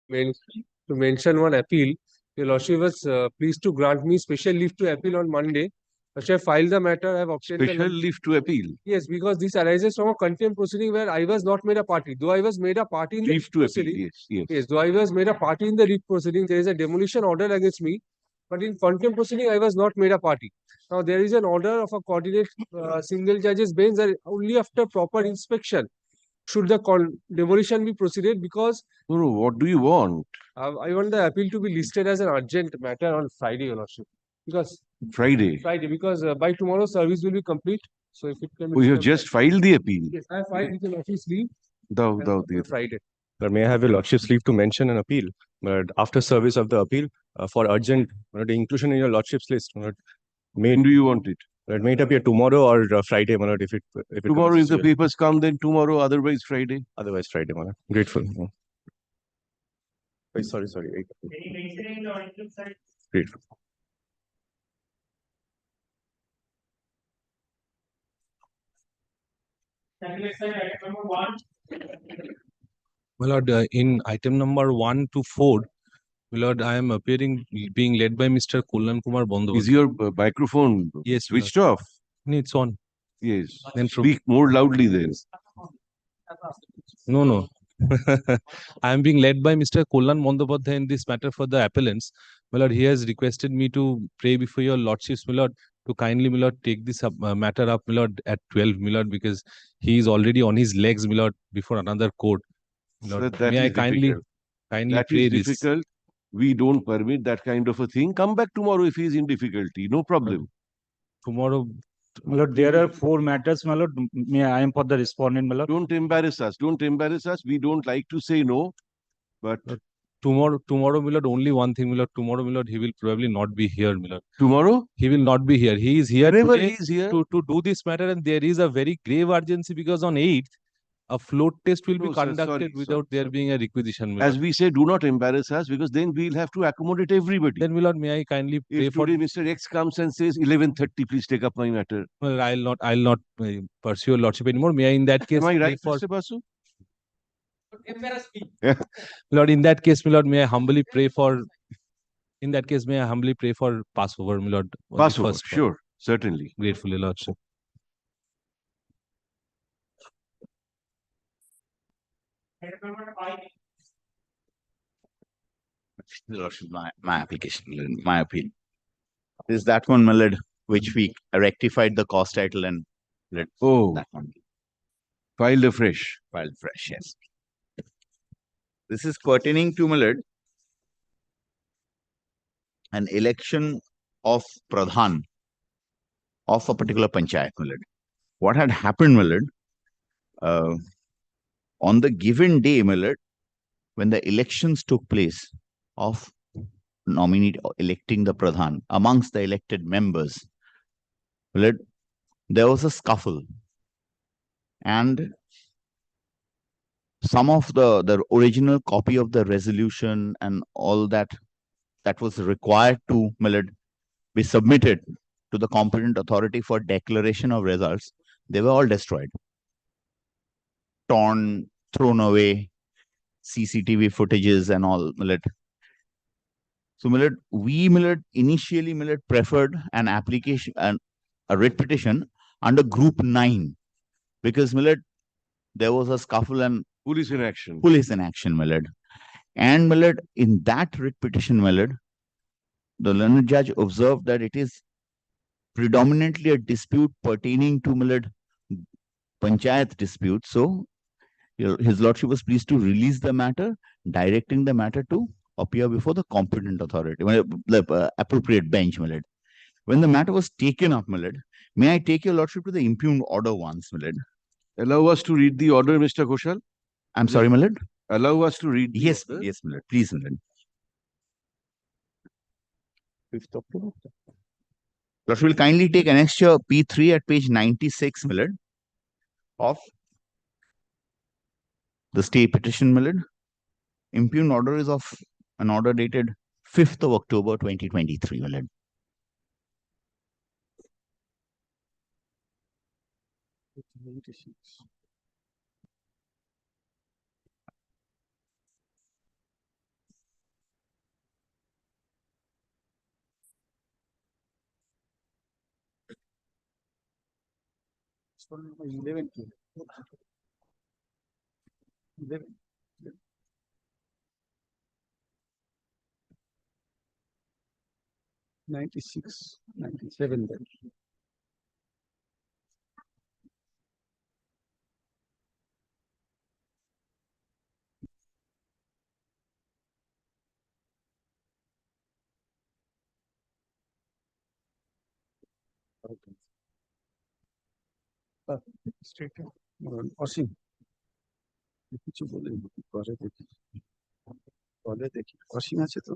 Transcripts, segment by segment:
men- to mention one appeal. Your Lordship was pleased to grant me special leave to appeal on Monday. I shall file the matter. I have obtained the Special leave to appeal. Yes, because this arises from a contempt proceeding where I was not made a party. Though I was made a party in the Leave to appeal. proceeding. Yes, yes. Yes, though I was made a party in the writ proceeding, there is a demolition order against me. But in contempt proceeding, I was not made a party. Now there is an order of a coordinate single judge's bench that only after proper inspection should the demolition be proceeded, because No, what do you want? I want the appeal to be listed as an urgent matter on Friday, Your Lordship. Because Friday. because by tomorrow service will be complete. So if it can be We have just filed the appeal. Yes, I filed with an office leave The on Friday. But may I have your Lordship's leave to mention an appeal? But after service of the appeal, for urgent the inclusion in your Lordship's list. when do you want it? May it appear tomorrow or Friday, if it Tomorrow, if the papers come, then tomorrow. Otherwise, Friday. Otherwise, Friday, Grateful. Sorry. Grateful. My lord, in item number 1 to 4, my lord, I am appearing being led by Mr. Kullan Kumar Bandyopadhyay. Is your microphone switched off? No, it's on. Yes. Then Speak more loudly then. No. I am being led by Mr. Kullan Bandyopadhyay in this matter for the appellants. My lord, he has requested me to pray before your lordships, my lord, to kindly, my lord, take this matter up, my lord, at 12, my lord, because he is already on his legs, my lord, before another court. Sir, May I kindly that pray is difficult. We don't permit that kind of a thing. Come back tomorrow if he is in difficulty. No problem. Tomorrow. My lord, there are 4 matters, my lord. May I am for the respondent, my lord. Don't embarrass us. Don't embarrass us. We don't like to say no. But tomorrow, my lord, only one thing, my lord. Tomorrow, my lord, he will probably not be here, my lord. Tomorrow? He will not be here. He is here Whenever today he is here. to do this matter, and there is a very grave urgency because on 8th, a float test will be conducted without there being a requisition, my lord. As we say, do not embarrass us, because then we'll have to accommodate everybody. Then, my lord, may I kindly pray if for... today Mr. X comes and says 11:30, please take up my matter. Well, I'll not pursue your lordship anymore. May I in that case... Am I right, Mr. Basu? Lord, in that case, my lord, may I humbly pray for... In that case, may I humbly pray for Passover, my lord. Passover, sure, certainly. Gratefully, lordship. Lordship, my application, my appeal. This is that one, my lord, which we rectified the cost title and that one. Filed afresh. Filed fresh, yes. This is pertaining to, my lord, an election of Pradhan of a particular panchayat, my lord. What had happened, my lord, on the given day, my lord, when the elections took place of electing the Pradhan amongst the elected members, my lord, there was a scuffle. And some of the original copy of the resolution and all that was required to, my lord, be submitted to the competent authority for declaration of results, they were all destroyed, torn, thrown away, CCTV footages and all, my lord. So, my lord, we, my lord, initially, my lord, preferred an application and a writ petition under Group 9, because, my lord, there was a scuffle and police in action. Police in action, my lord. And, my lord, in that writ petition, my lord, the learned judge observed that it is predominantly a dispute pertaining to, my lord, panchayat dispute. So, his lordship was pleased to release the matter, directing the matter to appear before the competent authority, the appropriate bench, my lord. When the matter was taken up, my lord, may I take your lordship to the impugned order once, my lord? Allow us to read the order, Mr. Ghoshal. I'm sorry, my lord. Allow us to read the order. Yes, my lord. Please, my lord. 5th October. Lord, will kindly take annexure P3 at page 96, my lord, of the stay petition, my lord. Impugned order is of an order dated 5th of October 2023, my lord. 11. 11. 96, 97 then. Straight অসীম কিছু বলে করে দেখি বলে দেখি অসীম আছে তো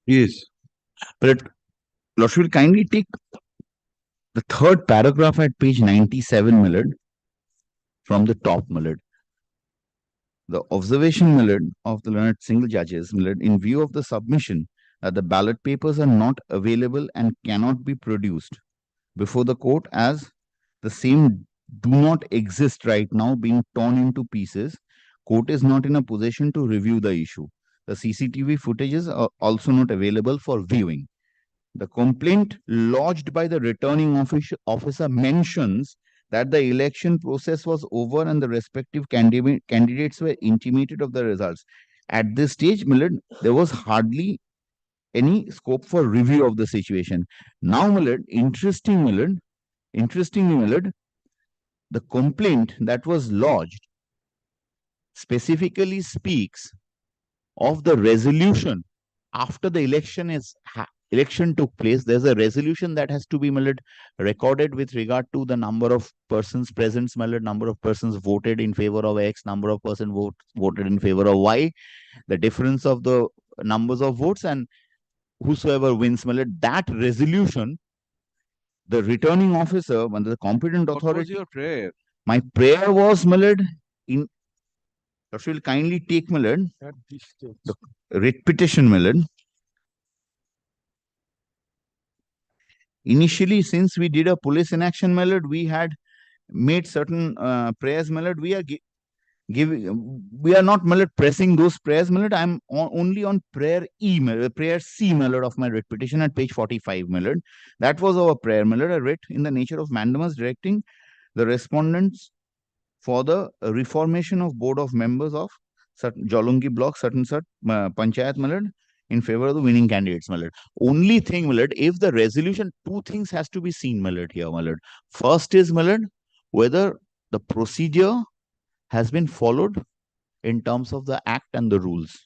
Yes. But Lordship will kindly take the third paragraph at page 97, my lord, from the top, my lord. The observation, my lord, of the learned single judges, my lord, in view of the submission that the ballot papers are not available and cannot be produced before the court, as the same do not exist right now, being torn into pieces, court is not in a position to review the issue. The CCTV footages are also not available for viewing. The complaint lodged by the returning officer mentions that the election process was over and the respective candidates were intimated of the results. At this stage, my lord, there was hardly any scope for review of the situation. Now, my lord, interestingly, my lord, the complaint that was lodged specifically speaks of the resolution after the election took place. There's a resolution that has to be, my lord, recorded with regard to the number of persons present, my lord, number of persons voted in favor of X, number of persons voted in favor of Y, the difference of the numbers of votes, and whosoever wins, my lord, that resolution, the returning officer, when the competent What was authority. your prayer? My prayer was, my lord, in. Lordship will kindly take, my lord, at this stage. the writ petition, my lord. Initially, since we did a police inaction, my lord, we had made certain prayers, my lord. We are we are not, my lord, pressing those prayers, my lord. I'm only on prayer E, my lord, prayer C, my lord, of my writ petition at page 45, my lord. That was our prayer, my lord, a writ in the nature of mandamus directing the respondents for the reformation of board of members of Jolungi block, certain panchayat, my lord, in favor of the winning candidates, my lord. Only thing, my lord, if the resolution, two things has to be seen, my lord, here, my lord. First is, my lord, whether the procedure has been followed in terms of the act and the rules.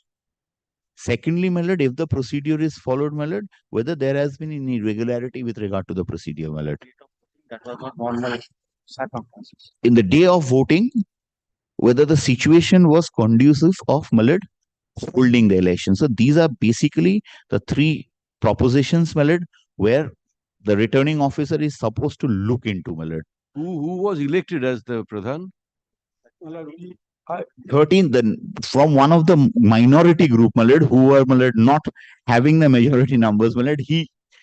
Secondly, my lord, if the procedure is followed, my lord, whether there has been any irregularity with regard to the procedure, my lord. That was not normal circumstances. In the day of voting, whether the situation was conducive of, my lord, holding the election. So these are basically the three propositions, my lord, where the returning officer is supposed to look into, my lord. Who was elected as the Pradhan? 13, then from one of the minority group, my lord, who were, my lord, not having the majority numbers, my lord,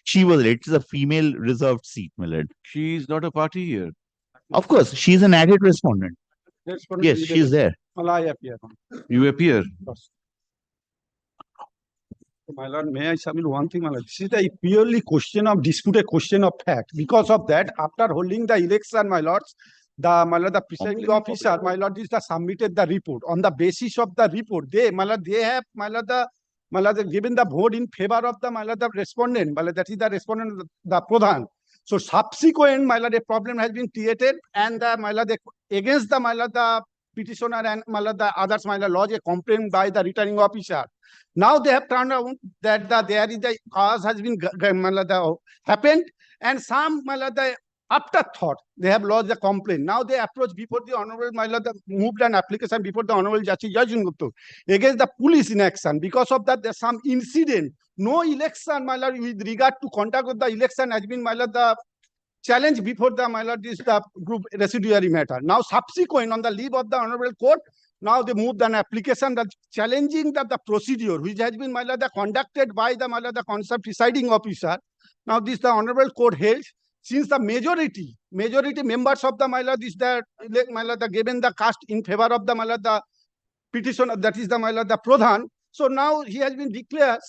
she was elected. It's a female reserved seat, my lord. She is not a party here. Of course, she's an added respondent. Yes, she's there. You appear. My lord, may I submit one thing, my lord? This is a purely disputed question of fact. Because of that, after holding the election, my lords, the presiding officer, my lord, is submitted the report. On the basis of the report, they have, given the vote in favor of the respondent, that is the respondent, the Pradhan. So subsequent, my lord, a problem has been created, and against the petitioner and the others, lodge a complaint by the returning officer. Now they have turned out that there is the cause has been happened, and some afterthought they have lodged a complaint. Now they approach before the honorable moved an application before the honorable Justice Gupta against the police in action. Because of that, there's some incident. No election, with regard to conduct of the election has been the challenge before the this the group residuary matter. Now subsequent on the leave of the honorable court, Now they moved an application that challenging that the procedure which has been, my lord, conducted by the, my lord, the concept presiding officer. Now this the honorable court held, since the majority members of the, my lord, is that, my lord, the given the cast in favor of the, my lord, the petition, that is the, my lord, the pradhan. So now she has been declared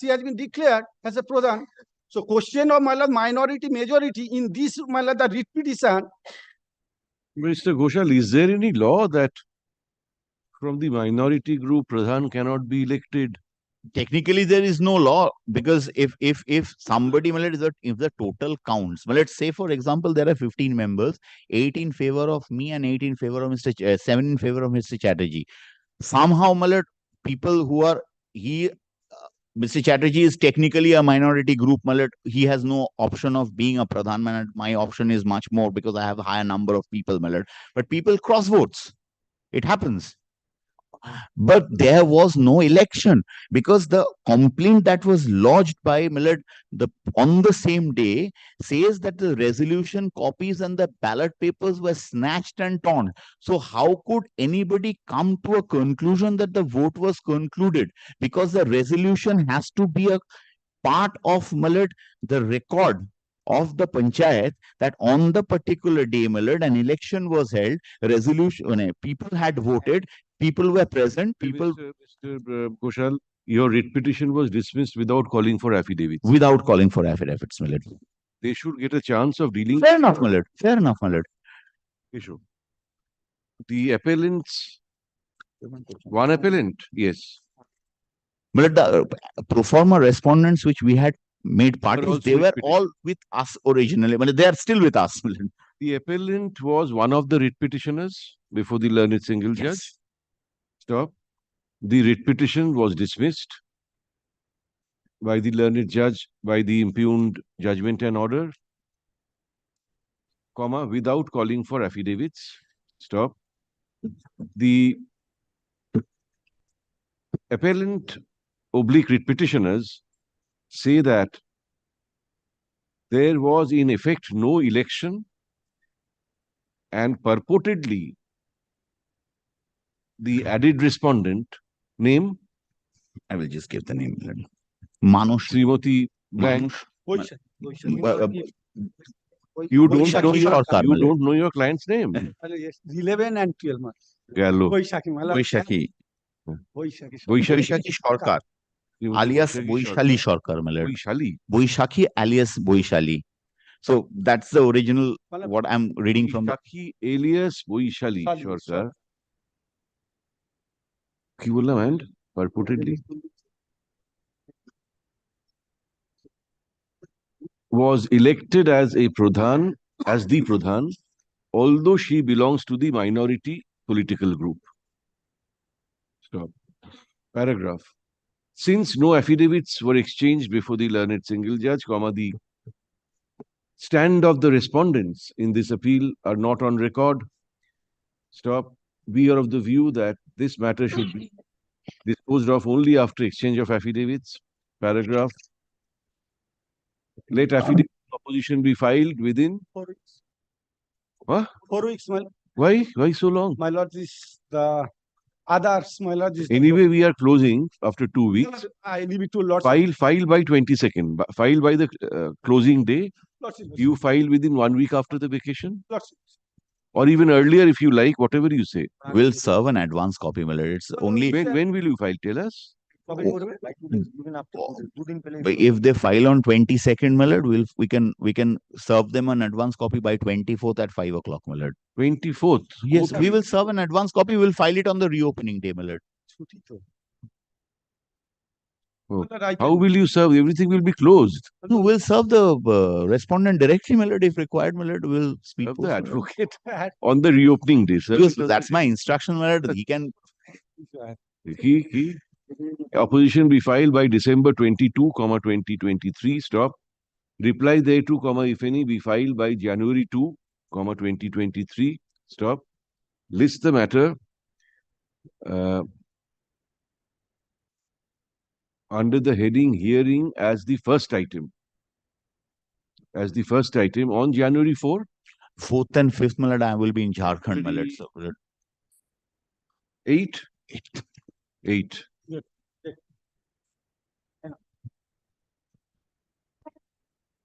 as a pradhan. So question of, my lord, minority majority in this, my lord, the writ petition. Mr. Ghoshal, is there any law that from the minority group, Pradhan cannot be elected? Technically, there is no law, because if somebody, my lord, if the total counts, well, let's say, for example, there are 15 members, 8 in favor of me and 8 in favor of 7 in favor of Mr. Chatterjee. Somehow, my lord, people who are, Mr. Chatterjee is technically a minority group, my lord. He has no option of being a Pradhan, my lord. My option is much more because I have a higher number of people, my lord. But people cross votes. It happens. But there was no election, because the complaint that was lodged by Millard on the same day says that the resolution copies and the ballot papers were snatched and torn. So how could anybody come to a conclusion that the vote was concluded? Because the resolution has to be a part of, Millard, the record of the panchayat, that on the particular day, Millard, an election was held, resolution, people had voted, people were present, people Mr. Ghoshal, your writ petition was dismissed without calling for affidavits. without calling for affidavits, Millard. They should get a chance of dealing. Fair enough, Millard. Fair enough, Millard. Issue. The appellants, one appellant, yes. Millard, the pro forma respondents which we had made parties, also they were writ petition. all with us originally. Millard, they are still with us, Millard. The appellant was one of the writ petitioners before the learned single judge. Yes. Stop. The writ petition was dismissed by the learned judge by the impugned judgment and order, comma, without calling for affidavits. Stop. The appellant oblique writ petitioners say that there was in effect no election, and purportedly the added respondent name, I will just give the name, Millard. Manush. Srimati Blank. Manush. You don't Boishakhi know your, Sarkar, you Millard. don't know your client's name. Yes, 11 and 12 months. Gallo. Boishakhi, my lord. Boishakhi. Boishakhi. Boishakhi Sarkar, alias Boishali Sarkar, Millard. Boishali. Boishakhi alias Boishali. So that's the original, what I'm reading from the. Boishakhi alias Boishali Shali, Sarkar. কি বললাম and purportedly was elected as a pradhan, as the pradhan, although she belongs to the minority political group. Stop. Paragraph. Since no affidavits were exchanged before the learned single judge, comma, the stand of the respondents in this appeal are not on record. Stop. We are of the view that this matter should be disposed of only after exchange of affidavits. Paragraph. Let affidavit of opposition be filed within 4 weeks. Huh? 4 weeks, my, Why? Why so long? my lord, this the others, my lord. This Anyway, we are closing after 2 weeks. I leave it to Lord. File by 22nd. File by the closing day. You file within 1 week after the vacation, or even earlier if you like, whatever you say. Will serve an advance copy, Millard. It's only When will you file? Tell us. but if they file on 22nd, Millard, we can serve them an advance copy by 24th at 5 o'clock, Millard. 24th. Yes, we will serve an advance copy. We'll file it on the reopening day, Millard. Oh. How will you serve? Everything will be closed. No, we'll serve the respondent directly, Millard. If required, Millard, we'll speak. Serve the advocate on the reopening day, sir. Yes, that's my instruction, Millard. He can. Opposition be filed by December 22, 2023. Stop. Reply thereto, if any, be filed by January 2, 2023. Stop. List the matter under the heading hearing as the first item. As the first item on January 4. 4th and 5th, Millard, I will be in Jharkhand, Millard. So, Millard. 8. 8.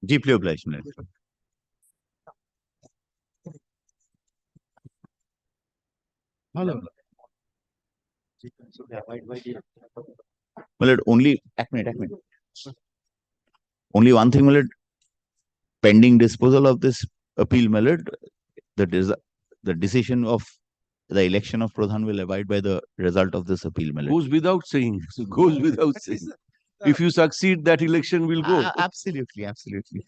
Deeply obliged, my lord. My lord, only एक minute. Only one thing, my lord. Pending disposal of this appeal, my lord, the decision of the election of Pradhan will abide by the result of this appeal, my lord. Goes without saying. Goes without saying. If you succeed, that election will go. Absolutely, absolutely.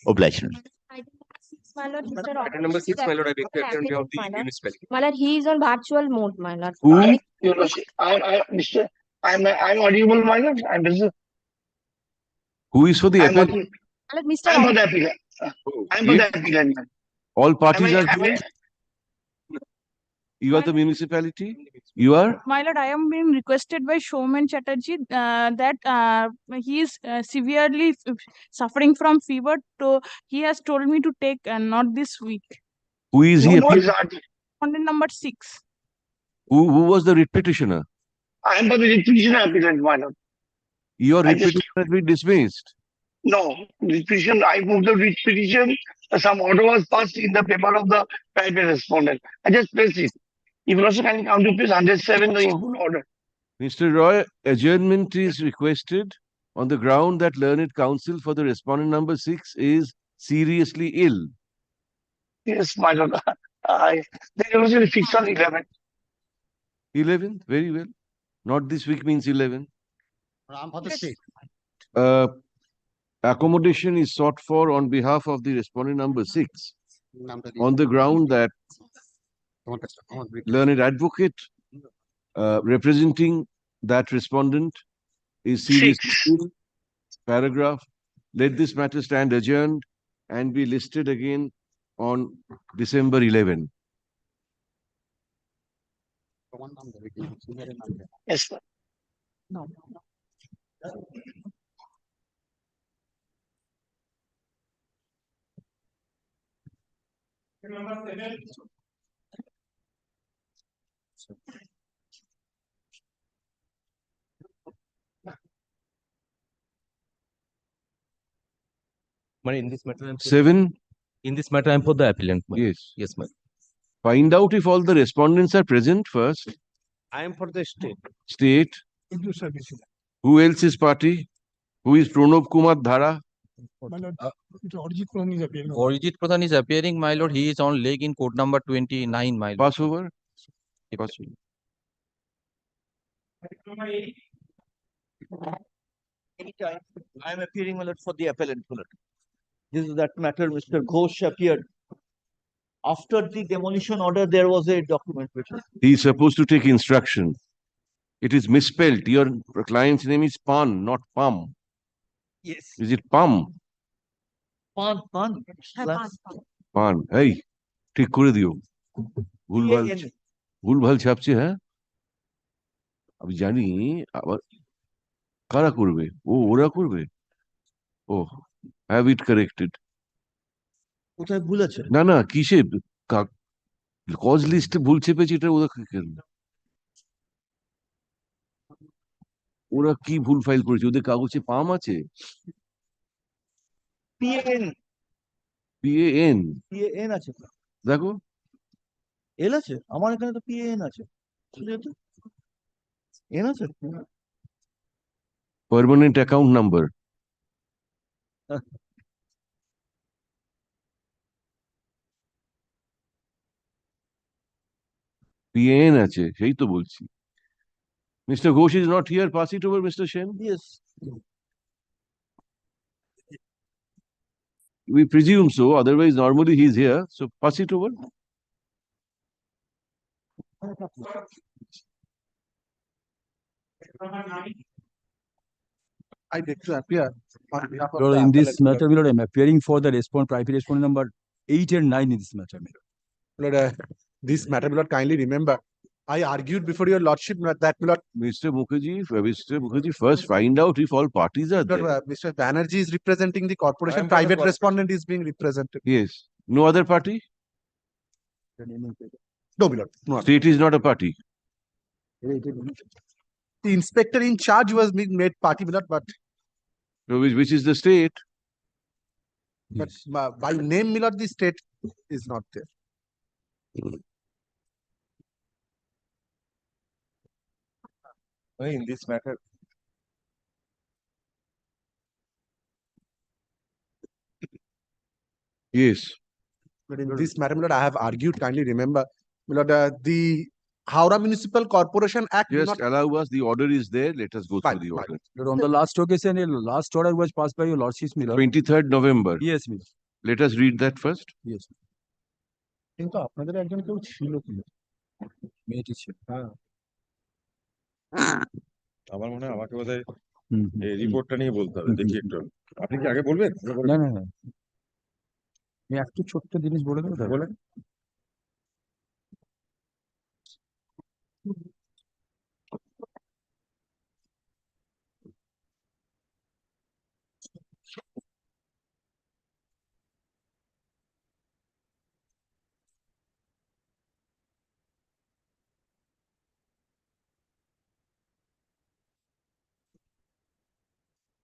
Obliged. Item number 6, my lord, I request on behalf of the municipality. My lord, he is on virtual mode, my lord. Who? Your Lordship, Mr. I'm audible, my lord. Who is for the I'm appeal? audible. My lord, Mr. I'm for the appeal. I'm for Yes. the appeal. All parties are Am I- here. You are the municipality? You are? My lord, I am being requested by Showman Chatterjee that he is severely suffering from fever. So he has told me to take not this week. Who is he? No, appeal? Content number 6. Who was the writ petitioner? I'm for the petition applicant, my lord. Your I writ just- petition has been dismissed. No, the petition, I moved the writ petition. Some order was passed in the paper of the private respondent. I just pressed it. If you also can count to page 107, the input order. Mr. Roy, adjournment is requested on the ground that learned counsel for the respondent number 6 is seriously ill. Yes, my lord. They also fixed on 11. 11th, very well. Not this week means 11. Accommodation is sought for on behalf of the respondent number 6 on the ground that learned advocate representing that respondent is seriously ill. Paragraph. Let this matter stand adjourned and be listed again on December 11. Yes, sir. In this matter, 7. in this matter, I'm for the appellant. Yes. Yes, ma'am. Find out if all the respondents are present first. I am for the state. State. Who else is party? Who is Pranab Kumar Dhara? Arijit Pradhan is appearing, my lord. He is on leg in court number 29, my lord. Pass over. Pass over. I am appearing, my lord, for the appellant, my lord. This is that matter, Mr. Ghosh appeared. After the demolition order, there was a document which He is supposed to take instruction. It is misspelled. Your client's name is Pan, not Pam. yes, Is it Pam? Pan. Pan. Hey, ঠিক করে দিও। ভুলভাল ছাপছে, হ্যাঁ? আমি জানি আবার কারা করবে? ওরা করবে? Have it corrected. কোথায় ভুল আছে? না কিসে কজ লিস্টে ভুল চেপেছে এটা ওরা কেন? ওরা কি ভুল ফাইল করেছে? ওদের কাগজে পাম আছে? PAN আছে। দেখো এল আছে, আমার এখানে তো PAN আছে। এন আছে? Permanent account number. PAN আছে, সেই তো বলছি। Mr. Ghosh is not here. Pass it over, Mr. Shen. Yes. We presume so. Otherwise, normally he is here. So pass it over. I beg to appear on behalf of Lord, the in this appellant, matter, my lord, I'm appearing for the private respondent number 8 and 9 in this matter, my lord. Lord, this matter, my lord, kindly remember, I argued before your lordship that, my lord, Mr. Mukherjee, first find out if all parties are Lord, there. Mr. Banerjee is representing the corporation, I am for the private corporation. respondent is being represented. Yes. No other party? No, my lord. No. State is not a party. The inspector in charge was being made party, my lord, but So which is the state? by name, my lord, the state is not there. In this matter, Yes. But in this matter, my lord, I have argued, kindly remember, my lord, the Howrah Municipal Corporation Act did Just not. allow us. The order is there. Let us go Fine, through the fine. order. On the last occasion, a last order was passed by your lordship, my lord. 23rd November. Yes, my lord. Let us read that first. Yes. কিন্তু আপনাদের একজন কেউ ছিল কি মেয়েটি ছিল আমার মনে হয় আমাকে বোধহয় এই রিপোর্টটা নিয়ে বলতে হবে। দেখি একটু। আপনি কি আগে বলবেন? না না না আমি একটু ছোট্ট জিনিস বলে দেবো বলেন।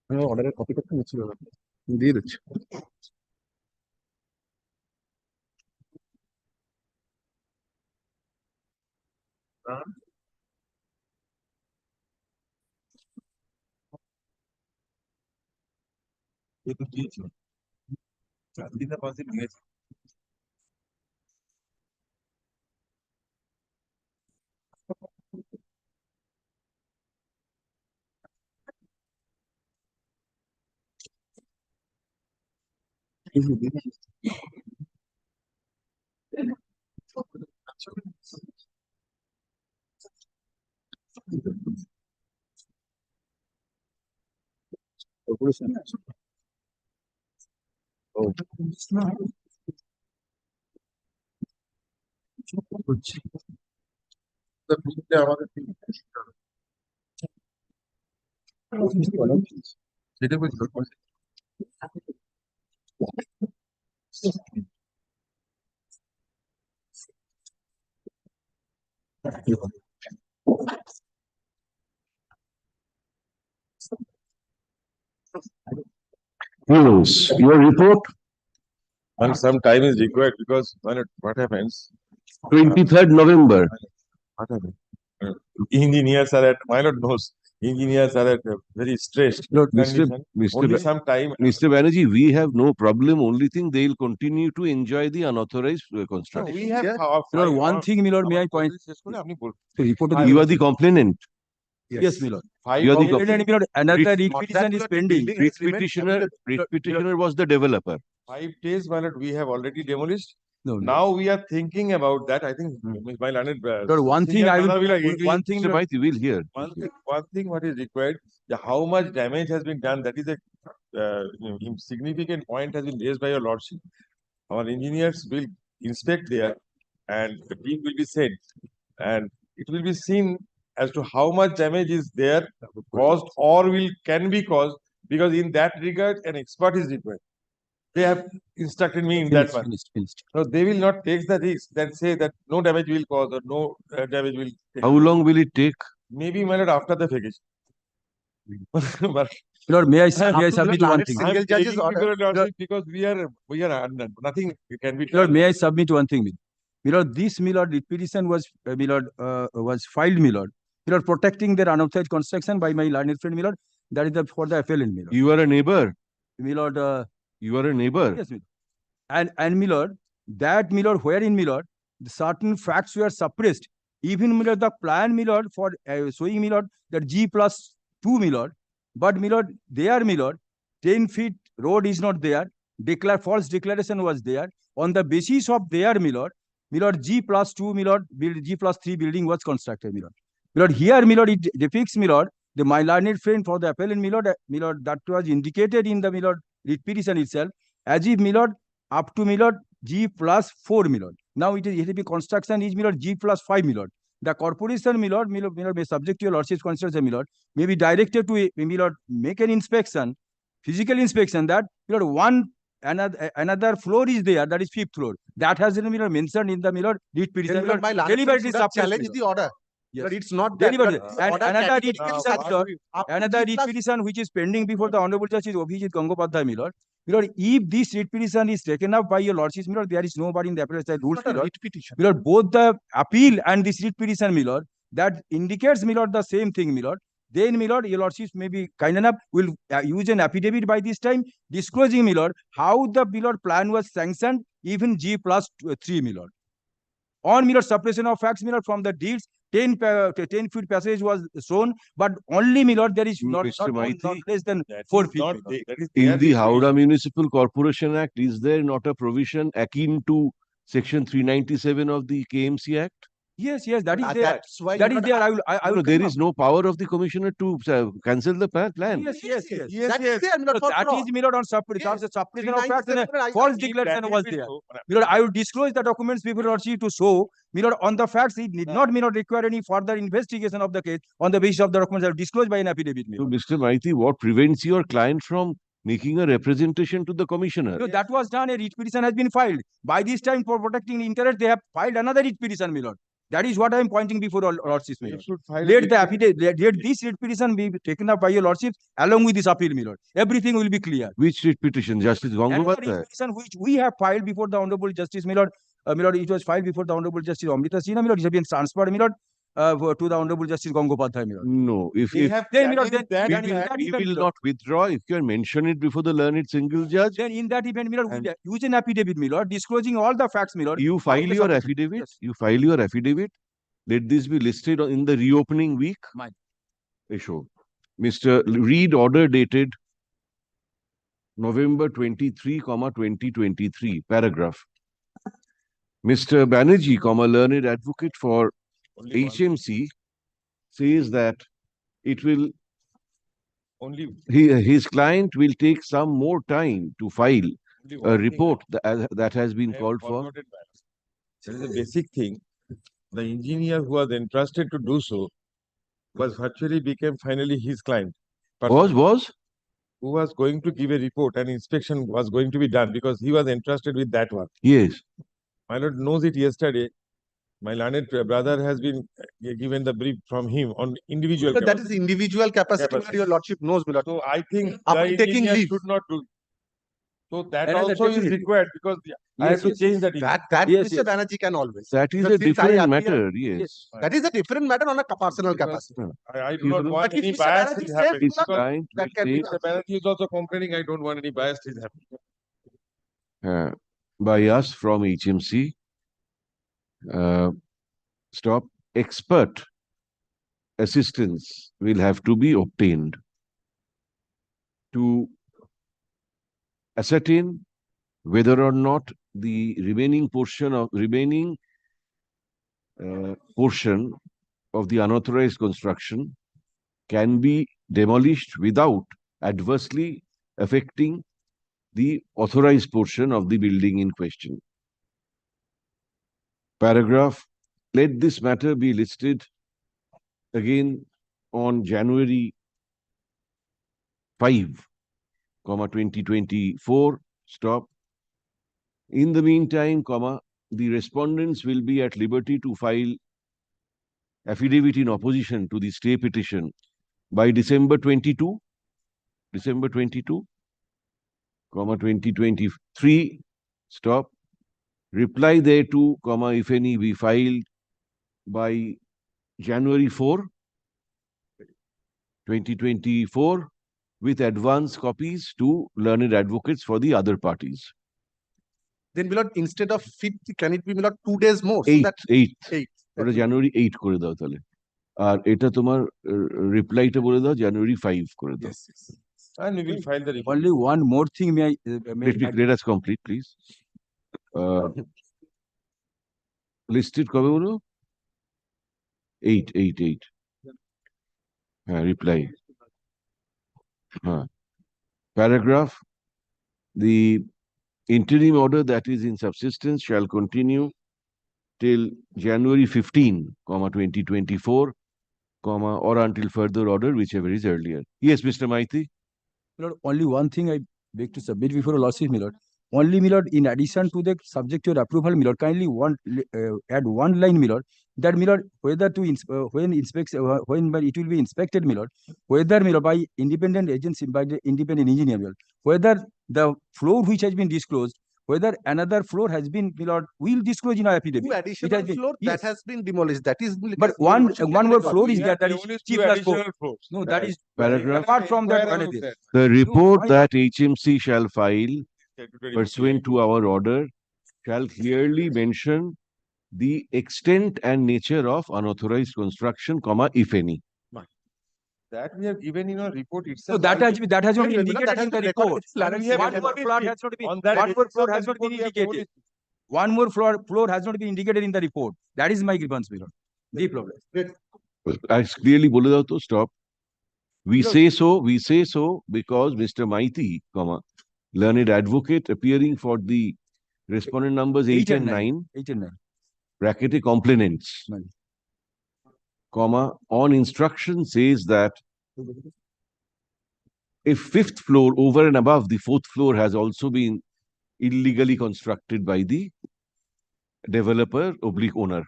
আমি অর্ডারের কপিটা তো নিচ্ছিল না দিয়ে দিচ্ছি এ তো দিয়েছিল। 4 দিন না 5 দিন হয়েছে। সেটা বলছিল। Yes. Your report? And some time is required because what happens? 23rd November. What happens? Engineers are at, my lord knows, engineers are at a very stressed condition. Only some time. Mr. Banerjee, we have no problem. Only thing they'll continue to enjoy the unauthorized construction. We have Lord, one thing, my lord, may I point? The report of the You are the complainant. Yes, my lord. You are the Complainant, my lord, another writ petition is pending. Writ petitioner was the developer. 5 days, my lord, we have already demolished. No, Now we are thinking about that. I think my learned. Lord, one thing I will, one thing, Mr. Maiti, we'll hear. One thing what is required, how much damage has been done, that is a significant point has been raised by your lordship. Our engineers will inspect there and the team will be sent and it will be seen as to how much damage is there caused or can be caused, because in that regard an expert is required. They have instructed me in that one. So they will not take the risk that say that no damage will cause or no damage will take. How long will it take? Maybe, my lord, after the vacation. But Lord, may I submit one thing? I'm taking your lordship because we are undone. Nothing can be done. Lord, may I submit one thing? My lord, this, my lord, writ petition was, my lord, was filed, my lord. My lord, protecting their unauthorized construction by my learned friend, my lord. That is for the appellant, my lord. You are a neighbor. My lord, you are a neighbor. Yes, my lord. And my lord, that, my lord, wherein, my lord, the certain facts were suppressed. Even, my lord, the plan, my lord, for showing, my lord, that G+2, my lord. But, my lord, there, my lord, 10 feet road is not there. False declaration was there. On the basis of there, my lord, G+2, my lord, G+3 building was constructed, my lord. My lord, here, my lord, it depicts, my lord, my learned friend for the appellant, my lord, that was indicated in the, my lord, writ petition itself, as if, my lord, up to, my lord, G+4, my lord. Now it is construction is, my lord, G+5, my lord. The corporation, my lord, may subject to your lordship's consideration, my lord, may be directed to, my lord, make an inspection, physical inspection, that, my lord, one another floor is there, that is fifth floor. That has been mentioned in the read petition. Then, Milord, my learned friend Deliberately should have suppressed, challenged the order. Yes. But it's not that. Deliberately. The And order another read categorically petition, says Milord, up to another G read plus petition which is pending before the Honorable Justice Arijit Gangopadhyay, Milord. Milord, if this read petition is taken up by your lordships, Milord, there is nobody in the appellate side rules, not a Milord. writ petition. Milord, both the appeal and this read petition, Milord, that indicates, Milord, the same thing, Milord. Then, Milord, your lordships may be kind enough, will use an affidavit by this time, disclosing, Milord, how the Milord plan was sanctioned, even G plus 3, Milord. On, Milord, suppression of facts, Milord, from the deeds, 10 feet passage was shown, but only, Milord, there is not Mr. Maiti, less than That 4 is feet. not Milord. the- that is in their the Howrah situation. Municipal Corporation Act, is there not a provision akin to Section 397 of the KMC Act? Yes, that is there. That's why That you is know, there. I will No, there come is no power of the commissioner to cancel the plan. Yes. That's So there, Milord, for that fraud. is, Milord, on suppression Yes. of facts and 397, I false agree. declaration That was will be there. so. Milord, I will disclose the documents before lordship to show, Milord, on the facts, it need not, Milord, require any further investigation of the case on the basis of the documents I will disclose by an affidavit, So, Milord. Mr. Maiti, what prevents your client from making a representation to the commissioner? No, that was done. A writ petition has been filed. By this time, for protecting the interest, they have filed another writ petition, Milord. That is what I am pointing before lordships, You Milord. should file a Let writ the affidavit, let this writ petition be taken up by your lordships along with this appeal, Milord. Everything will be clear. Which writ petition? Justice Another writ Gangopadhyay? petition which we have filed before the Honorable Justice, Milord. Milord, it was filed before the Honorable Justice Amrita Sinha, Milord. It has been transferred, Milord, to the Honorable Justice Gangopadhyay, Milord. No, if They have Then, Milord, challenged that we then in will, that we event, will Milord, not withdraw if you can mention it before the learned single judge. then in that event, Milord, And- we use an affidavit, Milord, disclosing all the facts, Milord. You by file the your suppression. affidavit. Yes. You file your affidavit. Let this be listed in the reopening week. Mine. Issue. Mr. Read order dated November 23, 2023, paragraph. Mr. Banerjee, learned advocate for only one- HMC, says that it will only his client will take some more time to file only one a thing report that has been I have called for. forgotten, madam. That is a basic thing. The engineer who was entrusted to do so was virtually became finally his client. Was? Who was going to give a report and inspection was going to be done because he was entrusted with that one. Yes. My lord knows it yesterday. My learned brother has been given the brief from him on individual. So that capacity. is individual capacity, Milord, your lordship knows, Milord. So I think After the taking engineer leave. should not do. So that Another also is definitely. required because I have to change that. That Yes, Mr. Banerjee can always. That is Because a since I different appear- matter. Yes. That is a different matter on a personal Because capacity. I do not But want if any Mr. bias Banerjee is says, happening. His Milord, client that will can be take Mr. Banerjee is also complaining. I don't want any bias is happening. by us from HMC. Stop. Expert assistance will have to be obtained to ascertain whether or not the remaining portion of the unauthorized construction can be demolished without adversely affecting the authorized portion of the building in question. Paragraph. Let this matter be listed again on January 5, 2024. Stop. In the meantime, the respondents will be at liberty to file affidavit in opposition to the stay petition by December 22, 2023. Stop. Reply thereto, if any, be filed by January 4, 2024, with advance copies to learned advocates for the other parties. Then, Milord, instead of 5th, can it be, Milord, 2 days more? So 8th, that 8th. eighth. ওটা জানুয়ারি 8 করে দাও তাহলে। আর এটা তোমার রিপ্লাইটা বলে দাও জানুয়ারি 5 করে দাও। Yes, yes. And we will file the report. Only one more thing may I Let us complete, please. Listed কবে বলো? 8. হ্যাঁ, reply. Paragraph. The interim order that is in subsistence shall continue till January 15, 2024, or until further order, whichever is earlier. Yes, Mr. Maiti. Milord, only one thing I beg to submit before lordship, Milord. Only, my lord, in addition to the subject to your approval, my lord, kindly add one line, my lord, that, my lord, whether to when it will be inspected, my lord, whether, my lord, by independent agency, by the independent engineer, my lord, whether the floor which has been disclosed, whether another floor has been, my lord, will disclose in our affidavit. Two additional been- floor yes. that has been demolished. That is. But one more floor is We there, have that is demolished G two plus 4. additional floors. No, that is Paragraph. apart from that. Inquire one about is there. that. The report why that HMC shall file Statutory pursuant to our order shall clearly mention the extent and nature of unauthorized construction, comma, if any. that we have given in our report So itself. that has not been Wait, indicated that has in the been recorded. report. It's land And we have One more demolished floor it. has not been. On that One more basis floor of has the not been report, we have indicated. demolished it. One more floor has not been indicated in the report. That is my grievance, my lord. The problem. I clearly bole dao to stop. We say so because Mr. Maiti, comma, learned advocate appearing for the respondent numbers 8 and 9, 8 and 9. bracketed complainants, Nine. comma, on instruction says that if fifth floor over and above the fourth floor has also been illegally constructed by the developer / owner.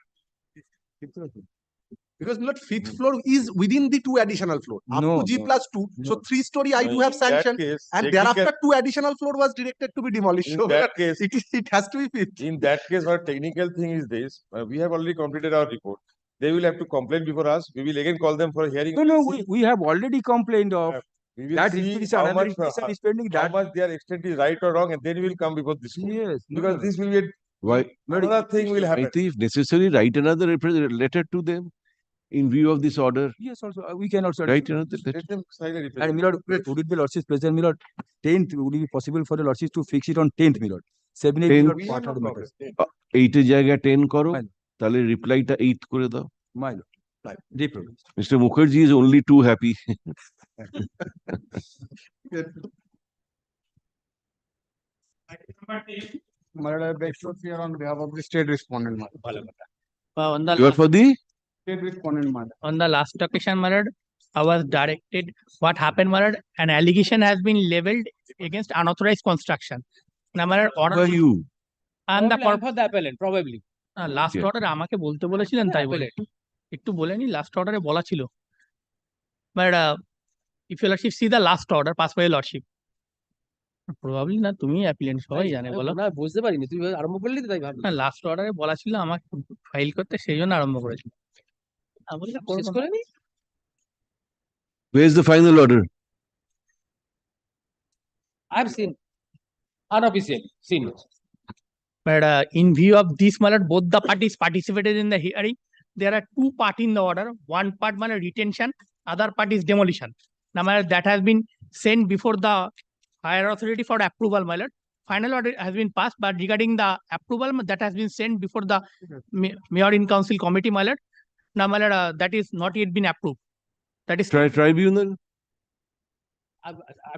Because my lord, fifth floor is within the two additional floor. Up No, to G no, plus 2. So 3-story I do have In that sanctioned. case, And technical- thereafter, two additional floor was directed to be demolished. In So that case, it has to be fifth. in that case, our technical thing is this, we have already completed our report. They will have to complain before us. We will again call them for a hearing. No, we have already complained of We will that see repetition. how Another much, repetition is pending. how That much their extent is right or wrong, and then we will come before this court. yes, Because this will be Why? another thing will happen. If necessary, write another letter to them in view of this order. Yes, also we can also Write another letter. Let them sign a And representative. my lord, would it be lordship's pleasure, my lord? 10th, would it be possible for the lordships to fix it on 10th, my lord? 7, 8, my 10th, lord, We what have no are the problem. matters? 8 এর জায়গায় 10 করো, Fine. তাহলে রিপ্লাইটা 8 করে দাও। My lord, right, deep problem. Mr. Mukherjee is only too happy. My lord, I beg to appear on behalf of the state respondent, my lord. On the You are for the? State respondent, my lord. on the last occasion, my lord, I was directed. What happened, my lord? An allegation has been leveled against unauthorized construction. Now, my lord, Who are order. you? I am the for the appellant, probably. Last Okay. অর্ডারে আমাকে বলতে বলেছিলেন তাই বলে একটু বলে নি last অর্ডারে বলা ছিল but if you lordship see the last order pass by lordship probably না তুমি অ্যাপিলেন্ট সবাই জানে বলো না বুঝতে পারিনি তুই আরম্ভ করলি তো তাই ভাবলাম না লাস্ট অর্ডারে বলা ছিল আমাকে ফাইল করতে সেই জন্য আরম্ভ করেছি আমি বললাম, শেষ করবো না। করে নি Where is the final order? I've seen unofficial seen. But in view of this, my lord, both the parties participated in the hearing. There are two parts in the order. One part, my lord, retention. Other part is demolition. Now, my lord, that has been sent before the higher authority for approval, my lord. Final order has been passed, but regarding the approval, that has been sent before the mayor in council committee, my lord. Now, my lord, that is not yet been approved. That is Tribunal?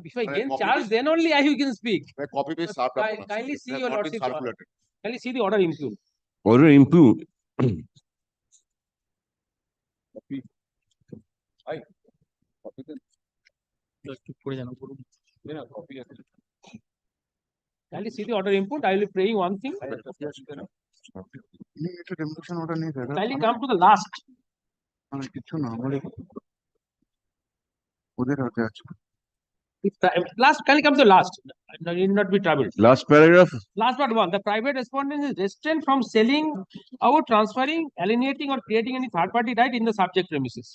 If I gain charge, then only I can speak. Copy paste Kindly see your lordship. Kindly see the order impugn. Order impugned. Kindly see the order input. I will be praying one thing. Demolition order নেই দাদা Kindly come to the last. কিছু না আমাদের ওদের হাতে আছে Last, kindly come to the last. No, you need not be troubled. Last paragraph. Last but one, the private respondent is restrained from selling or transferring, alienating or creating any third party right in the subject premises.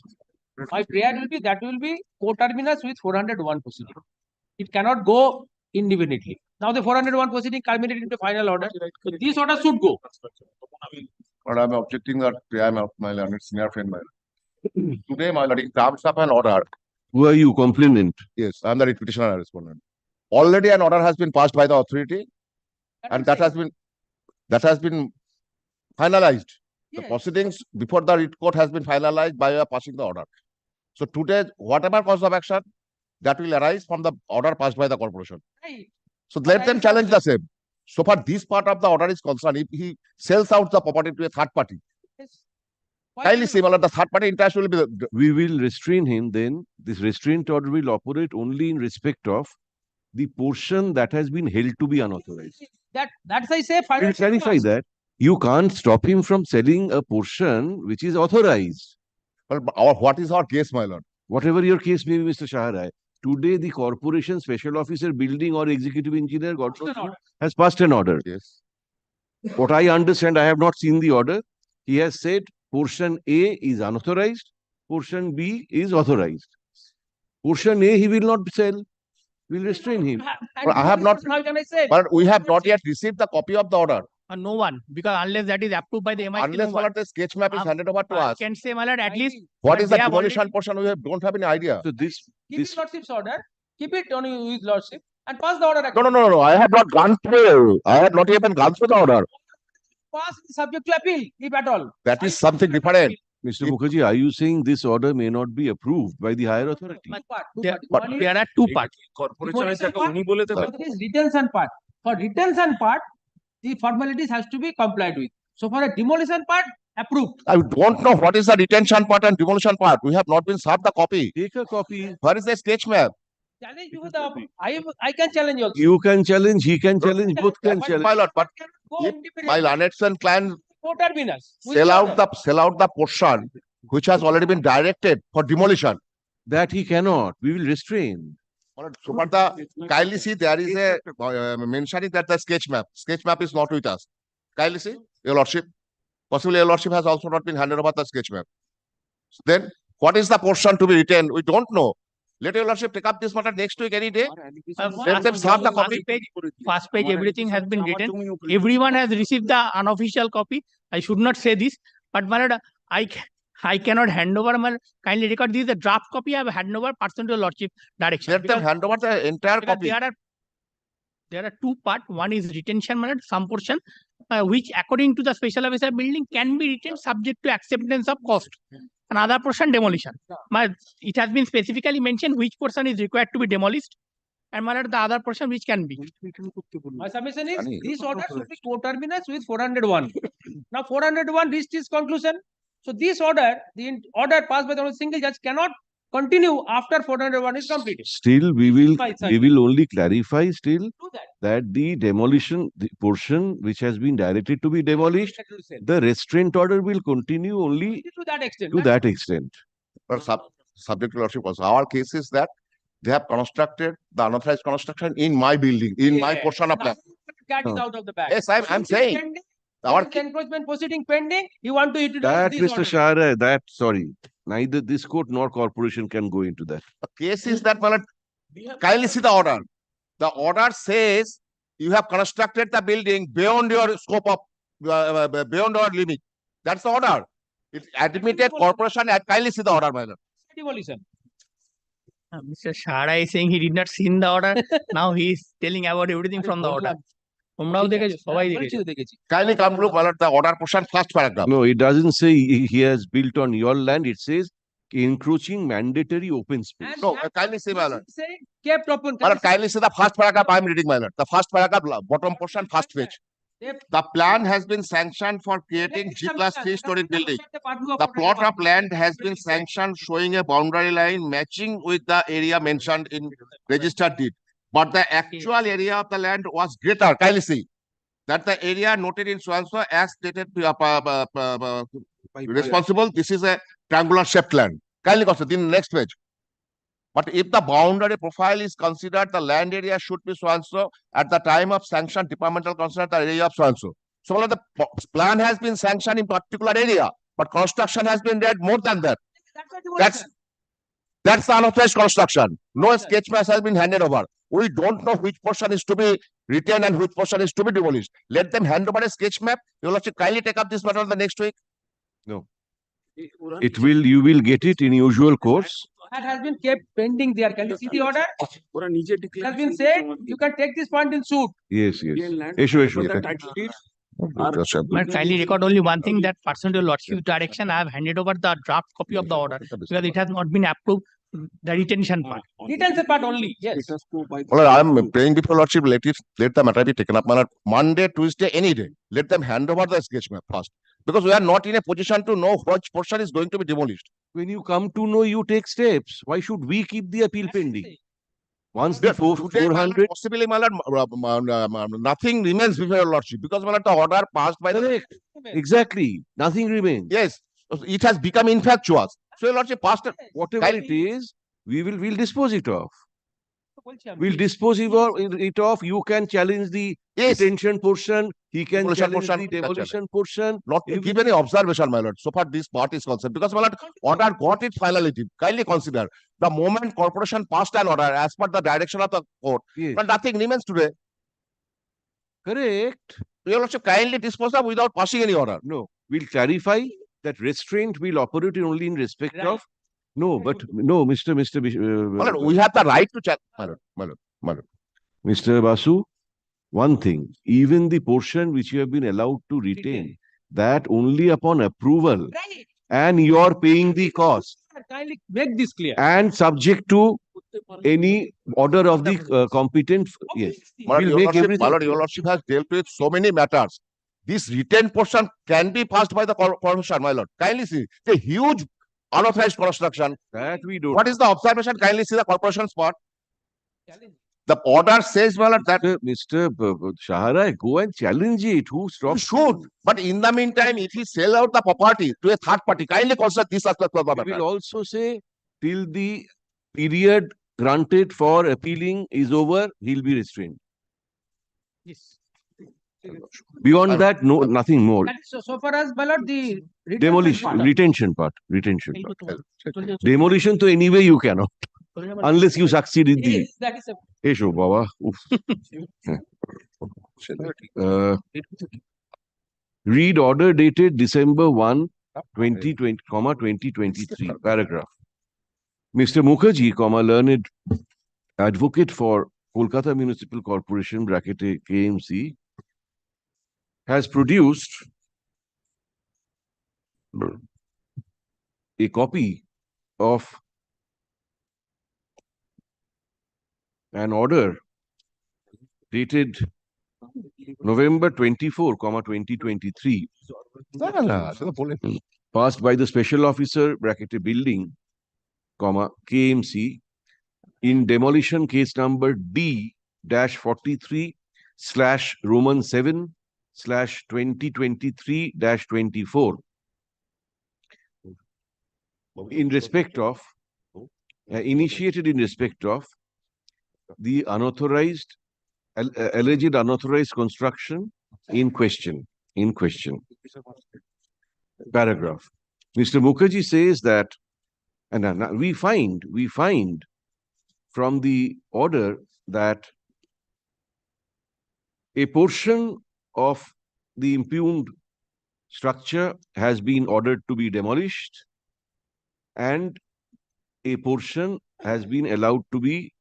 My prayer will be that will be co-terminus with 401 proceeding. It cannot go independently. Now the 401 proceeding culminated into final order. So this order should go. But I'm objecting that I am my learned senior friend. Today, my lord, in terms of an order, Who are you, complainant? yes, I'm the petitioner and respondent. Already an order has been passed by the authority, and that has been finalized. The Yes. proceedings before the writ court has been finalized by passing the order. So today, whatever cause of action that will arise from the order passed by the corporation. Right. So let them challenge the same. So far, this part of the order is concerned. If he sells out the property to a third party, Yes. Why kindly should- similar, the third party interest will be We will restrain him then. This restraint order will operate only in respect of the portion that has been held to be unauthorized. That's I say We'll financial clarify cost. that. You can't stop him from selling a portion which is authorized. But what is our case, my lord? Whatever your case may be, Mr. Shaharai, today the corporation special officer building or executive engineer God knows who, has passed an order. Yes. What I understand, I have not seen the order. He has said portion A is unauthorized, portion B is authorized. Portion A he will not sell. We'll restrain him. But I have not, How can I say? but we have not yet received the copy of the order. No one, because unless that is approved by the MIT. Unless, my lord, the sketch map is handed over to I us. can say, my lord, at least. What but is the they have demolition already- portion? We don't have any idea. So this Keep his lordship's order, keep it on his lordship and pass the order. No. I have not gone through. I have not even gone through the order. Pass subject to appeal, if at all. That is something different. Mr. Mukherjee, are you saying this order may not be approved by the higher authority? There are two parts. Corporation One is retention part. For retention part, the formalities has to be complied with. So for a demolition part, approved. I don't know what is the retention part and demolition part. We have not been served the copy. Take a copy. Where is the sketch map? Challenge you with the, I can challenge also. You can challenge, he can challenge, both can My challenge. lord, but Go if independently. my Lanetson clan Co-terminus. With sell order. out the portion which has already been directed for demolition. That he cannot. We will restrain. So, but kindly see, there is a mentioning that the sketch map is not with us. Kindly see, your lordship. Possibly your lordship has also not been handed over the sketch map. Then what is the portion to be retained? We don't know. Let your lordship take up this matter next week any day. Let them serve the copy. First page, everything has been written. Everyone has received the unofficial copy. I should not say this, but my lord, I cannot hand over. My kindly record this is the draft copy. I have handed over pursuant to your lordship direction. Let them hand over the entire Because copy. there are two parts. One is retention, my lord, some portion, which according to the special officer building can be retained subject to acceptance of cost. Another portion demolition. It has been specifically mentioned which portion is required to be demolished, and my lord, the other portion which can be. My submission is this order should be co-terminus with 401. Now 401 reached its conclusion. So this order, the order passed by the single judge cannot continue after 401 is completed. Still, we will Fine. only clarify still Do that. that the demolition, the portion which has been directed to be demolished, the restraint order will continue only To that extent. to that extent. But subject to lordship also. Our case is that they have constructed the unauthorized construction in my building, in my portion of land. Cat is out of the bag. Yes, I'm saying. Pending, Our there is encroachment proceeding pending. You want to utilize That, this Mr. order. Shaharai, sorry, neither this court nor corporation can go into that. The case is that, my lord, kindly see the order. The order says you have constructed the building beyond your scope of, beyond your limit. That's the order. It's admitted corporation, and kindly see the order, my lord. Demolition. Mr. Shaharai is saying he did not see the order. Now he is telling about everything from the order. তোমরাও দেখেছো সবাই দেখেছো Kindly come look, my lord, the order portion, first paragraph. No, it doesn't say he has built on your land. It says encroaching mandatory open space. No, kindly see, my lord. Saying kept open. My lord, kindly see the first paragraph I am reading, my lord. The first paragraph, bottom portion, first page. The plan has been sanctioned for creating G plus 3-story building. The plot of land has been sanctioned showing a boundary line matching with the area mentioned in registered deed. But the actual area of the land was greater. Kindly see that the area noted in so-and-so as stated responsible. This is a triangular shaped land. Kindly consider in the next page. But if the boundary profile is considered, the land area should be so-and-so. At the time of sanction, departmental consider the area of so-and-so. So the plan has been sanctioned in particular area, but construction has been done more than that. That's the unauthorized construction. No sketch map has been handed over. We don't know which portion is to be retained and which portion is to be demolished. Let them hand over a sketch map. You will have to kindly take up this matter the next week. No. You will get it in usual course. That has been kept pending there. Can you see the order? It has been said you can take this point in suit. Yes. Issue. But kindly record only one thing, that pursuant to lordship's direction, I have handed over the draft copy of the order because it has not been approved. The retention part. Retention part only. Yes. Well, I am praying before lordship. Let the matter be taken up. Monday, Tuesday, any day. Let them hand over the sketch map first, because we are not in a position to know which portion is going to be demolished. When you come to know, you take steps. Why should we keep the appeal pending? Once the Today, my lord, 400. possibly, my lord, nothing remains before your lordship because, my lord, the order passed by the. Correct. Exactly. Nothing remains. Yes, it has become infectious. So, your lordship passed. Whatever it is, we'll dispose it of. We'll dispose it of. You can challenge the Yes. retention portion. He can Demolition challenge portion, the he can demolition portion. Not to give any observation, my lord, so far this part is concerned. Because, my lord, order got its finality. Kindly consider the moment corporation passed an order as per the direction of the court, Yes. but nothing remains today. Correct. Your lordship kindly dispose of without passing any order. No, we'll clarify that restraint will operate only in respect of. No, but no, Mr. My lord, we have the right to check. My lord. Mr. Basu, one thing, even the portion which you have been allowed to retain, that only upon approval, and you are paying the cost, Kindly make this clear. and subject to any order of the competent. Yes, My we'll lord, make everything. your lordship has dealt with so many matters. This retained portion can be passed by the corporation, my lord. Kindly see, it's a huge unauthorized construction. That we don't. What is the observation? Kindly see the corporation's part. The order says, my lord, that Mr. Shaharai, go and challenge it. Who you stops? should. But in the meantime, if he sell out the property to a third party, kindly consider this aspect of the We matter. will also say till the period granted for appealing is over, he'll be restrained. Yes. Beyond that, no, nothing more. That is so far as, my lord, the Retention part. Demolition to anyway you cannot, unless you succeed in the. Yes, that is a. Esho, Baba. Read order dated December 1, 2020, 2023, paragraph. Mr. Mukherjee, learned advocate for Kolkata Municipal Corporation, bracket KMC, has produced a copy of an order dated November 24, 2023, passed by the special officer, bracket building, KMC, in demolition case number D-43/Roman 7/2023-24, in respect of, initiated in respect of the unauthorized, alleged unauthorized construction in question. Paragraph. Mr. Mukherjee says that, and we find from the order that a portion of the impugned structure has been ordered to be demolished, and a portion has been allowed to be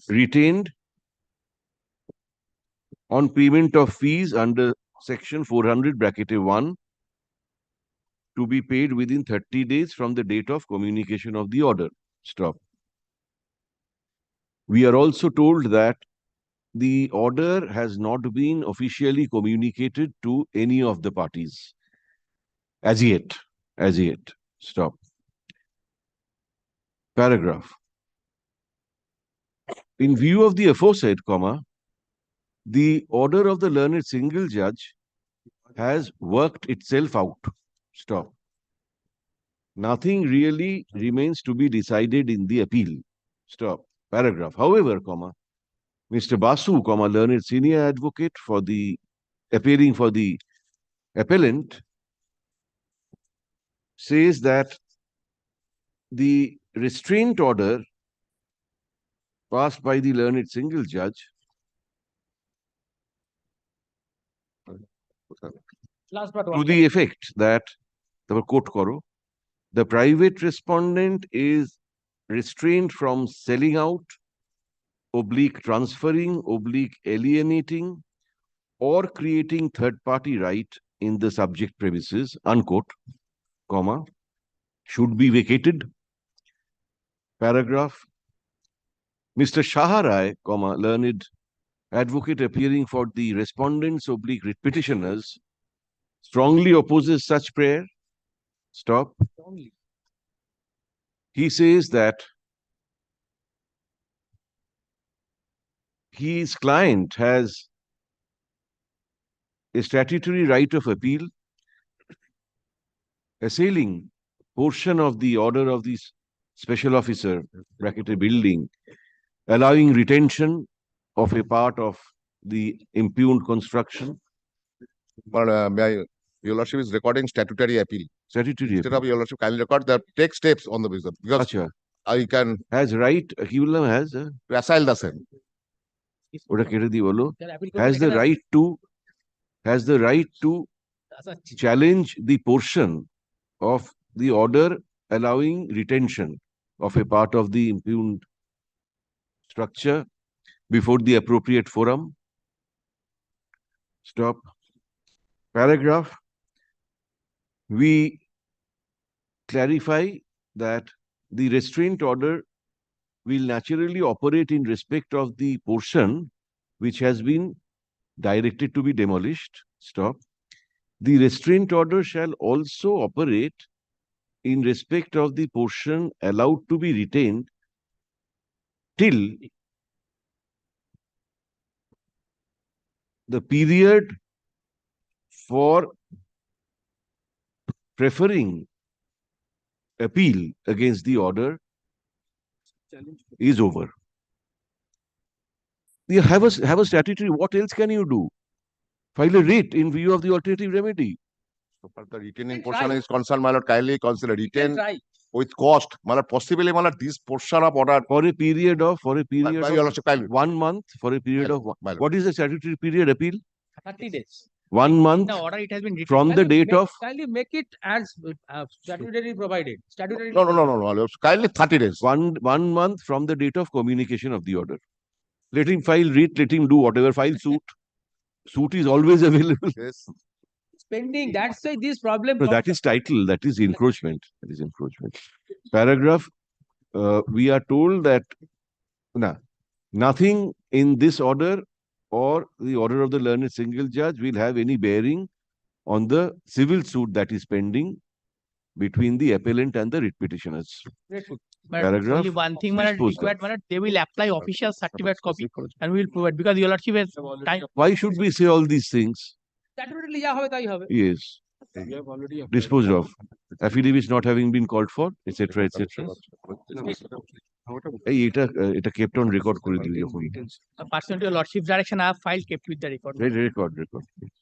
retained on payment of fees under section 400, bracket 1, to be paid within 30 days from the date of communication of the order. Stop. We are also told that the order has not been officially communicated to any of the parties as yet. Stop. Paragraph. In view of the aforesaid, the order of the learned single judge has worked itself out. Stop. Nothing really remains to be decided in the appeal. Stop. Paragraph. However, Mr. Basu, learned senior advocate for the appearing for the appellant, says that the restraint order passed by the learned single judge to the effect that the private respondent is restrained from selling out, transferring, alienating, or creating third-party right in the subject premises, unquote, should be vacated. Paragraph. Mr. Shaharai, learned advocate appearing for the respondents, writ petitioners, strongly opposes such prayer. Stop. He says that his client has a statutory right of appeal assailing portion of the order of the special officer, bracketed building, allowing retention of a part of the impugned construction. But your lordship is recording statutory appeal. Statutory Instead appeal. of your lordship, kindly record that take steps on the business because Acha. I can Has right, he will have has assail the same. ওটা কেটে দিই বলো has the right to challenge the portion of the order allowing retention of a part of the impugned structure before the appropriate forum. Stop. Paragraph. We clarify that the restraint order will naturally operate in respect of the portion which has been directed to be demolished. Stop. The restraint order shall also operate in respect of the portion allowed to be retained till the period for preferring appeal against the order is over. You have a statutory. What else can you do? File a writ in view of the alternative remedy. So far the retaining portion is concerned, my lord, kindly consider retain with cost. My lord, possibly, my lord, this portion of order For a period of by your lordship, kindly. 1 month, for a period of My lord. what is the statutory period appeal? 30 days. 1 month The order, it has been written. from the date of Kindly make it as statutory provided. Statutory. No, my lord, kindly 30 days. 1 month from the date of communication of the order. Let him file writ, let him do whatever, file suit. Suit is always available. Yes. Pending. That's why this problem. No, that is title, that is encroachment. That is encroachment. Paragraph, we are told that nothing in this order or the order of the learned single judge will have any bearing on the civil suit that is pending between the appellant and the writ petitioners. But Paragraph only one thing, my lord, disposed of. required, my lord, they will apply official certificate copy and we will provide because your lordship has time. Why should we say all these things? Statutorily যা হবে তাই হবে. Yes. Disposed of. Affidavits not having been called for, etc., etc. এই এটা kept on record করে দিও যখন Pursuant to your lordship's direction, I have filed kept with the record. record.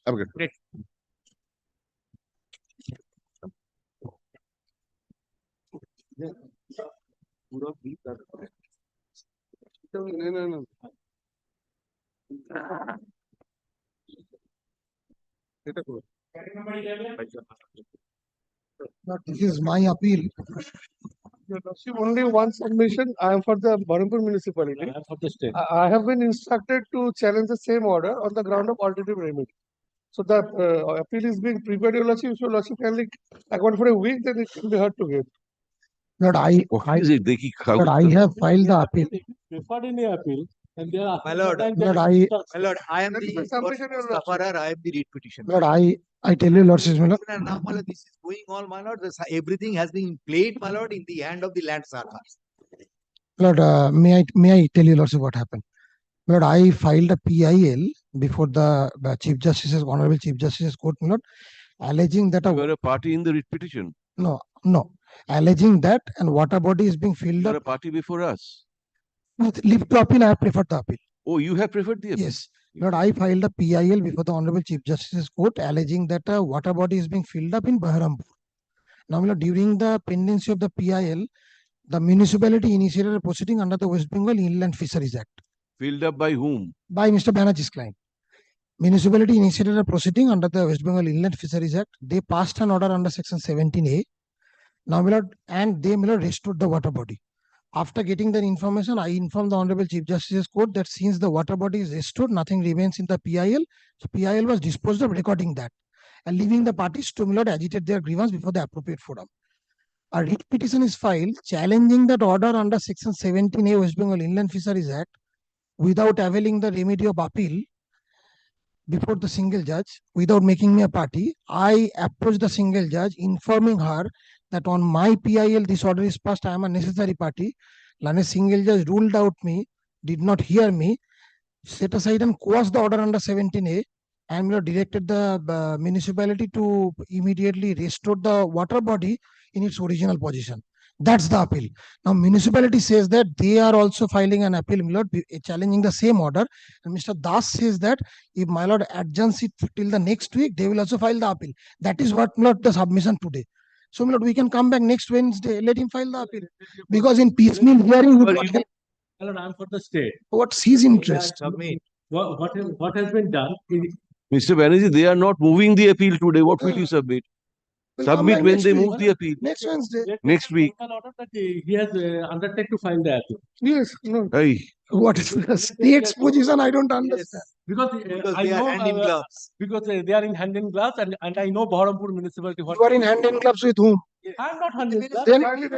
Okay. Great. This is my appeal. Only one submission. I am for the Banerjee municipality. I am for the state. I have been instructed to challenge the same order on the ground of alternative remedy. So the appeal is being prepared, your lordship. Your lordship can account for a week, then it can be heard to give. What is it? But I have filed the appeal. Preferred in the appeal. And there are. My lord, I am the sufferer, I am the read petition. Lord, I tell you, lordship, my lord. This is going on, my lord. Everything has been played, my lord, in the hand of the land sarkar. Lord, may I tell you, lordship, what happened? Lord, I filed a PIL before the Chief Justice's Honorable Chief Justice's Court, my lord, alleging that You are a party in the writ petition. no, alleging that and water body is being filled You are a up party before us. with leave to appeal. I have preferred the appeal. Oh, you have preferred the appeal? Yes. Lord, I filed a PIL before the Honorable Chief Justice's Court alleging that a water body is being filled up in Banerjee. Now, my lord, during the pendency of the PIL, the municipality initiated a proceeding under the West Bengal Inland Fisheries Act Filled up by whom? by Mr. Banerjee's client. Municipality initiated a proceeding under the West Bengal Inland Fisheries Act. They passed an order under section 17A. Now, my lord, and they, my lord, restored the water body. After getting that information, I informed the Honorable Chief Justice's Court that since the water body is restored, nothing remains in the PIL. So PIL was disposed of recording that and leaving the parties to, my lord, agitate their grievance before the appropriate forum. A writ petition is filed challenging that order under section 17A West Bengal Inland Fisheries Act without availing the remedy of appeal before the single judge, without making me a party. I approached the single judge, informing her that on my PIL this order is passed, I am a necessary party. Learned single judge ruled out me, did not hear me, set aside and quashed the order under 17A, and my lord directed the municipality to immediately restore the water body in its original position. That's the appeal. Now municipality says that they are also filing an appeal, my lord, challenging the same order. And Mr. Das says that if my lord adjourns it till the next week, they will also file the appeal. That is what my lord the submission today. So my lord, we can come back next Wednesday. Let him file the appeal, because in piecemeal hearing would not help. I'm for the state. What's his interest? What has been done is Mr. Banerjee, they are not moving the appeal today. What will you submit? We'll come Submit back when next they week. move the appeal. Next Wednesday. Next week. order that he has undertaken to file the appeal. Yes. No. Hey, What is the state's position? I don't understand. Because I they are know hand in gloves. because they are in hand in gloves, and I know Baharampur municipality. You are in hand in gloves with whom? I'm not hand in gloves. Then Chairman,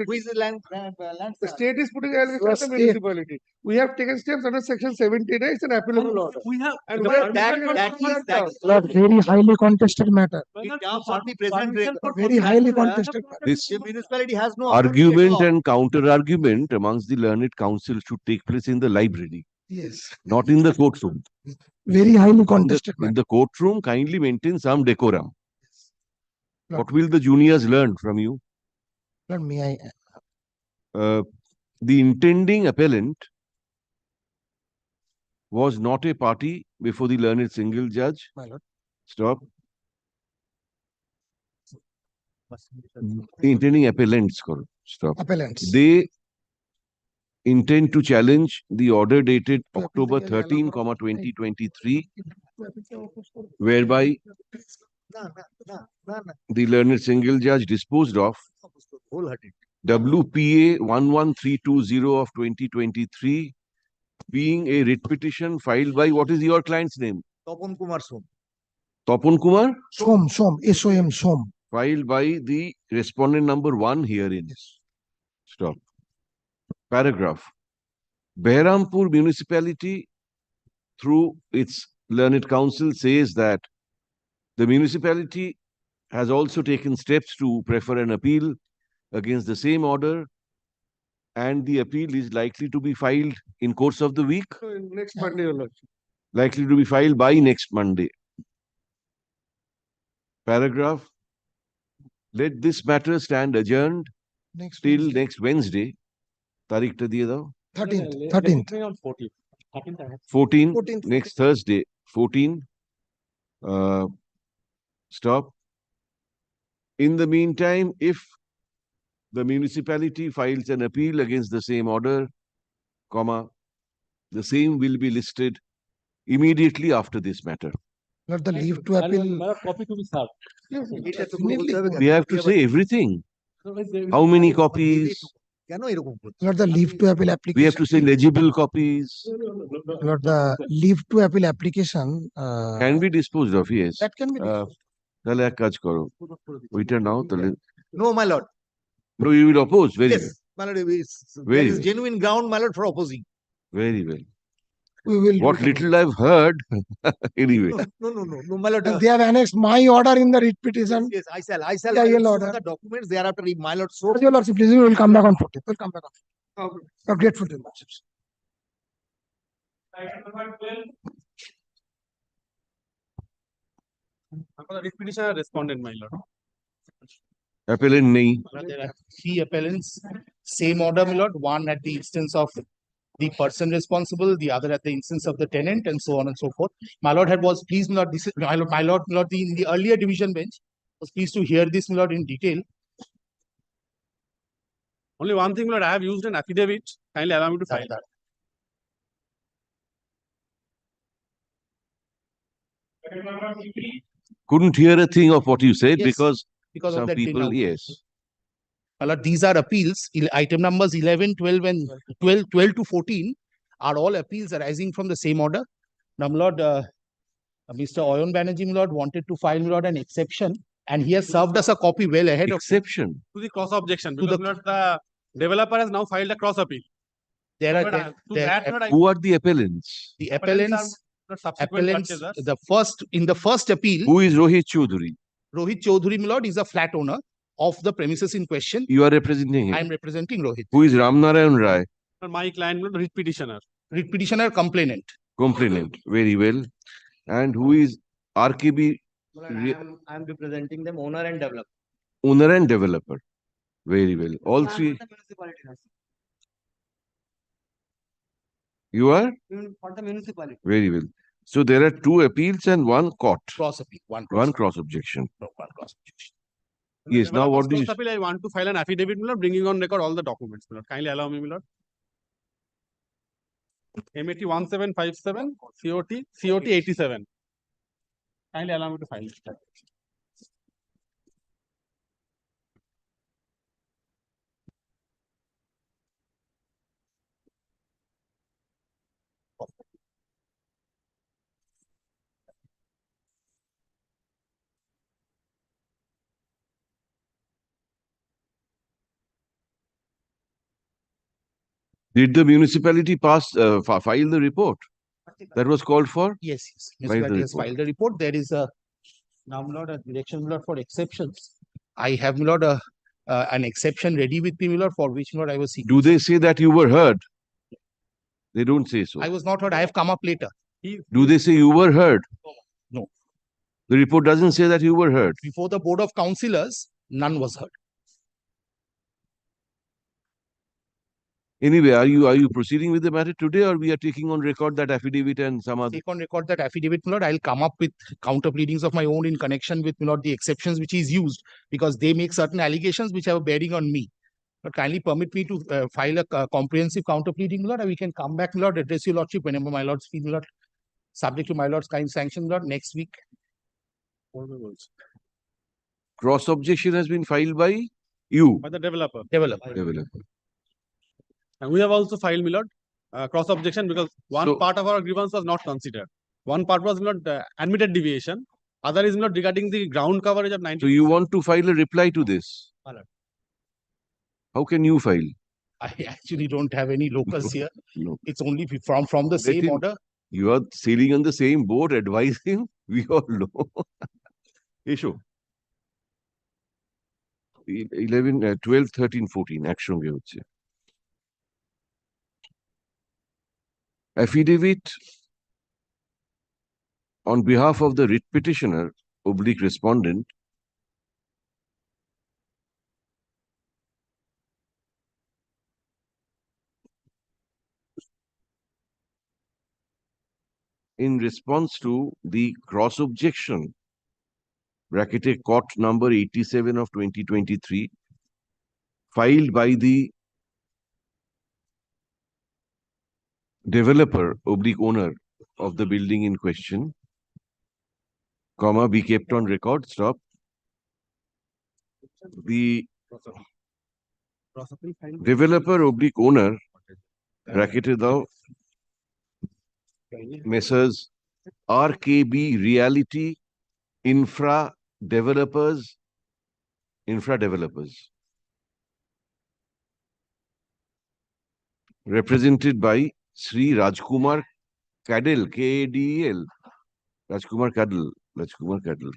who is the land The state is putting Your the state. municipality. We have taken steps under section 70 days and applicable order. We have And the we have permission that is Lord, very highly contested matter. in terms of the present permission for Very highly contested matter. this the municipality has no authority argument at all. and counter-argument amongst the learned council should take place in the library, Yes. not in the courtroom. Very highly In the, contested in matter. the courtroom, kindly maintain some decorum. Lord, What will the juniors learn from you? Lord, may I? The intending appellant was not a party before the learned single judge. My lord. Stop. The intending appellants, stop. Appellants. They intend to challenge the order dated October 13, 2023, whereby the learned single judge disposed of WPA 11320 of 2023 being a writ petition filed by, what is your client's name? Tapan Kumar Som. Tapan Kumar? Som, SOM, Som. Filed by the respondent number 1 herein. Stop. Paragraph. Baharampur municipality, through its learned council, says that the municipality has also taken steps to prefer an appeal against the same order, and the appeal is likely to be filed in course of the week. So next Monday, Your Lordship. Likely to be filed by next Monday. Paragraph. Let this matter stand adjourned till next Wednesday. Tarikh ta diye dao. 13th. On 14th. 14, next Thursday, 14. Stop. In the meantime, if the municipality files an appeal against the same order, the same will be listed immediately after this matter. Lord, the leave to appeal. Copy to be served. We have to say everything. How many copies? Lord, the leave to appeal application. We have to say legible copies. Lord, the leave to appeal application. Can be disposed of, yes. That can be disposed. তাহলে এক কাজ করো ওইটা নাও তাহলে No, my lord. no, you will oppose. Very Yes, my lord. There Very is well. genuine ground, my lord, for opposing. Very well. We will. What little I've heard, anyway. No, my lord. They have annexed my order in the writ petition. Yes, I shall PIL show order. the documents thereafter, if my lord so. Your Lordship, please, we will come back on 14th. We'll come back on 14th. I'm grateful to you, Lordships. Writ petition respondent, my lord. Appellant nahi. There are 3 appellants, same order, my lord, one at the instance of the person responsible, the other at the instance of the tenant, and so on and so forth. My lord was pleased, my lord, this is, my lord, in the earlier division bench was pleased to hear this, my lord, in detail. Only one thing, Lord, I have used an affidavit. Kindly allow me to file that. Couldn't hear a thing of what you said Yes, because because some of that people, denounce. yes. My lord, these are appeals. Item numbers 11, 12, and 12 to 14 are all appeals arising from the same order. Now, my lord, Mr. Oyon Banerjee, my lord, wanted to file, my lord, an exception, and he has served us a copy well ahead Exception. To the cross objection, To because the- Lord, the developer has now filed a cross appeal. There But, are to that, Lord, Who are the appellants? the appellants appellants, are not subsequent appellants, purchasers. in the first appeal, Who is Rohit Chaudhary? Rohit Chaudhary, my lord, is a flat owner of the premises in question. You are representing him. I am representing Rohit. Who is Ramnarayan Rai? My client, writ petitioner. Writ petitioner complainant. Complainant. Very well. And who is RKB? I am representing them, owner and developer. Owner and developer. Very well. All three. You are? For the municipality. Very well. So there are two appeals and one court. Cross appeal. One cross objection. No, one cross objection. Yes, now what do you... I want to file an affidavit, my lord, bringing on record all the documents, my lord. Kindly allow me, my lord. MAT 1757, COT 87. Kindly allow me to file it. Did the municipality file the report that was called for? Yes, yes. File the Municipality has report. filed the report. There is a now, my lord, a direction, my lord, for exceptions. I have, my lord, an exception ready with me, my lord, for which, my lord, I was seeking. Do they say that you were heard? They don't say so. I was not heard. I have come up later. Do they say you were heard? No. The report doesn't say that you were heard. Before the board of councillors, none was heard. Anyway, are you proceeding with the matter today, or we are taking on record that affidavit and some other? Take on record that affidavit, my lord. I'll come up with counter pleadings of my own in connection with, my lord, the exceptions which is used, because they make certain allegations which have a bearing on me. But kindly permit me to file a comprehensive counter pleading, my lord, and we can come back, my lord, address your lordship whenever my lord's feel, my lord, subject to my lord's kind sanction, my lord, next week. Cross objection has been filed by you. By the developer. Developer. And we have also filed, my lord, cross objection, because one part of our grievance was not considered. One part was not admitted deviation. Other is not regarding the ground coverage of 90%. So you want to file a reply to this? How can you file? I actually don't have any locals here. No. It's only from the same order. You are sailing on the same boat, advise him. We all know. Issue. 11, 12, 13, 14. একসঙ্গে হচ্ছে। Affidavit on behalf of the writ petitioner / respondent in response to the cross objection bracketed court number 87 of 2023 filed by the developer / owner of the building in question, comma, be kept on record, stop. The developer / owner, bracketed thou, Messrs. RKB Reality Infra Developers, represented by Sri Rajkumar Kadel, KADEL, Rajkumar Kadel,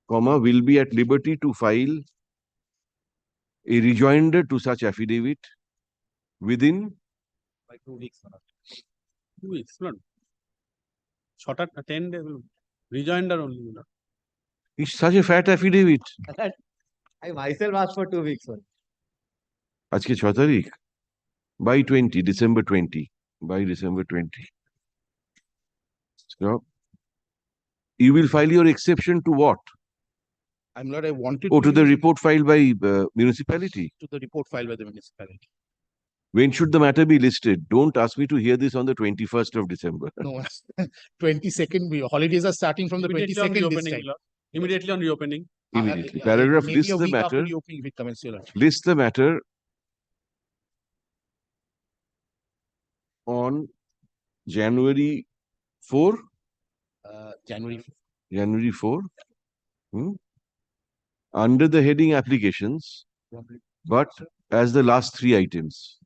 comma, will be at liberty to file a rejoinder to such affidavit within 2 weeks. 2 weeks, not shorter, 10 days. Rejoinder only. It's such a fat affidavit. I myself asked for 2 weeks. আজকে 6 তারিখ? By 20, December 20. By December 20. So, you will file your exception to what? I'm not, I wanted to the report filed by municipality. To the report filed by the municipality. When should the matter be listed? Don't ask me to hear this on the 21st of December. No, 22nd. Holidays are starting from the 22nd this time. Immediately on reopening. Immediately. Paragraph Maybe lists a the week after matter. reopening if it commences, Your Lordship. List the matter on January 4. January 4. Under the heading applications, but as the last 3 items.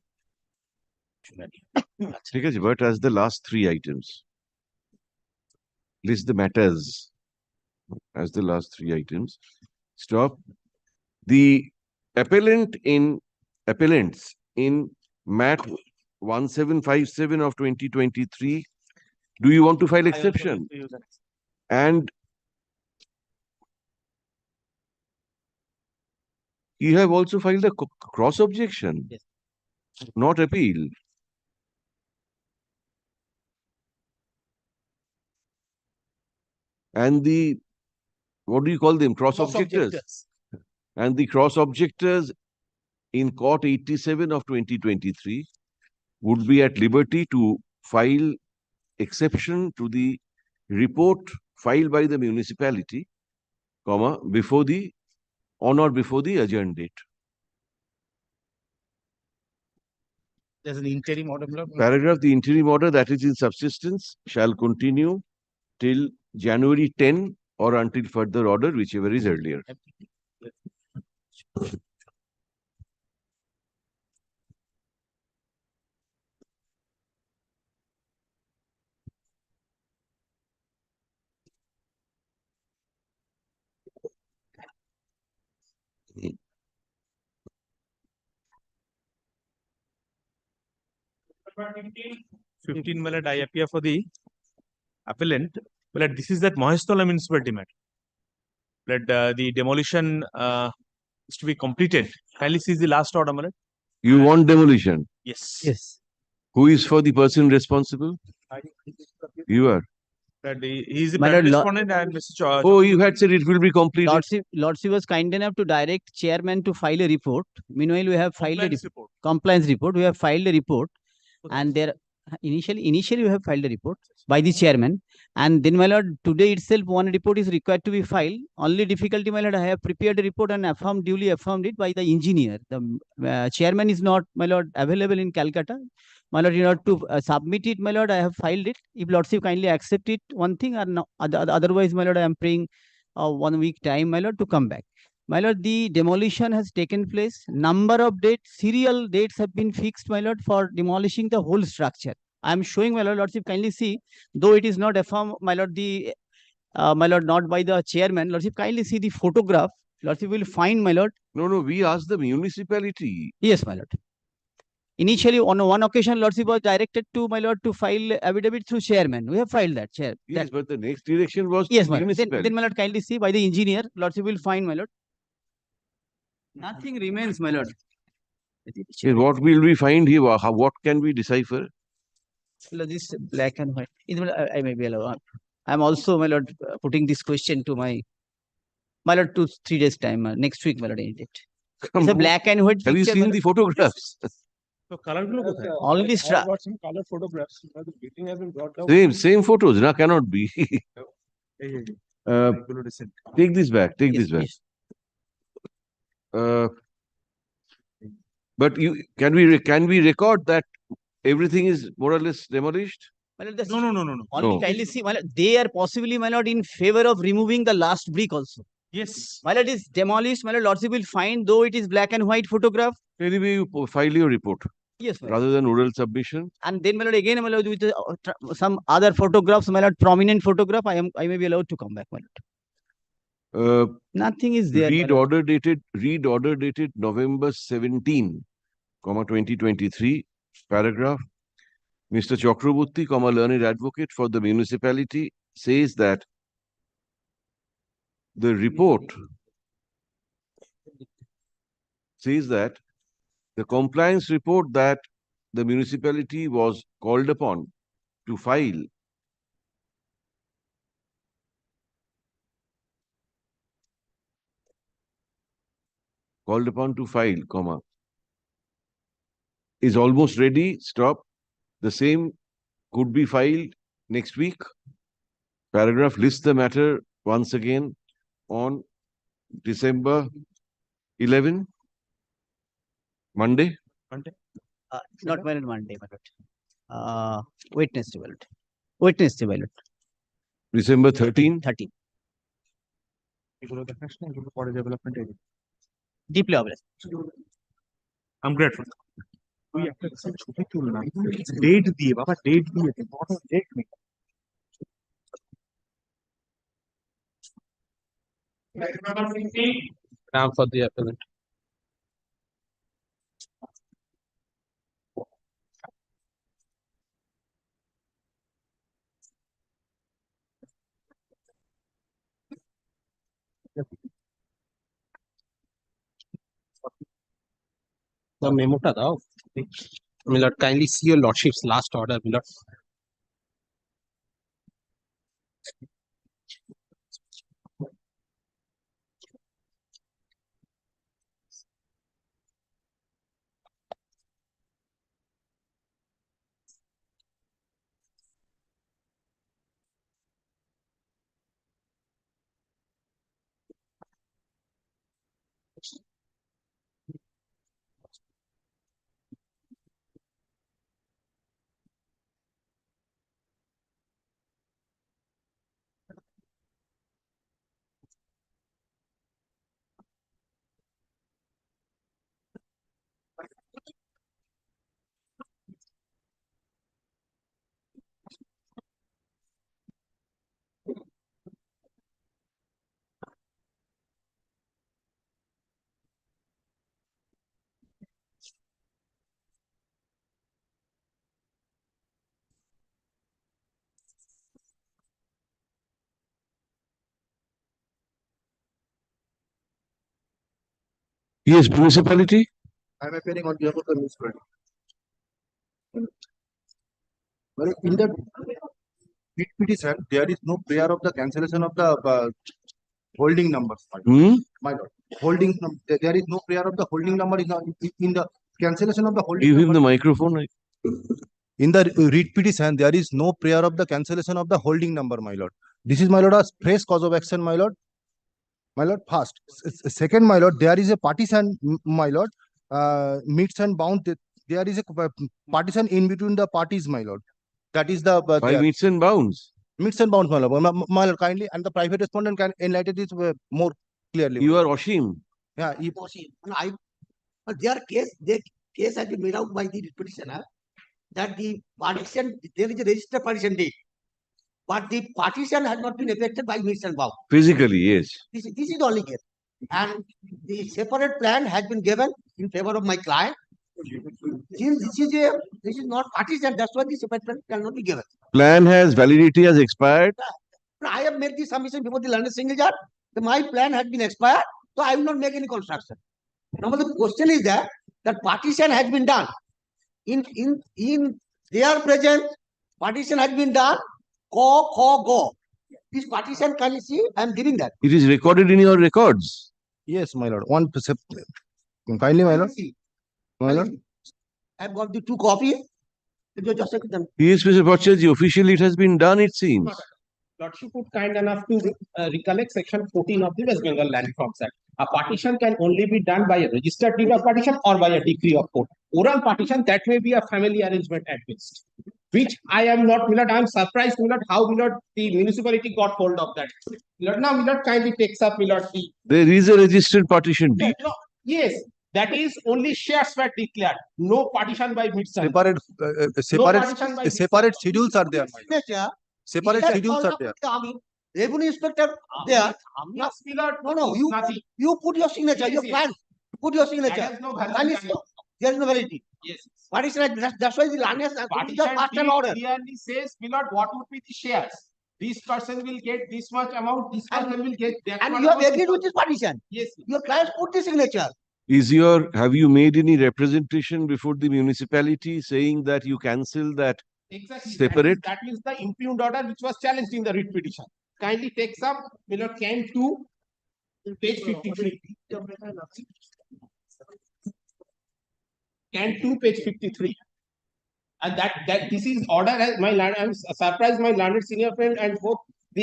But as the last 3 items. List the matters. as the last three items. Stop. The appellants in MAT 1757 of 2023, do you want to file exception? And you have also filed a cross objection, Yes. not appeal. And the, what do you call them? Cross objectors. And the cross objectors in Court 87 of 2023 would be at liberty to file exception to the report filed by the municipality, comma, before the, on or before the adjourned date. There's an interim order, my lord. Paragraph, the interim order that is in subsistence shall continue till January 10 or until further order, whichever is earlier. Fifteen, my lord, I appear for the appellant. My lord, this is that Mahestola municipality matter. The demolition is to be completed. Kindly see the last order, my lord. You want demolition? Yes. Yes. Who is for the person responsible? You are. He is the My lord, respondent and Mr. Oh, you had said it will be completed. Lordship was kind enough to direct chairman to file a report. Meanwhile, we have filed a Compliance report. compliance report. We have filed a report, and there initially we have filed a report by the chairman, and then, my lord, today itself one report is required to be filed. Only difficulty, my lord, I have prepared a report and duly affirmed it by the engineer. The chairman is not, my lord, available in Calcutta. My lord, in order to submit it, my lord, I have filed it. If lordship kindly accept it, one thing, or no, otherwise, my lord, I am praying 1 week time, my lord, to come back. My lord, the demolition has taken place. Number of dates, serial dates have been fixed, my lord, for demolishing the whole structure. I am showing, my lord, lordship kindly see, though it is not affirmed, my lord, my lord, not by the chairman, lordship kindly see the photograph. Lordship will find, my lord. No, we asked the municipality. Yes, my lord. Initially, on one occasion, lordship was directed to, my lord, to file affidavit through chairman. We have filed that, chair. Yes, but the next direction was Yes, to my lord. municipality. Then, my lord, kindly see by the engineer, lordship will find, my lord. Nothing remains, my lord. Yes, what will we find here? What can we decipher? This black and white. I may be allowed. I am also, my lord, putting this question to my lord, 2-3 days time. Next week, my lord, I did. It's a black and white. Have you picture, seen the photographs? So color Only I got some color photographs. The building has been brought down. Same photos. No, cannot be. Take this back. Take this back. But can we record that everything is more or less demolished? No. Only kindly see, my lord, they are possibly, my lord, in favor of removing the last brick also. Yes. My lord, is demolished. My lord, lordship will find, though it is black and white photograph. Anyway, you file your report. Yes, my lord. Rather than oral submission. And then, my lord, again, my lord, with some other photographs, my lord, prominent photograph, I may be allowed to come back, my lord. Nothing is there. Read order dated November 17, 2023, paragraph. Mr. Chakraborty, learned advocate for the municipality, says that the report says that the compliance report that the municipality was called upon to file is almost ready. Stop. The same could be filed next week. Paragraph lists the matter once again on December 11, Monday. Not valid Monday, my lord. Wednesday, my lord. Wednesday, my lord. December 13. 13. Deeply obliged. I'm grateful. Date diye baba, date diye. Date me. Now for the appellant. The memo ta dao. My lord, kindly see your lordship's last order, my lord. Yes, municipality. I'm appearing on behalf of the municipality. Well, in the writ petition, there is no prayer of the cancellation of the holding numbers. My lord, holding there is no prayer of the holding number in the cancellation of the holding. Give him the microphone. In the writ petition, there is no prayer of the cancellation of the holding number, my lord. This is, my lord, a fresh cause of action, my lord. My lord, first. Second, my lord, there is a partition, my lord, meets and bound. There is a partition in between the parties, my lord. That is the By meets and bounds. Meets and bounds, my lord. My lord, kindly, and the private respondent can enlighten this more clearly. You are Oshim. Yeah, their case has been made out by the petitioner that the partition, there is a registered partition date, but the partition has not been effected by meets and bounds. Physically, yes. This is the only case. And the separate plan has been given in favor of my client. Since this is not partition, that's why the separate plan cannot be given. Plan has validity has expired. I have made the submission before the learned single judge. My plan has been expired, so I will not make any construction. Now the question is that partition has been done. In their presence, partition has been done. Go. This partition, can you see? I am giving that. It is recorded in your records. Yes, my lord. One kindly, my lord. My lord. I have got the 2 copies. Just check them. Yes, Mr. Bhattacharya, officially it has been done, it seems. Lordship would kind enough to recollect section 14 of the West Bengal Land Reforms Act. A partition can only be done by a registered deed of partition or by a decree of court. Oral partition, that may be a family arrangement at best. Which I am not, Millard, I am surprised, Millard, how Millard, the municipality got hold of that. Millard, now Millard kindly takes up Millard the. There is a registered partition deed. No, yes, that is only shares were declared. No partition by midstream. Separate schedules are there. Separate schedules are there. Revenue inspector there. No, you put your signature, your plan. Put your signature. There is no validity. Yes. Partition, that's why the land has passed an order. Clearly says, Millard, what would be the shares? This person will get this much amount, this person will get that. And you have agreed with this partition. Yes. Your clients put the signature. Have you made any representation before the municipality saying that you cancel that exactly separate? That means the impugned order which was challenged in the writ petition. Kindly takes up, Millard, can to page 53. Can 2, page 53. And that this is order as my land. I'm surprised my landed senior friend and both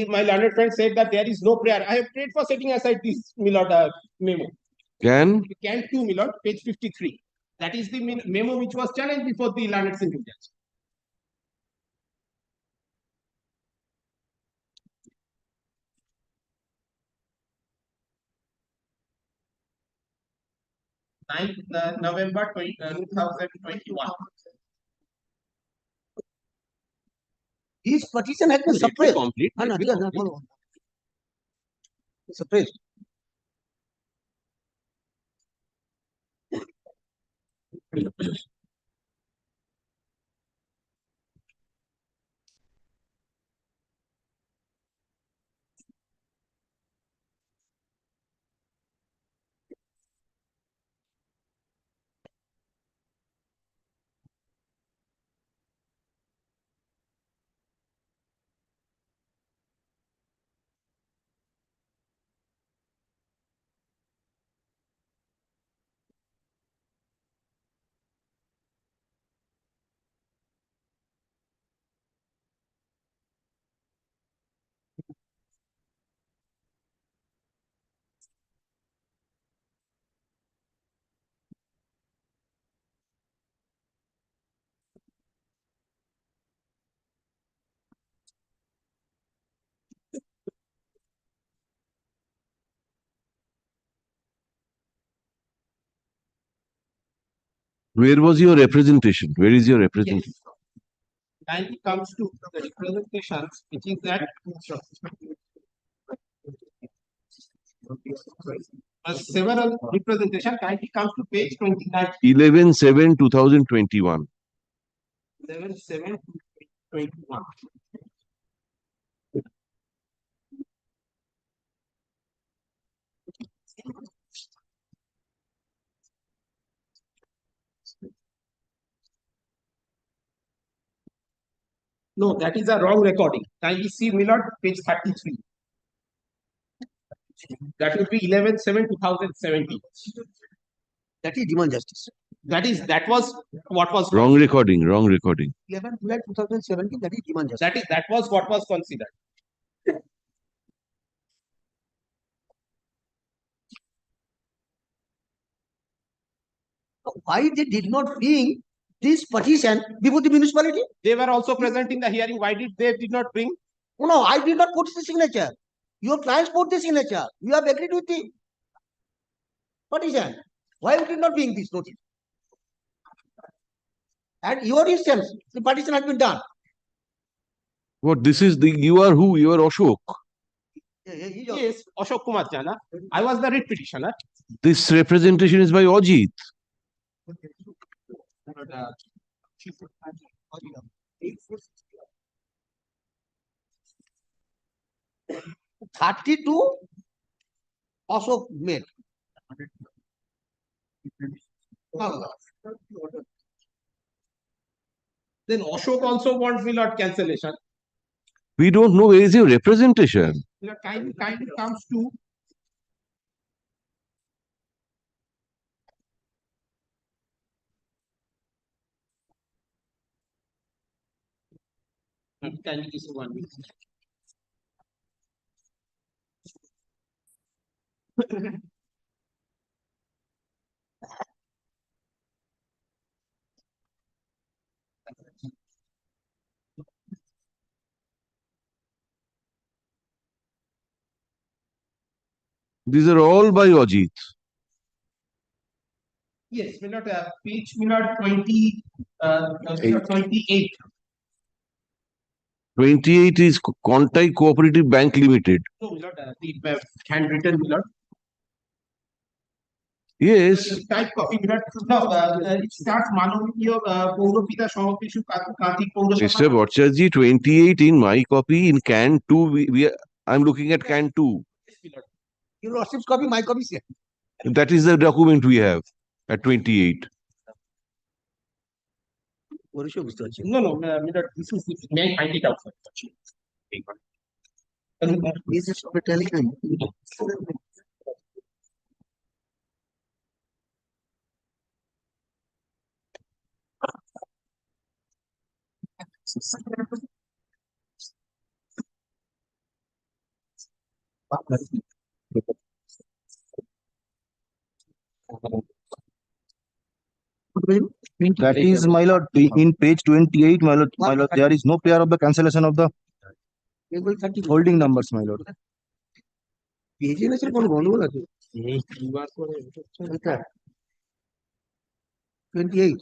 my landed friend said that there is no prayer. I have prayed for setting aside this Millard memo. Can 2, Millard, page 53. That is the memo which was challenged before the landed senior judge. November 2021. This petition has been suppressed. Complete. Suppressed. Where was your representation? Where is your representation? Kindly comes to the representations, which is that several representation kindly comes to page 29. 11/7/2021. 11/7/21. No, that is a wrong recording. Kindly see Millard, page 33. That would be 11/7/2017. That is demand justice. That was what was Wrong recording, wrong recording. 11 July 2017, that is demand justice. that was what was considered. Why they did not bring this petition before the municipality? They were also present in the hearing. Why did not bring? No, I did not put the signature. Your clients put the signature. You have agreed with the petition. Why you did not bring this notice? At your instance, the petition has been done. What, this is the, you are who? You are Ashok. Yes, Ashok Kumar Jana. I was the writ petitioner. This representation is by Arijit. 32 Ashok made. Then Ashok also wants Millard cancellation. We don't know where is your representation. Millard kindly comes to kindly this one. These are all by Arijit. Yes, Millard, page Millard 28. 28 is Contai Cooperative Bank Limited. So, Millard, the handwritten Millard. Yes. Type copy Millard. No, it starts Manoniyo Paurapita Samakishu Kartik Paurasabha. Mr. Bhattacharjee, 28 in my copy. In can 2, I'm looking at can 2. Your lordship's copy, my copy is here. That is the document we have at 28. No, Millard, this is, may I find it out? This is telling. That is, my lord, in page 28, my lord, there is no prayer of the cancellation of the holding numbers, my lord. পেজে না কোন গন্ডগোল আছে 28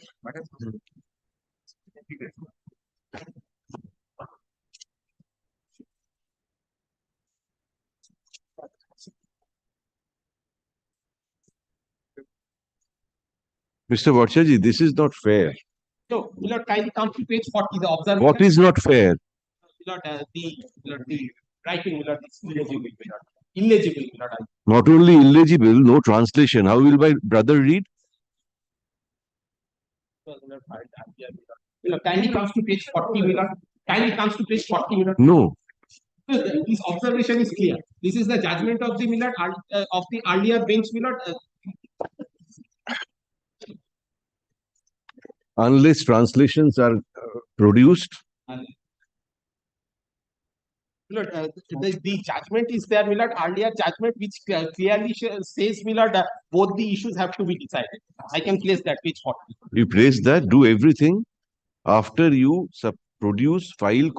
Mr. Bhattacharya, this is not fair. So, Milord, kindly come to page 40, the observation. What is not fair? Milord, the writing, Milord, is illegible, Milord. Illegible, Milord. Not only illegible, no translation. How will my brother read? Milord, kindly comes to page 40, Milord. Kindly comes to page 40, Milord. No. This observation is clear. This is the judgment of the Milord, of the earlier bench, Milord. Unless translations are produced, Milord, the judgment is there, Milord. Earlier judgment which clearly says, Milord, both the issues have to be decided. I can place that page 40. you place that, do everything after you produce file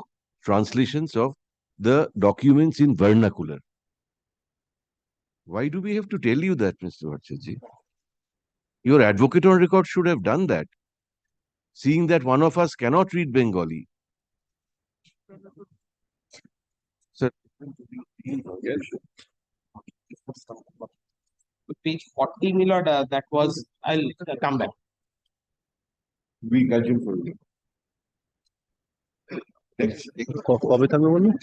translations of the documents in vernacular. Why do we have to tell you that, Mr. Bhattacharya? Your advocate on record should have done that, seeing that one of us cannot read Bengali. Sir. Page 40, Milord, that was, I'll come back. We continue for you. কবে থাকবে বলুন?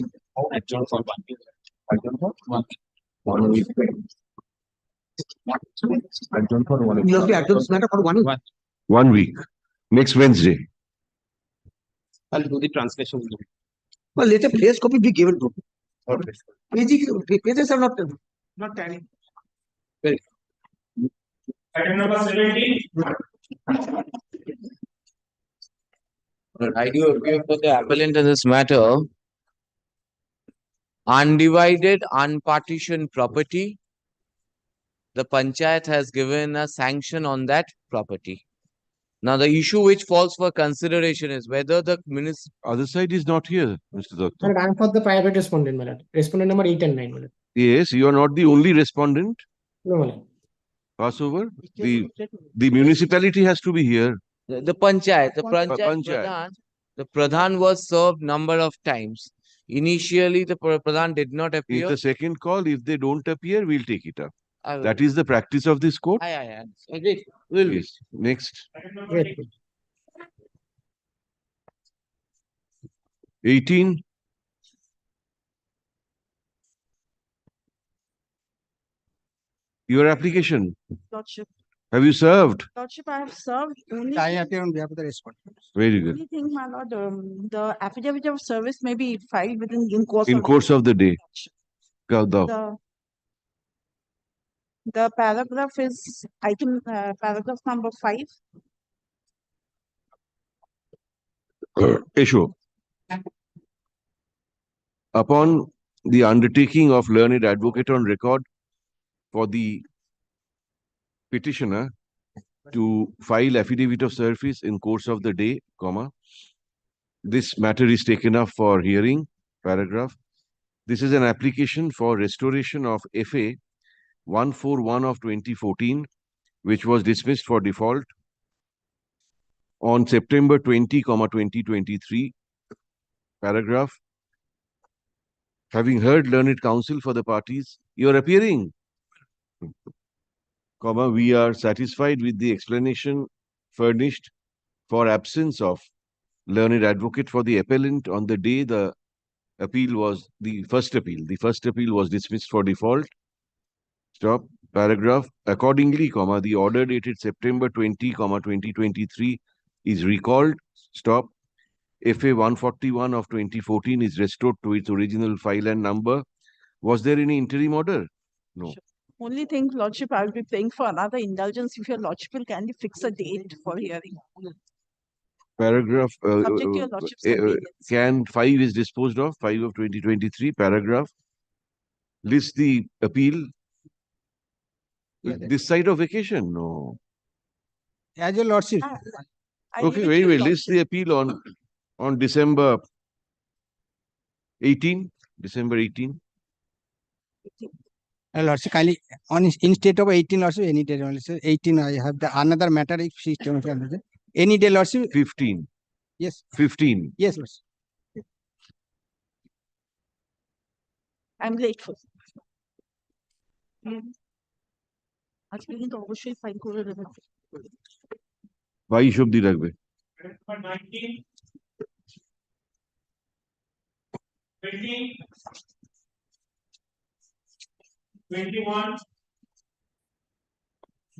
একজন for one. 1 week. একজন for 1 week. You have to address this matter for 1 week. 1 week. Next Wednesday. I'll do the translation. Well, let a place copy be given to. Pages are not tallying. Very good. Item number 17. I do appear for the appellant in this matter. Undivided, unpartitioned property. The panchayat has given a sanction on that property. Now, the issue which falls for consideration is whether the minister. Other side is not here, Mr. Datta. And I'm for the private respondent, my lord. Respondent number 8 and 9, my lord. Yes, you are not the only respondent. No, my lord. Pass over. The municipality has to be here. The panchayat, Panchayat. The pradhan was served number of times. Initially, the pradhan did not In appear. the second call, if they don't appear, we'll take it up. I will. That is the practice of this court. Aye. Agreed. Will. Yes. Next. Great. 18. Your application. Lordship. Have you served? Lordship, I have served only. I appear on behalf of the respondent. Very good. Only thing, my lord, the affidavit of service may be filed within in course In of course of the day. Go thou. the paragraph is item paragraph number 5. Issue. Upon the undertaking of learned advocate on record for the petitioner to file affidavit of service in course of the day, comma, this matter is taken up for hearing, paragraph. This is an application for restoration of FA 141 of 2014, which was dismissed for default on September 20, 2023, paragraph. Having heard learned counsel for the parties, you are appearing, comma, we are satisfied with the explanation furnished for absence of learned advocate for the appellant on the day the appeal was the first appeal. The first appeal was dismissed for default. Stop. Paragraph. Accordingly, comma, the order dated September 20, 2023 is recalled. Stop. FA 141 of 2014 is restored to its original file and number. Was there any interim order? No. Only thing, Lordship, I will be paying for another indulgence if your Lordship will kindly fix a date for hearing. Paragraph. Subject to your Lordship's convenience. Can 5 is disposed of, 5 of 2023, paragraph. List the appeal. This side of vacation? No. As your lordship. Okay, very well. List the appeal on December 18. December 18. Lordship, kindly on instead of 18 also any day. 18, I have the another matter if she any day, Lordship. 15. Yes. 15. Yes, Lordship. I'm grateful. আজকে কিন্তু অবশ্যই file করে দেবেন। 22 অব্দি রাখবে। 19, 20, 21,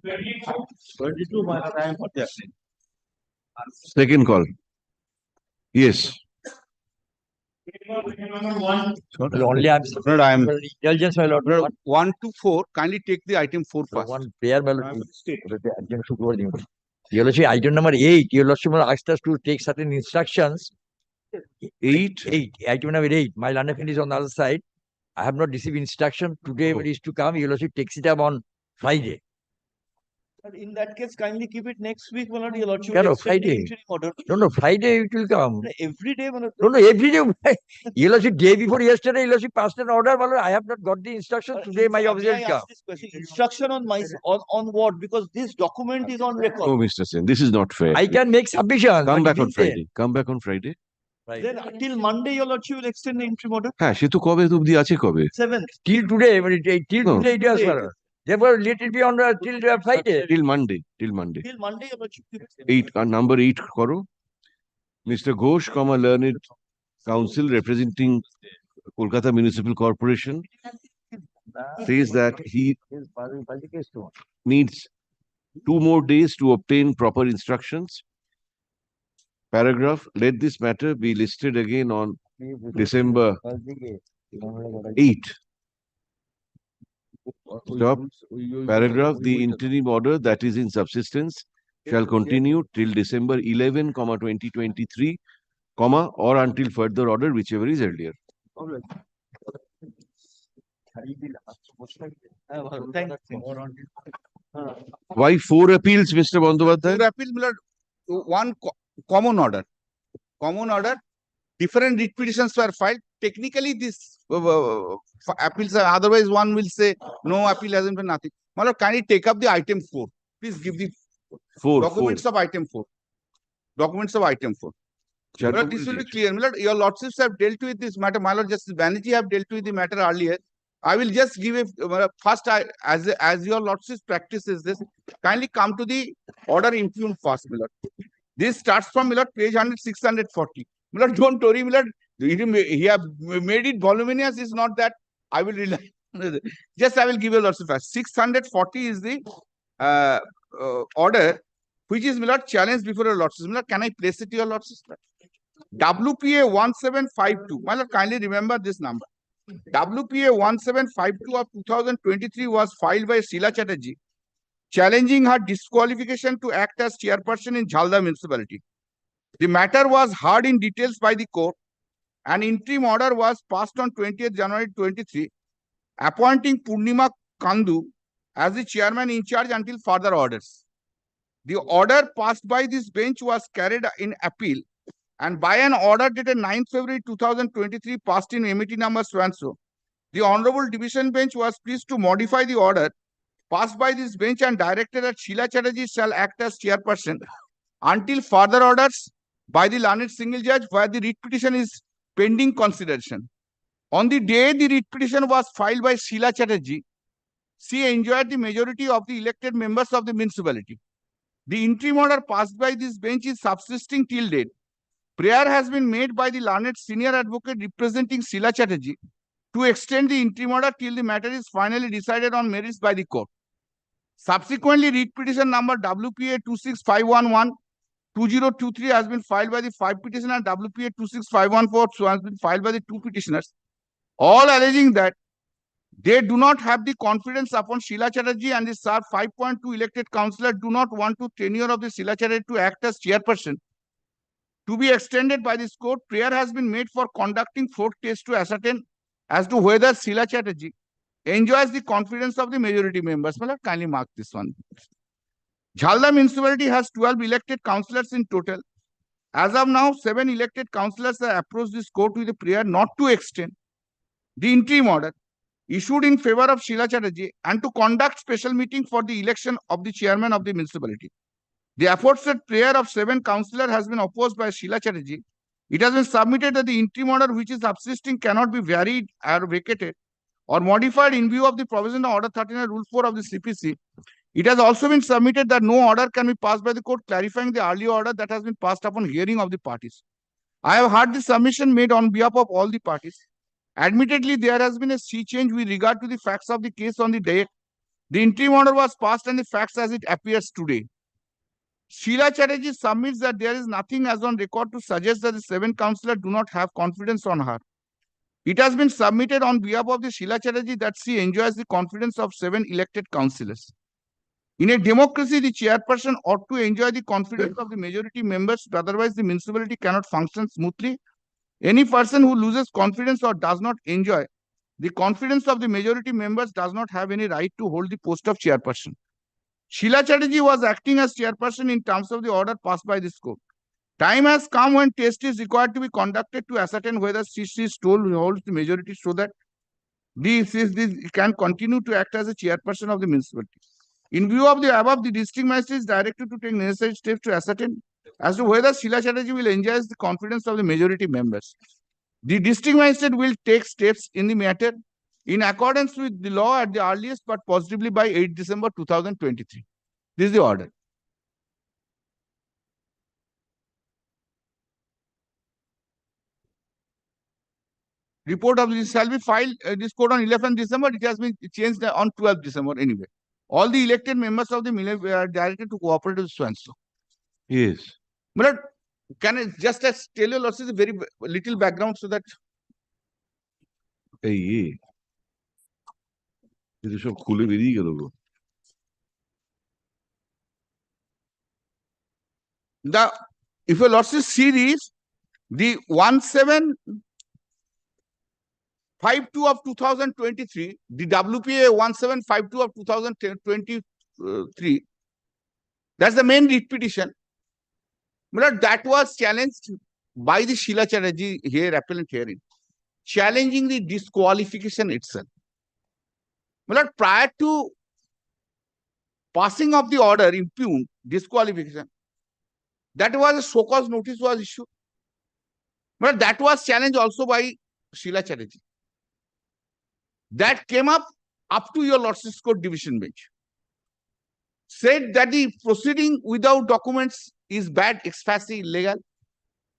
22. 22, my lord, I am objecting. Second call. Yes. Only I'm. No, I am. Intelligence, my lord. 1 to 4, kindly take the item 4 first. One prayer, my lord. Your lordship, item number 8, your lordship asked us to take certain instructions. 8? 8, item number 8. My learned friend is on the other side. I have not received instruction. Today, when it is to come, your lordship takes it up on Friday. But in that case, kindly keep it next week, my lord. Your lordship No, will extend the Friday. interim order. No, Friday it will come. Every day, my lord. No, every day. Your lordship, day before yesterday, your lordship passed an order, my lord. I have not got the instruction. Today, my officer will come. This question, instruction on my on what? Because this document is on record. Oh, Mr. Sen, this is not fair. I can make submission. Come but back on even then- Friday. Come back on Friday. Then till Monday, your lordship will extend the interim order. হ্যাঁ, সে তো কবে অব্দি আছে কবে? 7th. Till today, till No. today it was, my lord. Therefore, let it be on till Friday. Till Monday. Till Monday. Till Monday, your lordship. 8 number 8 করো। Mr. Ghosh, learned counsel representing Kolkata Municipal Corporation says that he needs 2 more days to obtain proper instructions. Paragraph, let this matter be listed again on December 8. Stop. Paragraph, the interim order that is in subsistence shall continue till December 11, 2023, or until further order, whichever is earlier. Why 4 appeals, Mr. Bandyopadhyay? 4 appeals, my lord. One common order. Common order. Different writ petitions were filed. Technically, this appeals are, otherwise one will say no appeal hasn't been nothing. My lord, kindly take up the item 4. Please give the documents of item 4. Documents of item 4. My lord, this will be clear. My lord, your lordships have dealt with this matter. My lord, Justice Banerjee have dealt with the matter earlier. I will just give a first, as your lordships practices this, kindly come to the order impugn first, my lord. This starts from, my lord, page 640. My lord, don't worry, my lord. He have made it voluminous. Is not that I will rely. Just I will give you lots of facts. 640 is the order which is, my lord, challenged before your lordships. My lord, can I place it to your lordships? WPA 1752. My lord, kindly remember this number. WPA 1752 of 2023 was filed by Sheila Chatterjee, challenging her disqualification to act as chairperson in Jhalda municipality. The matter was heard in details by the court. An interim order was passed on 20th January 23, appointing Purnima Kandu as the chairman in charge until further orders. The order passed by this bench was carried in appeal, and by an order dated 9th February 2023 passed in MT number so. The Honorable Division Bench was pleased to modify the order passed by this bench and directed that Sheila Chatterjee shall act as chairperson until further orders by the learned single judge, where the writ petition is pending consideration. On the day the writ petition was filed by Sheila Chatterjee, she enjoyed the majority of the elected members of the municipality. The interim order passed by this bench is subsisting till date. Prayer has been made by the learned senior advocate representing Sheila Chatterjee to extend the interim order till the matter is finally decided on merits by the court. Subsequently, writ petition number WPA 26511 2023 has been filed by the 5 petitioner, and WPA 26514 has been filed by the 2 petitioners, all alleging that they do not have the confidence upon Sheila Chatterjee, and the sub 5.2 elected councillor do not want to tenure of the Sheila Chatterjee to act as chairperson to be extended by this court. Prayer has been made for conducting 4th test to ascertain as to whether Sheila Chatterjee enjoys the confidence of the majority members. Well, kindly mark this one. Jhalda municipality has 12 elected councillors in total. As of now, 7 elected councillors have approached this court with a prayer not to extend the interim order issued in favor of Sheila Chatterjee and to conduct special meeting for the election of the chairman of the municipality. The aforesaid prayer of 7 councillors has been opposed by Sheila Chatterjee. It has been submitted that the interim order which is subsisting cannot be varied or vacated or modified in view of the provision of Order 39 Rule 4 of the CPC, It has also been submitted that no order can be passed by the court clarifying the earlier order that has been passed upon hearing of the parties. I have heard the submission made on behalf of all the parties. Admittedly, there has been a sea change with regard to the facts of the case on the day the interim order was passed and the facts as it appears today. Sheila Chatterjee submits that there is nothing as on record to suggest that the 7 councillors do not have confidence on her. It has been submitted on behalf of the Sheila Chatterjee that she enjoys the confidence of 7 elected councillors. In a democracy, the chairperson ought to enjoy the confidence of the majority members, otherwise the municipality cannot function smoothly. Any person who loses confidence or does not enjoy the confidence of the majority members does not have any right to hold the post of chairperson. Sheila Chatterjee was acting as chairperson in terms of the order passed by this court. Time has come when test is required to be conducted to ascertain whether she holds the majority so that this can continue to act as a chairperson of the municipality. In view of the above, the district magistrate is directed to take necessary steps to ascertain as to whether Sheila Chatterjee will enjoy the confidence of the majority members. The district magistrate will take steps in the matter in accordance with the law at the earliest, but positively by 8 December 2023. This is the order. Report of this shall be filed, this court on 11th December. It has been changed on 12th December anyway. All the elected members of the Miller are directed to cooperate with so and so. Yes. But can I just tell you lots of a very little background so that Hey, ये तो सब खुले बेरिए गए लोग. if your losses series, the 1752 of 2023, the WPA 1752 of 2023, that's the main writ petition. But that was challenged by the Sheila Chatterjee here, appellant hearing, challenging the disqualification itself. But prior to passing of the order impugned disqualification, that was a show cause notice was issued. But that was challenged also by Sheila Chatterjee. That came up to your Lordship's Court division bench. Said that the proceeding without documents is bad, ex facie, illegal.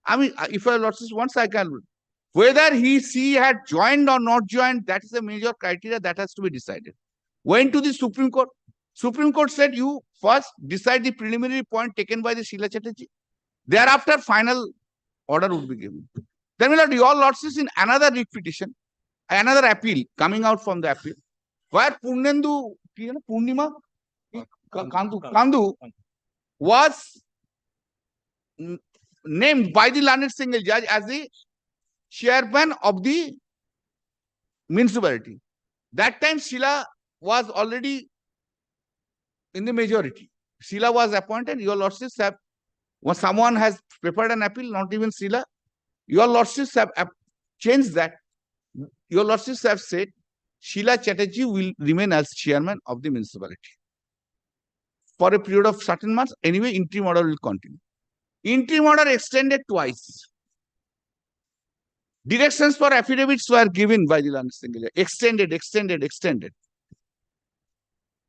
I mean, if your Lordship wants, I can. Whether she had joined or not joined, that is a major criteria that has to be decided. Went to the Supreme Court. Supreme Court said you first decide the preliminary point taken by the Sheila Chatterjee. Thereafter, final order would be given. Then we'll have your Lordships in another writ petition, another appeal coming out from the appeal, where Purnima Kandu was named by the learned single judge as the chairman of the municipality. That time Sheila was already in the majority. Sheila was appointed. Your Lordships have, when someone has prepared an appeal, not even Sheila, your Lordships have changed that. Your Lordships have said Sheila Chatterjee will remain as chairman of the municipality for a period of certain months. Anyway, interim order will continue. Interim order extended twice. Directions for affidavits were given by the learned single judge. Extended.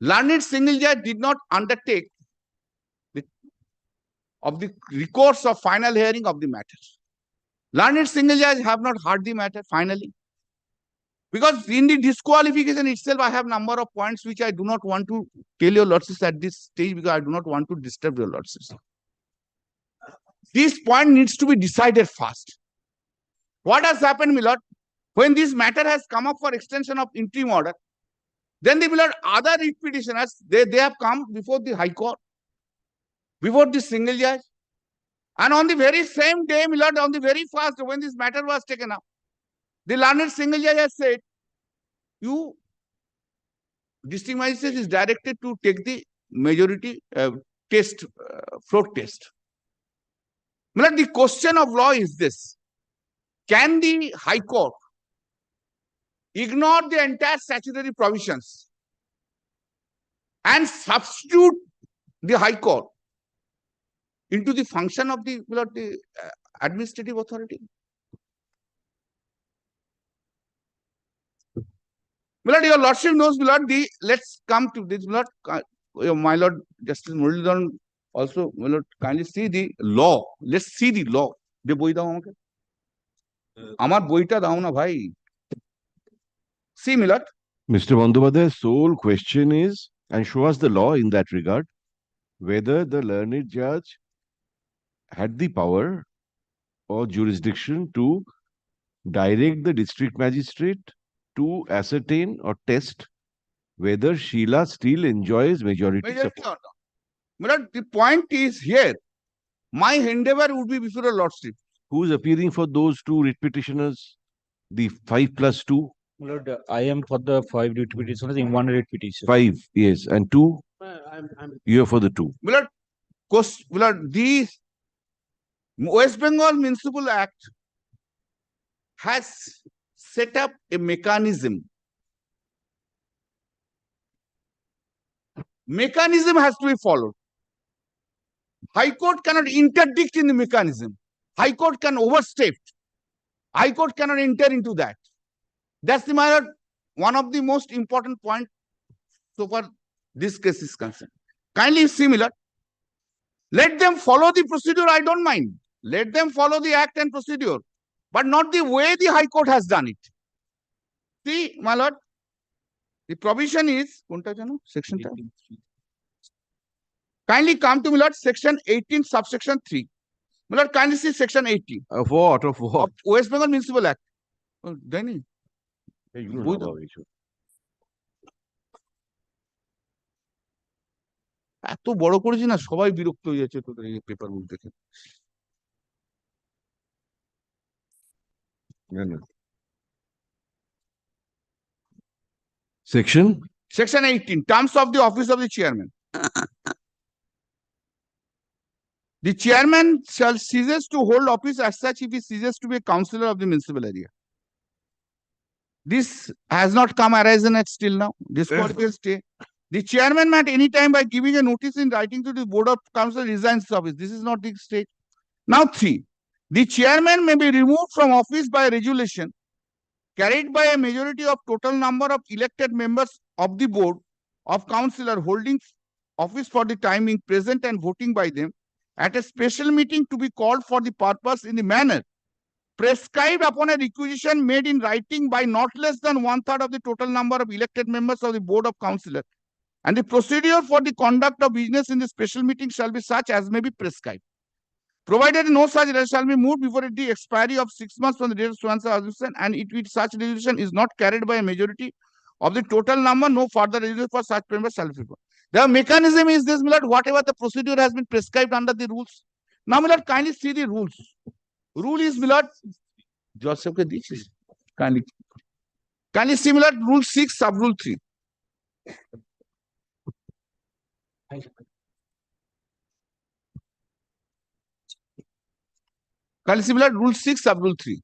Learned single judge did not undertake the recourse of final hearing of the matter. Learned single judge have not heard the matter finally. Because in the disqualification itself, I have number of points which I do not want to tell your Lordships at this stage because I do not want to disturb your Lordships. This point needs to be decided fast. What has happened, my lord? When this matter has come up for extension of interim order, then the other writ petitioners, they have come before the High Court, before the single judge. And on the very same day, my lord, on the very first, when this matter was taken up, the learned single judge has said, you, district magistrate is directed to take the majority test, float test. My lord, the question of law is this. Can the High Court ignore the entire statutory provisions and substitute the High Court into the function of the administrative authority? Your Lordship knows, let's come to this. my lord, Justice Muralidharan also, my lord, kindly see the law. Let's see the law. যে বই দাও আমাকে আমার বইটা দাও না ভাই see my lord. Mr. Bandyopadhyay's sole question is, and show us the law in that regard, whether the learned judge had the power or jurisdiction to direct the district magistrate to ascertain or test whether Sheila still enjoys majority support. My lord, the point is here, my endeavor would be before a lordship. Who is appearing for those two writ petitioners? The 5+2? Lord, I am for the 5 writ petitioners in 1 writ petition. 5, yes, and 2? You are for the 2. My lord, the West Bengal Municipal Act has set up a mechanism. Mechanism has to be followed. High Court cannot interdict in the mechanism. High Court can overstep. High Court cannot enter into that. That's the matter, one of the most important points so far this case is concerned. Kindly similar. Let them follow the procedure, I don't mind. Let them follow the act and procedure, but not the way the High Court has done it. See, my lord, the provision is, section 10. Kindly come to, my lord, section 18, subsection 3. My lord, kindly see section 18. Of what? Of what? Of West Bengal Municipal Act. Then এত বড় করেছি না সবাই বিরক্ত হয়ে যাচ্ছে তোদের এই পেপার গুলো দেখে Section? Section 18, terms of the office of the chairman. The chairman shall ceases to hold office as such if he ceases to be a councillor of the municipal area. This has not come arisen at still now. This court will stay. The chairman may at any time by giving a notice in writing to the board of council resigns his office. This is not the state. Now 3. The chairman may be removed from office by a resolution carried by a majority of total number of elected members of the board of councillor holding office for the time being present and voting by them at a special meeting to be called for the purpose in the manner prescribed upon a requisition made in writing by not less than 1/3 of the total number of elected members of the board of councillor. And the procedure for the conduct of business in the special meeting shall be such as may be prescribed. Provided no such resolution shall be moved before the expiry of 6 months from the date of resolution, and it with such resolution is not carried by a majority of the total number, no further resolution for such members shall be prepared. The mechanism is this, my lord, whatever the procedure has been prescribed under the rules. Now, my lord, kindly see the rules. Rule is, my lord, Joseph kindly see, my lord, rule 6, sub rule 3. Kindly see, my lord, rule 6, sub rule 3.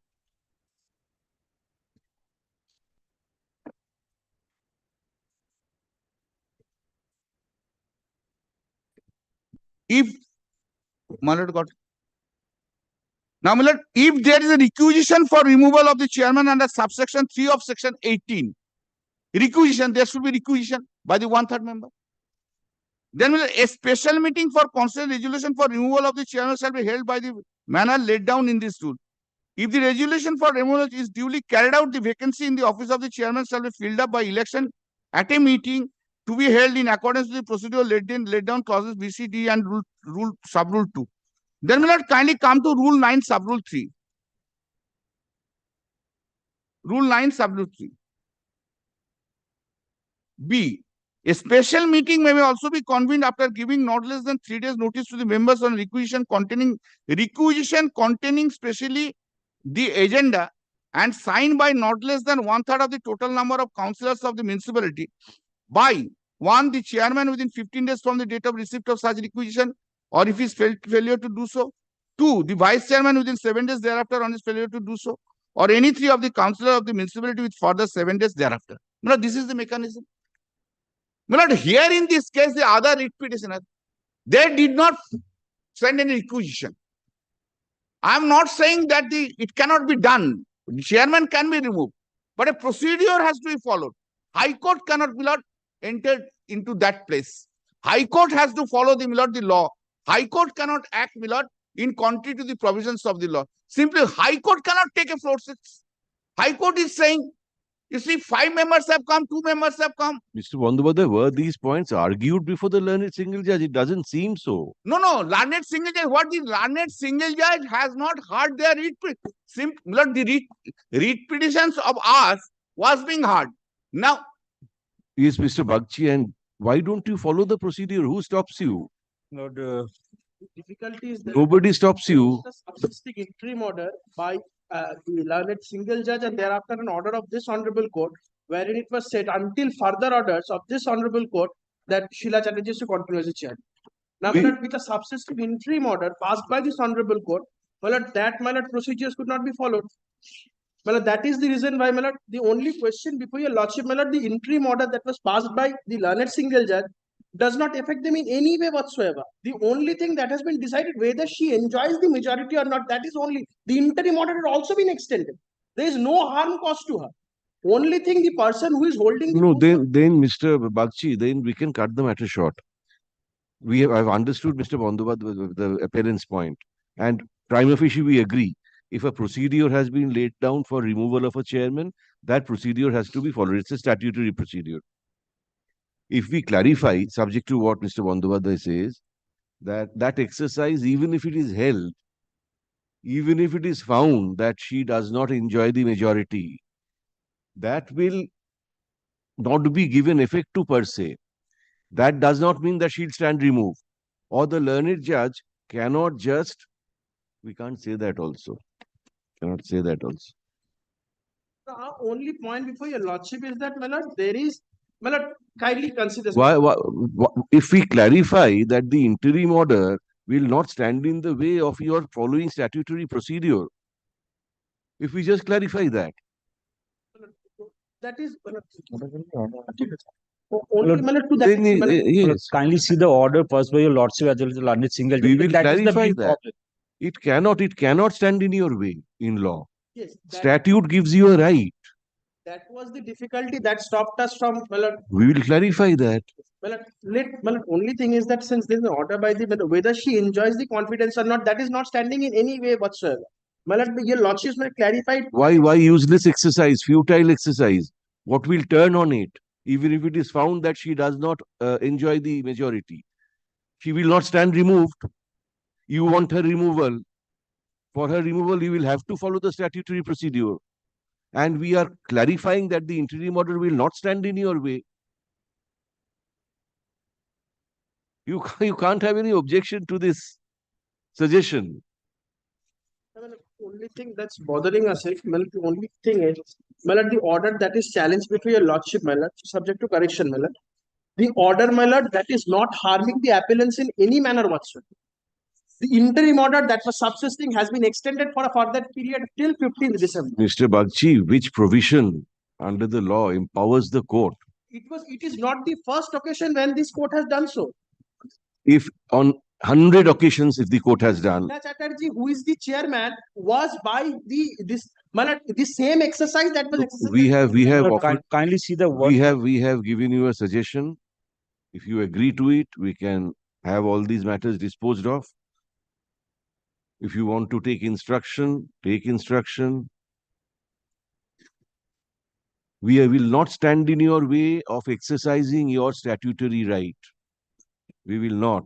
If, my lord, got. Now, my lord, if there is a requisition for removal of the chairman under subsection 3 of section 18, requisition, there should be requisition by the 1/3 member. Then, my lord, a special meeting for consider resolution for removal of the chairman shall be held by the manner laid down in this rule. If the resolution for removal is duly carried out, the vacancy in the office of the chairman shall be filled up by election at a meeting to be held in accordance with the procedure laid down clauses B, C, D and rule sub rule 2. Then, my lord, kindly come to rule 9, sub rule 3. Rule 9, sub rule 3. B. A special meeting may also be convened after giving not less than 3 days notice to the members on requisition containing specially the agenda and signed by not less than 1/3 of the total number of councillors of the municipality by 1, the chairman within 15 days from the date of receipt of such requisition, or if he is failure to do so. 2, the vice chairman within 7 days thereafter on his failure to do so, or any 3 of the councillors of the municipality with further 7 days thereafter. Now, this is the mechanism. My lord, here in this case, the other writ petitioner, they did not send any requisition. I am not saying that it cannot be done. The chairman can be removed, but a procedure has to be followed. High Court cannot be enter into that place. High Court has to follow the, my lord, the law. High Court cannot act, my lord, in contrary to the provisions of the law. Simply, High Court cannot take a floor 6. High Court is saying, you see, 5 members have come, 2 members have come. Mr. Bandyopadhyay, were these points argued before the learned single judge? It doesn't seem so. No, learned single judge, what the learned single judge has not heard their the read petitions of us was being heard. Now, Yes, Mr. Bagchi, and why don't you follow the procedure? Who stops you? Lord, difficulty is that Nobody stops you. the subsisting interim order by the learned single judge and thereafter an order of this honorable court, wherein it was said until further orders of this honorable court that Sheila Chatterjee is to continue as a chair. Now, my lord, with a subsisting interim order passed by this honorable court, my lord, that my lord, procedures could not be followed. My lord, that is the reason why, my lord, the only question before your lordship, my lord, the interim order that was passed by the learned single judge does not affect them in any way whatsoever. The only thing that has been decided whether she enjoys the majority or not, that is only the interim order had also been extended. There is no harm caused to her. Only thing the person who is holding the No, then Mr. Bagchi, then we can cut the matter short. I've understood Mr. Bandyopadhyay, the appellant's point, and prima facie we agree. If a procedure has been laid down for removal of a chairman, that procedure has to be followed. It's a statutory procedure. If we clarify, subject to what Mr. Bandyopadhyay says, that exercise, even if it is held, even if it is found that she does not enjoy the majority, that will not be given effect to per se. That does not mean that she'll stand removed. Or the learned judge cannot just, we can't say that also. Cannot say that also. Our only point before your lordship is that, my lord, there is, my lord, kindly consider. Why, if we clarify that the interim order will not stand in the way of your following statutory procedure, if we just clarify that. That is, Lord, Yes. kindly see the order passed by your lordship as well as the learned single judge. We will That is the clarify big that. problem. It cannot stand in your way in law. Yes, Statute gives you a right. that was the difficulty that stopped us from, my lord. We will clarify that. My lord, only thing is that since there is an order by the, whether she enjoys the confidence or not, that is not standing in any way whatsoever. My lord, your lordship may clarify. Why useless exercise, futile exercise? What will turn on it? Even if it is found that she does not enjoy the majority, she will not stand removed. You want her removal. For her removal, you will have to follow the statutory procedure. And we are clarifying that the interim order will not stand in your way. You can't have any objection to this suggestion. Only thing that's bothering us is, my lord, the only thing is, my lord, the order that is challenged before your lordship, my lord, subject to correction, my lord. The order, my lord, that is not harming the appellants in any manner whatsoever. The interim order that was subsisting has been extended for a further period till 15th December. Mr. Bagchi, which provision under the law empowers the court? It is not the first occasion when this court has done so. If on 100 occasions, if the court has done, Sheila Chatterjee, who is the chairman, was by the same exercise that was exercised. we have offered, kindly see the word. we have given you a suggestion. If you agree to it, we can have all these matters disposed of. If you want to take instruction, take instruction. We will not stand in your way of exercising your statutory right. We will not.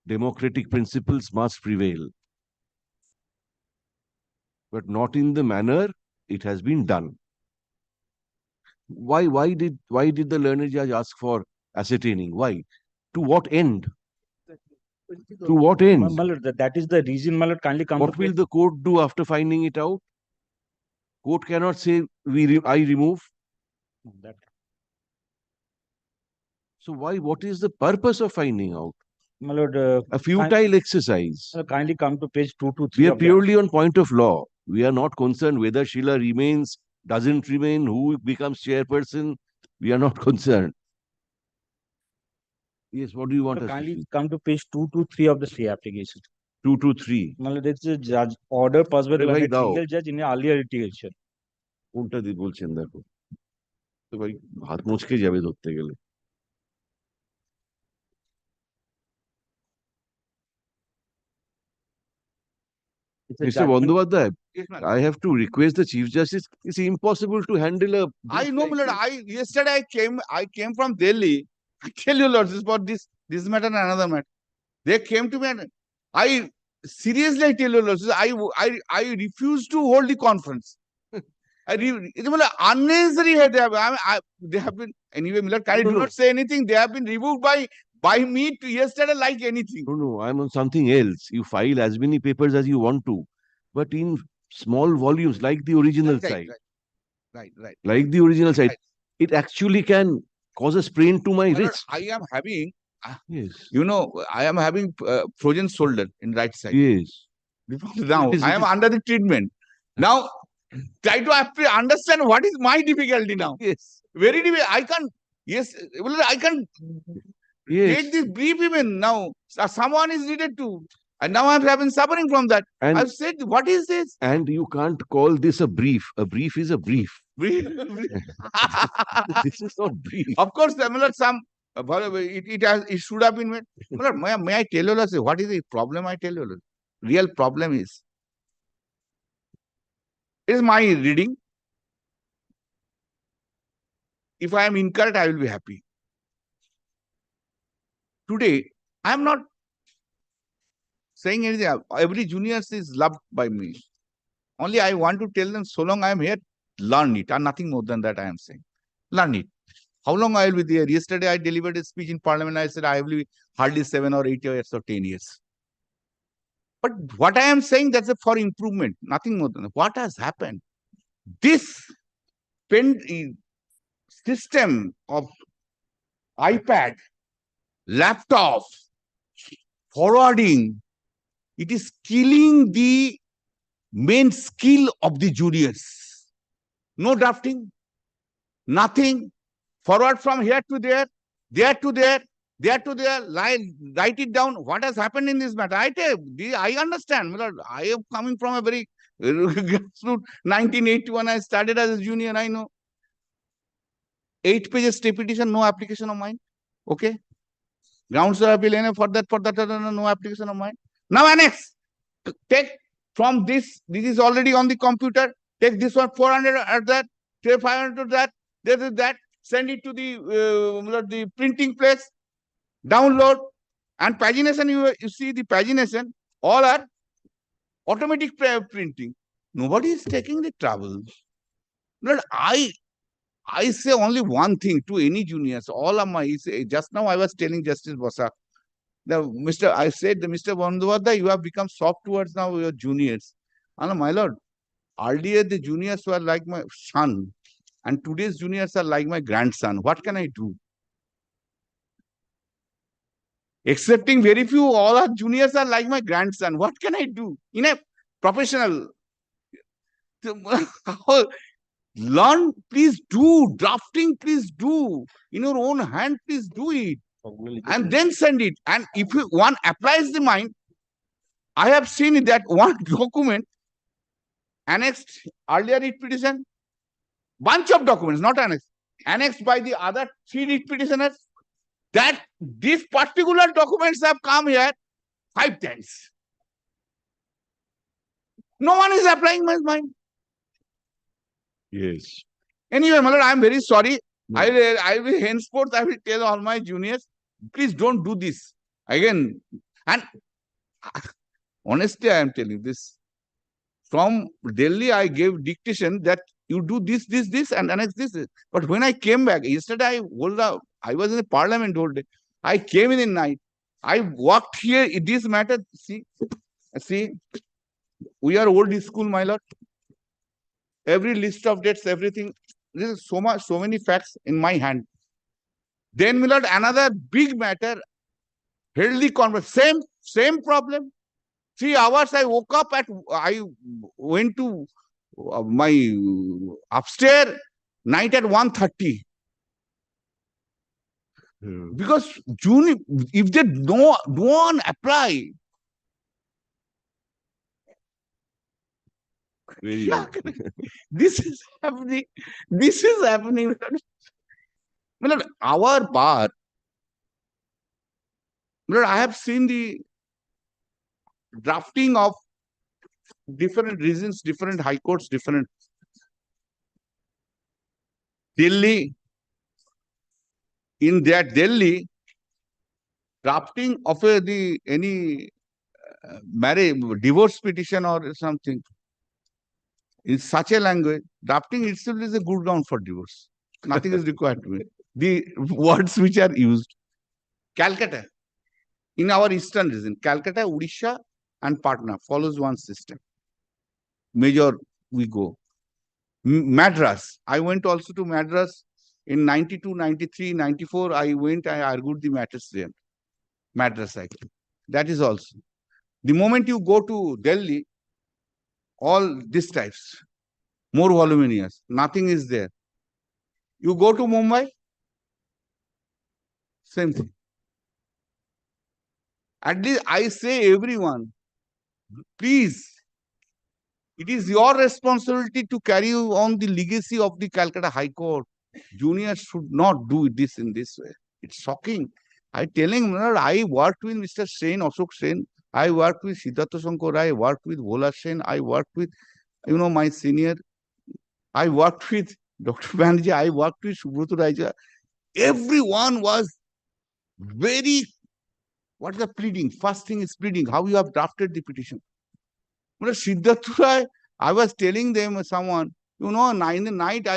Democratic principles must prevail. But not in the manner it has been done. Why did the learned judge ask for ascertaining? Why? To what end? To what end? That is the reason, my lord, kindly come. What will the court do after finding it out? Court cannot say I remove. So what is the purpose of finding out? My lord, a futile exercise. Kindly come to page 2 to 3. We are purely on point of law. We are not concerned whether Sheila remains, doesn't remain, who becomes chairperson. We are not concerned. Yes, what do you want us to kindly see? come to page 2 to 3 of the stay application. 2 to 3. My lord, it's a judge order passed by the Bhai, learned dao. single judge in an earlier litigation. কোনটা দিয়ে বলছেন দেখো তো ভাই হাত মুচকে যাবে ধরতে গেলে Mr. Bandyopadhyay, I have to request the Chief Justice. It's impossible to handle a. I know, my lord. Yesterday I came from Delhi. I tell you, Lord, this about this matter and another matter. They came to me and I seriously I tell you, Lord, I refuse to hold the conference. It's unnecessary. They have been anyway. Miller, I do not say anything. They have been removed by me yesterday like anything. No, I'm on something else. You file as many papers as you want to, but in small volumes, like the original side. Right. Like the original side, it actually can cause a sprain to my wrist. I am having, yes, I am having frozen shoulder in right side. Yes. Now I am under the treatment. Now try to understand what is my difficulty now. Yes. Very difficult. I can't. Yes, I can take this brief even now. Someone is needed to. And now I'm having suffering from that. And I've said, what is this? And you can't call this a brief. A brief is a brief. Brief. This is not brief. Of course, it should have been made. May I tell you, what is the problem? I tell you, real problem is, it is my reading. If I am incorrect, I will be happy. Today, I am not saying anything. Every junior is loved by me. Only I want to tell them, so long I am here, learn it, and nothing more than that I am saying. Learn it. How long I will be there? Yesterday I delivered a speech in Parliament. I said I will be hardly 7 or 8 years or 10 years. But what I am saying, that's for improvement. Nothing more than that. What has happened? This system of iPad, laptop, forwarding, it is killing the main skill of the juniors. No drafting, nothing. Forward from here to there, there to there, there to there, write it down. What has happened in this matter? I understand. I am coming from a very grassroots. 1981, I started as a junior, I know. 8 pages petition, no application of mine. Okay. Grounds of appeal for that, no application of mine. Now annex. Take from this is already on the computer. Take this one, 400 at that, take 500 to that, this is that. Send it to the printing place, download, and pagination. You see the pagination, all are automatic printing. Nobody is taking the trouble. But I say only one thing to any juniors. All of my, just now I was telling Justice Bosa, I said, Mr. Bandyopadhyay, you have become soft towards now your juniors. And my lord, earlier the juniors were like my son. And today's juniors are like my grandson. What can I do? Excepting very few, all our juniors are like my grandson. What can I do? In a professional, learn, please do. Drafting, please do. In your own hand, please do it. And then send it. And if one applies the mind, I have seen that one document annexed earlier writ petition, bunch of documents, not annexed by the other 3 writ petitioners, that these particular documents have come here 5 times. No one is applying my mind. Yes. Anyway, my lord, I am very sorry. No. I will henceforth, I will tell all my juniors, please don't do this. Again, and honestly, I am telling this. From Delhi, I gave dictation that you do this, and annex this. But when I came back, yesterday I was in the Parliament all day. I came in the night. I walked here in this matter. See, we are old school, my lord. Every list of dates, everything. There is so many facts in my hand. Then, my lord, another big matter. Held the conversation. Same problem. 3 hours I woke up I went to my upstairs night at 1:30. Because if they no one apply. This is happening. This is happening. Our bar. I have seen the drafting of different reasons, different high courts, different. Delhi, in that Delhi, drafting of any marriage, divorce petition or something in such a language, drafting itself is a good ground for divorce. Nothing is required to it. The words which are used. Calcutta, in our eastern region, Calcutta, Odisha, and Patna follows one system. Major, we go. Madras, I went also to Madras in 92, 93, 94. I went, I argued the matters there. Madras, actually. That is also. The moment you go to Delhi, all these types, more voluminous, nothing is there. You go to Mumbai, same thing. At least I say everyone, please, it is your responsibility to carry on the legacy of the Calcutta High Court. Juniors should not do this in this way. It's shocking. I telling him, I worked with Mr. Sen, Ashok Sen. I worked with Siddhartha Shankar. I worked with Bhola Sen. I worked with, my senior. I worked with Dr. Banerjee. I worked with Subroto Raija. Everyone was very, what is the pleading? First thing is pleading, how you have drafted the petition. Siddhartha Rai, I was telling them, someone, in the night,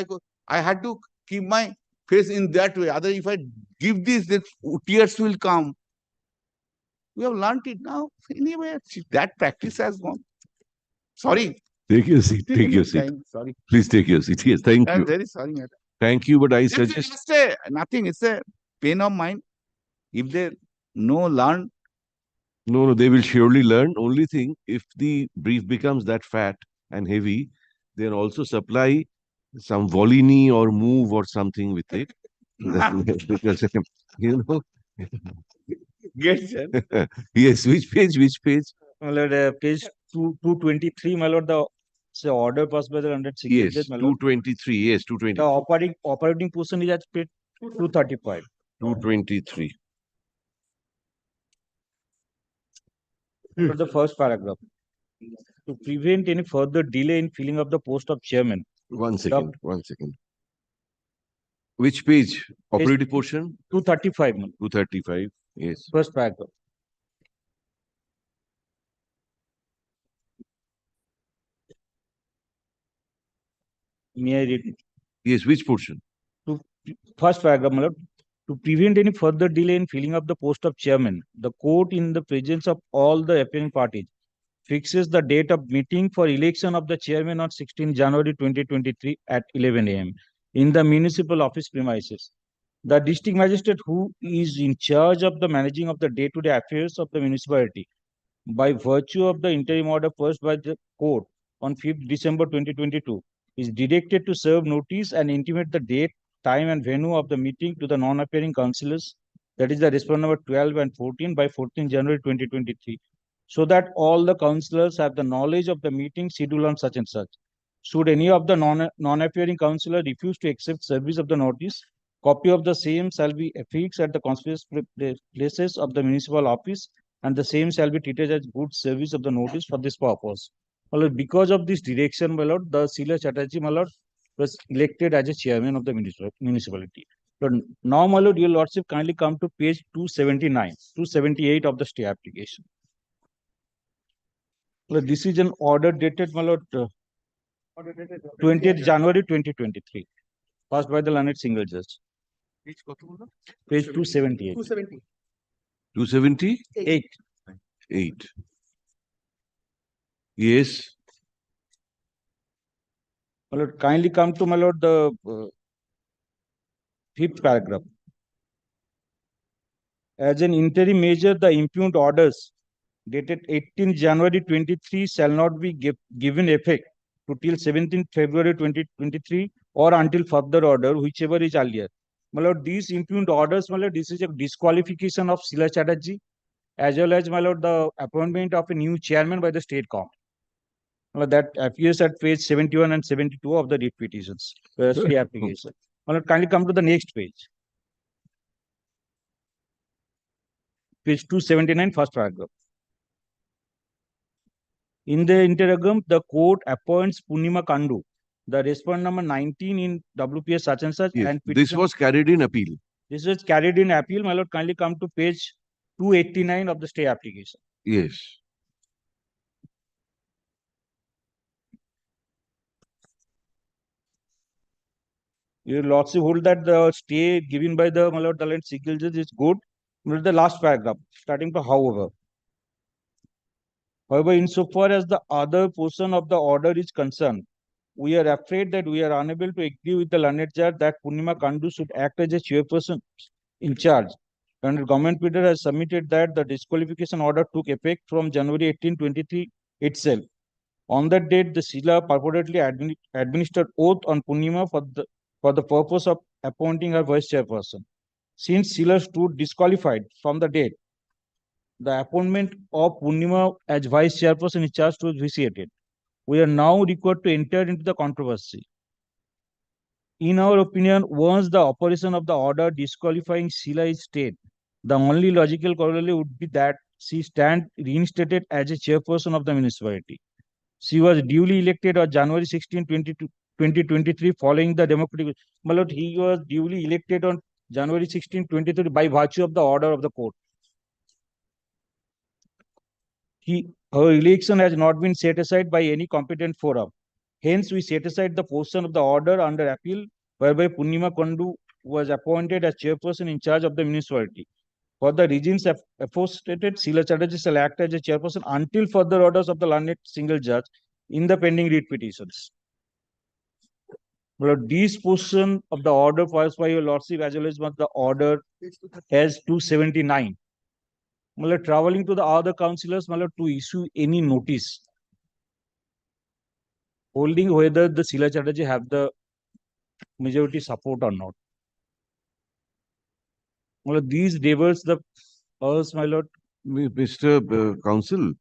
I had to keep my face in that way. Otherwise, if I give this, then tears will come. We have learned it now. Anyway, that practice has gone. Sorry. Take your seat. Take your seat. Sorry. Please take your seat. Yes, thank I'm you. very sorry, madam. Thank you, but I It's suggest just nothing. It's a pain of mind. If they learn. no, they will surely learn. Only thing, if the brief becomes that fat and heavy, then also supply some volini or move or something with it. Because, Yes, sir. yes, which page? Which page? My lord, page 223, my lord, the order passed by the London Single Yes, Judge, my lord. 223. Yes, The 223. operating portion is at page 235. 223. For the first paragraph. To prevent any further delay in filling up the post of chairman. One second. Which page? Operative portion? 235, man. 235. Yes. First paragraph. May I read it? Yes, which portion? First paragraph, my lord. To prevent any further delay in filling up the post of chairman, the court, in the presence of all the appearing parties, fixes the date of meeting for election of the chairman on 16 January 2023 at 11 a.m. in the municipal office premises. The district magistrate, who is in charge of the managing of the day-to-day affairs of the municipality, by virtue of the interim order passed by the court on 5th December 2022, is directed to serve notice and intimate the date, time, and venue of the meeting to the non-appearing councillors, that is the respondent number 12 and 14 by 14 January 2023, so that all the councillors have the knowledge of the meeting schedule on such and such. Should any of the non-appearing councillor refuse to accept service of the notice, copy of the same shall be affixed at the conspicuous places of the municipal office, and the same shall be treated as good service of the notice for this purpose. My lord, because of this direction, my lord, the Sheila Chatterjee, my lord, was elected as a chairman of the municipality. But now, my lord, your lordship kindly come to page 279, 278 of the stay application. Well, this is an order dated, my lord, 20th January 2023, passed by the learned single judge. Page 278. 270. 278? 8. Yes. My lord, kindly come to, my lord, the 5th paragraph. As an interim measure, the impugned orders dated 18 January 23 shall not be given effect to till 17 February 2023 or until further order, whichever is earlier. My lord, these impugned orders, my lord, this is a disqualification of Sheila Chatterjee, as well as, my lord, the appointment of a new chairman by the state court. Well, that appears at page 71 and 72 of the writ petitions, stay application. My lord, kindly come to the next page. Page 279, first paragraph. In the interim, the court appoints Punima Kandu, the respondent number 19 in WPS such and such. Yes, And this petition- was carried in appeal. This was carried in appeal. My lord, kindly come to page 289 of the stay application. Yes. Your lordship hold that the stay given by the my lord, the land single judge is good. My lord, the last paragraph, starting to however. However, insofar as the other portion of the order is concerned, we are afraid that we are unable to agree with the learned judge that Punima Kandu should act as a chairperson in charge. And the government pleader has submitted that the disqualification order took effect from January 1823 itself. On that date, the Sila purportedly administered oath on Punima for the purpose of appointing her vice chairperson. Since Sila stood disqualified from the date, the appointment of Punima as vice chairperson in charge was vitiated. We are now required to enter into the controversy. In our opinion, once the operation of the order disqualifying Sila is stayed, the only logical corollary would be that she stand reinstated as a chairperson of the municipality. She was duly elected on January 16, 2023 following the democratic. My lord, he was duly elected on January 16, 2023 by virtue of the order of the court. Her election has not been set aside by any competent forum. Hence, we set aside the portion of the order under appeal whereby Punima Kandu was appointed as chairperson in charge of the municipality. For the reasons aforestated, Sila Chatterjee shall act as a chairperson until further orders of the learned single judge in the pending writ petitions. Well, this portion of the order passed by your lordship as well as the order has 279. Well, traveling to the other councillors to issue any notice holding whether the Sila Chatterjee have the majority support or not. Well, these devils, the us, my lord. Mr. Counsel,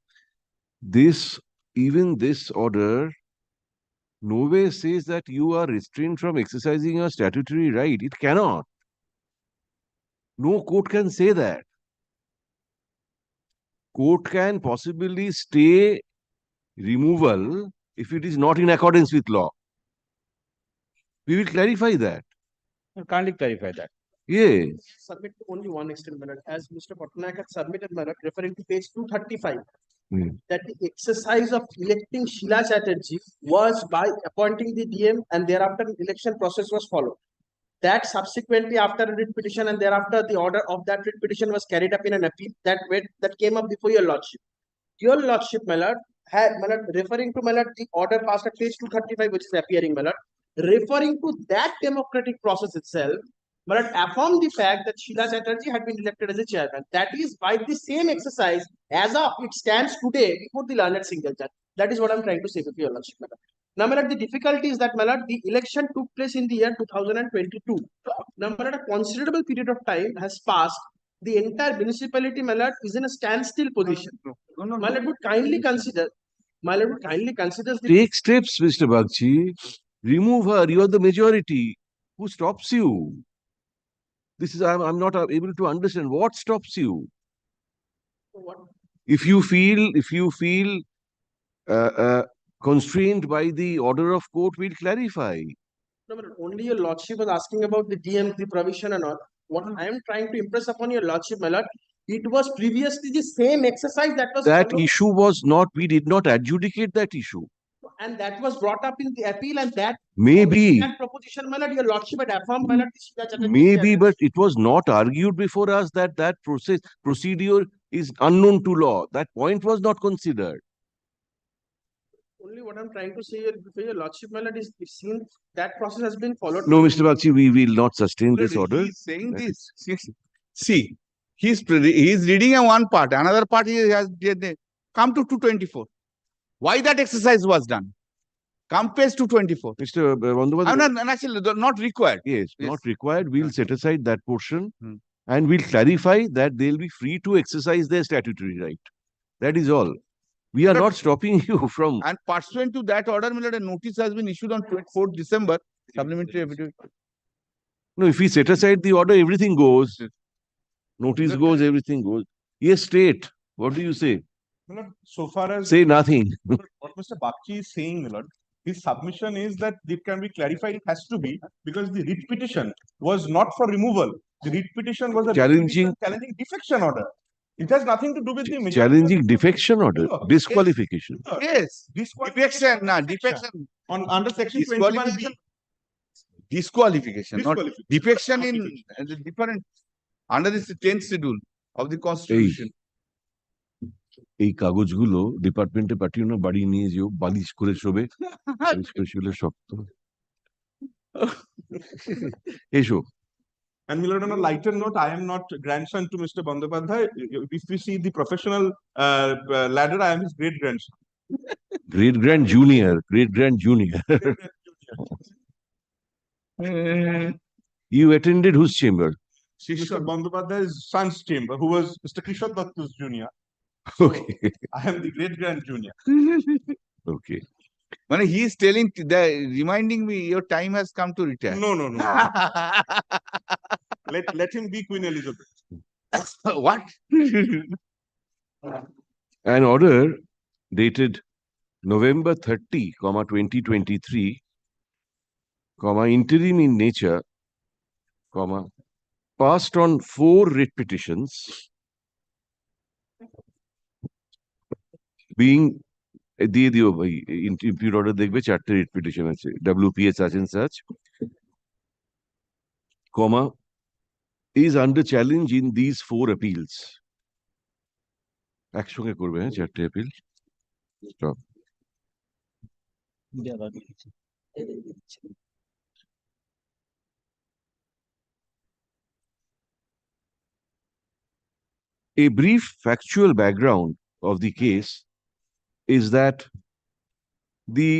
even this order nowhere says that you are restrained from exercising your statutory right. It cannot. No court can say that. Court can possibly stay removal if it is not in accordance with law. We will clarify that. Kindly clarify that. Yes. Submit to only one extent, my lord. As Mr. Patnaik had submitted, my lord, referring to page 235, that the exercise of electing Sheila Chatterjee was by appointing the DM and thereafter an election process was followed. That subsequently after a writ petition and thereafter the order of that writ petition was carried up in an appeal that came up before your lordship. Your lordship, my lord, referring to my lord, the order passed at page 235, which is appearing, my lord, referring to that democratic process itself, my lord, affirmed the fact that Sheila Chatterjee had been elected as a chairman. That is by the same exercise as of it stands today before the learned single judge. That is what I'm trying to say with your lordship, my lord. Now, my lord, the difficulty is that, my lord, the election took place in the year 2022. Now, my lord, a considerable period of time has passed. The entire municipality, my lord, is in a standstill position. My lord would kindly consider. My lord would kindly consider. Take steps, Mr. Bagchi. Remove her. You are the majority. Who stops you? This is I'm not able to understand what stops you. If you feel constrained by the order of court, we'll clarify. No, but only your lordship was asking about the DM, the provision and all. What I am trying to impress upon your lordship, my lord, it was previously the same exercise that was That followed, issue was not, we did not adjudicate that issue. and that was brought up in the appeal, and that Maybe. that proposition, my lord, your lordship had affirmed, my lord, Maybe, but it was not argued before us that that procedure is unknown to law. That point was not considered. Only what I'm trying to say before your lordship, my lord, is it seems that process has been followed. No, Mr. Bagchi, we will not sustain this order. He's saying this. See, he's reading a one part, another part he has come to 224. Why that exercise was done? Come page 224. Mr. Bandyopadhyay. Actually, not required. Yes, not required. We'll set aside that portion and we'll clarify that they'll be free to exercise their statutory right. That is all. We are not stopping you from. And pursuant to that order, a notice has been issued on 24th December. Supplementary affidavit. No, if we set aside the order, everything goes. Notice goes, everything goes. Yes, state. What do you say? So far as Say nothing. what Mr. Bakshi is saying, my lord, his submission is that it can be clarified. It has to be because the writ petition was not for removal. The writ petition was a Challenging- challenging defection order. It has nothing to do with the majority. Challenging defection order, disqualification. Yes, defection, defection. On under section 21B. Disqualification, not Disqualification. defection in different, under this 10th schedule of the constitution. এই কাগজগুলো ডিপার্টমেন্টে পাঠিয়ে না, বাড়ি নিয়ে যেও, বালিশ করে শোবে, বালিশ করে শুলে শক্ত। এসো। And my lord, on a lighter note, I am not grandson to Mr. Bandyopadhyay. If we see the professional ladder, I am his great grandson. Great grand junior, great grand junior. You attended whose chamber? Mr. Bandyopadhyay's son's chamber, who was Mr. Kishore Datta's junior. Okay. I am the great grand junior. Okay. When he is telling, reminding me, your time has come to retire. No. Let him be Queen Elizabeth. What? An order dated November 30, 2023, interim in nature, passed on 4 writ petitions, being দিয়ে দিও ভাই, ইম্পিউট order দেখবে 4টে writ petition আছে, WPS such and such, is under challenge in these 4 appeals. একসঙ্গে করবে, হ্যাঁ, 4টে appeal. Stop. A brief factual background of the case is that the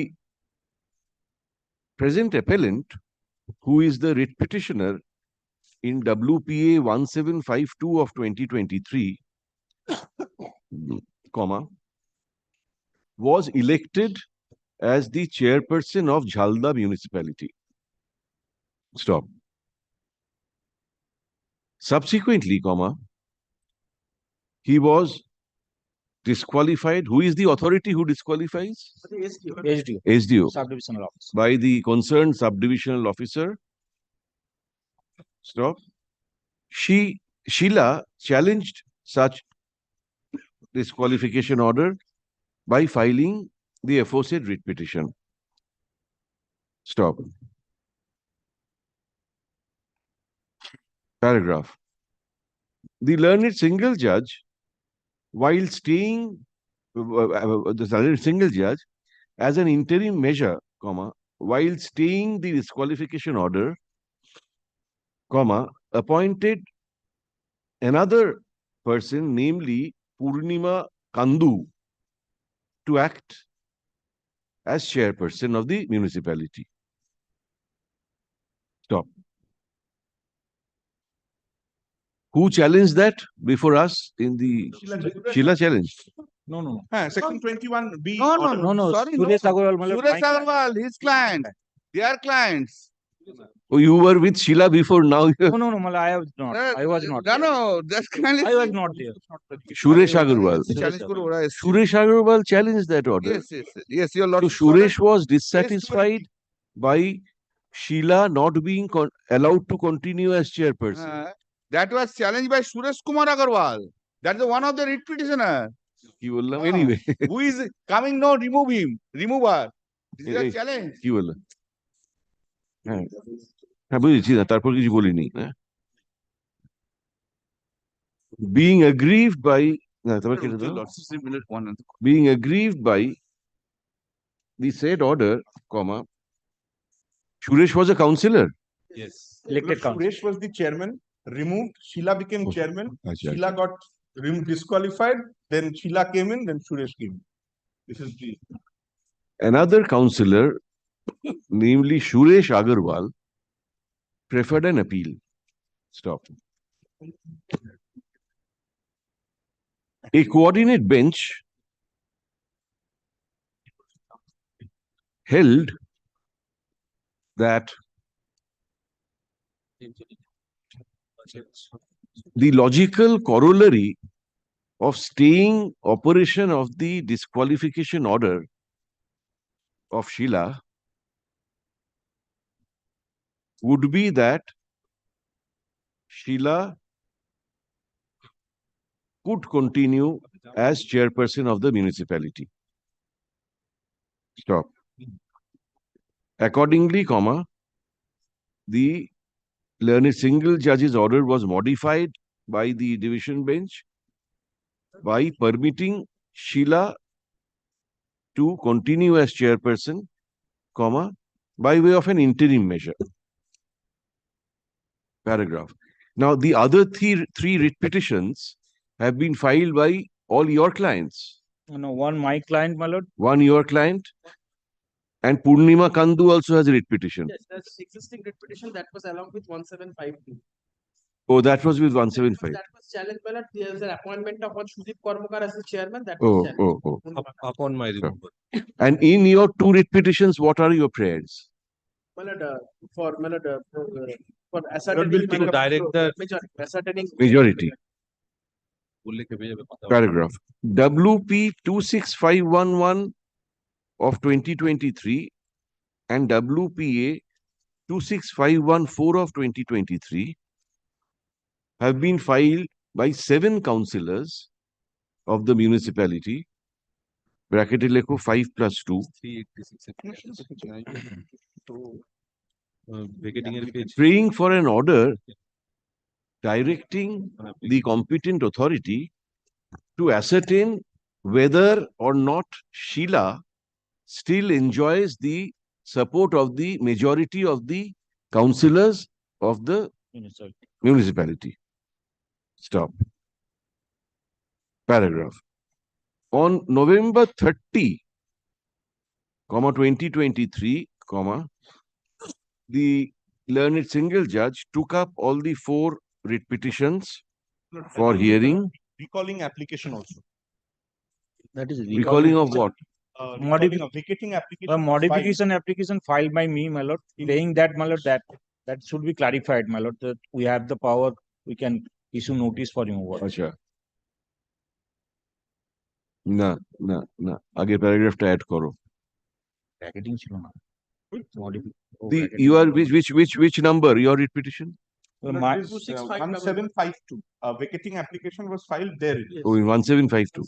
present appellant, who is the writ petitioner in WPA 1752 of 2023, was elected as the chairperson of Jhalda municipality. Stop. Subsequently, he was disqualified. Who is the authority who disqualifies? SDO. Subdivisional office. By the concerned subdivisional officer. Stop. Sheila challenged such disqualification order by filing the aforesaid writ petition. Stop. Paragraph. The learned single judge, while staying, the learned single judge, as an interim measure, while staying the disqualification order, appointed another person, namely Purnima Kandu, to act as chairperson of the municipality. Stop. Who challenged that before us in the Sheila challenge? No. Section 21B. No. Sorry, Suresh Agarwal, Suresh Agarwal, his client, their clients. Oh, you were with Sheila before now. No, I was not. I was not. No, that's kind I was not there. Suresh Agarwal. Suresh Agarwal challenged that order. Yes, your lord. So Suresh was dissatisfied by Sheila not being allowed to continue as chairperson. That was challenged by Suresh Kumar Agarwal. That's the one of the writ petitioner. Ki bollam anyway. Who is coming now? Remove him. Remove her. This is a challenge. কি বললো? হ্যাঁ বুঝেছি না, তারপর কিছু বলিনি। Being aggrieved by the said order, Suresh was a councillor. Yes. Elected councillor. Suresh was the chairman, removed. Sheila became chairman. Sheila got disqualified. Then Sheila came in. Then Suresh came in. This is the. Another councillor, namely Suresh Agarwal, preferred an appeal. Stop. A coordinate bench held that the logical corollary of staying operation of the disqualification order of Sheila would be that Sheila could continue as chairperson of the municipality. Stop. Accordingly, the learned single judge's order was modified by the division bench by permitting Sheila to continue as chairperson, by way of an interim measure. Paragraph. Now, the other three writ petitions have been filed by all your clients. No, one my client, my lord. One your client, and Purnima Kandu also has a writ petition. Yes, that's existing writ petition that was along with 1752. Oh, that was with 175. That was challenged, my lord. There is an appointment of one Sudip Kormukar as the chairman. That was challenged. Upon my removal. And in your two writ petitions, what are your prayers? My lord, for ascertaining to direct the ascertaining Majority. Paragraph. WP 26511 of 2023 and WPA 26514 of 2023 have been filed by 7 councillors of the municipality, bracketed leko 5 plus 2, praying for an order directing the competent authority to ascertain whether or not Sheila still enjoys the support of the majority of the councillors of the municipality. Stop. Paragraph. On November 30, 2023, the learned single judge took up all the 4 writ petitions for hearing. Recalling application also. That is Recalling of what? Recalling of vacating application. A modification application filed by me, my lord, saying that, my lord, that should be clarified, my lord, that we have the power, we can issue notice for removal. Acha. Na. Aage paragraph ta add karo. Bracketing chilo na. You are which number? Your writ petition? 1752. Vacating application was filed there. Oh, in 1752.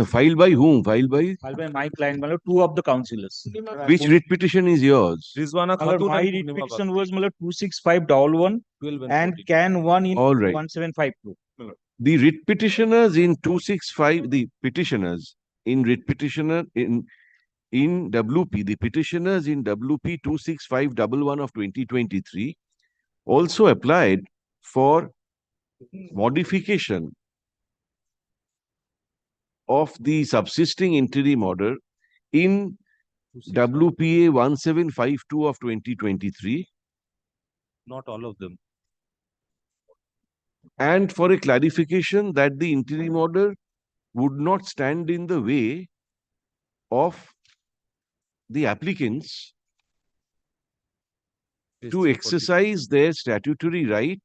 Filed by whom? Filed by my client, my lord, 2 of the councillors. which writ petition is yours? My writ petition was, my lord, 26511 and can 1 in All right. 1752. The writ petitioners in 265, the petitioners in writ petitioner in WP, the petitioners in WP 26511 of 2023 also applied for modification of the subsisting interim order in WPA 1752 of 2023. Not all of them. And for a clarification that the interim order would not stand in the way of the applicants to exercise their statutory right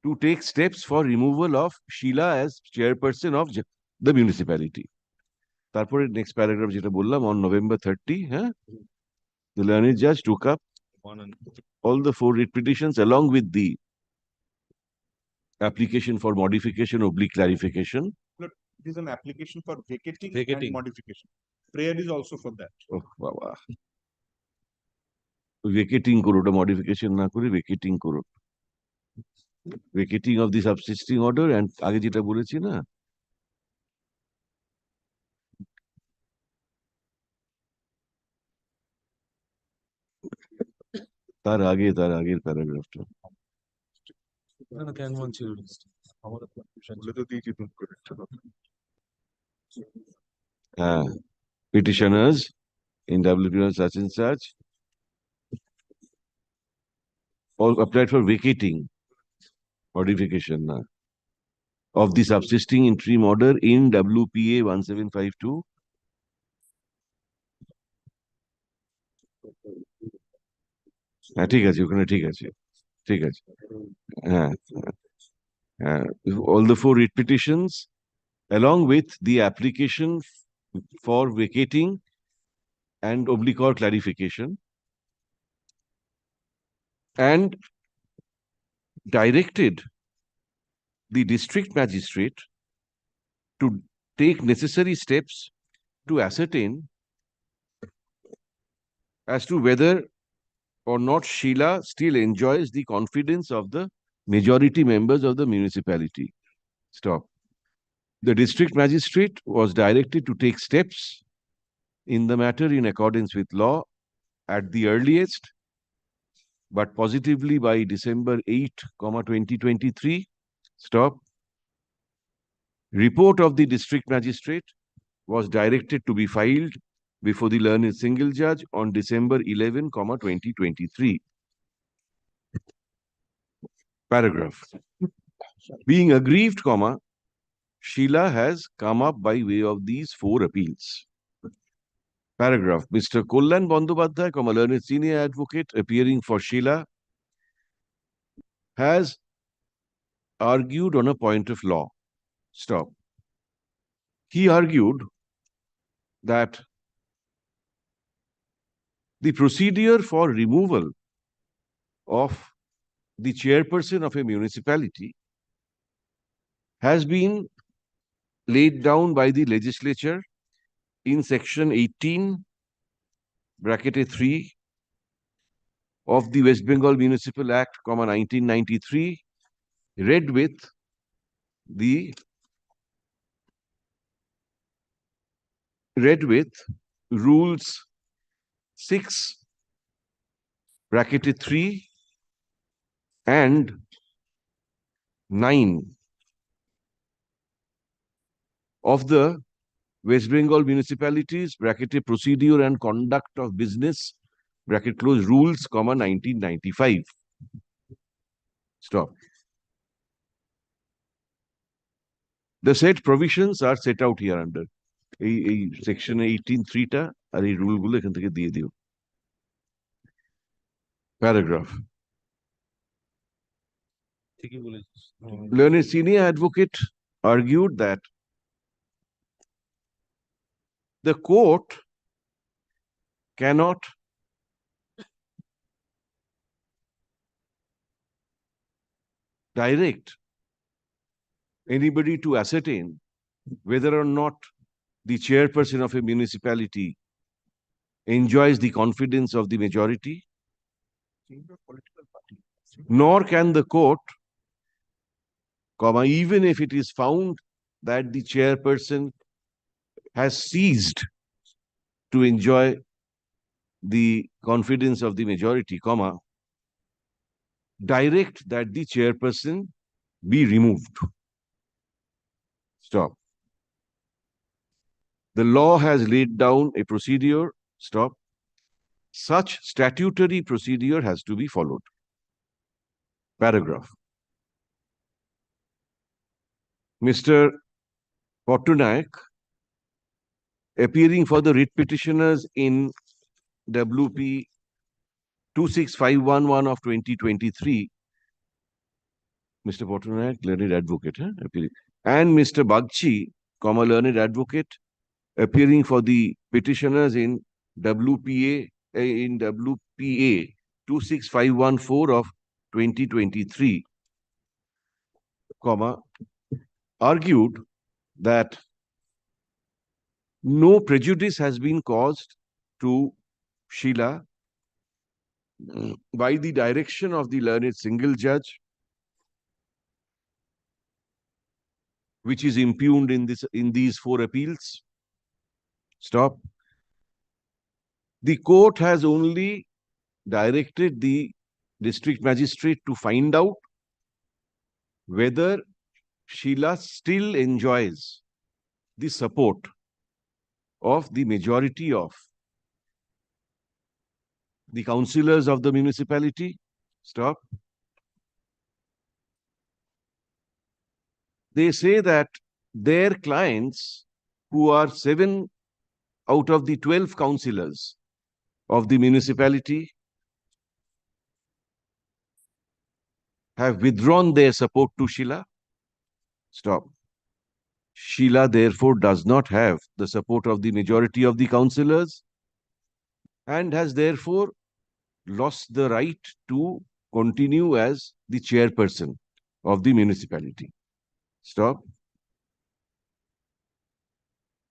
to take steps for removal of Sheila as chairperson of the municipality. Tarpore next paragraph jeta bollam, on November 30, the learned judge took up all the 4 writ petitions along with the application for modification / clarification. Look, it is an application for vacating and modification. Prayer is also for that. Oh, wow. Vacating koro, modification na kore, vacating koro. Vacating of the subsisting order and aage jeta bolechi na. তার আগের প্যারাগ্রাফটা কেন মন ছিল আমাদের বলে তো দিয়েছি তুমি করে petitioners in WPA such and such all applied for vacating modification of the subsisting interim order in WPA 1752. ঠিক আছে ওখানে ঠিক আছে all the 4 writ petitions, along with the application for vacating and obligor clarification, and directed the district magistrate to take necessary steps to ascertain as to whether or not Sheila still enjoys the confidence of the majority members of the municipality. Stop. The district magistrate was directed to take steps in the matter in accordance with law at the earliest, but positively by December 8, 2023. Stop. Report of the district magistrate was directed to be filed before the learned single judge on December 11, 2023. Paragraph. Being aggrieved, Sheila has come up by way of these 4 appeals. Paragraph. Mr. Kollan Bandyopadhyay, learned senior advocate appearing for Sheila, has argued on a point of law. Stop. He argued that the procedure for removal of the chairperson of a municipality has been laid down by the legislature in section 18, bracket 3 of the West Bengal Municipal Act, 1993, read with rules 6, bracket 3 and 9 of the West Bengal Municipalities, bracket procedure and conduct of business, bracket close, rules, 1995. Stop. The said provisions are set out here under section 18(3) টা আর এই rule গুলো এখান থেকে দিয়ে দিও। Paragraph. Learned senior advocate argued that the court cannot direct anybody to ascertain whether or not the chairperson of a municipality enjoys the confidence of the majority, nor can the court, even if it is found that the chairperson has ceased to enjoy the confidence of the majority, direct that the chairperson be removed. Stop. The law has laid down a procedure. Stop. Such statutory procedure has to be followed. Paragraph. Mr. Patnaik, appearing for the writ petitioners in WP 26511 of 2023, Mr. Patnaik, learned advocate, appearing, and Mr. Bagchi, learned advocate, appearing for the petitioners in WPA 26514 of 2023, argued that no prejudice has been caused to Sheila by the direction of the learned single judge, which is impugned in these 4 appeals. Stop. The court has only directed the district magistrate to find out whether Sheila still enjoys the support of the majority of the councillors of the municipality. Stop. They say that their clients, who are 7 out of the 12 councillors of the municipality, have withdrawn their support to Sheila. Stop. Sheila therefore does not have the support of the majority of the councillors and has therefore lost the right to continue as the chairperson of the municipality. Stop.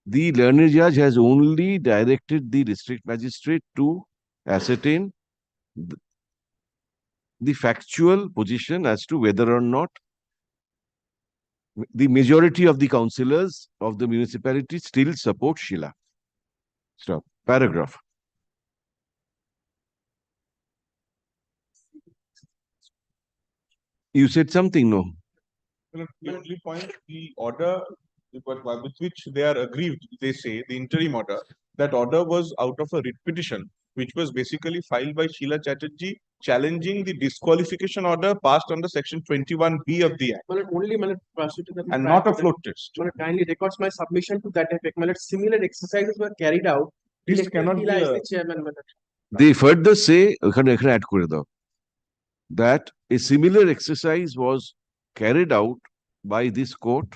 The learned judge has only directed the district magistrate to ascertain the factual position as to whether or not the majority of the councillors of the municipality still support Sheila. Stop. Paragraph. You said something, no? The only point, the order with which they are aggrieved, they say, the interim order, that order was out of a writ petition, which was basically filed by Sheila Chatterjee, challenging the disqualification order passed under section 21B of the Act. And not a float test. Kindly records my submission to that effect. Similar exercises were carried out. This cannot be the chairman. They further say, that a similar exercise was carried out by this court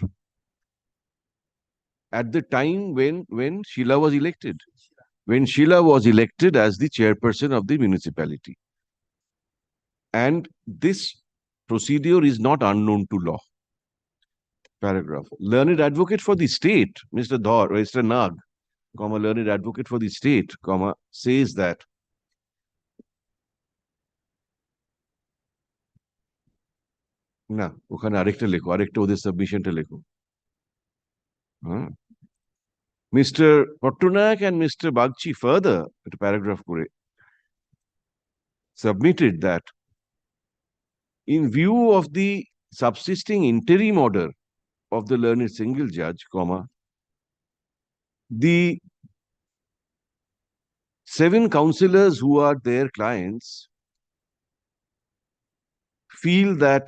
at the time when Sheila was elected. When Sheila was elected as the chairperson of the municipality. And this procedure is not unknown to law. Paragraph. Learned advocate for the state, Mr. Nag, learned advocate for the state, says that না ওখানে আরেকটা লেখো আরেকটা ওদের সাবমিশনটা লেখো Mr. Patnaik and Mr. Bagchi further একটা paragraph করে submitted that in view of the subsisting interim order of the learned single judge, the 7 councillors who are their clients feel that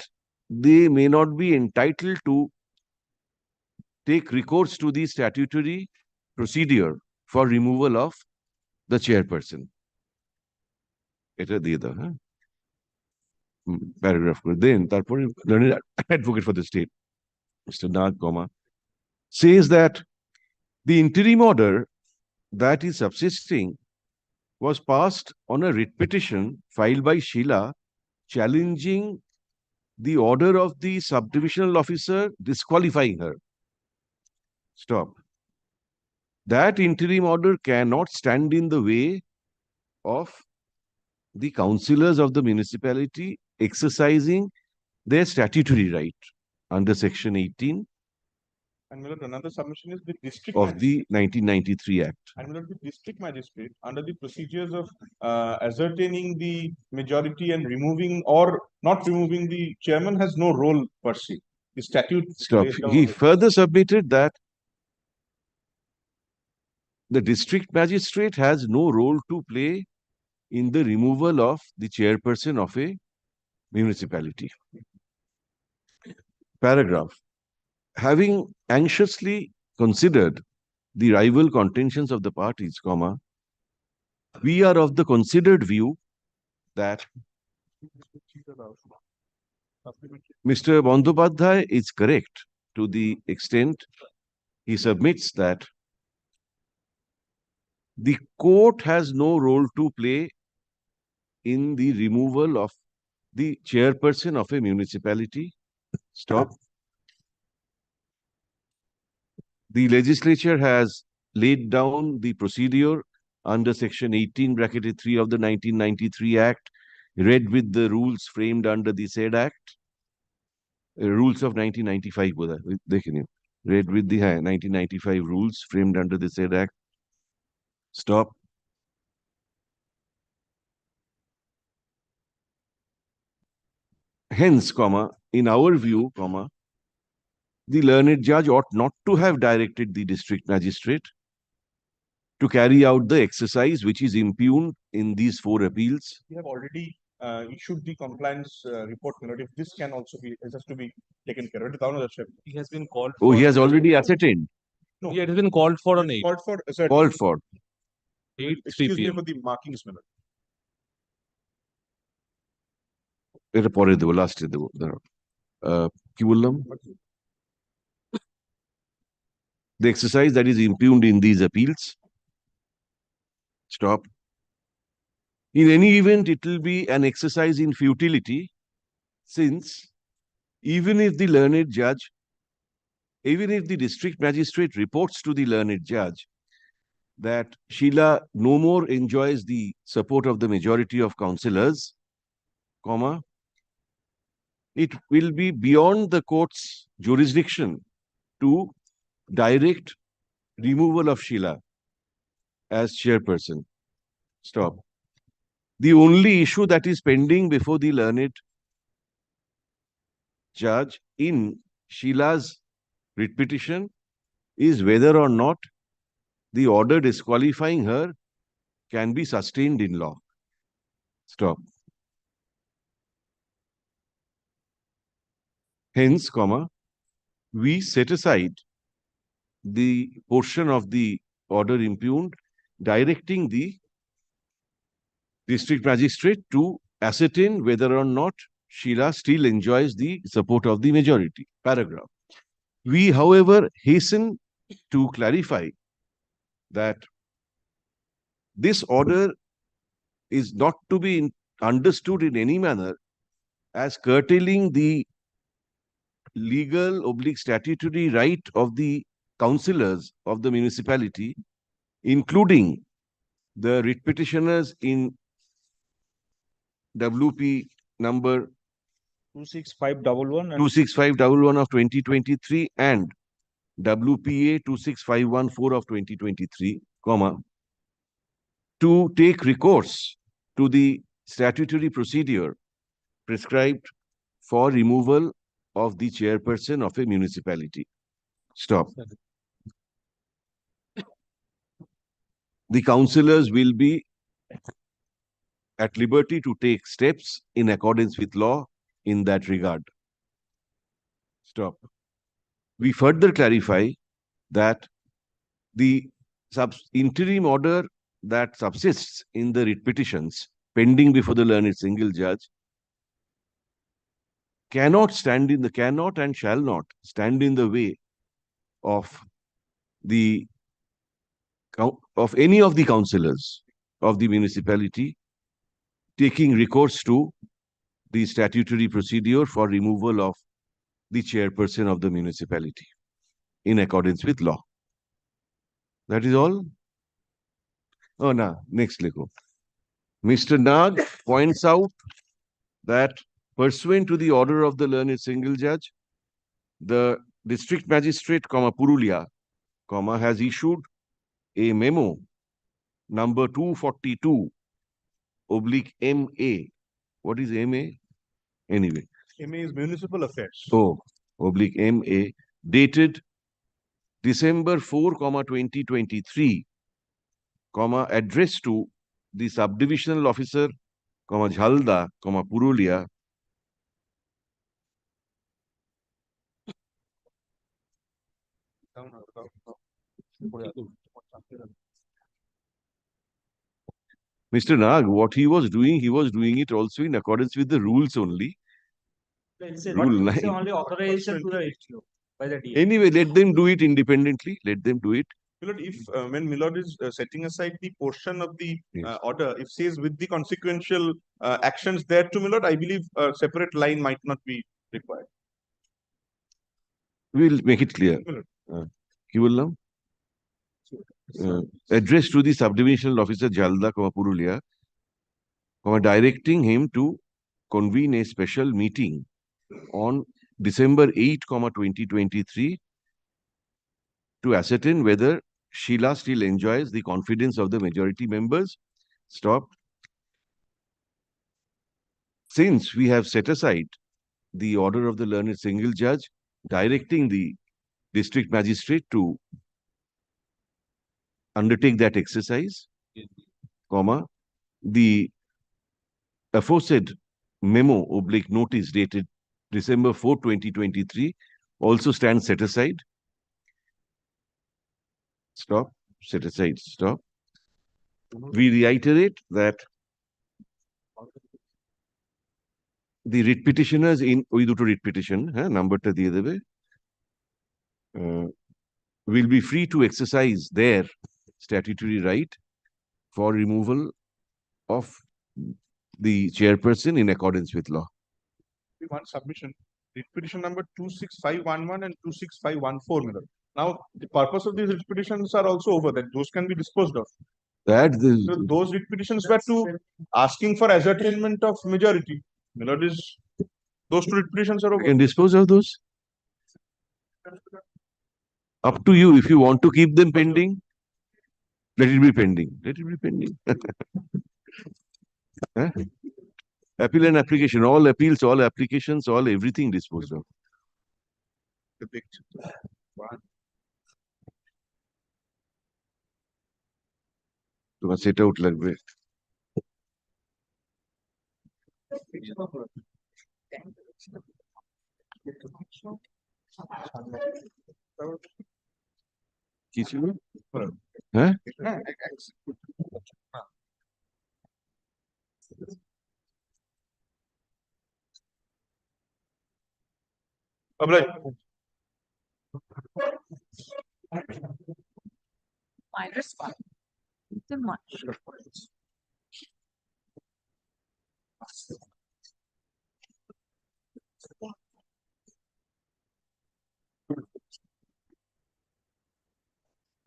they may not be entitled to take recourse to the statutory procedure for removal of the chairperson. Eta diye daw, paragraph. Then, tarpore learned advocate for the state, Mr. Nag, says that the interim order that is subsisting was passed on a writ petition filed by Sheila challenging the order of the subdivisional officer disqualifying her. Stop. That interim order cannot stand in the way of the councillors of the municipality exercising their statutory right under section 18 and another submission is the district of the 1993 Act. And the district magistrate, under the procedures of ascertaining the majority and removing or not removing the chairman, has no role per se. The statute. Stop. He further submitted that the district magistrate has no role to play in the removal of the chairperson of a municipality. Paragraph. Having anxiously considered the rival contentions of the parties, we are of the considered view that Mr. Bandyopadhyay is correct to the extent he submits that the court has no role to play in the removal of the chairperson of a municipality. Stop. The legislature has laid down the procedure under section 18(3) of the 1993 Act, read with the rules framed under the said Act, rules of 1995, read with the 1995 rules framed under the said Act. Stop. Hence, in our view, the learned judge ought not to have directed the district magistrate to carry out the exercise which is impugned in these 4 appeals. We have already issued the compliance report. If this can also be, it has to be taken care of. He has been called. Oh, he has already ascertained. No, Yeah, it has been called for on 8. Called for. Called for. 8:03 Excuse me p.m. for the markings, Miller. এটা পরে দেবো লাস্টে দেবো কি বললাম the exercise that is impugned in these appeals. Stop. In any event, it will be an exercise in futility, since even if the learned judge, even if the district magistrate reports to the learned judge that Sheila no more enjoys the support of the majority of councillors, comma, it will be beyond the court's jurisdiction to direct removal of Sheila as chairperson. Stop. The only issue that is pending before the learned judge in Sheila's writ petition is whether or not the order disqualifying her can be sustained in law. Stop. Hence, comma, we set aside the portion of the order impugned directing the district magistrate to ascertain whether or not Sheila still enjoys the support of the majority. Paragraph. We, however, hasten to clarify that this order is not to be understood in any manner as curtailing the legal / statutory right of the councillors of the municipality, including the writ petitioners in WP number 26511 and 26511 of 2023 and WPA 26514 of 2023, comma, to take recourse to the statutory procedure prescribed for removal of the chairperson of a municipality. Stop. The councillors will be at liberty to take steps in accordance with law in that regard. Stop. We further clarify that the interim order that subsists in the writ petitions pending before the learned single judge cannot and shall not stand in the way of any of the councillors of the municipality taking recourse to the statutory procedure for removal of the chairperson of the municipality in accordance with law. That is all. Oh, now, next lekho. Mr. Nag points out that pursuant to the order of the learned single judge, the district magistrate, Purulia, has issued a memo number 242 / MA. What is MA? Anyway. MA is Municipal Affairs. Oh, / MA, dated December 4, 2023, addressed to the subdivisional officer, Jhalda, Purulia, Mr. Nag, what he was doing it also in accordance with the rules only. Rule 9. only authorization to the HTO by the DA. Anyway, let them do it independently. Let them do it. Milord, if when Milord is setting aside the portion of the order, if says with the consequential actions there to Milord, I believe a separate line might not be required. We'll make it clear. Kivallam, addressed to the subdivisional officer Jhalda, Purulia, directing him to convene a special meeting on December 8, 2023 to ascertain whether Sheila still enjoys the confidence of the majority members. Stop. Since we have set aside the order of the learned single judge directing the district magistrate to undertake that exercise, the aforesaid memo / notice dated December 4, 2023 also stands set aside. Stop. Set aside. Stop. We reiterate that the writ petitioners in ওই দুটো writ petition, number টা দিয়ে দেবে, will be free to exercise their statutory right for removal of the chairperson in accordance with law. One submission, writ petition number 26511 and 26514, Miller. Now, the purpose of these writ petitions are also over, that those can be disposed of. So those writ petitions were to asking for ascertainment of majority. Miller, those two writ petitions are over. You can dispose of those. Up to you. If you want to keep them pending, let it be pending. Let it be pending. Huh? Appeal and application, all appeals, all applications, all everything disposed of. The picture. One. তোমার set out লাগবে। কি ছিল? হ্যাঁ? Minus 1. Too much.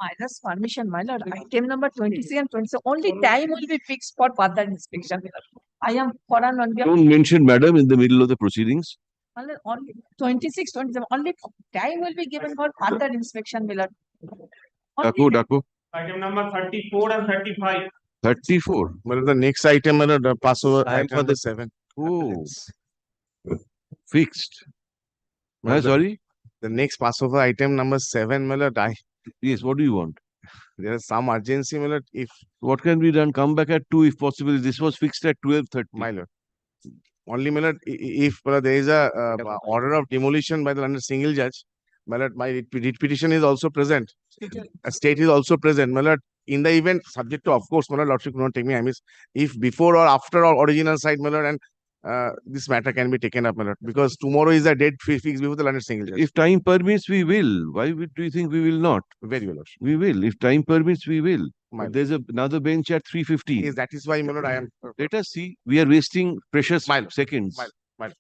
Minus permission, my lord. Item number 26 and 27. Only time will be fixed for further inspection. I am for an on behalf. Don't mention madam in the middle of the proceedings. Only 26, 27. Only time will be given for further inspection, my lord. Dako. Item number 34 and 35. 34. Well, the next item, the passover Time item for number the 7. Oh, fixed. Well, Sorry? The next passover item number 7, my lord, Yes, what do you want? there is some urgency, my lord. If What can be done? Come back at 2 if possible. This was fixed at 12:30. my lord, only my lord, if there is a order of demolition by the under single judge, my lord, my writ petition is also present. A state is also present, my lord. In the event, subject to, of course, my lord, lordship could not take me. I mean, if before or after or original side, my lord, and this matter can be taken up, my lord, because tomorrow is a date fixed before the landed single judge. If time permits, we will. Why do you think we will not? Very well, lordship. We will. If time permits, we will. My But there's another bench at 3:15. Yes, that is why, my lord, I am. Let us see. We are wasting precious seconds.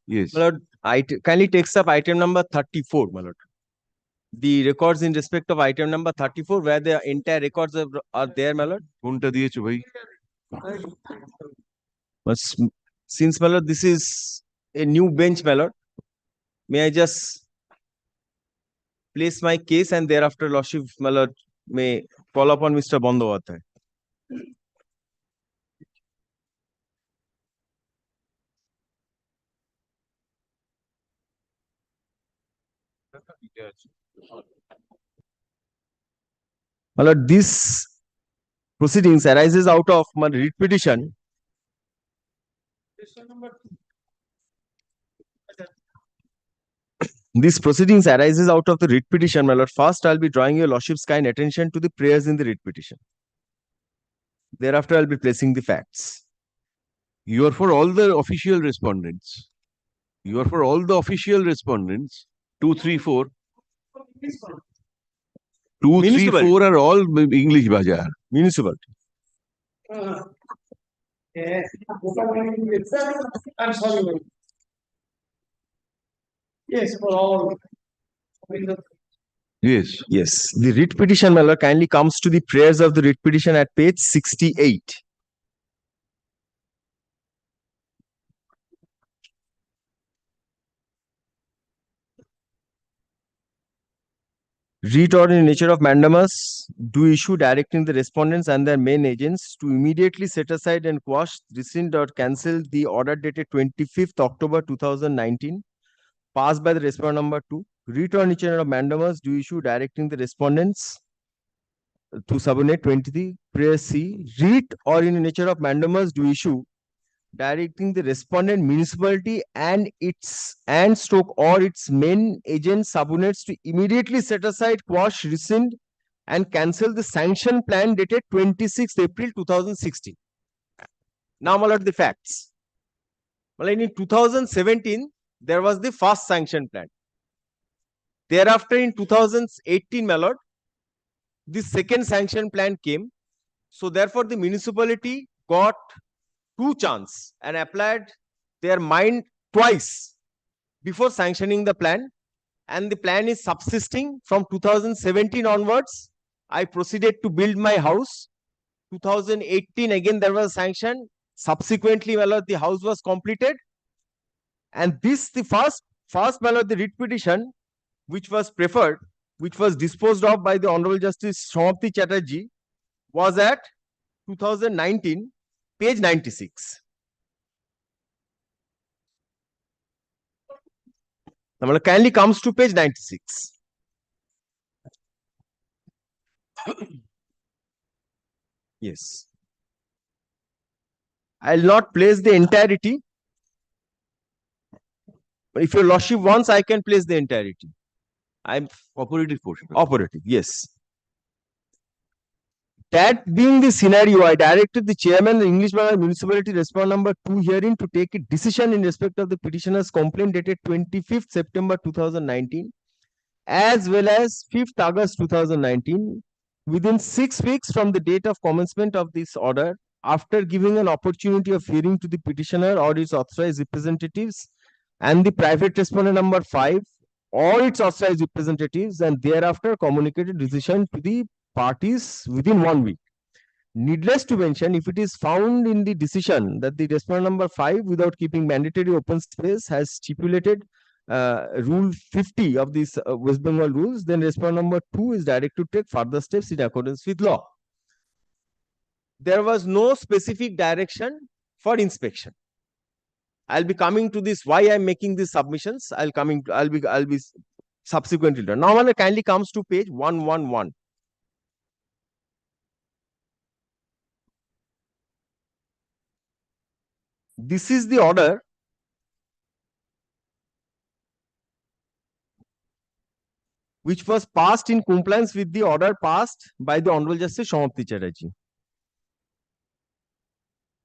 Yes. My lord, kindly takes up item number 34, my lord. The records in respect of item number 34, where the entire records are there, my lord. Kunta diyecho bhai. But since, my lord, this is a new bench, my lord, may I just place my case and thereafter, lordship, my lord, may call upon Mr. Bandopadhyay. My lord, this proceedings arises out of my writ petition. This proceedings arises out of the writ petition, my lord. First, I'll be drawing your lordship's kind attention to the prayers in the writ petition. Thereafter, I'll be placing the facts. You are for all the official respondents. You are for all the official respondents. 2, 3, 4. 2, 3, 4 are all English Bazaar. Municipal. I'm sorry. Yes, for all. Yes. Yes. The writ petition, my lord, kindly comes to the prayers of the writ petition at page 68. Writ order in nature of mandamus do issue directing the respondents and their main agents to immediately set aside and quash, rescind or cancel the order dated 25th October 2019 passed by the respondent number 2. Writ order in nature of mandamus do issue directing the respondents to subordinate 23 prayer C. Writ or in nature of mandamus do issue directing the respondent municipality and its stroke or its main agent subordinates to immediately set aside, quash, rescind and cancel the sanction plan dated 26th April 2016. Now, my lord, the facts. Well, in 2017, there was the first sanction plan. Thereafter, in 2018, my lord, the second sanction plan came. So therefore, the municipality got two chance and applied their mind twice before sanctioning the plan. And the plan is subsisting from 2017 onwards. I proceeded to build my house. 2018, again, there was a sanction. Subsequently, my lord, the house was completed. And this, the first, my lord, the writ petition, which was preferred, which was disposed of by the Honorable Justice Somapti Chatterjee, was at 2019, page 96. Now, kindly comes to page 96. Yes. I'll not place the entirety. But if your lordship wants, I can place the entirety. I'm Operative portion. operative, yes. That being the scenario, I directed the chairman of the English Bangla Municipality Respond number 2 herein to take a decision in respect of the petitioner's complaint dated 25th September 2019 as well as 5th August 2019 within 6 weeks from the date of commencement of this order, after giving an opportunity of hearing to the petitioner or its authorized representatives and the private respondent number 5 or its authorized representatives, and thereafter communicated decision to the parties within 1 week. Needless to mention, if it is found in the decision that the respondent number 5, without keeping mandatory open space, has stipulated Rule 50 of this West Bengal rules, then respondent number 2 is directed to take further steps in accordance with law. There was no specific direction for inspection. I'll be coming to this, why I'm making these submissions. I'll be subsequently done. Now, when it kindly comes to page 111. This is the order which was passed in compliance with the order passed by the Honorable Justice Somapti Chatterjee.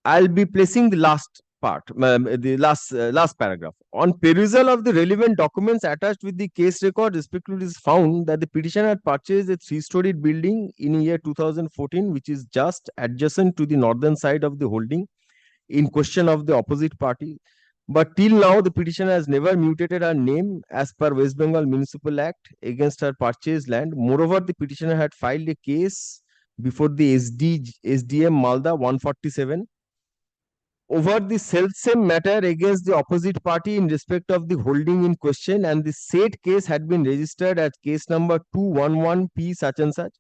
I'll be placing the last part, the last paragraph. On perusal of the relevant documents attached with the case record, respectively, is found that the petitioner had purchased a 3-storied building in year 2014, which is just adjacent to the northern side of the holding in question of the opposite party. But till now, the petitioner has never mutated her name as per West Bengal Municipal Act against her purchased land. Moreover, the petitioner had filed a case before the SDM Malda 147 over the self-same matter against the opposite party in respect of the holding in question, and the said case had been registered as case number 211P such and such.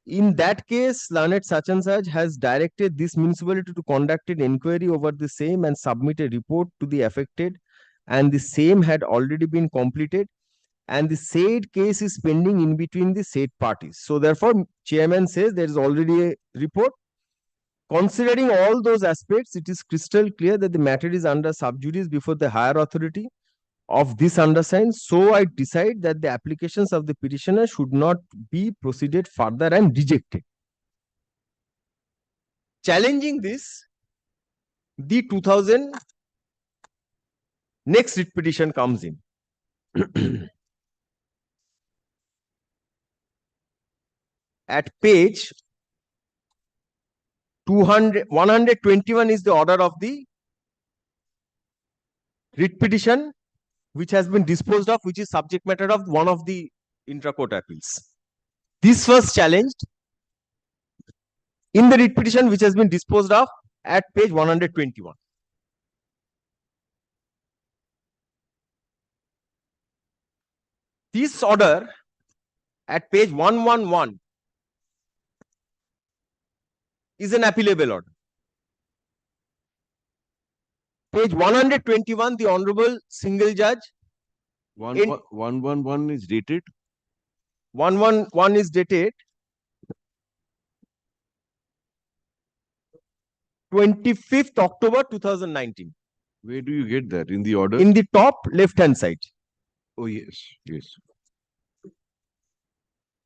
In that case, learned such and such has directed this municipality to conduct an inquiry over the same and submit a report to the affected, and the same had already been completed, and the said case is pending in between the said parties. So therefore, chairman says there is already a report. Considering all those aspects, it is crystal clear that the matter is under sub judice before the higher authority of this undersigned. So I decide that the applications of the petitioner should not be proceeded further and rejected. Challenging this, the 2000 next writ petition comes in. At page 121 is the order of the writ petition, which has been disposed of, which is subject matter of one of the intra-court appeals. This was challenged in the writ petition, which has been disposed of at page 121. This order at page 111 is an appealable order. Page 121, the Honorable Single Judge. 111 is dated. 111 is dated 25th October 2019. Where do you get that? In the order? In the top left-hand side. Oh, yes, yes.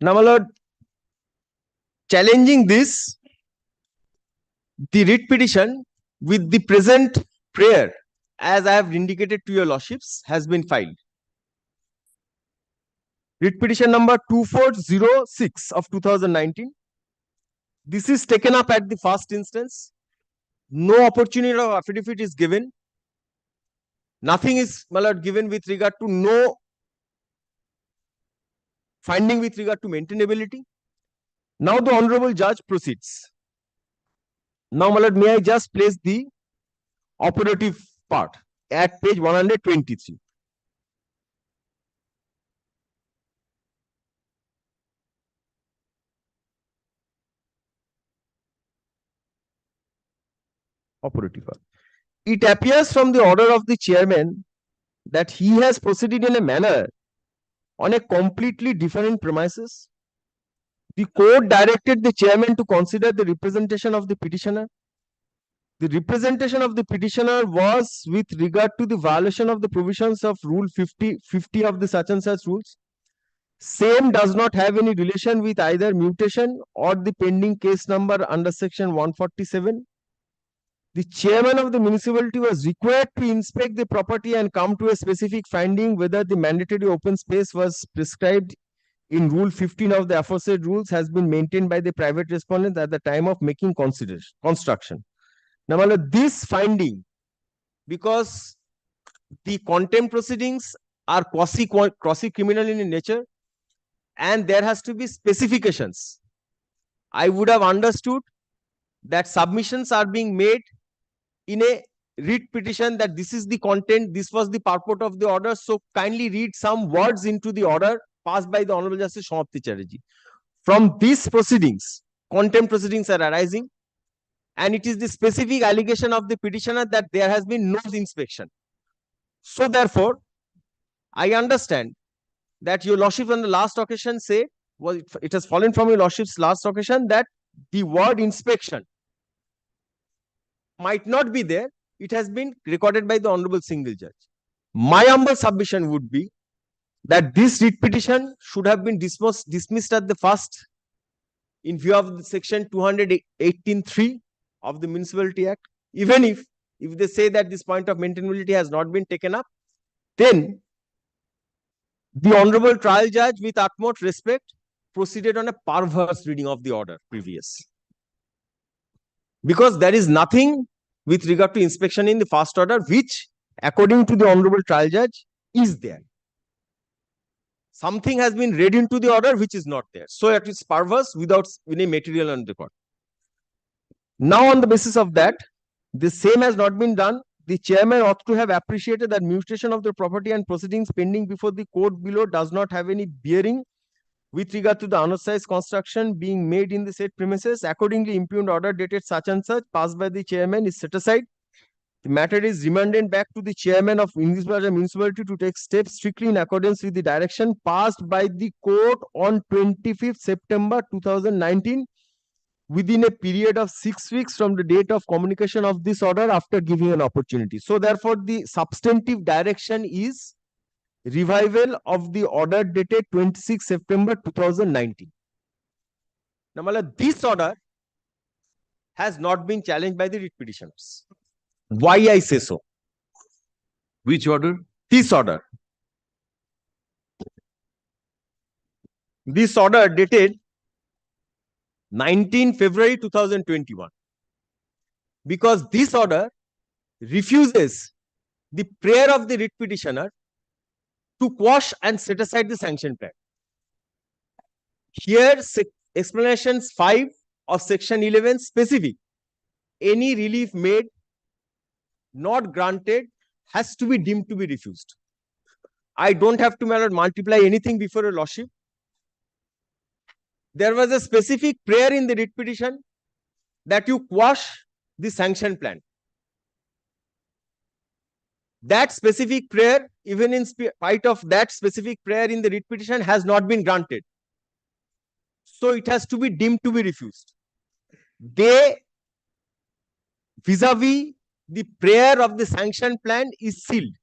Now, my lord, challenging this, the writ petition with the present prayer, as I have indicated to your lordships, has been filed. Writ petition number 2406 of 2019. This is taken up at the first instance. No opportunity of affidavit is given. Nothing is, my lord, given with regard to no finding with regard to maintainability. Now the honorable judge proceeds. Now, my lord, may I just place the operative part at page 123. Operative part. It appears from the order of the chairman that he has proceeded in a manner on a completely different premises. The court directed the chairman to consider the representation of the petitioner. The representation of the petitioner was with regard to the violation of the provisions of Rule 50 of the such and such rules. Same does not have any relation with either mutation or the pending case number under section 147. The chairman of the municipality was required to inspect the property and come to a specific finding whether the mandatory open space was prescribed in Rule 15 of the aforesaid rules has been maintained by the private respondent at the time of making construction. Now, my lord, this finding, because the contempt proceedings are quasi-criminal in nature, and there has to be specifications. I would have understood that submissions are being made in a writ petition that this is the content, this was the purport of the order. So kindly read some words into the order passed by the Honorable Justice Samapti Chatterjee. From these proceedings, contempt proceedings are arising, and it is the specific allegation of the petitioner that there has been no inspection. So therefore, I understand that your lordship on the last occasion say, well, it has fallen from your lordship's last occasion that the word inspection might not be there. It has been recorded by the Honorable Single Judge. My humble submission would be that this writ petition should have been dismissed at the first in view of the section 218(3) of the Municipality Act. Even if they say that this point of maintainability has not been taken up, then the Honorable Trial Judge, with utmost respect, proceeded on a perverse reading of the order previous. Because there is nothing with regard to inspection in the first order, which, according to the Honorable Trial Judge, is there. Something has been read into the order which is not there. So it is perverse without any material on record. Now, on the basis of that, the same has not been done. The chairman ought to have appreciated that mutation of the property and proceedings pending before the court below does not have any bearing with regard to the unauthorized construction being made in the said premises. Accordingly, impugned order dated such and such passed by the chairman is set aside. The matter is remanded back to the chairman of English Bazaar Municipality to take steps strictly in accordance with the direction passed by the court on 25th September 2019 within a period of 6 weeks from the date of communication of this order after giving an opportunity. So therefore, the substantive direction is revival of the order dated 26 September 2019. Now, this order has not been challenged by the writ petitioners. Why I say so? Which order? This order. This order dated 19 February 2021. Because this order refuses the prayer of the writ petitioner to quash and set aside the sanction plan. Here, explanations 5 of section 11 specific. Any relief made not granted has to be deemed to be refused. I don't have to multiply anything before a lordship. There was a specific prayer in the writ petition that you quash the sanction plan. That specific prayer, even in spite of that specific prayer in the writ petition, has not been granted. So it has to be deemed to be refused. They, vis-a-vis the prayer of the sanction plan, is sealed.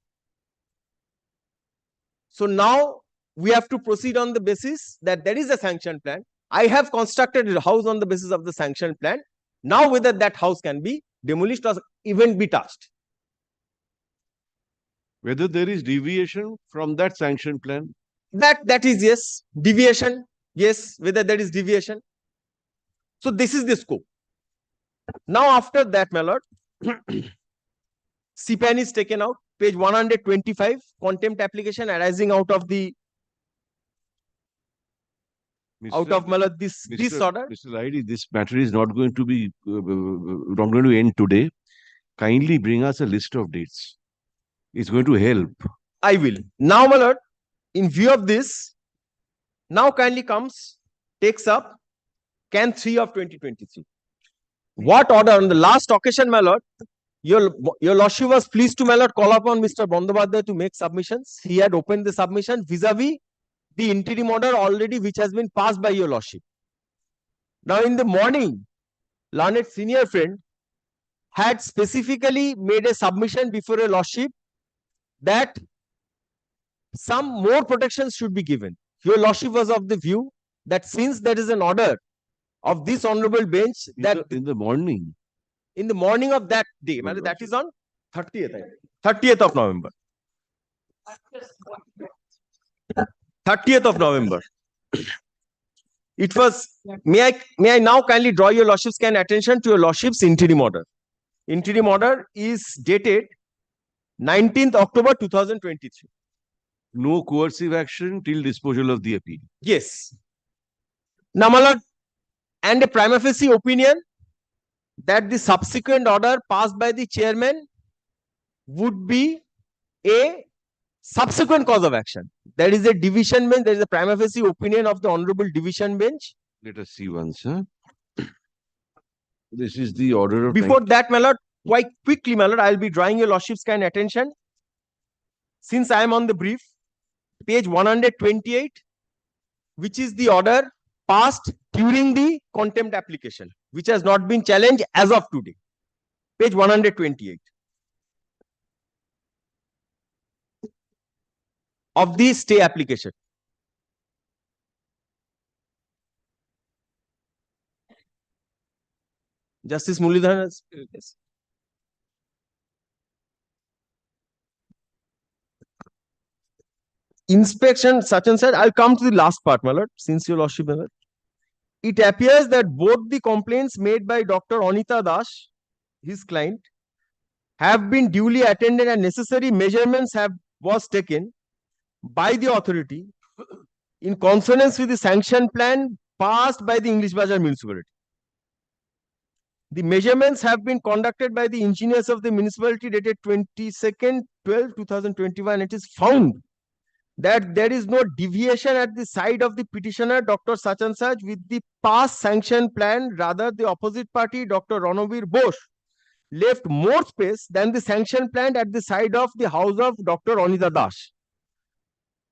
So now we have to proceed on the basis that there is a sanction plan. I have constructed a house on the basis of the sanction plan. Now whether that house can be demolished or even be touched. Whether there is deviation from that sanction plan That is yes. Deviation, yes, whether there is deviation. So this is the scope. Now after that, my lord, CPAN is taken out, page 125, contempt application arising out of the my lord, this order. Mr. Raidi, this matter is not going to be not going to end today. Kindly bring us a list of dates. It's going to help. I will. Now, my lord, in view of this, now kindly takes up Can 3 of 2023. What order on the last occasion, my lord, your lordship was pleased to, my lord, call upon Mr. Bandyopadhyay to make submissions. He had opened the submission vis-a-vis the interim order already which has been passed by your lordship. Now in the morning, learned senior friend had specifically made a submission before your lordship that some more protections should be given. Your lordship was of the view that since there is an order of this honorable bench that in the morning of that day, that is on 30th of November. 30th of November. It was, may I now kindly draw your lordship's kind attention to your lordship's interim order. Interim order is dated 19th October 2023. No coercive action till disposal of the appeal. Yes. Now, my lord, and a prima facie opinion that the subsequent order passed by the chairman would be a subsequent cause of action. There is a division bench, there is a prima facie opinion of the honorable division bench. Let us see once. Huh? This is the order of... Before that, my lord, quite quickly, my lord, I will be drawing your lordship's kind attention. Since I am on the brief, page 128, which is the order passed during the contempt application, which has not been challenged as of today. Page 128. Of the stay application. Justice Muralidharan has... Yes. Inspection such and such. I'll come to the last part, my lord, since your lordship, my lord. It appears that both the complaints made by Dr. Anita Das, his client, have been duly attended and necessary measurements was taken by the authority in consonance with the sanction plan passed by the English Bazar municipality. The measurements have been conducted by the engineers of the municipality dated 22nd 12/2021. It is found that there is no deviation at the side of the petitioner, Dr. Such and Such, with the past sanction plan. Rather, the opposite party, Dr. Ranavir Bose, left more space than the sanction plan at the side of the house of Dr. Anita Das.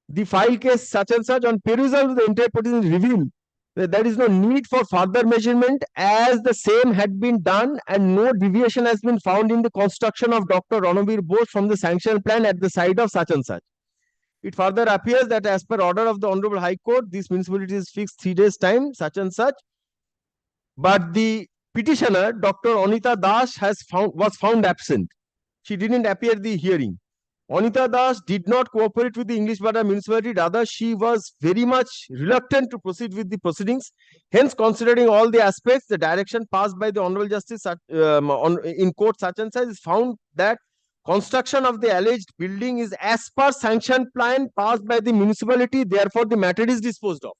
The file case Such and Such on perusal of the entire petition revealed that there is no need for further measurement as the same had been done and no deviation has been found in the construction of Dr. Ranavir Bose from the sanction plan at the side of Such and Such. It further appears that as per order of the Honorable High Court, this municipality is fixed 3 days time, such and such. But the petitioner, Dr. Anita Das, was found absent. She didn't appear at the hearing. Anita Das did not cooperate with the English Bazar municipality. Rather, she was very much reluctant to proceed with the proceedings. Hence, considering all the aspects, the direction passed by the Honorable Justice in court such and such is found that construction of the alleged building is as per sanction plan passed by the municipality. Therefore, the matter is disposed of.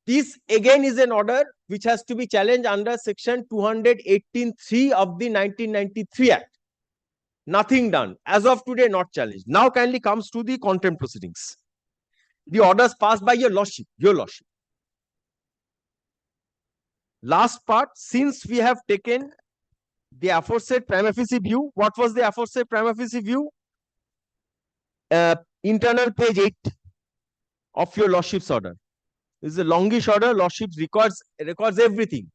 This again is an order which has to be challenged under section 218(3) of the 1993 Act. Nothing done. As of today, not challenged. Now kindly comes to the contempt proceedings. The orders passed by your lordship. Last part, since we have taken the aforesaid prima facie view. What was the aforesaid prima facie view? Internal page 8 of your lordship's order. This is a longish order. Lordship records everything.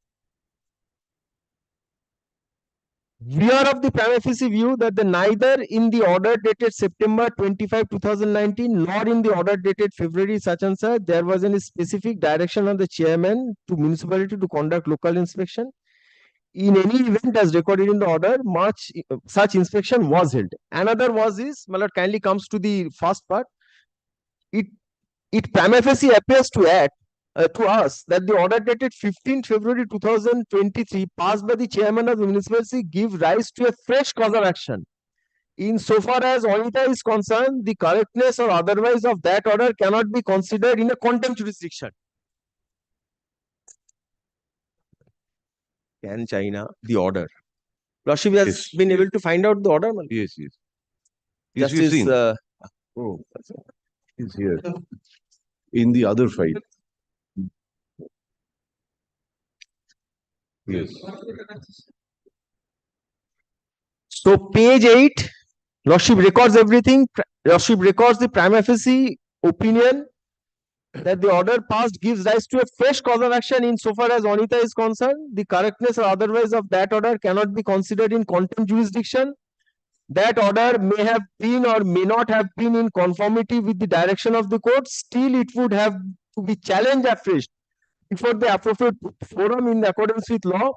We are of the prima facie view that neither in the order dated September 25, 2019, nor in the order dated February such and such, there was any specific direction on the chairman to municipality to conduct local inspection. In any event, as recorded in the order, such inspection was held. Another was my lord kindly comes to the first part. it prima facie appears to us that the order dated 15 February 2023 passed by the chairman of the municipality give rise to a fresh cause of action. Insofar as Anita is concerned, the correctness or otherwise of that order cannot be considered in a contempt jurisdiction. Can China the order? Lordship has been able to find out the order. Yes, yes. Yes, we've Justice, seen. Oh, it's here. In the other file. Yes. So page 8, Lordship records everything. Lordship records the prima facie opinion that the order passed gives rise to a fresh cause of action insofar as Anita is concerned. The correctness or otherwise of that order cannot be considered in contempt jurisdiction. That order may have been or may not have been in conformity with the direction of the court. Still, it would have to be challenged afresh before the appropriate forum in accordance with law.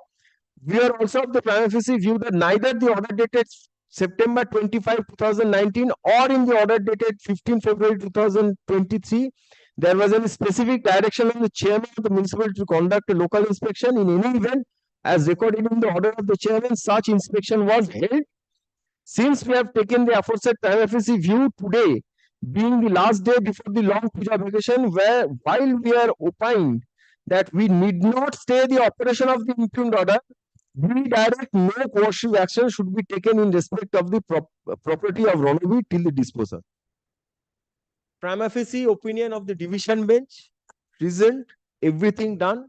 We are also of the prima facie view that neither the order dated September 25, 2019 or in the order dated 15 February 2023, there was any specific direction of the chairman of the municipality to conduct a local inspection. In any event, as recorded in the order of the chairman, such inspection was held. Since we have taken the aforesaid prima facie view today, being the last day before the long puja vacation, while we are opined that we need not stay the operation of the impugned order, we direct no coercive action should be taken in respect of the property of Ranavir till the disposal. Prima facie opinion of the division bench, present, everything done,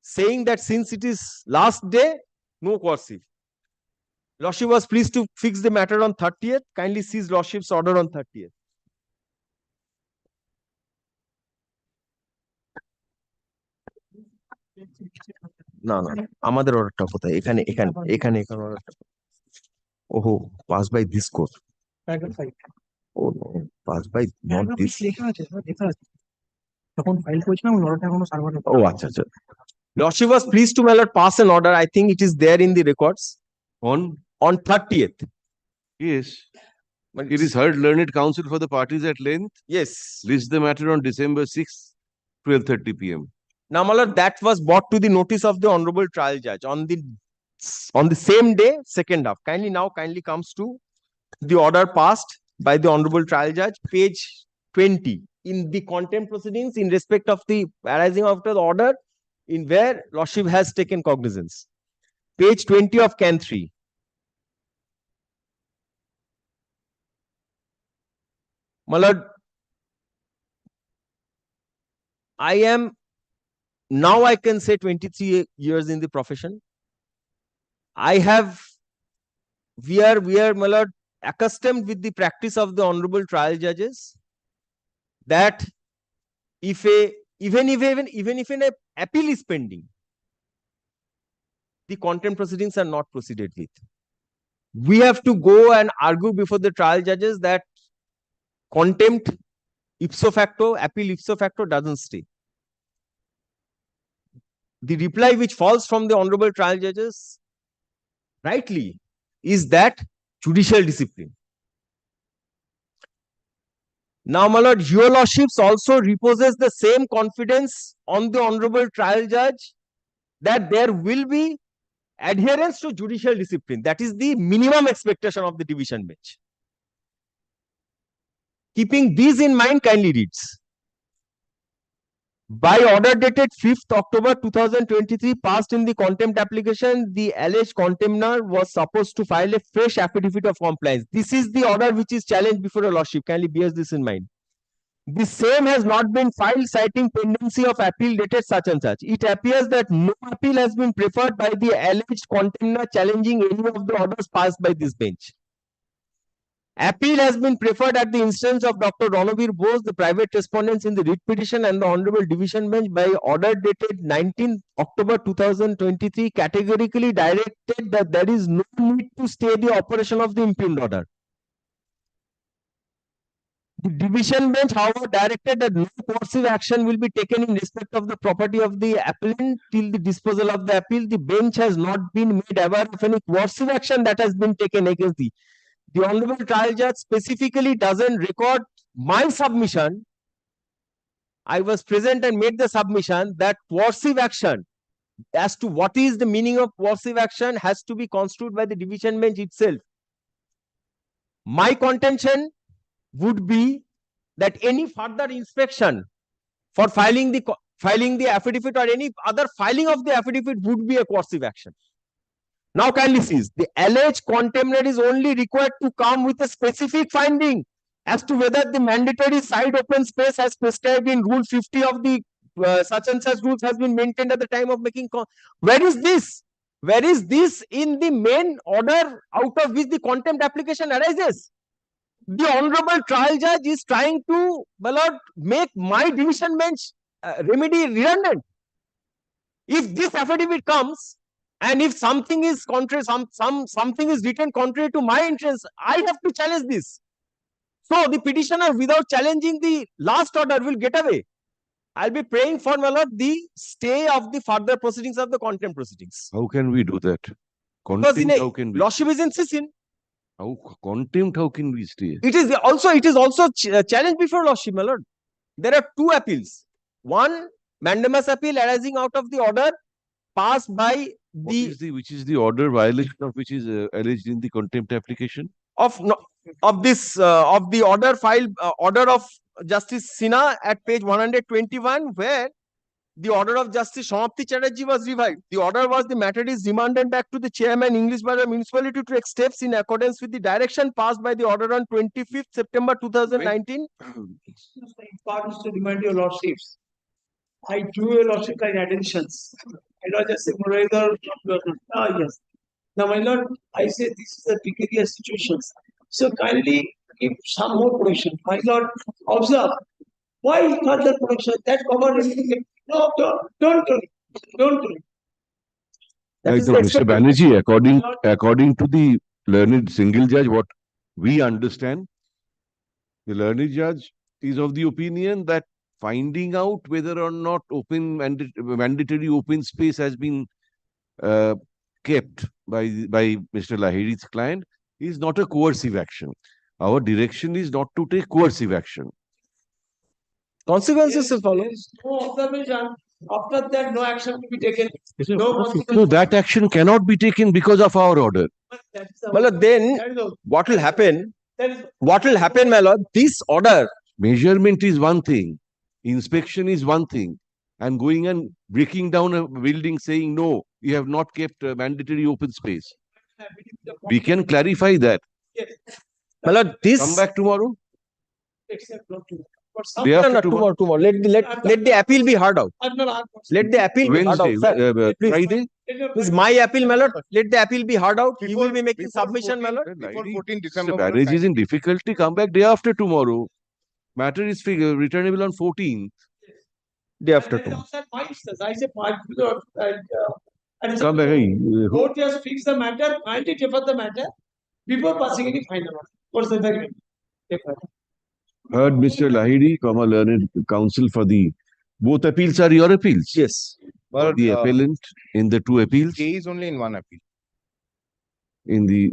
saying that since it is last day, no coercive. Lordship was pleased to fix the matter on 30th. Kindly seize Lordship's order on 30th. না না আমাদের অর্ডারটা কোথায় এখানে এখানে এখানে এখানে অর্ডারটা ওহো পাস বাই দিস কোড ও পাস বাই নট দিস লেখা আছে লেখা আছে তখন ফাইল করেছিলাম অর্ডারটা এখনো সার্ভার ও আচ্ছা আচ্ছা Lordship was pleased to pass an order. I think it is there in the records on 30th. Yes. It is heard learned counsel for the parties at length. Yes. List the matter on December 6th, 12:30 p.m. Now, my lord, that was brought to the notice of the honorable trial judge on the same day, second half. Kindly comes to the order passed by the honorable trial judge, page 20 in the contempt proceedings in respect of the arising after the order in where Lordship has taken cognizance. Page 20 of Can 3. My lord, now I can say 23 years in the profession. We are, my lord, accustomed with the practice of the honorable trial judges that even if an appeal is pending, the contempt proceedings are not proceeded with. We have to go and argue before the trial judges that contempt ipso facto, appeal ipso facto doesn't stay. The reply which falls from the honorable trial judges rightly is that judicial discipline. Now, my lord, your lordships also reposes the same confidence on the honorable trial judge that there will be adherence to judicial discipline. That is the minimum expectation of the division bench. Keeping these in mind, kindly reads. By order dated 5th October 2023, passed in the contempt application, the alleged contemner was supposed to file a fresh affidavit of compliance. This is the order which is challenged before a lordship. Kindly bear this in mind. The same has not been filed, citing pendency of appeal dated such and such. It appears that no appeal has been preferred by the alleged contemner challenging any of the orders passed by this bench. Appeal has been preferred at the instance of Dr. Ranavir Bose, the private respondents in the writ petition and the Honorable Division Bench by order dated 19th October 2023, categorically directed that there is no need to stay the operation of the impugned order. The Division Bench, however, directed that no coercive action will be taken in respect of the property of the appellant till the disposal of the appeal. The bench has not been made aware of any coercive action that has been taken against the Honorable Trial Judge specifically doesn't record my submission, I was present and made the submission that coercive action, as to what is the meaning of coercive action, has to be construed by the division bench itself. My contention would be that any further inspection for filing the affidavit or any other filing of the affidavit would be a coercive action. Now kindly see, the alleged contempt is only required to come with a specific finding as to whether the mandatory side open space as prescribed in Rule 50 of the such and such rules has been maintained at the time of making. Where is this? Where is this in the main order out of which the contempt application arises? The honorable trial judge is trying to, my lord, make my division bench remedy redundant. If this affidavit comes and if something is contrary, something is written contrary to my interests, I have to challenge this. So the petitioner, without challenging the last order, will get away. I'll be praying for, my lord, the stay of the further proceedings of the contempt proceedings. How can we do that? Because in Contempt, how can we? lordship is insisting. How contempt? How can we stay? It is also challenged before lordship, my lord. There are two appeals. One mandamus appeal arising out of the order passed by Which is the order violation of which is alleged in the contempt application? of the order filed order of Justice Sinha at page 121, where the order of Justice Samapti Chatterjee was revived. The order was the matter is remanded back to the chairman English by the municipality to take steps in accordance with the direction passed by the order on 25th September 2019. Pardons to remind your lordships. I drew your lordship like attentions. I not just say yes. Now, my lord, I say this is a precarious situation. So kindly give some more protection. My lord, observe. Why further protection? That covered everything. No, don't do it. Don't do it. Mr. Banerjee, according to the learned single judge, what we understand, the learned judge is of the opinion that finding out whether or not mandatory open space has been kept by Mr. Lahiri's client is not a coercive action. Our direction is not to take coercive action. Consequences will follow. No observation. After that, no action to be taken. So that action cannot be taken because of our order. Well, then what will happen? What will happen, my lord? This order. Measurement is one thing. Inspection is one thing. And going and breaking down a building saying, no, you have not kept mandatory open space. We can clarify that. My lord, this. Come back tomorrow. Except not tomorrow. Tomorrow. Let the appeal be heard out. Let the appeal be heard out. Sir, Friday. This is my appeal, my lord. Let the appeal be heard out. He will be making submission, my lord. Before 14 December. Mr. Banerjee is in difficulty. Come back day after tomorrow. Matter is returnable on 14th. Day after tomorrow. I say, Come back. court just fix the matter, kindly defer the matter before passing any final order. What's the agreement? Heard Mr. Lahiri, learned counsel for the both appeals are your appeals. Yes. But the appellant in the two appeals. Stay is only in one appeal. In the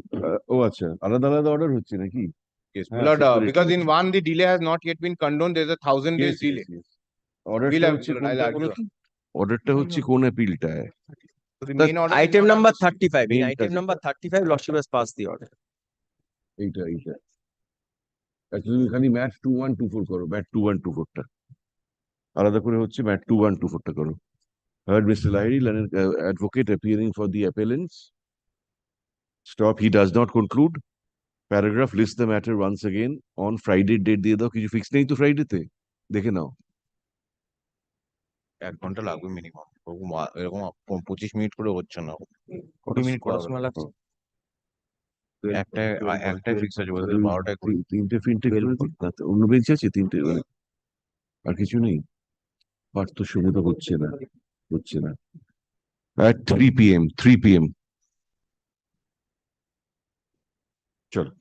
acha, alada order hocche naki? Yes, because in one the delay has not yet been condoned. There's 1,000 days delay. Order ta hocche kon appeal ta hai? Item number 35. In item number 35, lordship has passed the order. Eight. Actually, খালি mat 2124 করো, mat 2124 টা আলাদা করে হচ্ছে mat 2124 টা করো. Heard Mr. Lahiri, advocate appearing for the appellants. Stop. He does not conclude. Paragraph list the matter once again on Friday date দিয়ে দাও. কিছু ফিক্স নেই তো ফ্রাইডে তে, দেখে নাও. 1 ঘন্টা লাগবে মিনিমাম. এরকম 25 মিনিট করে হচ্ছে না. 20 মিনিট করা সময় লাগছে. একটা ফিক্স আছে বলতে 12টায় করি. তিনটে অন্য বেঞ্চ আছে তিনটে, আর কিছু নেই. পাঠ তো সুবিধা হচ্ছে না. At 3 p.m. Chalo.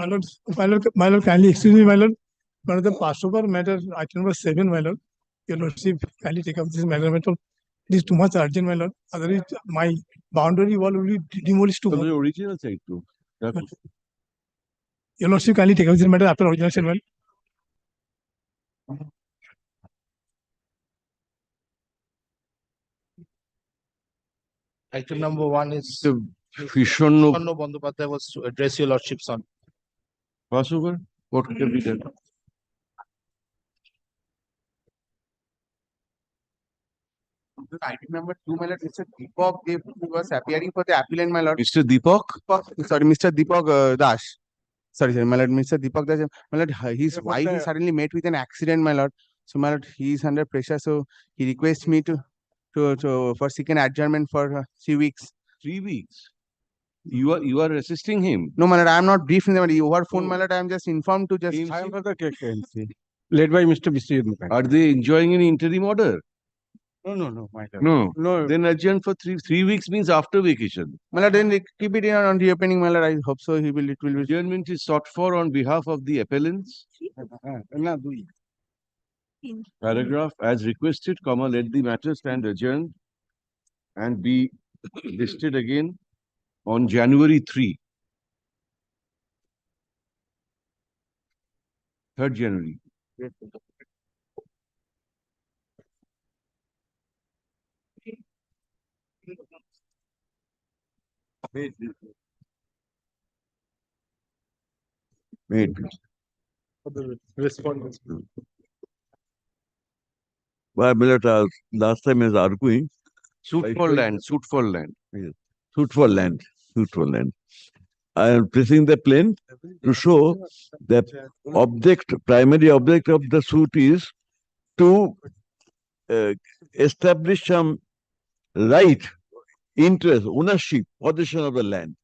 my lord, kindly excuse me, my lord. One of the passover matter, item number 7, my lord. Your lordship, kindly take up this matter. My lord. It is too much urgent, my lord. Otherwise, my boundary wall will be demolished The tomorrow. original side too. Your lordship, kindly take up this matter after original settlement. Item number 1 is The Fishono Hon'ble Bandyopadhyay was to address your lordship's on. Passover. What can be done? Item number 2, my lord, Mr. Deepak Dev, who was appearing for the appellant, my lord. Mr. Deepak? Sorry, Mr. Deepak Das. Sorry, my lord, Mr. Deepak Das. My lord, his wife is suddenly met with an accident, my lord. So, my lord, he is under pressure. So, he requests me to for seeking adjournment for 3 weeks. 3 weeks. You are assisting him. No, my lord, I am not briefing them. Over phone, my lord, I am just informed to just. I am for the KMC. Led by Mr. Biswajit. Are they enjoying any interim order? No, my lord. No. No. Then adjourn for 3 weeks means after vacation. My lord, then they keep it on reopening, my lord. I hope so. It will be. Adjournment is sought for on behalf of the appellants. Paragraph as requested, comma, let the matter stand adjourned and be listed again on January 3. 3rd January. Wait. Respondents. Well, last time is arguing. Suit for land, suit for land. Yes. Suit for land, suit for land. I am pressing the plaint to show the primary object of the suit is to establish some right, interest, ownership, possession of the land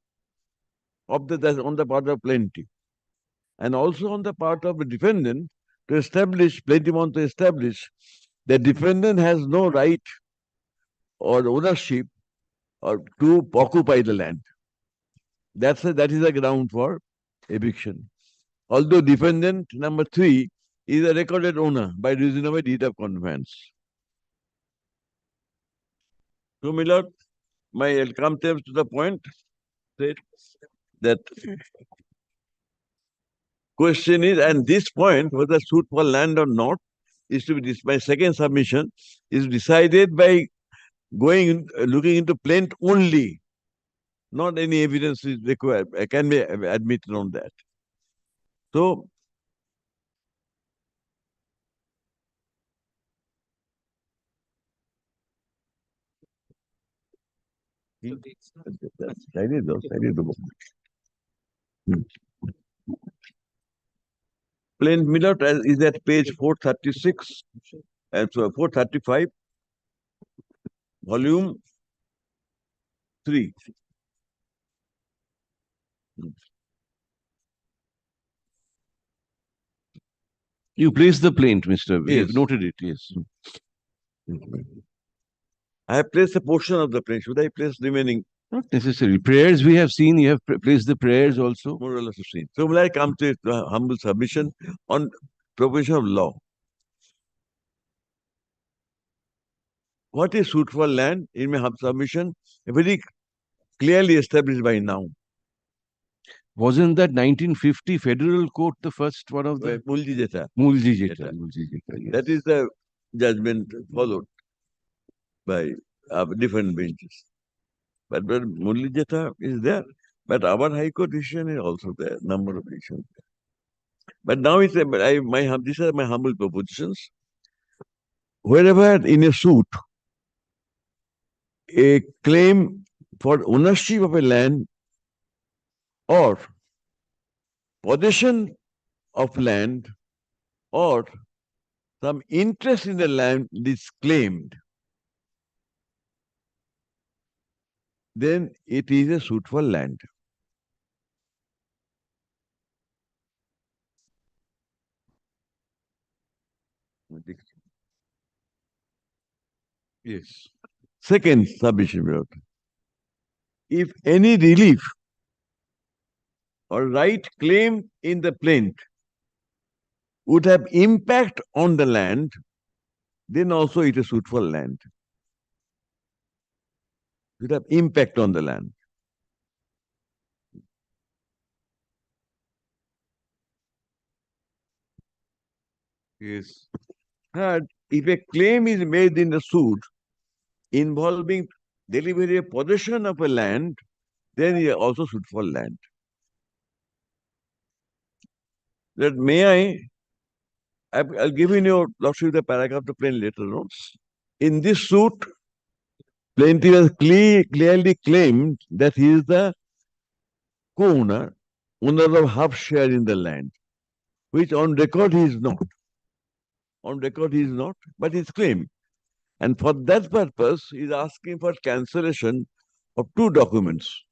on the part of plaintiff, and also on the part of the defendant to establish, plaintiff wants to establish the defendant has no right or ownership or to occupy the land. That is a ground for eviction. Although defendant number 3 is a recorded owner by reason of a deed of conveyance. So, my lord, I'll come to the point that question is, and this point, whether suit for land or not, is to be my second submission is decided by looking into plaint only. Not any evidence is required. I can be admitted on that. So, Plain Millet is at page 436 and so 435, volume 3. You placed the plaint, Mr. We Yes. have noted it, yes. I have placed a portion of the plaint. Should I place remaining? Not necessary. Prayers we have seen, you have placed the prayers also. More or less the same. So will I come to a humble submission on provision of law? What is suit for land in my submission? Very clearly established by now. Wasn't that 1950 federal court the first one of the? Mulji Jeta. Mulji Jeta. Yes. That is the judgment followed by different benches. But Mulji Jeta is there. But our High Court decision is also there, number of decisions. But now these are my humble propositions. Wherever in a suit, a claim for ownership of a land or possession of land or some interest in the land is claimed, then it is a suit for land. Yes. Second submission, if any relief or right claim in the plaint would have impact on the land, then also it is suit for land. It would have impact on the land. Yes. Third, if a claim is made in a suit involving delivery of possession of a land, then it also suit for land. That I'll give in your lordship the paragraph to plain later notes. In this suit, plaintiff has clearly claimed that he is the co-owner, owner of half share in the land, which on record he is not. On record he is not, but his claim. And for that purpose, he is asking for cancellation of two documents.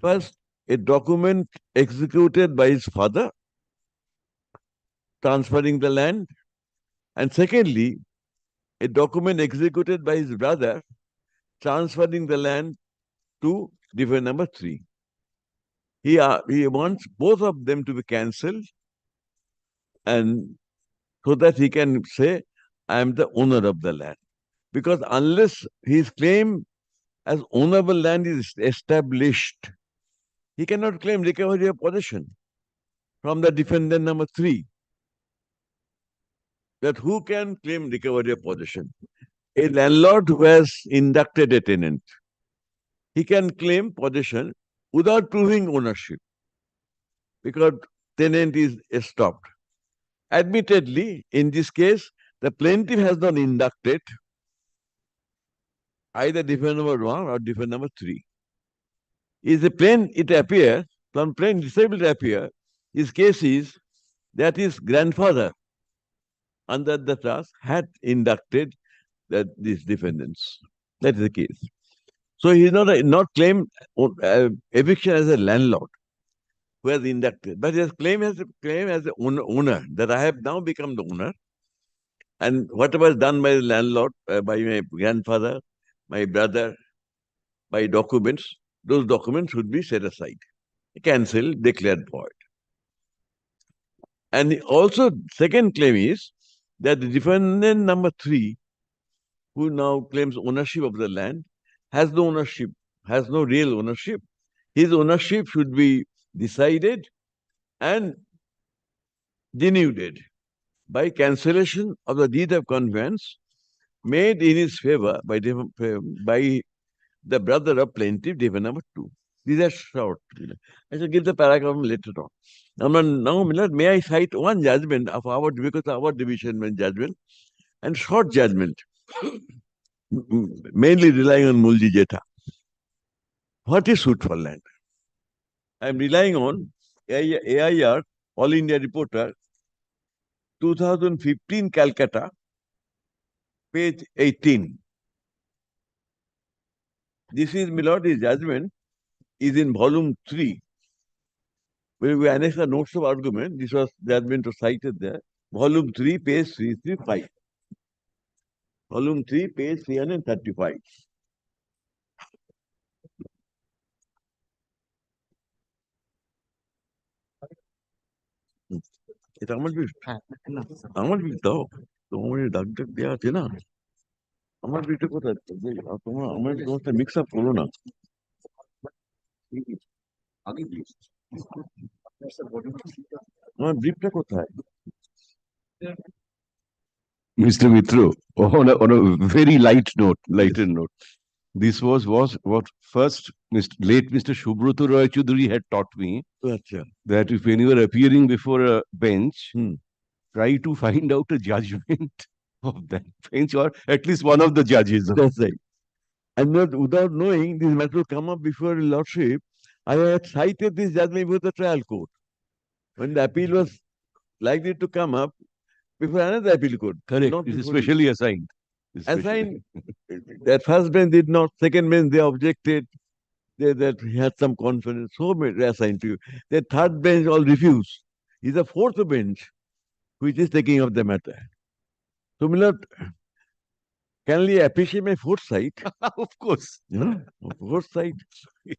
First, a document executed by his father, transferring the land, and secondly, a document executed by his brother, transferring the land to defendant number 3. He wants both of them to be cancelled, and so that he can say, I am the owner of the land. Because unless his claim as owner of the land is established, he cannot claim recovery of possession from the defendant number 3. That who can claim recovery of possession? A landlord who has inducted a tenant, he can claim possession without proving ownership because tenant is stopped. Admittedly, in this case, the plaintiff has not inducted either defendant number 1 or defendant number 3. Is a plain it appears, from plain disabled appear, his case is that his grandfather under the trust had inducted these defendants. That is the case. So he is not claimed eviction as a landlord who has inducted, but he has claim as the owner, that I have now become the owner, and whatever is done by the landlord, by my grandfather, my brother, by documents, those documents should be set aside, cancelled, declared void. And also, second claim is that the defendant number 3, who now claims ownership of the land, has no ownership, has no real ownership. His ownership should be decided and denuded by cancellation of the deed of conveyance made in his favor by the brother of plaintiff, defendant number 2. These are short. I shall give the paragraph later on. Now, may I cite one judgment of our, because our division judgment, and short judgment, mainly relying on Mulji Jetha. What is suit for land? I am relying on AIR, All India Reporter, 2015 Calcutta, page 18. This is, my lord, his judgment is in volume 3. When we annex the notes of argument, this was judgment was cited there. Volume 3, page 335. Volume 3, page 335. এটা আমার বিল দাও, তোমার doctor দেওয়া আছে না, আমার বিলটা কোথায়, তোমার আমার তোমার মিক্স আপ করো না। আমার ব্রিফটা কোথায়? Mr. Mitro, on a very lighter note, this was what first late Mr. Subroto Roy Choudhury had taught me, that if when you are appearing before a bench, try to find out a judgment of that bench or at least one of the judges. That's right. And not, without knowing this matter will come up before lordship, I had cited this judgment before the trial court. When the appeal was likely to come up before another appeal court. Correct. It is specially assigned. Assigned. That first bench did not. Second bench they objected. That he had some confidence. So many assigned to you. The third bench all refused. Is the fourth bench which is taking up the matter. So, my lord, Can you appreciate my foresight? Of course. Foresight.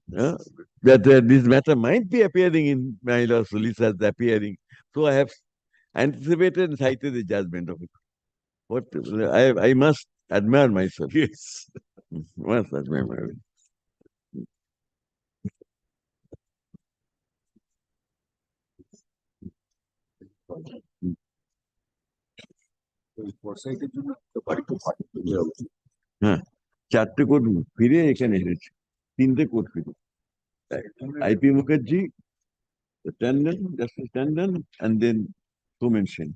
That this matter might be appearing in my law solicitors appearing. So I have anticipated and cited the judgment of it. What I must admire myself. Yes. Must admire myself. হ্যাঁ, 4টে court ফিরে এখানে এসেছে, 3টে court ফিরে। IP Mukherjee, Tandon, justice Tandon, and then Somen Sen.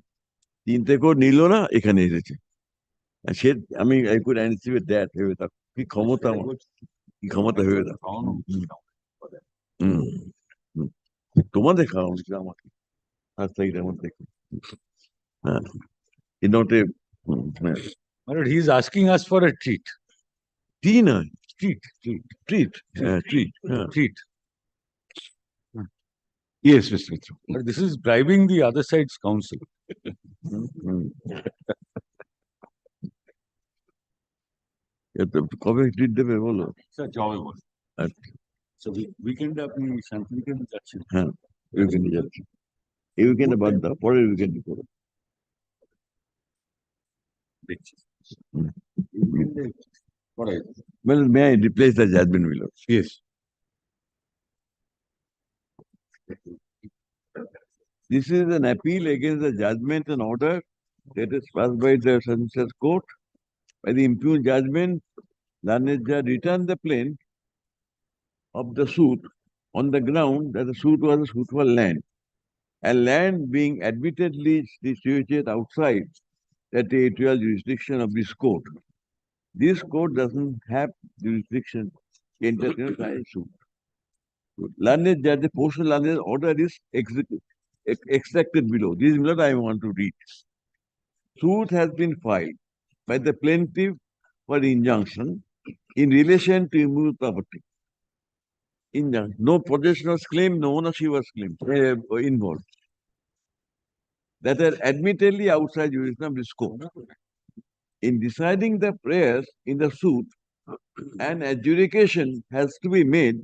3টে court নিল না, এখানে এসেছে। সে আমি I could anticipate that ভেবে থাক, কি ক্ষমতা আমার, কি ক্ষমতা ভেবে থাক। তোমাদের খাওয়া উচিত আমাকে, আর সাইড আমার দেখো। হ্যাঁ, not a My lord, he is asking us for a treat. tea না, treat. Treat. Yes, Mr. Mitra. But this is bribing the other side's counsel. কবে ট্রিট দেবে বলো? Sir, জবে বল। So weekend আপনি শান্তিনিকেতন যাচ্ছেন? হ্যাঁ, উইকেন্ডে যাচ্ছি। এই উইকেন্ডে বাদ দাও, পরের উইকেন্ডে করো। দেখছি। Well, may I replace the judgment, my lord? Yes. This is an appeal against the judgment and order that is passed by the Census Court. By the impugned judgment, Banerjee returned the plaint of the suit on the ground that the suit was a suit for land, and land being admittedly situated outside the territorial jurisdiction of this court. This court doesn't have jurisdiction to entertain a suit. Learned judge, the portion learned order is extracted below. This is what I want to read. Suit has been filed by the plaintiff for injunction in relation to immovable property. Injunction. No possession was claimed, no ownership was claimed, involved. That are admittedly outside jurisdiction of this court. In deciding the prayers in the suit, an adjudication has to be made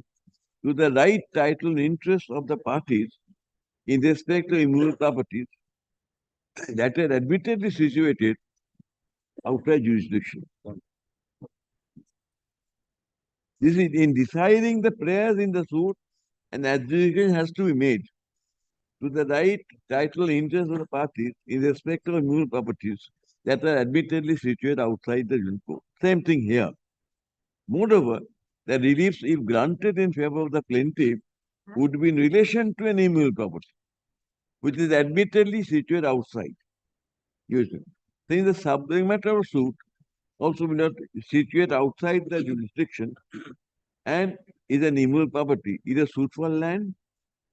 to the right title and interest of the parties in respect to immovable properties that are admittedly situated outside jurisdiction. This is in deciding the prayers in the suit, an adjudication has to be made to the right title and interest of the parties in respect of immovable properties that are admittedly situated outside the jurisdiction court. Same thing here. Moreover, the reliefs, if granted in favor of the plaintiff, would be in relation to an immovable property, which is admittedly situated outside. Since the subject matter of suit also will not situate outside the jurisdiction and is an immovable property, is a suit for land,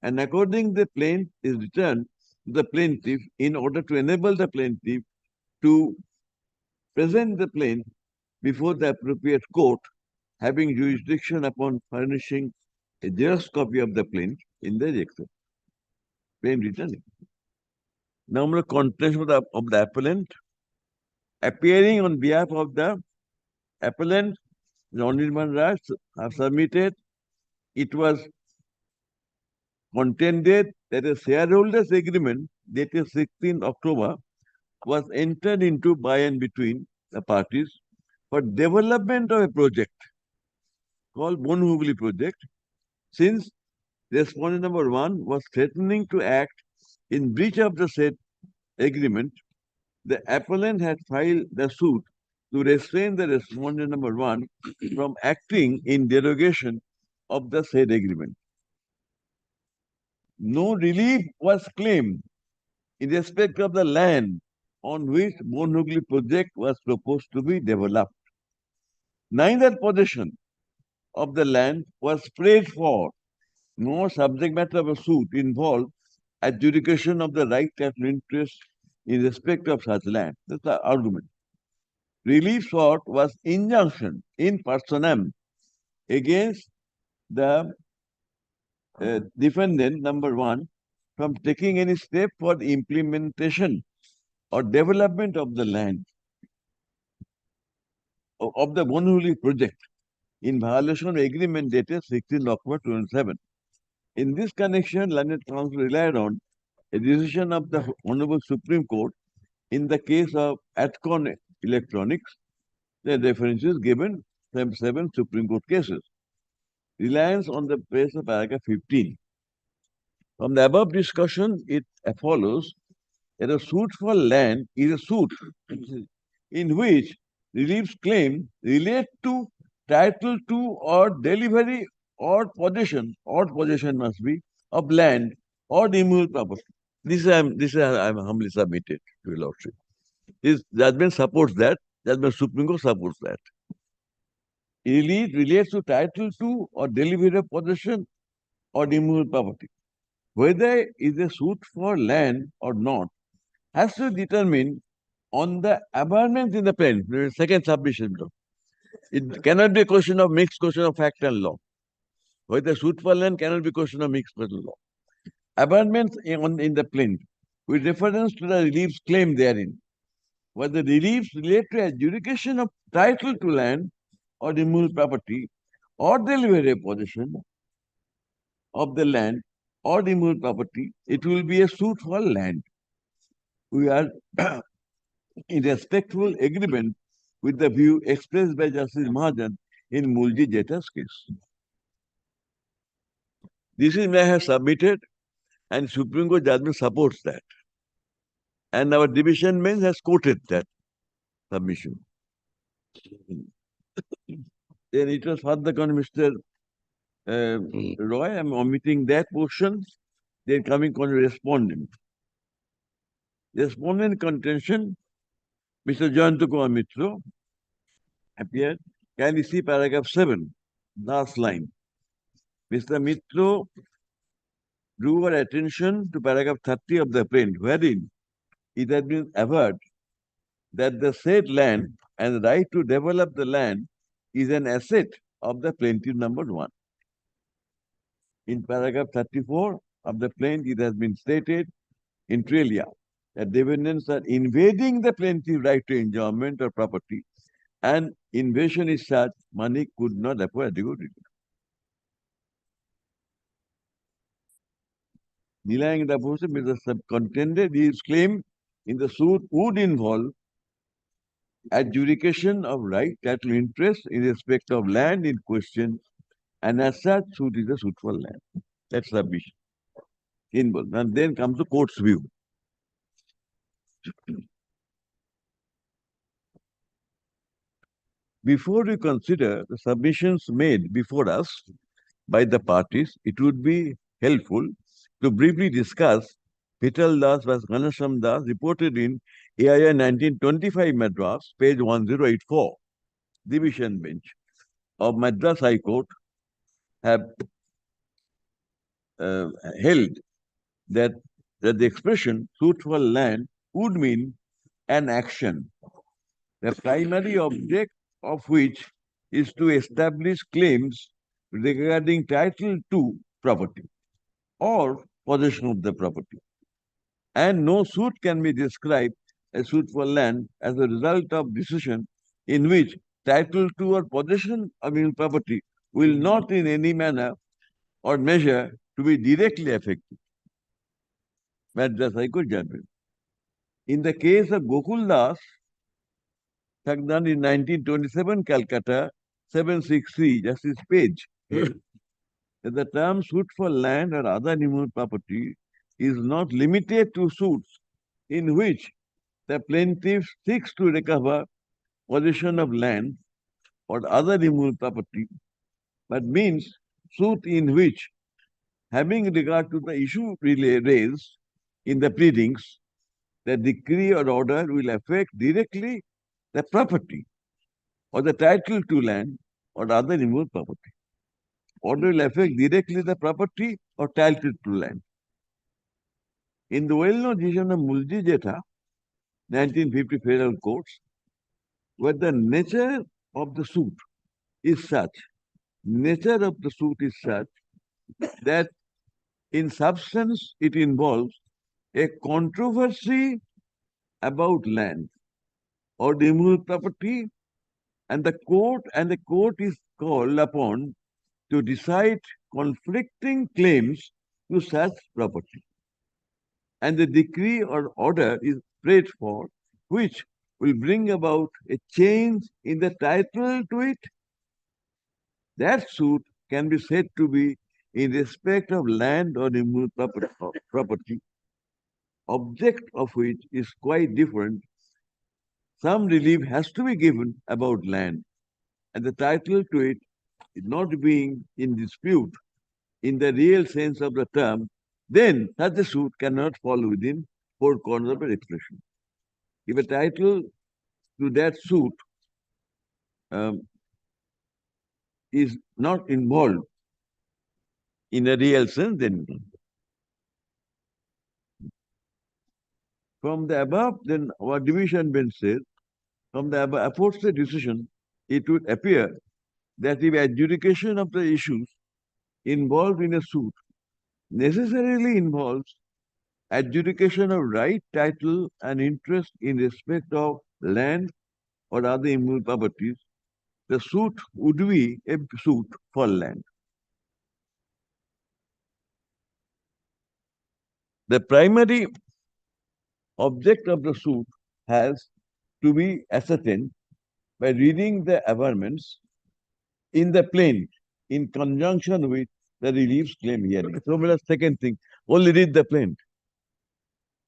and according the plaint is returned to the plaintiff in order to enable the plaintiff to present the plaint before the appropriate court, having jurisdiction upon furnishing a Xerox copy of the plaint in the record. Plaint returning. Now, contention of the appellant, appearing on behalf of the appellant, Hon'ble Raj, have submitted. It was contended that a shareholders agreement dated 16th October was entered into by and between the parties for development of a project called Hon'ble project, since respondent number 1 was threatening to act in breach of the said agreement. The appellant had filed the suit to restrain the respondent number 1 from acting in derogation of the said agreement. No relief was claimed in respect of the land on which Hon'ble project was proposed to be developed. Neither possession of the land was prayed for, nor subject matter of a suit involved adjudication of the right title interest in respect of such land. That's the argument. Relief sought was injunction in personam against the defendant number 1 from taking any step for the implementation or development of the land. of the Bonhuli project in violation of agreement dated 16 October 27. In this connection, Learned Counsel relied on a decision of the Honorable Supreme Court in the case of Atcon Electronics. The reference is given from 7 Supreme Court cases. Reliance on the basis of paragraph 15. From the above discussion, it follows that a suit for land is a suit in which relief's claim relate to title to or delivery or possession must be of land or immovable property. This I'm humbly submitted to your lordship. This judgment supports that. Judgment Supreme Court supports that. Relief relates to title to or delivery of possession or immovable property. Whether it is a suit for land or not has to determine on the abandonment in the plain. Second submission. It cannot be a question of mixed question of fact and law. Whether suit for land cannot be a question of mixed question of law. Abandonment in the plain with reference to the relief's claim therein. Whether the reliefs relate to adjudication of title to land or immovable property or delivery of possession of the land or immovable property, it will be a suit for land. We are in respectful agreement with the view expressed by Justice Mahajan in Mulji Jeta's case. This is what I have submitted, and Supreme Court judgment supports that. And our division bench has quoted that submission. Then it was further on Mr. Roy. I'm omitting that portion. Then coming on respondent. Respondent contention, Mr. Jayantakumar Mitra appeared. Can you see paragraph 7, last line? Mr. Mitra drew our attention to paragraph 30 of the plaint, wherein it has been averred that the said land and the right to develop the land is an asset of the plaintiff number 1. In paragraph 34 of the plaint, it has been stated inter alia that defendants are invading the plaintiff's right to enjoyment or property, and invasion is such money could not afford adequate return. Denying the opposition, Mr. contended his claim in the suit would involve adjudication of right, title, interest in respect of land in question, and as such, suit is a suit for land. That's submission. And then comes the court's view. Before we consider the submissions made before us by the parties, it would be helpful to briefly discuss Vital Das vs. Ganesham Das, reported in AIA 1925 Madras, page 1084. Division bench of Madras High Court have held that the expression suit for land would mean an action, the primary object of which is to establish claims regarding title to property or possession of the property. And no suit can be described as suit for land as a result of decision in which title to or possession of real property will not in any manner or measure to be directly affected. Madras High Court judgment. In the case of Gokul Das, Sagdan in 1927, Calcutta, 763, Justice Page, that the term suit for land or other immovable property is not limited to suits in which the plaintiff seeks to recover possession of land or other immovable property, but means suit in which, having regard to the issue raised in the pleadings, the decree or order will affect directly the property or the title to land or other immovable property. Order will affect directly the property or title to land. In the well-known decision of Mulji Jeta, 1950 Federal Courts, where the nature of the suit is such that in substance it involves a controversy about land or the immovable property And the court is called upon to decide conflicting claims to such property. And the decree or order is prayed for, which will bring about a change in the title to it. That suit can be said to be in respect of land or immovable property, object of which is quite different. Some relief has to be given about land, and the title to it is not being in dispute in the real sense of the term, then such a suit cannot fall within four corners of the expression. If a title to that suit is not involved in a real sense, then from the above, then our division bench says, from the above aforesaid decision, it would appear that if adjudication of the issues involved in a suit necessarily involves adjudication of right, title, and interest in respect of land or other immovable properties, the suit would be a suit for land. The primary object of the suit has to be ascertained by reading the averments in the plaint in conjunction with the reliefs claim hearing. So, the second thing, only read the plaint.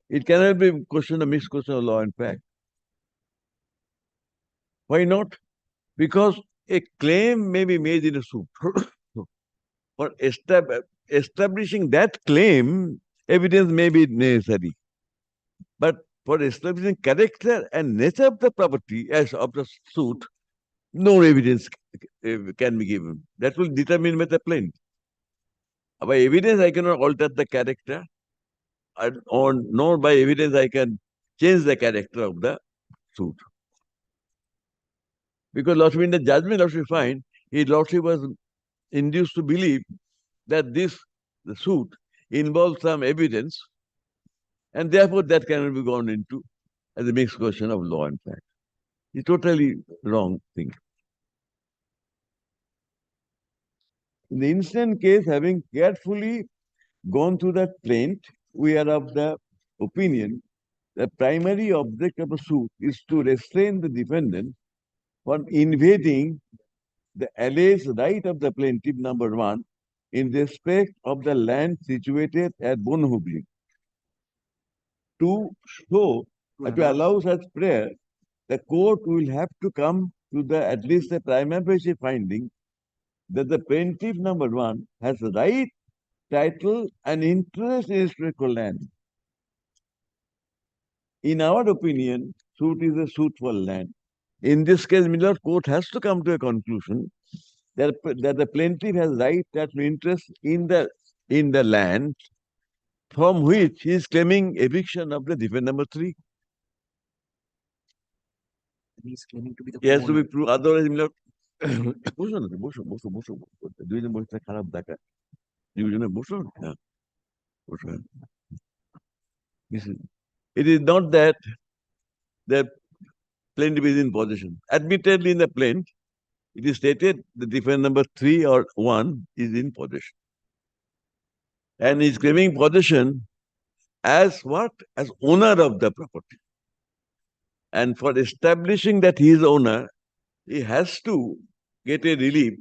It cannot be a mixed question of law and fact. Why not? Because a claim may be made in a suit. For establishing that claim, evidence may be necessary. But for establishing character and nature of the property as of the suit, no evidence can be given. That will determine by the plaint. By evidence, I cannot alter the character, nor by evidence I can change the character of the suit. Because Lordship in the judgment, Lordship find, Lordship was induced to believe that the suit involves some evidence, and therefore that cannot be gone into as a mixed question of law and fact. It's totally wrong thing. In the instant case, having carefully gone through that plaint, we are of the opinion the primary object of a suit is to restrain the defendant from invading the alleged right of the plaintiff, number one, in respect of the land situated at Hon'ble. To show, to allow such prayer, the court will have to come to at least a prima facie finding that the plaintiff, number one, has the right, title, and interest in historical land. In our opinion, suit is a suit for land. In this case, Miller Court has to come to a conclusion that the plaintiff has right, title, interest in the land from which he is claiming eviction of the defendant number three. He is claiming to be the He has to be owner. proved, otherwise Miller দুইজন বসে খারাপ দেখা দুইজনে বসো না বসো it is not that the plaintiff is in possession. Admittedly in the plaint, it is stated the defendant number 3 or 1 is in possession. And he is claiming possession as what? As owner of the property. And for establishing that he is owner, he has to get a relief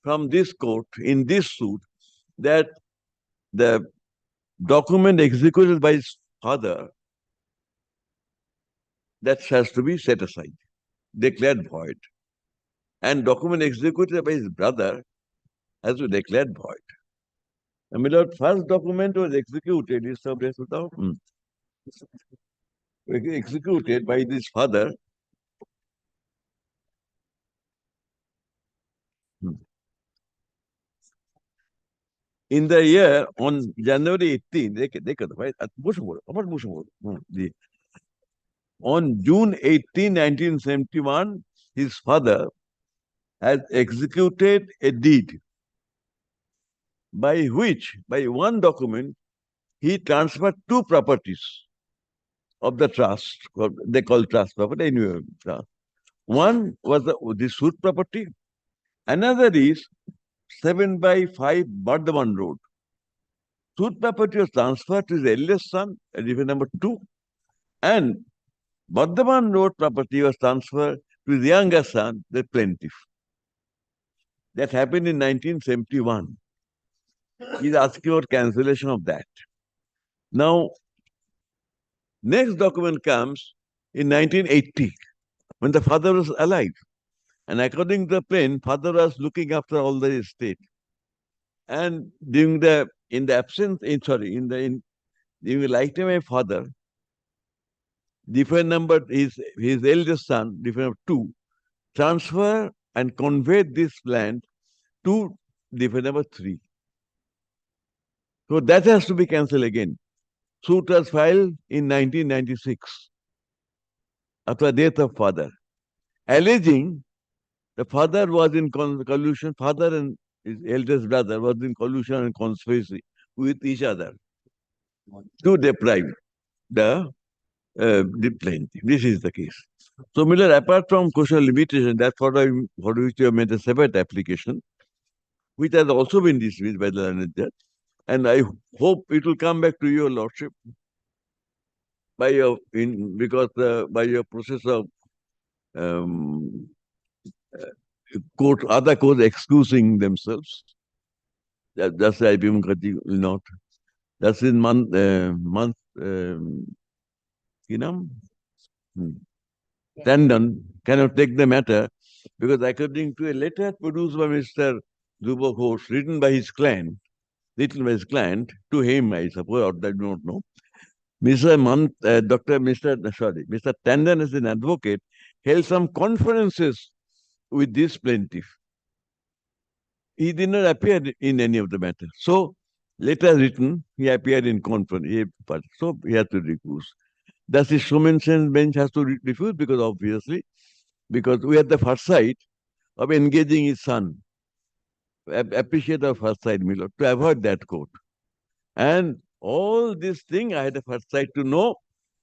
from this court in this suit that the document executed by his father, that has to be set aside, declared void. And document executed by his brother has to be declared void. I mean, the first document was executed, is executed by this father. In the year on January 18, on June 18, 1971, his father has executed a deed by which, by one document, he transferred two properties of the trust, they call trust property, anyway, trust. One was the suit property. Another is 7/5 Bardhaman Road. Suit property was transferred to his eldest son, different number 2, and Bardhaman Road property was transferred to his younger son, the plaintiff. That happened in 1971. He's asking for cancellation of that. Now, next document comes in 1980, when the father was alive. And according to the plain, father was looking after all the estate. And during the during the lifetime of father, different number his eldest son, different of 2, transfer and conveyed this land to different number 3. So that has to be cancelled again. Suit was filed in 1996 after the death of father, alleging the father was in collusion, father and his eldest brother was in collusion and conspiracy with each other to deprive the plaintiff. This is the case. So, Miller, apart from question limitation, that's for which you have made a separate application, which has also been dismissed by the learned judge. And I hope it will come back to your lordship by your by your process of other courts excusing themselves. That's the IPM Mukherjee will not. That's in Tandon cannot take the matter because according to a letter produced by Mr. Zubo Ghosh, written by his client to him, I suppose, or I do not know. Mr. Tandon as an advocate held some conferences with this plaintiff. He did not appear in any of the matter. So, letter written, he appeared in conference. So, he had to recuse. Thus, the Shumensen bench has to refuse because we had the first sight of engaging his son. Appreciate the first sight, my lord, to avoid that court. And all this thing, I had the first sight to know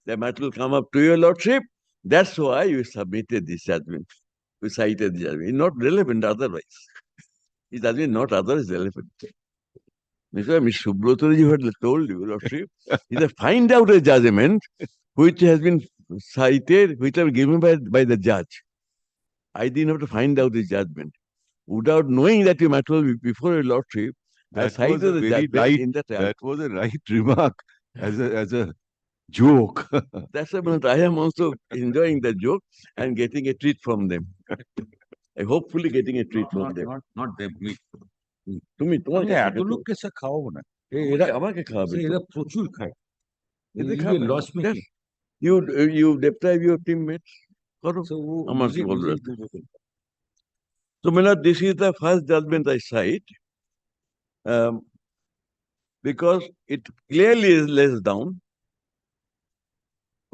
the matter will come up to your lordship. That's why you submitted this judgment. We cited the judgment. It's not relevant otherwise. It has been not otherwise relevant. Mr. Subrotaji had told you, lordship, he said, find out a judgment which has been cited, which have been given by the judge. I didn't have to find out the judgment. Without knowing that your matter will be before your lordship, I cited the judgment in the trial. That was a right remark as a joke. That's about I am also enjoying the joke and getting a treat from them. Hopefully getting a treat from them. Not them, me. তুমি তোমার এত লোককে সে খাওয়াবো না আমাকে খাওয়াবে এরা প্রচুর খায় এদের খাবে loss making you deprive your teammates করো আমার কি বলবো So, Miller, this is the first judgment I cite because it clearly lays down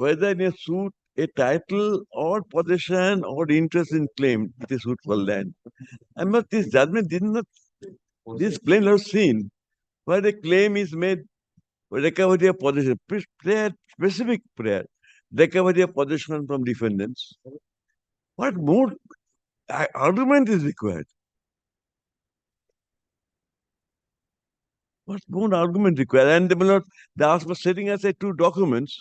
whether in a suit a title or possession or interest in claim it is suit for land. And but this judgment did not, this plain not seen where the claim is made for recovery of possession, specific prayer, recovery of possession from defendants. What more argument is required? What more argument required? And my lord, they asked for setting aside 2 documents.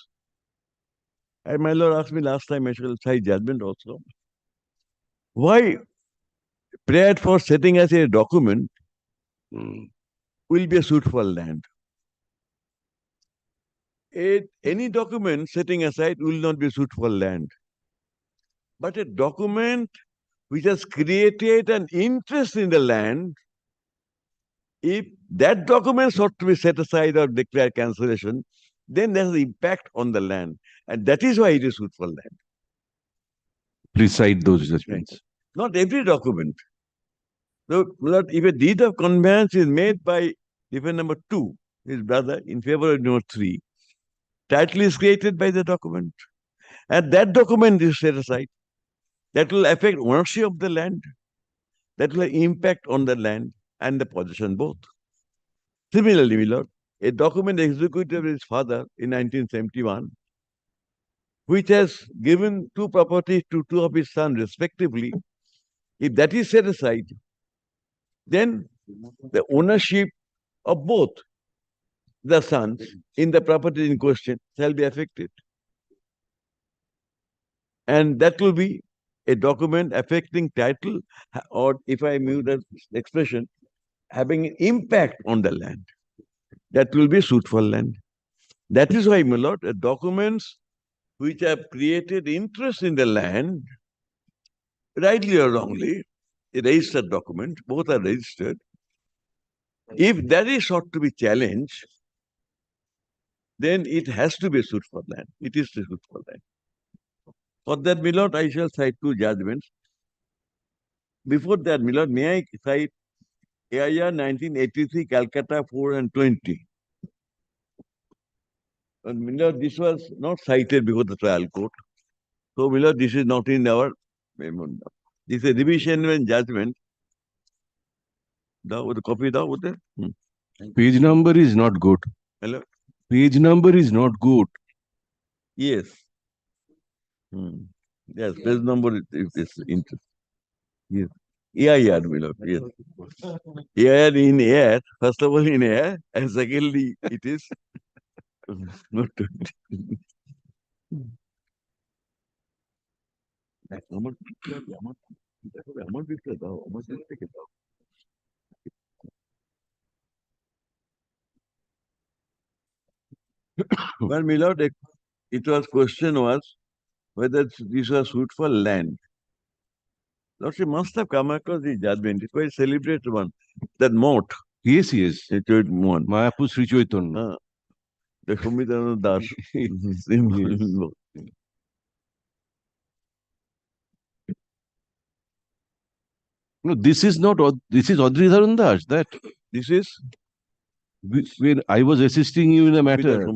And my lord asked me last time, I shall cite judgment also. Why prayer for setting aside a document will be a suit for land? Any document setting aside will not be a suit for land. But a document which has created an interest in the land, if that document sought to be set aside or declared cancellation, then there's an impact on the land. And that is why it is suit for land. Please cite those judgments. Not every document. So, if a deed of conveyance is made by defendant number 2, his brother, in favor of number 3, title is created by the document. And that document is set aside. That will affect ownership of the land. That will have impact on the land and the possession both. Similarly, my lord, a document executed by his father in 1971 which has given two properties to two of his sons respectively, if that is set aside, then the ownership of both the sons in the property in question shall be affected. And that will be a document affecting title, or if I use that expression, having an impact on the land. That will be suit for land. That is why, my lord, documents which have created interest in the land, rightly or wrongly, a registered document, both are registered. If that is sought to be challenged, then it has to be suit for land. It is the suit for land. For that, my lord, I shall cite two judgments. Before that, my lord, may I cite AIR 1983, Calcutta 4 and 20. And my lord, this was not cited before the trial court. So, my lord, this is not in our memorandum. This is a revision and judgment. The copy with it. Page number is not good. Hello? Page number is not good. Yes. Yes, page number is interesting. Yes. AIR, my lord. Yes. AIR in air, first of all in air, and secondly, it is not. Well, my lord, it was question was whether this was suit for land. Lordship must have come across the judgment. It's quite celebrated one. That moat. Yes, yes. One. Mayapur Sri Chaitanya. The Shumitana Das. No, this is not. This is Adridharan Das. That this is when I was assisting you in a matter.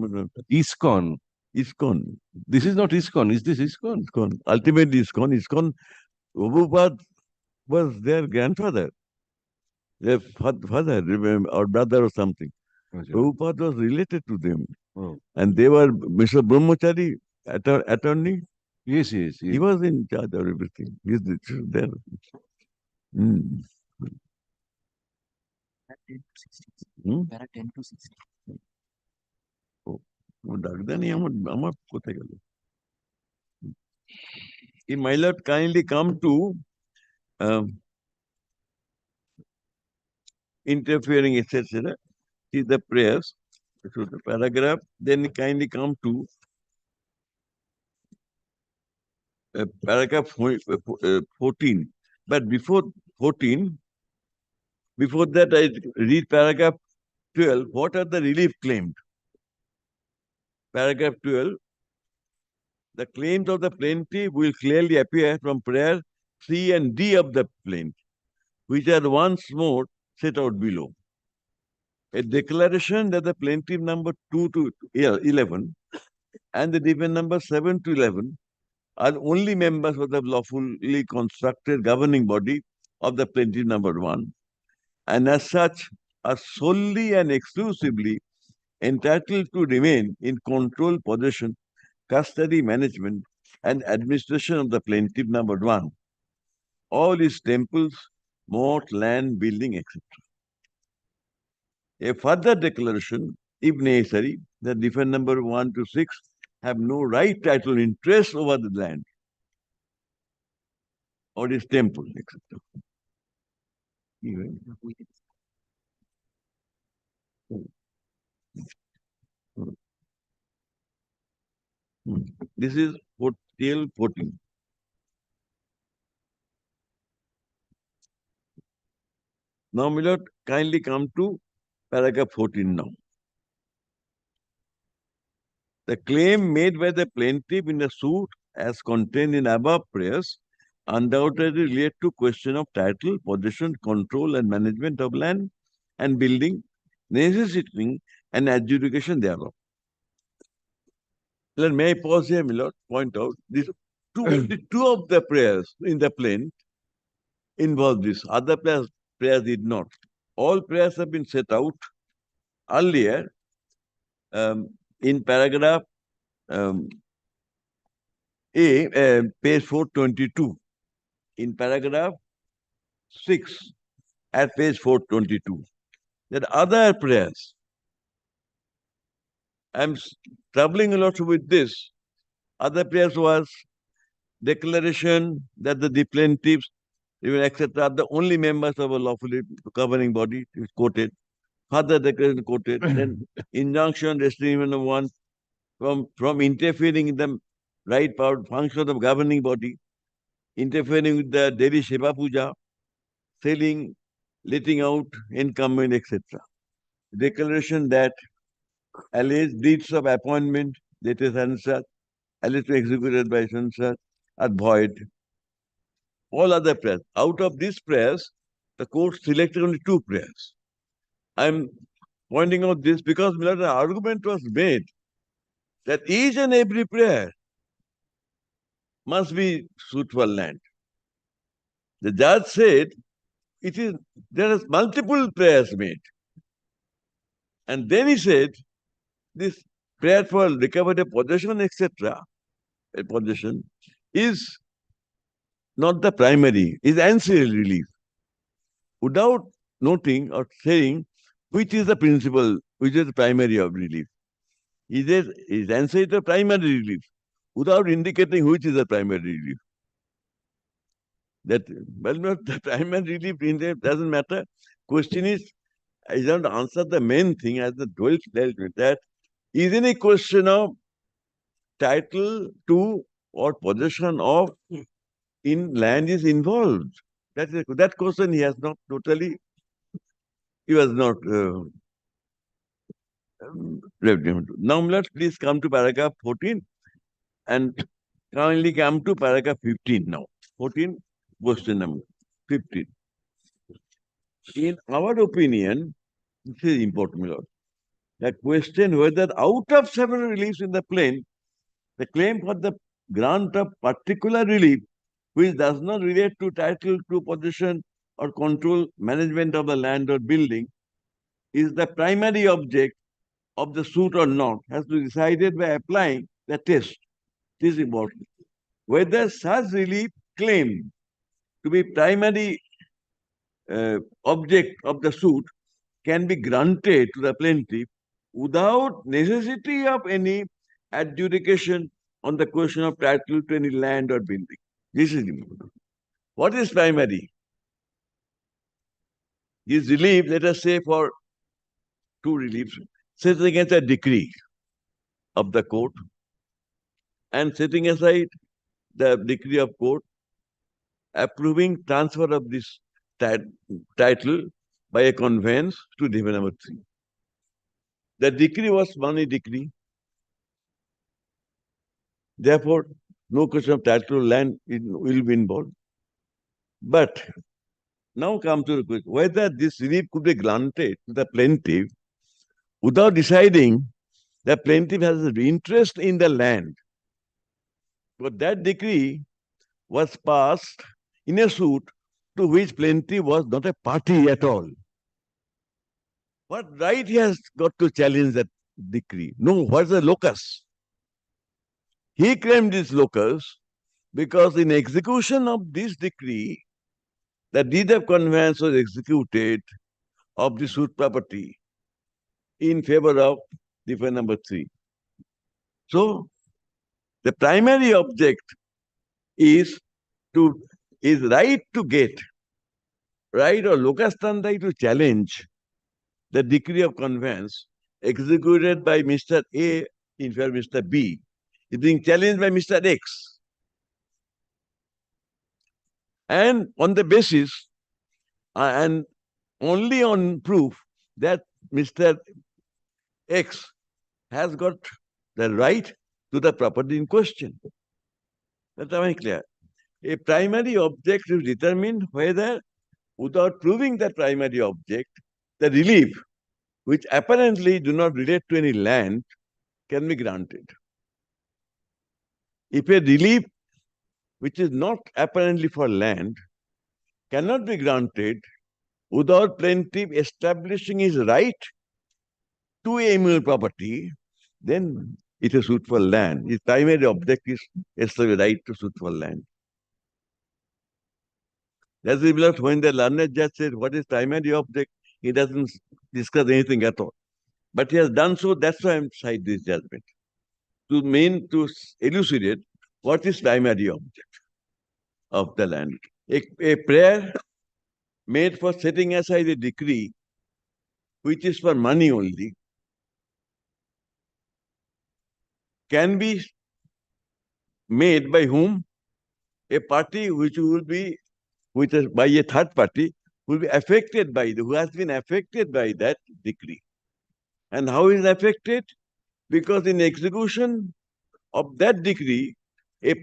ISKCON. ISKCON. This is not ISKCON. Is this ISKCON? ISKCON. Ultimately, ISKCON. ISKCON. Prabhupada was their grandfather, their father, or brother or something. Prabhupada was related to them. And they were Mr. Brahmachari, attorney. Yes, yes, yes. He was in charge of everything. He's there. Para 10 to 16. My lord, kindly come to interfering, etc. See the prayers. So the paragraph. Then kindly come to paragraph 14. But before 14, before that, I read paragraph 12. What are the relief claimed? Paragraph 12. The claims of the plaintiff will clearly appear from prayer C and D of the plaint, which are once more set out below. A declaration that the plaintiff number 2 to 11 and the defendant number 7 to 11 are only members of the lawfully constructed governing body of the plaintiff number 1, and as such are solely and exclusively entitled to remain in control, possession, custody, management, and administration of the plaintiff number 1, all his temples, moat, land, building, etc. A further declaration, if necessary, that defendant number 1 to 6 have no right, title, interest over the land or his temple, etc. This is TL 14. Now, my lord, kindly come to paragraph 14 now. The claim made by the plaintiff in the suit as contained in above prayers undoubtedly relate to question of title, possession, control, and management of land and building, necessitating an adjudication thereof. Let may I pause here, my lord, point out these two of the prayers in the plaint involve this. Other prayers did not. All prayers have been set out earlier in paragraph page 422, in paragraph 6 at page 422, that other prayers. I'm troubling a lot with this. Other prayers was declaration that the plaintiffs, even etc., are the only members of a lawfully governing body, is quoted. Further declaration quoted. Then injunction restraining one from interfering in the right power function of governing body, interfering with the daily Shiva Puja, selling, letting out incumbent, etc. Declaration that alleged deeds of appointment, latest answer, alleged to executed by censor, are void. All other prayers. Out of these prayers, the court selected only 2 prayers. I'm pointing out this because the argument was made that each and every prayer must be suit for land. The judge said there are multiple prayers made. And then he said this prayer for recovery of possession, etc., possession is not the primary, is ancillary relief. Without noting or saying which is the principal, which is the primary of relief. Is ancillary to primary relief without indicating which is the primary relief. That, well, not the primary relief doesn't matter. Question is, I don't answer the main thing as the 12th dealt with that. Is any question of title to or possession of in land is involved? That question he has not totally, he was not now let's please come to paragraph 14 and kindly come to paragraph 15 now. 14, question number 15. In our opinion, this is important, my lord. The question whether out of several reliefs in the plain, the claim for the grant of particular relief which does not relate to title to possession or control management of the land or building is the primary object of the suit or not has to be decided by applying the test. This is important. Whether such relief claim to be primary object of the suit can be granted to the plaintiff without necessity of any adjudication on the question of title to any land or building. This is important. What is primary? Is relief, let us say, for 2 reliefs, set against a decree of the court and setting aside the decree of court approving transfer of this title by a conveyance to defendant number 3. The decree was money decree. Therefore, no question of title to land will be involved. But now come to the question whether this relief could be granted to the plaintiff without deciding the plaintiff has an interest in the land. But that decree was passed in a suit to which plaintiff was not a party at all. What right he has got to challenge that decree? No, what's the locus? He claimed this locus because in execution of this decree, the deed of conveyance was executed of the suit property in favor of defendant number 3. So, the primary object is right to get, right or locus standi to challenge the decree of conveyance executed by Mr. A in favor of Mr. B is being challenged by Mr. X. And on the basis and only on proof that Mr. X has got the right to the property in question. That's very clear. A primary object is determined whether, without proving that primary object, the relief, which apparently do not relate to any land, can be granted. If a relief which is not apparently for land cannot be granted without plaintiff establishing his right to a immovable property, then It's a suit for land. His primary object is the right to suit for land. That's when the learned judge said, what is primary object? He doesn't discuss anything at all. But he has done so, that's why I'm citing this judgment. To elucidate what is primary object of the land. A prayer made for setting aside a decree which is for money only can be made by whom? A party which will be by a third party will be affected by who has been affected by that decree. And how is affected? Because in execution of that decree, the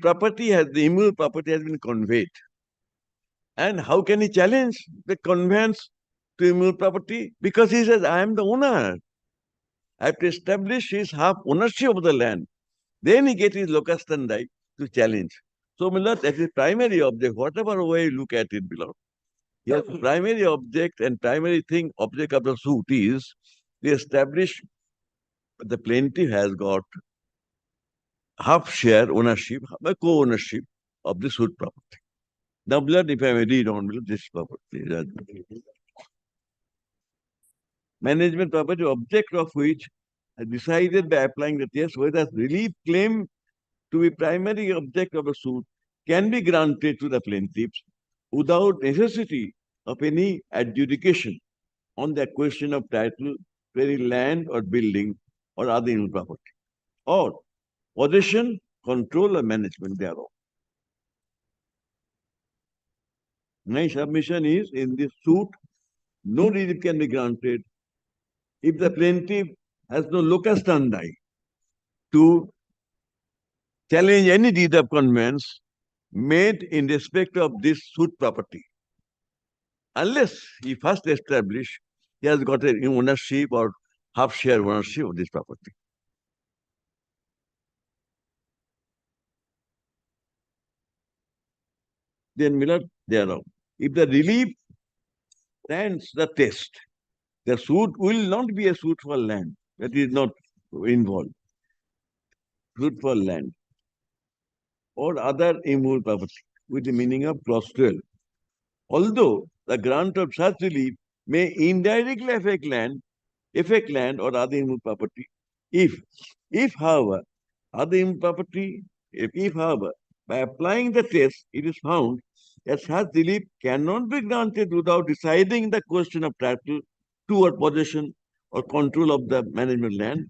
immovable property has been conveyed. And how can he challenge the conveyance to immovable property? Because he says, I am the owner. I have to establish his half ownership of the land. Then he gets his locus standi to challenge. So, that is primary object, whatever way you look at it below. Yes, primary object and primary object of the suit is to establish the plaintiff has got half share ownership, co-ownership of the suit property. Now, if I may read on this property. Management property, object of which is decided by applying the test whether relief claim to be primary object of a suit can be granted to the plaintiffs without necessity of any adjudication on the question of title to any land or building or other intellectual property, or possession, control, or management thereof. My submission is, in this suit, no relief can be granted if the plaintiff has no locus standi to challenge any deed of conveyance made in respect of this suit property, unless he first establish he has got an ownership or half share ownership of this property. Then, thereof, if the relief stands the test, the suit will not be a suit for land. That is not involved. Suit for land or other immovable property with the meaning of clause 12. Although the grant of such relief may indirectly affect land or other immovable property, if however, other immovable property, if however, by applying the test, it is found that such relief cannot be granted without deciding the question of title to or possession or control of the management land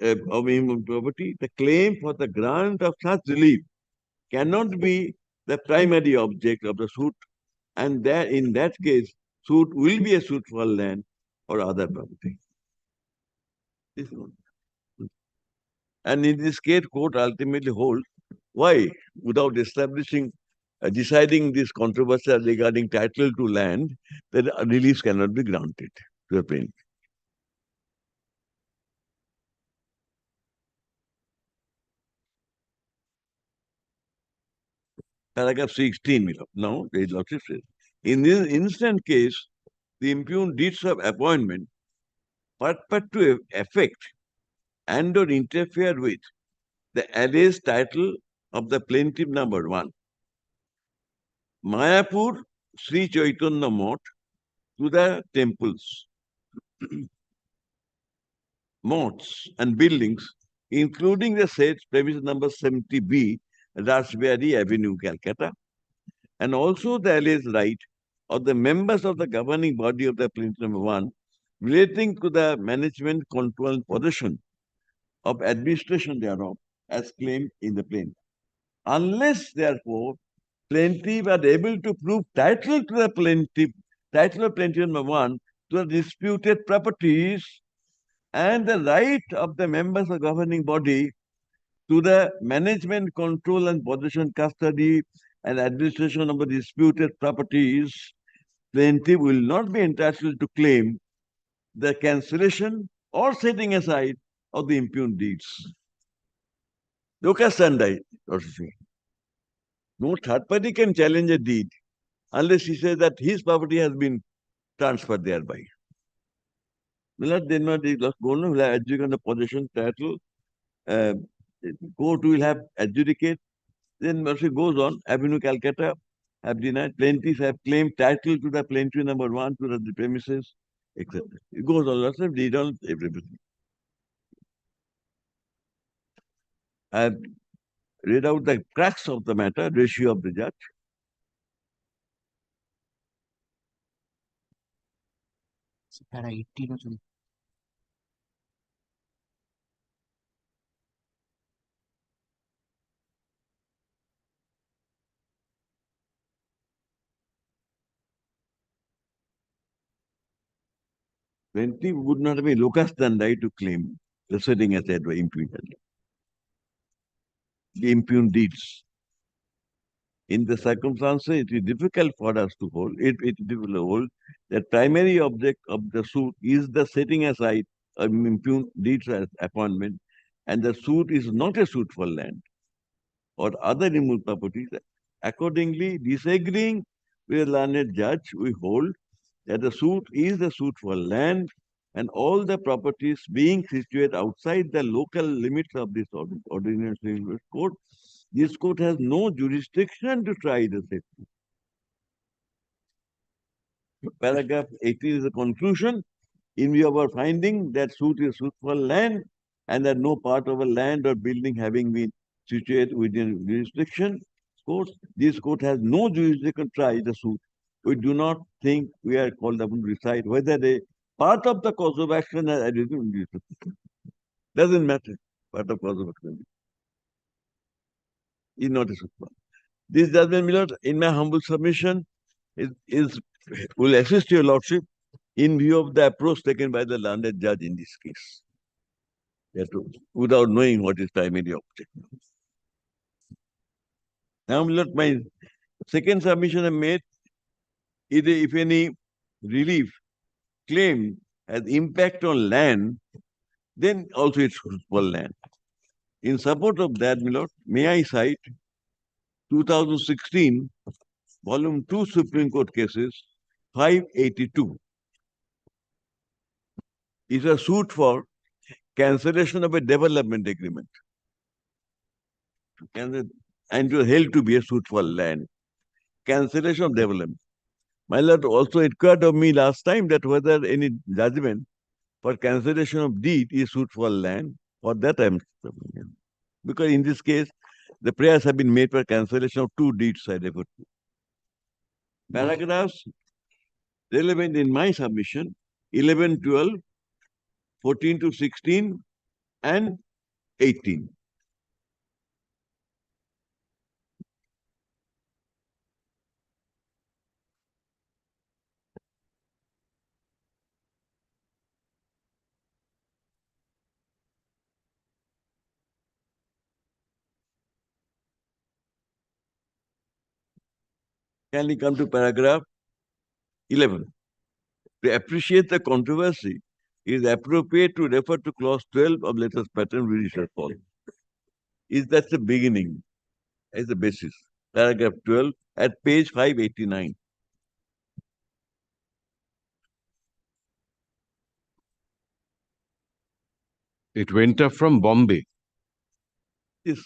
of immovable property, the claim for the grant of such relief cannot be the primary object of the suit, and that in that case, suit will be a suit for land or other property. This one. And in this case, court ultimately holds why, without deciding this controversy regarding title to land, the relief cannot be granted to the plaintiff. Paragraph 16. Now, the lordship says, in this instant case, the impugned deeds of appointment purport to affect and or interfere with the alleged title of the plaintiff number 1. Mayapur Sri Chaitanya Mott to the temples, moths and buildings, including the said premise number 70B, Raspberry Avenue, Calcutta, and also the alleged right of the members of the governing body of the plaintiff number 1 relating to the management, control, and possession of administration thereof as claimed in the plaintiff. Unless, therefore, plaintiff are able to prove title to the plaintiff, title of plaintiff number 1 to the disputed properties and the right of the members of governing body to the management, control, and possession, custody, and administration of the disputed properties, plaintiff will not be entitled to claim the cancellation or setting aside of the impugned deeds. Locus standi, no third party can challenge a deed unless he says that his property has been transferred thereby. Then not the possession, title, court will have adjudicate. Then mercy goes on. Avenue Calcutta have denied. Plaintiffs have claimed title to the plaintiff number 1 to the premises, etc. It goes on. Lots of detail, everything. I have read out the crux of the matter, ratio of the judge. Para 18 or something. Plaintiff would not have a locus standi to claim the setting aside by impunity. The impugned deeds. In the circumstances, it is difficult for us to hold. It is difficult to hold that primary object of the suit is the setting aside of impugned deeds as appointment, and the suit is not a suit for land or other removed properties. Accordingly, disagreeing with a learned judge, we hold that the suit is a suit for land, and all the properties being situated outside the local limits of this ordinary civil court, this court has no jurisdiction to try the safety. Paragraph 18 is the conclusion. In view of our finding that suit is suit for land, and that no part of a land or building having been situated within jurisdiction, court, this court has no jurisdiction to try the suit. We do not think we are called upon to decide whether a part of the cause of action has arisen in jurisdiction. Doesn't matter. Part of cause of action is not a suit. This judgment, my lord, in my humble submission, will assist your lordship in view of the approach taken by the learned judge in this case. Without knowing what is primary object. Now, my lord, my second submission I made is if any relief claim has impact on land, then also it's for land. In support of that, my lord, may I cite 2016, Volume 2 Supreme Court cases, 582. Is a suit for cancellation of a development agreement. And it was held to be a suit for land. Cancellation of development. My lord also inquired of me last time that whether any judgment for cancellation of deed is suit for land. For that I am, because in this case, the prayers have been made for cancellation of 2 deeds I refer to. Paragraphs relevant in my submission, 11, 12, 14 to 16, and 18. Can we come to paragraph 11? To appreciate the controversy, it is appropriate to refer to clause 12 of latest pattern which shall follow. Is that the beginning, as the basis? Paragraph 12 at page 589. It went up from Bombay. Yes,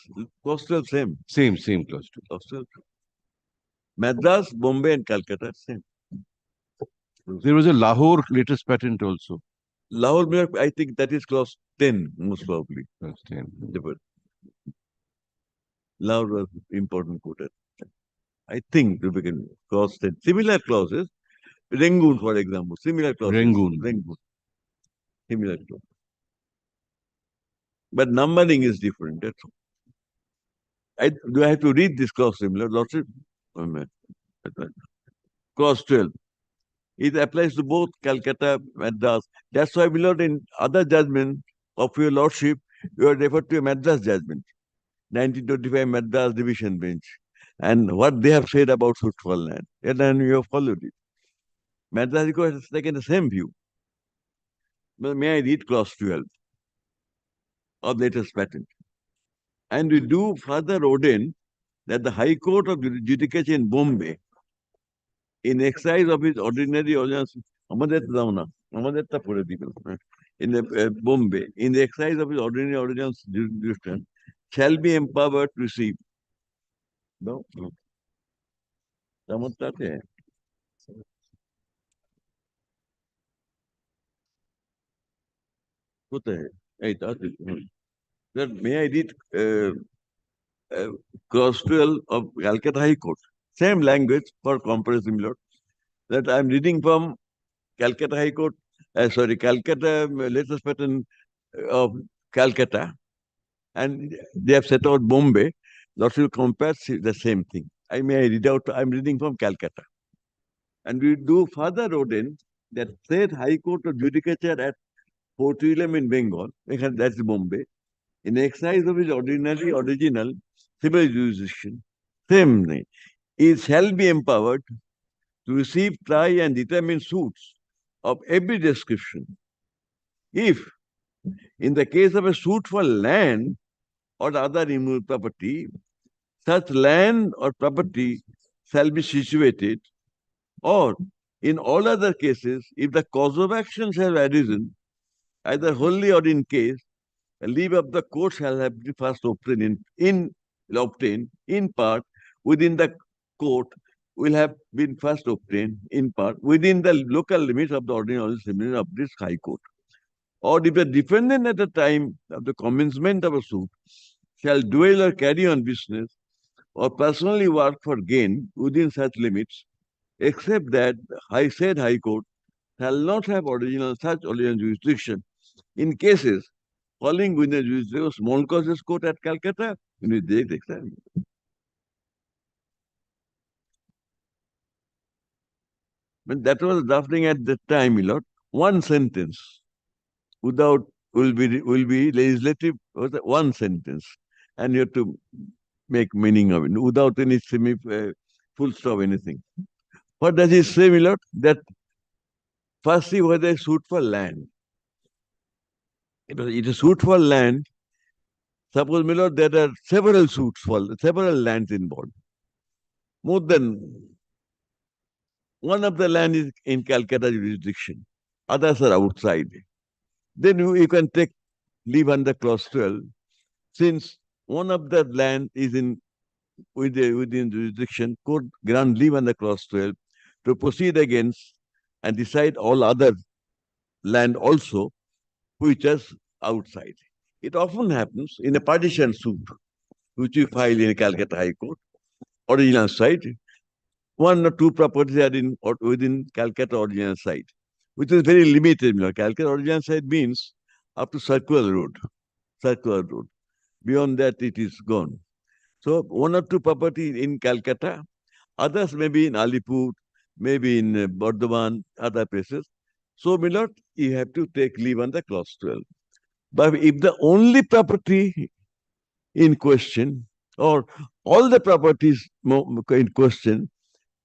clause 12 same. Same clause 12. Clause 12. Madras, Bombay, and Calcutta, same. There was a Lahore latest patent also. Lahore, I think that is clause 10, most probably. Clause 10. Lahore was important quoted. I think to begin clause 10. Similar clauses, Rangoon, for example, similar clauses. Rangoon. Similar clause. But numbering is different. That's all. Do I have to read this clause similar? Lordship? Clause 12. It applies to both Calcutta, Madras. That's why, my lord, in other judgment of your lordship, you are referred to a Madras judgment, 1925 Madras Division Bench, and what they have said about fruitful land. And then you have followed it. Madras Court has taken the same view. But may I read clause 12 of latest patent? And we do further ordain that the High Court of Judicature in Bombay, in exercise of his ordinary audience, in Bombay, in the exercise of his ordinary ordinance jurisdiction, shall be empowered to receive. No? समझते हैं होता है that may I read clause 12 of Calcutta High Court, same language for comparison, Lord, that I'm reading from Calcutta High Court, Calcutta latest pattern of Calcutta, and they have set out Bombay. Lord will compare the same thing. I'm reading from Calcutta. And we do further ordain that said High Court of Judicature at Fort William in Bengal, that's Bombay, in exercise of his ordinary original civil jurisdiction, same name, it shall be empowered to receive, try, and determine suits of every description. If, in the case of a suit for land or other immovable property, such land or property shall be situated, or in all other cases, if the cause of action shall have arisen, either wholly or in case, a leave of the court shall have been first obtained in part within the court will have been first obtained in part within the local limits of the ordinary limits of this High Court. Or if the defendant at the time of the commencement of a suit shall dwell or carry on business or personally work for gain within such limits, except that said High Court shall not have such original jurisdiction in cases falling within the jurisdiction of small causes court at Calcutta. When that was drafting at that time, my lord, one sentence without will be legislative, one sentence, and you have to make meaning of it without any full stop anything. What does he say, my lord? That first see whether they suit for land. If it is suit for land, suppose, my lord, there are several suits for several lands involved. More than one of the land is in Calcutta jurisdiction, others are outside. Then you can take leave under clause 12, since one of the land is within jurisdiction, court grant leave under clause 12 to proceed against and decide all other land also, which is outside. It often happens in a partition suit, which you file in Calcutta High Court, original site, one or two properties are within Calcutta original site, which is very limited. Calcutta original site means up to circular road. Beyond that, it is gone. So one or two properties in Calcutta, others may be in Alipur, maybe in Bardhaman, other places. So, my lord, you have to take leave under clause 12. But if the only property in question, or all the properties in question,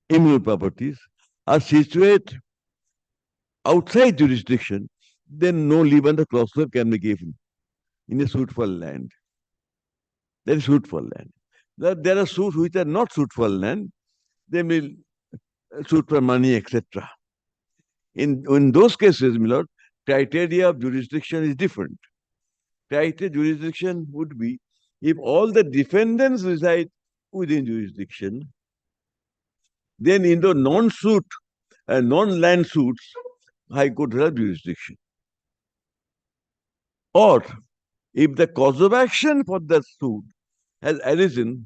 immovable properties, are situated outside jurisdiction, then no leave under clause 12 can be given in a suit for land. That is suit for land. There are suits which are not suit for land, they will suit for money, etc. In those cases, my lord, criteria of jurisdiction is different. Criteria jurisdiction would be if all the defendants reside within jurisdiction, then in the non-suit and non-land suits, High Court has jurisdiction. Or if the cause of action for the suit has arisen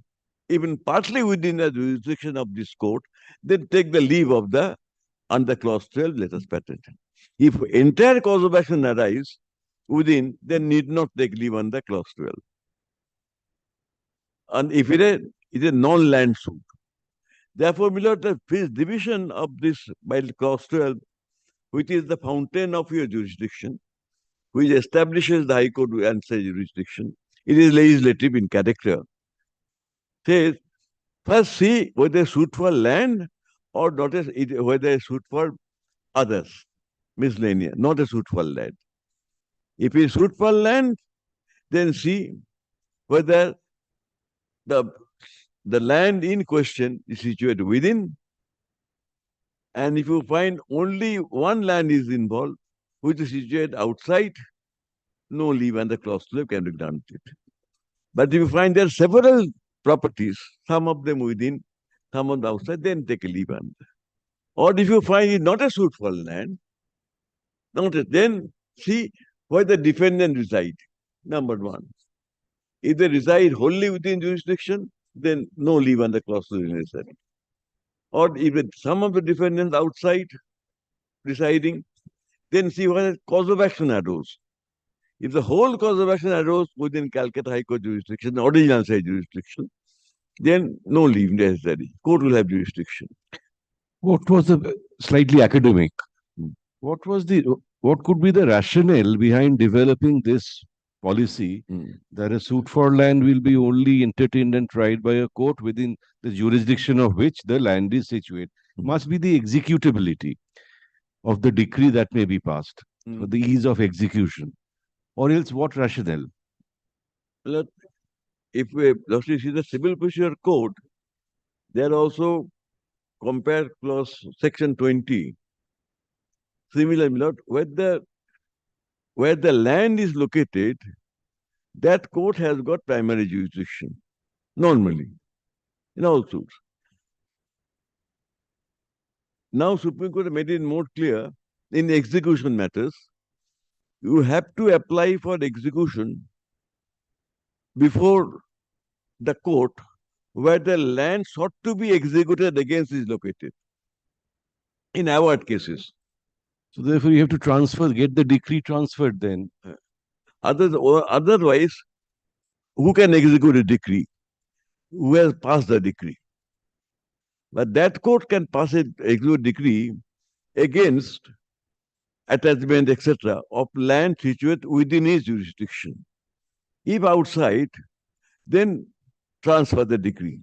even partly within the jurisdiction of this court, then take the leave of the under clause 12, let us patent. If entire cause of action arise within, then need not take leave under clause 12. And if it is a non-land suit, therefore, my lord, the division of this by clause 12, which is the fountain of your jurisdiction, which establishes the High Court and say jurisdiction, it is legislative in character. Says, first see whether suit for land or not whether a suit for others, miscellaneous, not a suit for land. If it is suit for land, then see whether the land in question is situated within, and if you find only one land is involved, which is situated outside, no leave and the clause 12 can be granted. But if you find there are several properties, some of them within, some on the outside, then take a leave and. Or if you find it not a suitful land, then see where the defendant reside. Number one. If they reside wholly within jurisdiction, then no leave under clause 2 is necessary. Or if some of the defendants outside residing, then see where the cause of action arose. If the whole cause of action arose within Calcutta High Court jurisdiction, original side jurisdiction, then no leave necessary. Court will have jurisdiction. What was the slightly academic? What could be the rationale behind developing this policy that a suit for land will be only entertained and tried by a court within the jurisdiction of which the land is situated? Must be the executability of the decree that may be passed, for the ease of execution. Or else what rationale? Look, if we see the Civil Procedure Code, there also compare clause section 20. Similarly, where the land is located, that court has got primary jurisdiction, normally, in all suits. Now, Supreme Court made it more clear, in execution matters, you have to apply for execution before the court where the land sought to be executed against is located, in award cases. So therefore, you have to get the decree transferred then. Otherwise, who can execute a decree? Who has passed the decree? But that court can pass an execute decree against attachment, etc., of land situated within its jurisdiction. If outside, then transfer the decree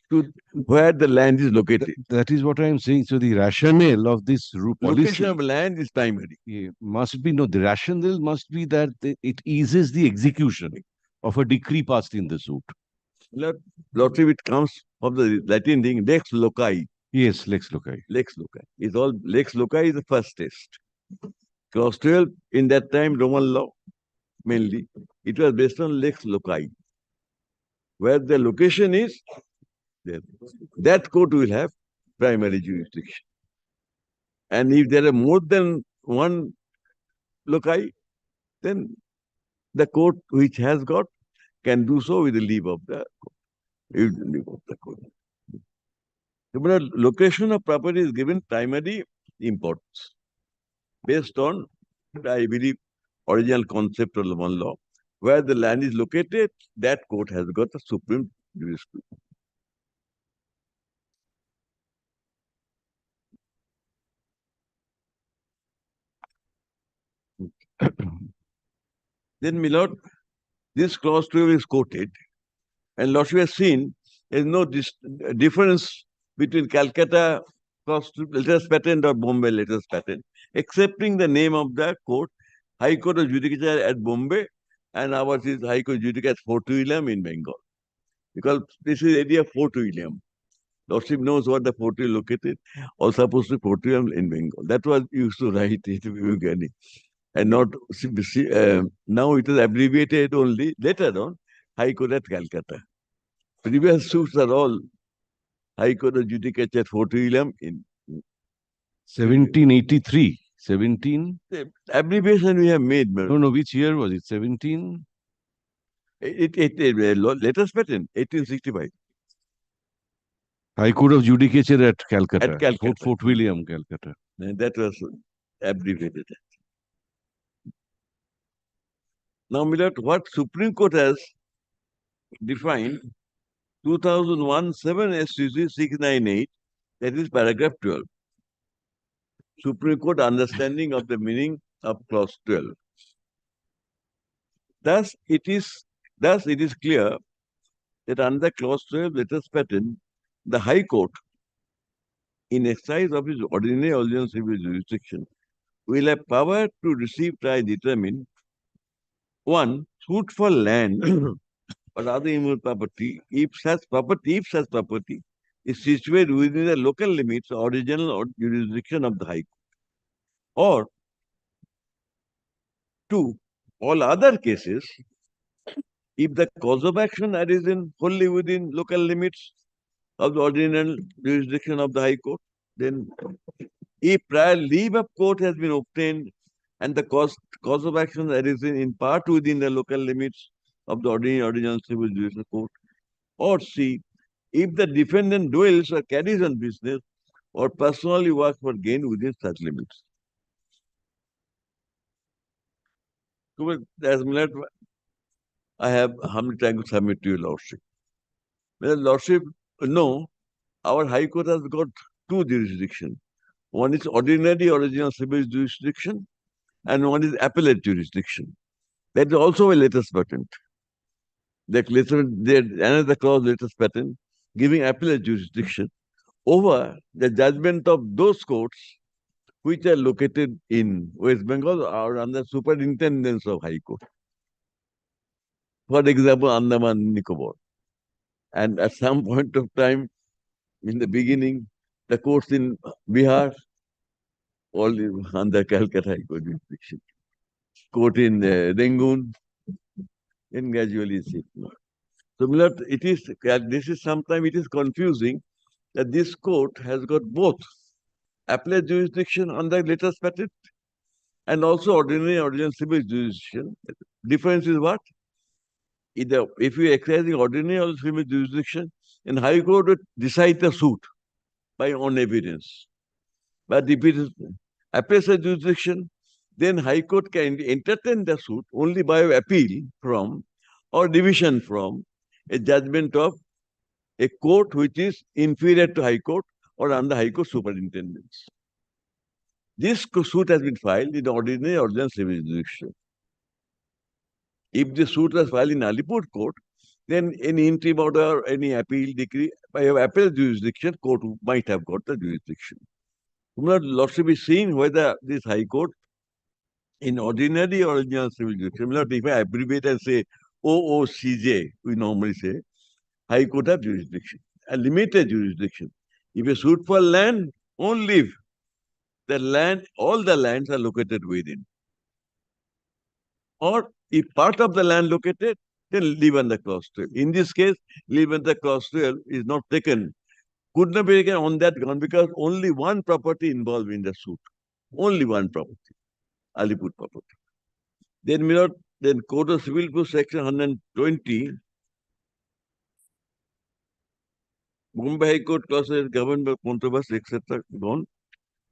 to where the land is located. That is what I am saying. So the rationale of this policy. Location of land is primary. The rationale must be that it eases the execution of a decree passed in the suit. Lottery, it comes from the Latin thing, lex loci. Yes, lex loci. Lex loci. Lex loci is the first test. Clause 12, in that time, Roman law, mainly, it was based on lex loci. Where the location is, there. That court will have primary jurisdiction. And if there are more than one loci, then the court which has got can do so with the leave of the court. The location of property is given primary importance based on, I believe, original concept of Roman law. Where the land is located, that court has got the supreme jurisdiction. Then, my lord, this clause 12 is quoted, and Lord, we have seen there is no difference between Calcutta clause letters patent or Bombay letters patent, excepting the name of the court, High Court of Judicature at Bombay, and ours is High Court of Judicature at Fort William in Bengal. Because this is area of Fort William. Lordship knows what the Fort William located, or supposed to Fort William in Bengal. That was used to write it. And not now it is abbreviated only later on High Court at Calcutta. Previous suits are all High Court of Judicature at Fort William in 1783. 17? The abbreviation we have made. No, which year was it? 17? Letters patent, 1865. High Court of Judicature at Calcutta. At Calcutta. Fort William, Calcutta. And that was abbreviated. Now, Milord, what Supreme Court has defined 2001 7 SCC 698, that is paragraph 12. Supreme Court understanding of the meaning of clause 12. Thus, it is clear that under clause 12 letters patent, the High Court, in exercise of its ordinary original civil jurisdiction, will have power to receive, try, determine one, suit for land or other immovable property, if such property is situated within the local limits or original or jurisdiction of the High Court, or Two, all other cases, if the cause of action arises wholly within local limits of the ordinary jurisdiction of the High Court, then if prior leave of court has been obtained and the cause of action arises in part within the local limits of the ordinary civil judicial court, or C, if the defendant dwells or carries on business or personally works for gain within such limits. So, as I have how many times to submit to your Lordship? Well, Lordship, no, our High Court has got two jurisdictions. One is ordinary original civil jurisdiction and one is appellate jurisdiction. That is also a latest patent. That another clause latest patent giving appellate jurisdiction over the judgment of those courts which are located in West Bengal or under superintendence of High Court. For example, Andaman and Nicobar. And at some point of time, in the beginning, the courts in Bihar, all under Calcutta High Court jurisdiction. Court in Rangoon, and gradually it's so, this is sometimes it is confusing that this court has got both appellate jurisdiction under latest patent and also ordinary original civil jurisdiction. Difference is what? If you exercise the ordinary or civil jurisdiction, then High Court would decide the suit by on evidence. But if it is appellate jurisdiction, then High Court can entertain the suit only by appeal from or division from a judgment of a court which is inferior to High Court or under High Court superintendence. This suit has been filed in ordinary original civil jurisdiction. If the suit was filed in Alipur court, then any interim order or any appeal decree by appellate jurisdiction, court might have got the jurisdiction. Lordship is seeing whether this High Court in ordinary original civil jurisdiction, if I abbreviate and say OOCJ, we normally say, High Court have jurisdiction, a limited jurisdiction. If a suit for land, only if the land, all the lands are located within. Or if part of the land located, then leave under clause 12. In this case, leave under clause 12 is not taken, could not be taken on that ground because only one property involved in the suit. Only one property, Alipur property. Then Code of Civil Procedure section 120, Bombay High Court clauses governed by controversy, etc. Gone.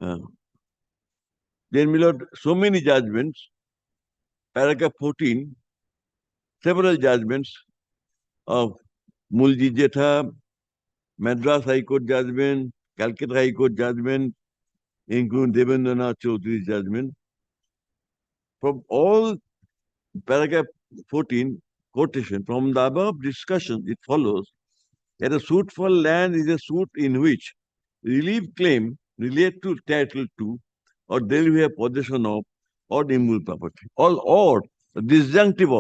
Then, my lord, so many judgments, paragraph 14, several judgments of Mulji Jetha, Madras High Court judgment, Calcutta High Court judgment, including Devendranath Chaudhary's judgment. From all paragraph 14 quotation, from the above discussion, it follows that a suit for land is a suit in which relief claim relate to title to or delivery of possession of or immovable property. All disjunctive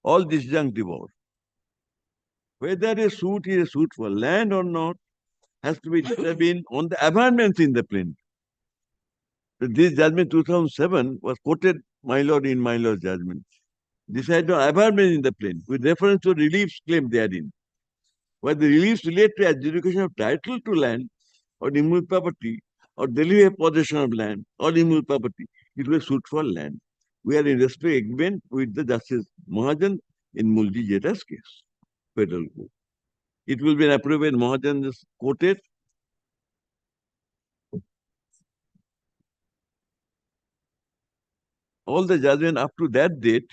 all disjunctive or. Whether a suit is a suit for land or not has to be determined on the amendments in the plaintiff. This judgment 2007 was quoted, my lord, in my lord's judgment. Decided on amendment in the plaintiff with reference to reliefs claimed therein. Where the reliefs relate to adjudication of title to land or immovable property or delivery of possession of land or immovable property, it will suit for land. We are in respect agreement with the Justice Mahajan in Mulji Jetha's case, federal court. It will be an appropriate Mahajan is quoted. All the judgments up to that date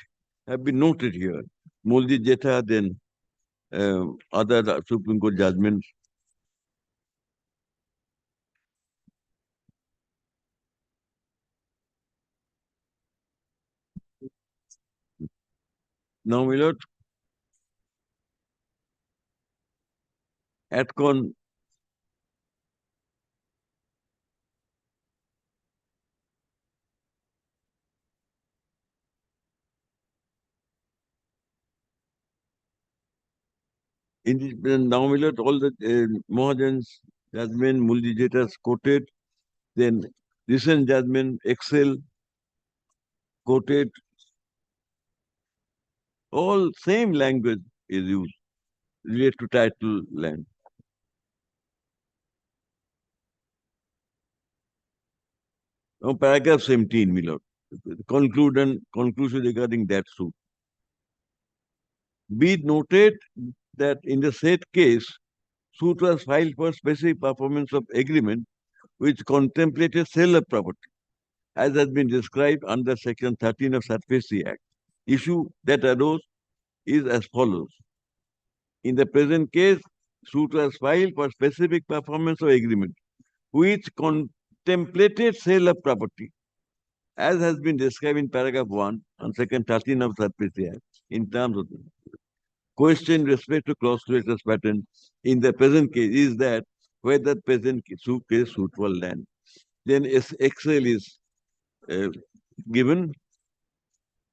have been noted here. Mulji Jetha, then other Supreme Court judgments. Now, my lord, ATCON in this, now, my lord, all the Mahajan's judgment, Mulji Jetha's quoted, then recent judgment, Excel quoted, All same language is used related to title land. Now, paragraph 17, my lord. Conclusion regarding that suit. Be it noted that in the said case, suit was filed for specific performance of agreement which contemplated sale of property, as has been described under Section 13 of SARFAESI Act. Issue that arose is as follows. In the present case, suit was filed for specific performance of agreement which contemplated sale of property, as has been described in paragraph 1 and Section 13 of SARFAESI Act in terms of the question in respect to clause creators pattern in the present case is that whether present case suit for land. Then Excel is given.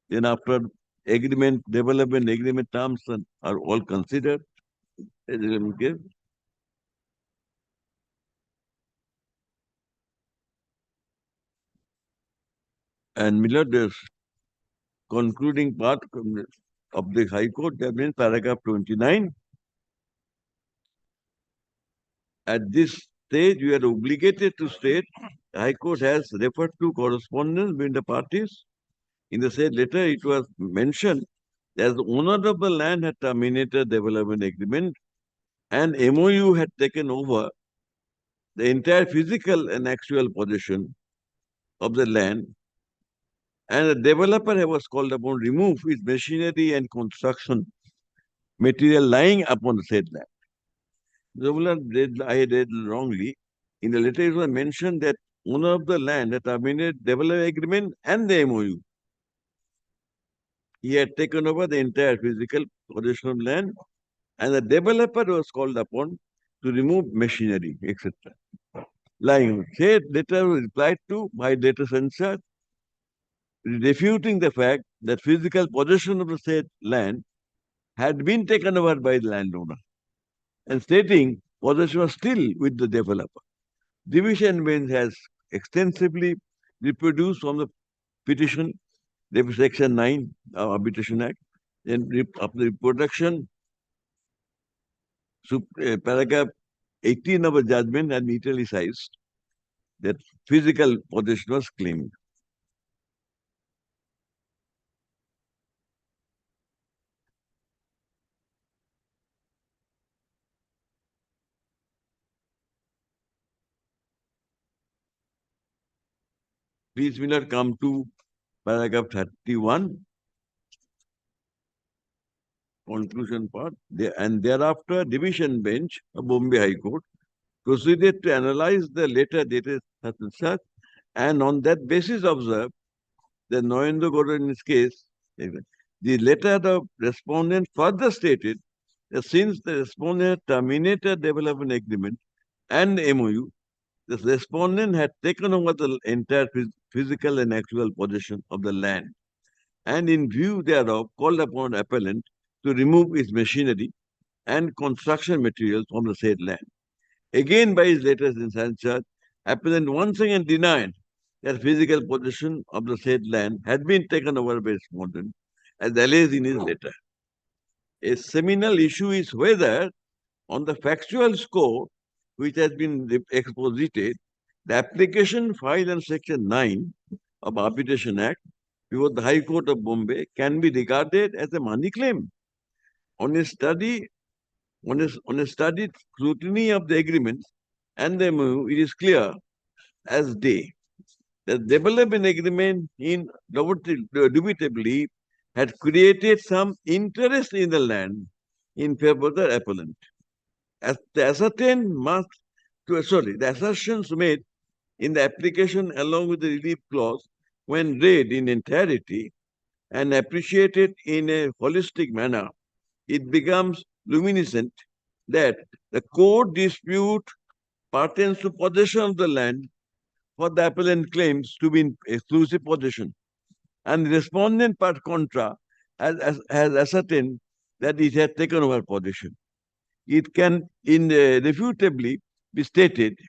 Then after agreement, development agreement terms are all considered. Okay. And Miller, there's concluding part of the High Court, that means paragraph 29. At this stage, we are obligated to state the High Court has referred to correspondence between the parties. In the said letter, it was mentioned that the owner of the land had terminated development agreement and MOU had taken over the entire physical and actual possession of the land, and the developer was called upon to remove his machinery and construction material lying upon the said land. I read wrongly. In the letter, it was mentioned that owner of the land had terminated development agreement and the MOU. He had taken over the entire physical possession of land, and the developer was called upon to remove machinery, etc. Lying. Said letter was replied to by letter censure, refuting the fact that physical possession of the said land had been taken over by the landowner, and stating possession was still with the developer. Division bench has extensively reproduced from the petition, Section 9 of Arbitration Act, then of the reproduction, paragraph 18 of a judgment and italicized that physical possession was claimed. Please, Miller, come to paragraph 31, conclusion part. And thereafter, division bench of Bombay High Court proceeded to analyze the letter dated such and such, and on that basis observed that Narendra Gowda in his case, the letter of respondent further stated that since the respondent terminated development agreement and MOU, the respondent had taken over the entire physical and actual possession of the land, and in view thereof called upon appellant to remove his machinery and construction materials from the said land. Again, by his letters in censure, appellant once again denied that physical possession of the said land had been taken over by respondent, as alleged in his letter. A seminal issue is whether, on the factual score which has been exposited, the application filed in Section 9 of Arbitration Act before the High Court of Bombay can be regarded as a money claim. On a studied scrutiny of the agreements and the MOU, it is clear as day that development agreement indubitably had created some interest in the land in favor of the appellant. As the assertions made in the application along with the relief clause, when read in entirety and appreciated in a holistic manner, it becomes luminescent that the court dispute pertains to possession of the land for the appellant claims to be in exclusive possession, and the respondent per contra has ascertained that it had taken over possession. It can irrefutably be stated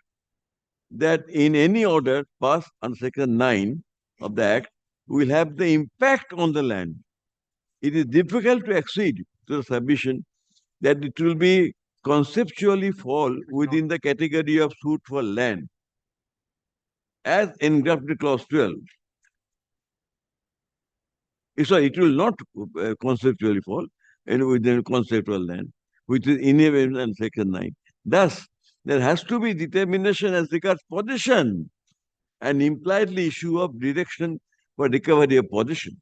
that in any order passed on Section 9 of the Act will have the impact on the land it is difficult to accede to the submission that it will be conceptually fall within the category of suit for land as engrafted clause 12. Sorry, it will not conceptually fall within conceptual land, which is inherent in section 9. Thus, there has to be determination as regards possession and impliedly issue of direction for recovery of possession.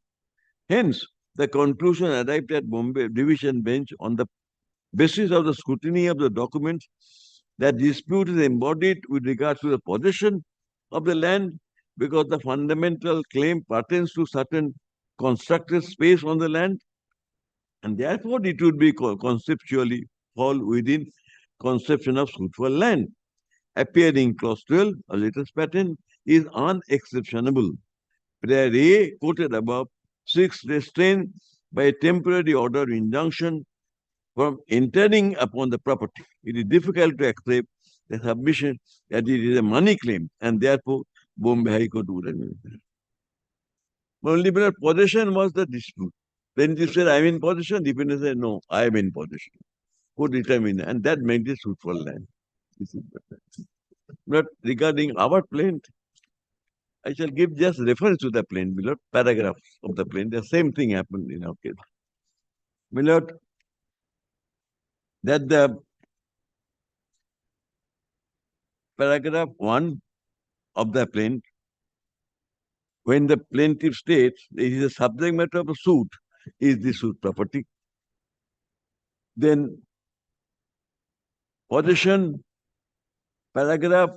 Hence, the conclusion arrived at Bombay Division Bench on the basis of the scrutiny of the documents that dispute is embodied with regards to the possession of the land because the fundamental claim pertains to certain constructed space on the land, and therefore it would be conceptually fall within conception of suit for land. Appearing clause 12, a latest pattern, is unexceptionable. Prayer A, quoted above, seeks restraint by a temporary order or injunction from entering upon the property. It is difficult to accept the submission that it is a money claim, and therefore Bombay High Court would have been. Only because possession was the dispute. When you said, I'm in possession, defendant said, no, I am in possession. Could determine, and that made it suit for land. But regarding our plaint, I shall give just reference to the plaint, my lord, paragraphs of the plaint. The same thing happened in our case. My lord, that the paragraph 1 of the plaint, when the plaintiff states it is a subject matter of a suit, is the suit property, then possession, paragraph,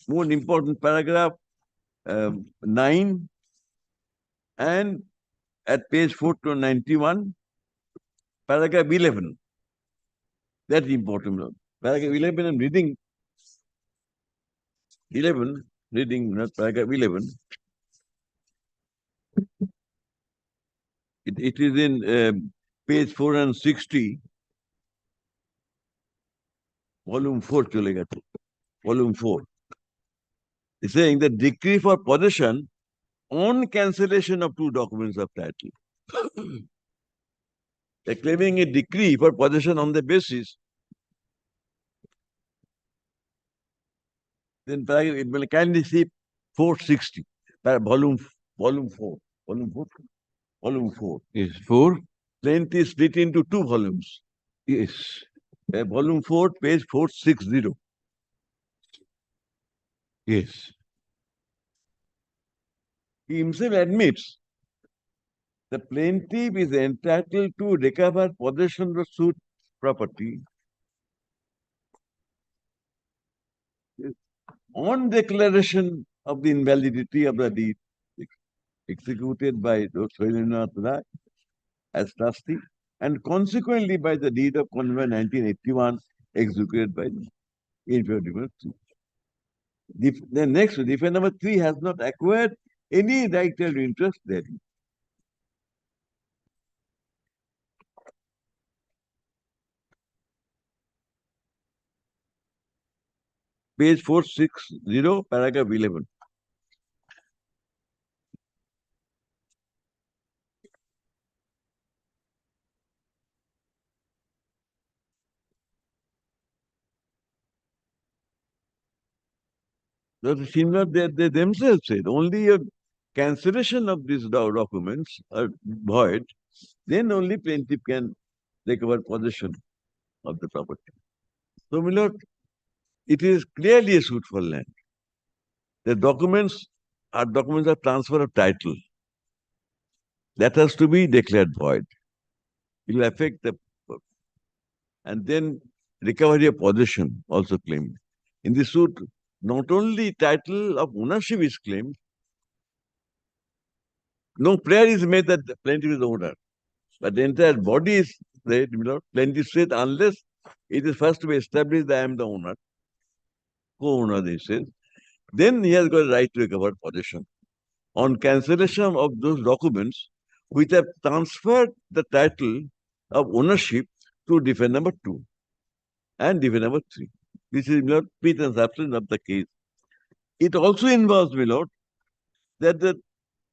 more important paragraph 9, and at page 491, paragraph 11. That's important. Paragraph 11, I'm reading 11, not paragraph 11. It is in page 460, volume 4, volume 4. It's saying the decree for possession on cancellation of 2 documents of title. They're claiming a decree for possession on the basis. Then it will kindly see 460, volume 4. Volume 4. Yes, 4. Length is split into 2 volumes. Yes. Volume 4, page 460. Yes. He himself admits the plaintiff is entitled to recover possession of the suit property on declaration of the invalidity of the deed executed by Swaminath Rai as trustee, and consequently by the deed of Convent 1981 executed by the inferior 3. The next, defendant number 3 has not acquired any right or interest therein. Page 460, paragraph 11. They themselves said only a cancellation of these documents are void, then only plaintiff can recover possession of the property. So, my lord, it is clearly a suit for land. The documents are documents of transfer of title. That has to be declared void. It will affect the, and then recovery of possession also claimed. In this suit, not only title of ownership is claimed, no prayer is made that the plaintiff is the owner, but the entire body is said, plaintiff said, unless it is first to be established that I am the owner, co-owner, they say, then he has got a right to recover possession. On cancellation of those documents which have transferred the title of ownership to defendant number 2 and defendant number 3. This is pith and substance of the case. It also involves, my lord, that the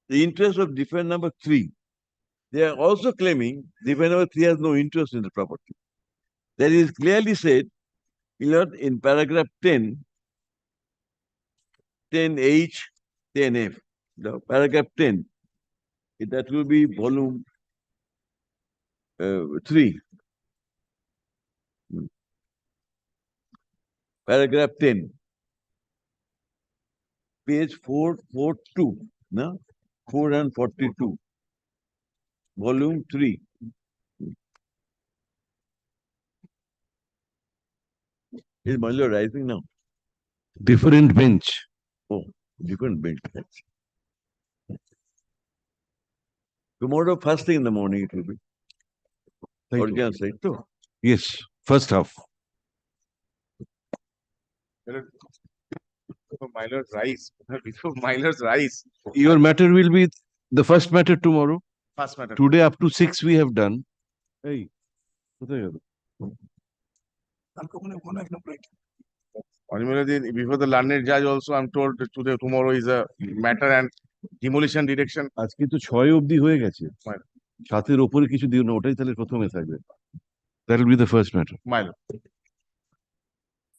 interest of defendant number 3, they are also claiming defendant number 3 has no interest in the property. That is clearly said in paragraph 10, 10H, 10F. The paragraph 10, that will be volume 3. Paragraph 10, page 442, no? 442, volume 3. Is Malyo rising now? Different bench. Oh, different bench. Tomorrow, first thing in the morning, it will be. Original side, too. Yes, first half. Milers rise. Before Milers rise. Your matter will be the first matter tomorrow. First matter. Today up to 6 we have done. Hey, Before the learned judge also, I'm told that today, tomorrow is a matter and demolition direction. আজকে তো 6 অবধি হয়ে গেছে। 7-এর উপরে কিছু দিও না, ওটাই তাহলে প্রথমে থাকবে। That will be the first matter. Milo.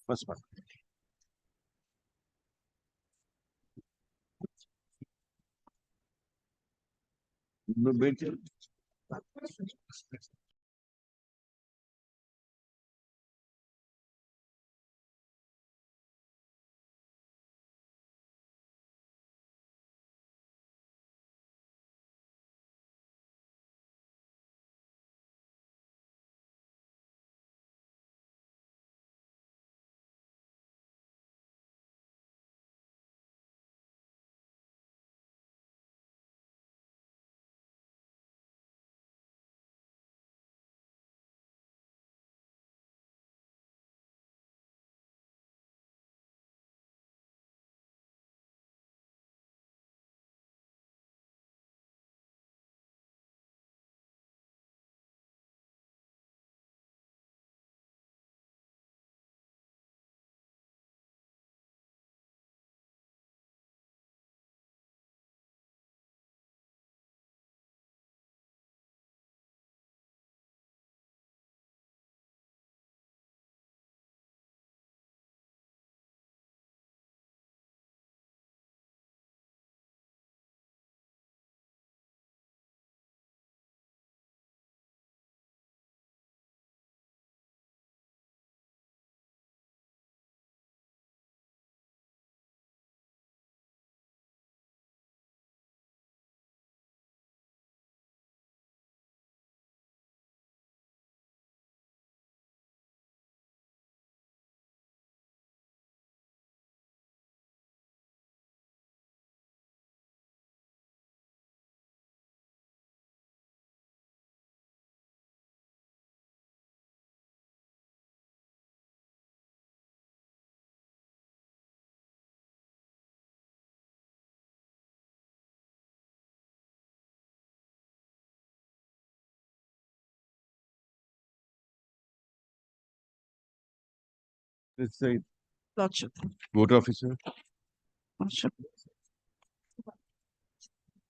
First matter. No bench. Let's say Lordship. vote officer. Lordship.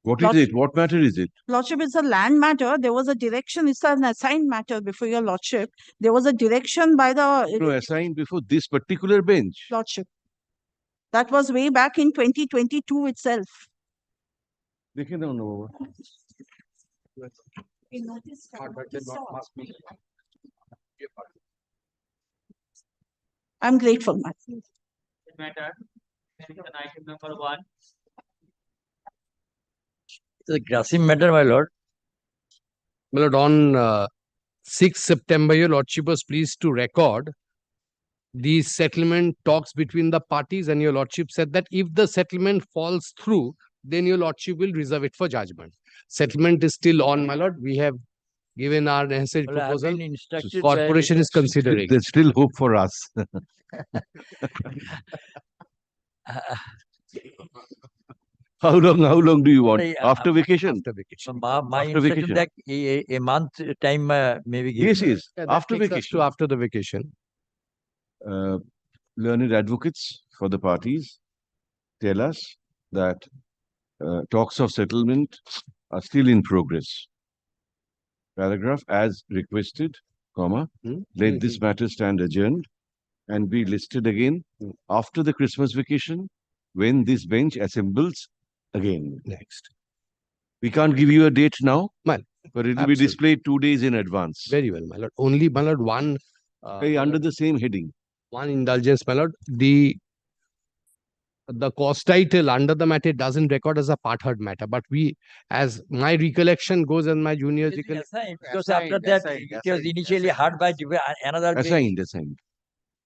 What is it? What matter is it? Lordship, it's a land matter. There was a direction. It's an assigned matter before your Lordship. There was a direction by the No, assigned before this particular bench. Lordship. That was way back in 2022 itself. দেখে নাও না বাবা। I'm grateful, ma'am. Matter, mention item number 1. The Grasim matter, my lord. My lord, on 6th September, your lordship was pleased to record the settlement talks between the parties, and your lordship said that if the settlement falls through, then your lordship will reserve it for judgment. Settlement is still on, my lord. We have given our necessary Well, I have proposal. been instructed Corporation is considering. There's still hope for us. How long do you want? After vacation? After vacation. My After instruction vacation. that a month time maybe given. Yes, yes. Yeah, that After takes us vacation. to after the vacation. Learned advocates for the parties tell us that talks of settlement are still in progress. paragraph as requested, comma, let this matter stand adjourned and be listed again after the Christmas vacation when this bench assembles again. Next. We can't give you a date now, Well, but it will be absolutely. displayed 2 days in advance. Very well, my lord. Only, my lord, one. Under the same heading. One indulgence, my lord. The cause title under the matter doesn't record as a part heard matter, but we, as my recollection goes and my juniors Assigned, because after that, it was initially heard by another bench. Assigned.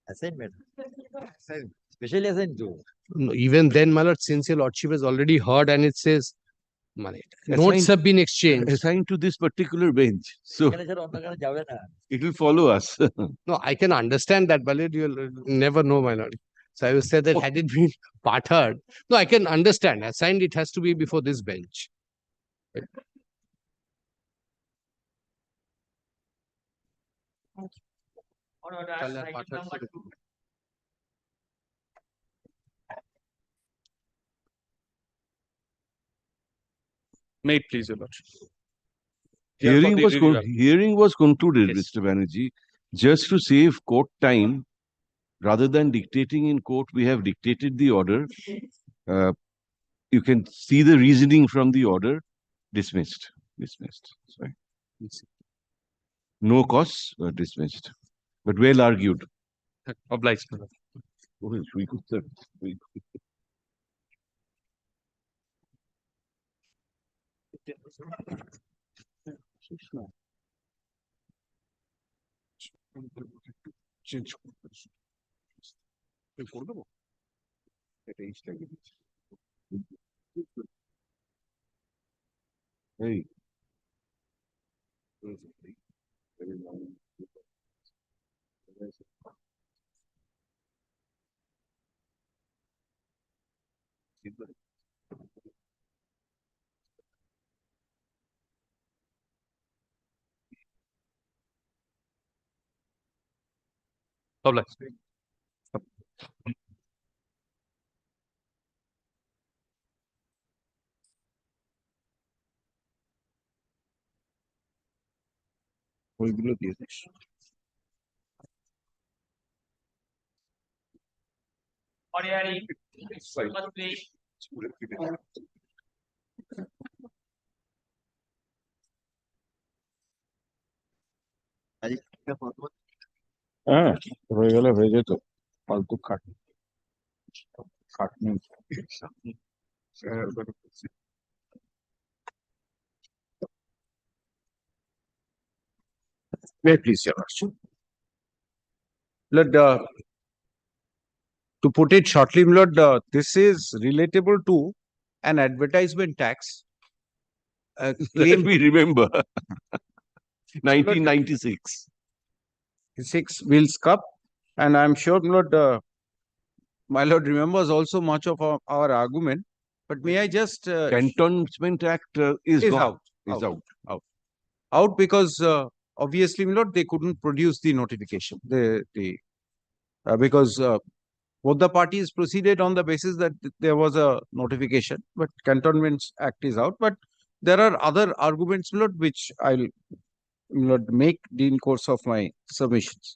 Assignment. Specially assigned to. No, even then, my lord, since your lordship has already heard and it says, my lord, notes have been exchanged. Assigned to this particular bench. So it will follow us. No, I can understand that, but you'll never know, my lord. So I will say that had it been part heard, no, I can understand. Assigned, it has to be before this bench. Right. On order, item number 2. Made, please, your lordship. Hearing was concluded, Yes. Mr. Banerjee. Just to save court time, rather than dictating in court, we have dictated the order. You can see the reasoning from the order. Dismissed. Sorry. No cause, dismissed. But well argued. Obliged, my lord. We could, sir. Hey. Obliged. ওইগুলো দিয়ে this. Ordinary. First place. হ্যাঁ হয়ে গেলে হয়ে যেত ফালতু খাটনি please, Your Lordship. To put it shortly, my lord, this is relatable to an advertisement tax. Claim we remember. 1996. 6 Wheels Cup, and I'm sure, my lord remembers also much of our argument. But may I just Cantonment Act is gone. Out because obviously, my lord, they couldn't produce the notification. Because both the parties proceeded on the basis that there was a notification, but Cantonment Act is out. But there are other arguments, my lord, which I'll make in course of my submissions.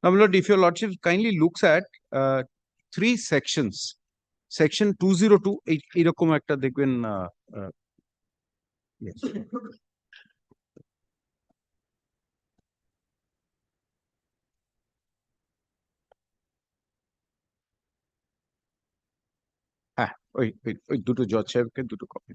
Now, my lord, if your lordship kindly looks at 3 sections, section 202, এরকম একটা দেখবেন yes. হ্যাঁ ওই দুটো জজ সাহেবকে দুটো copy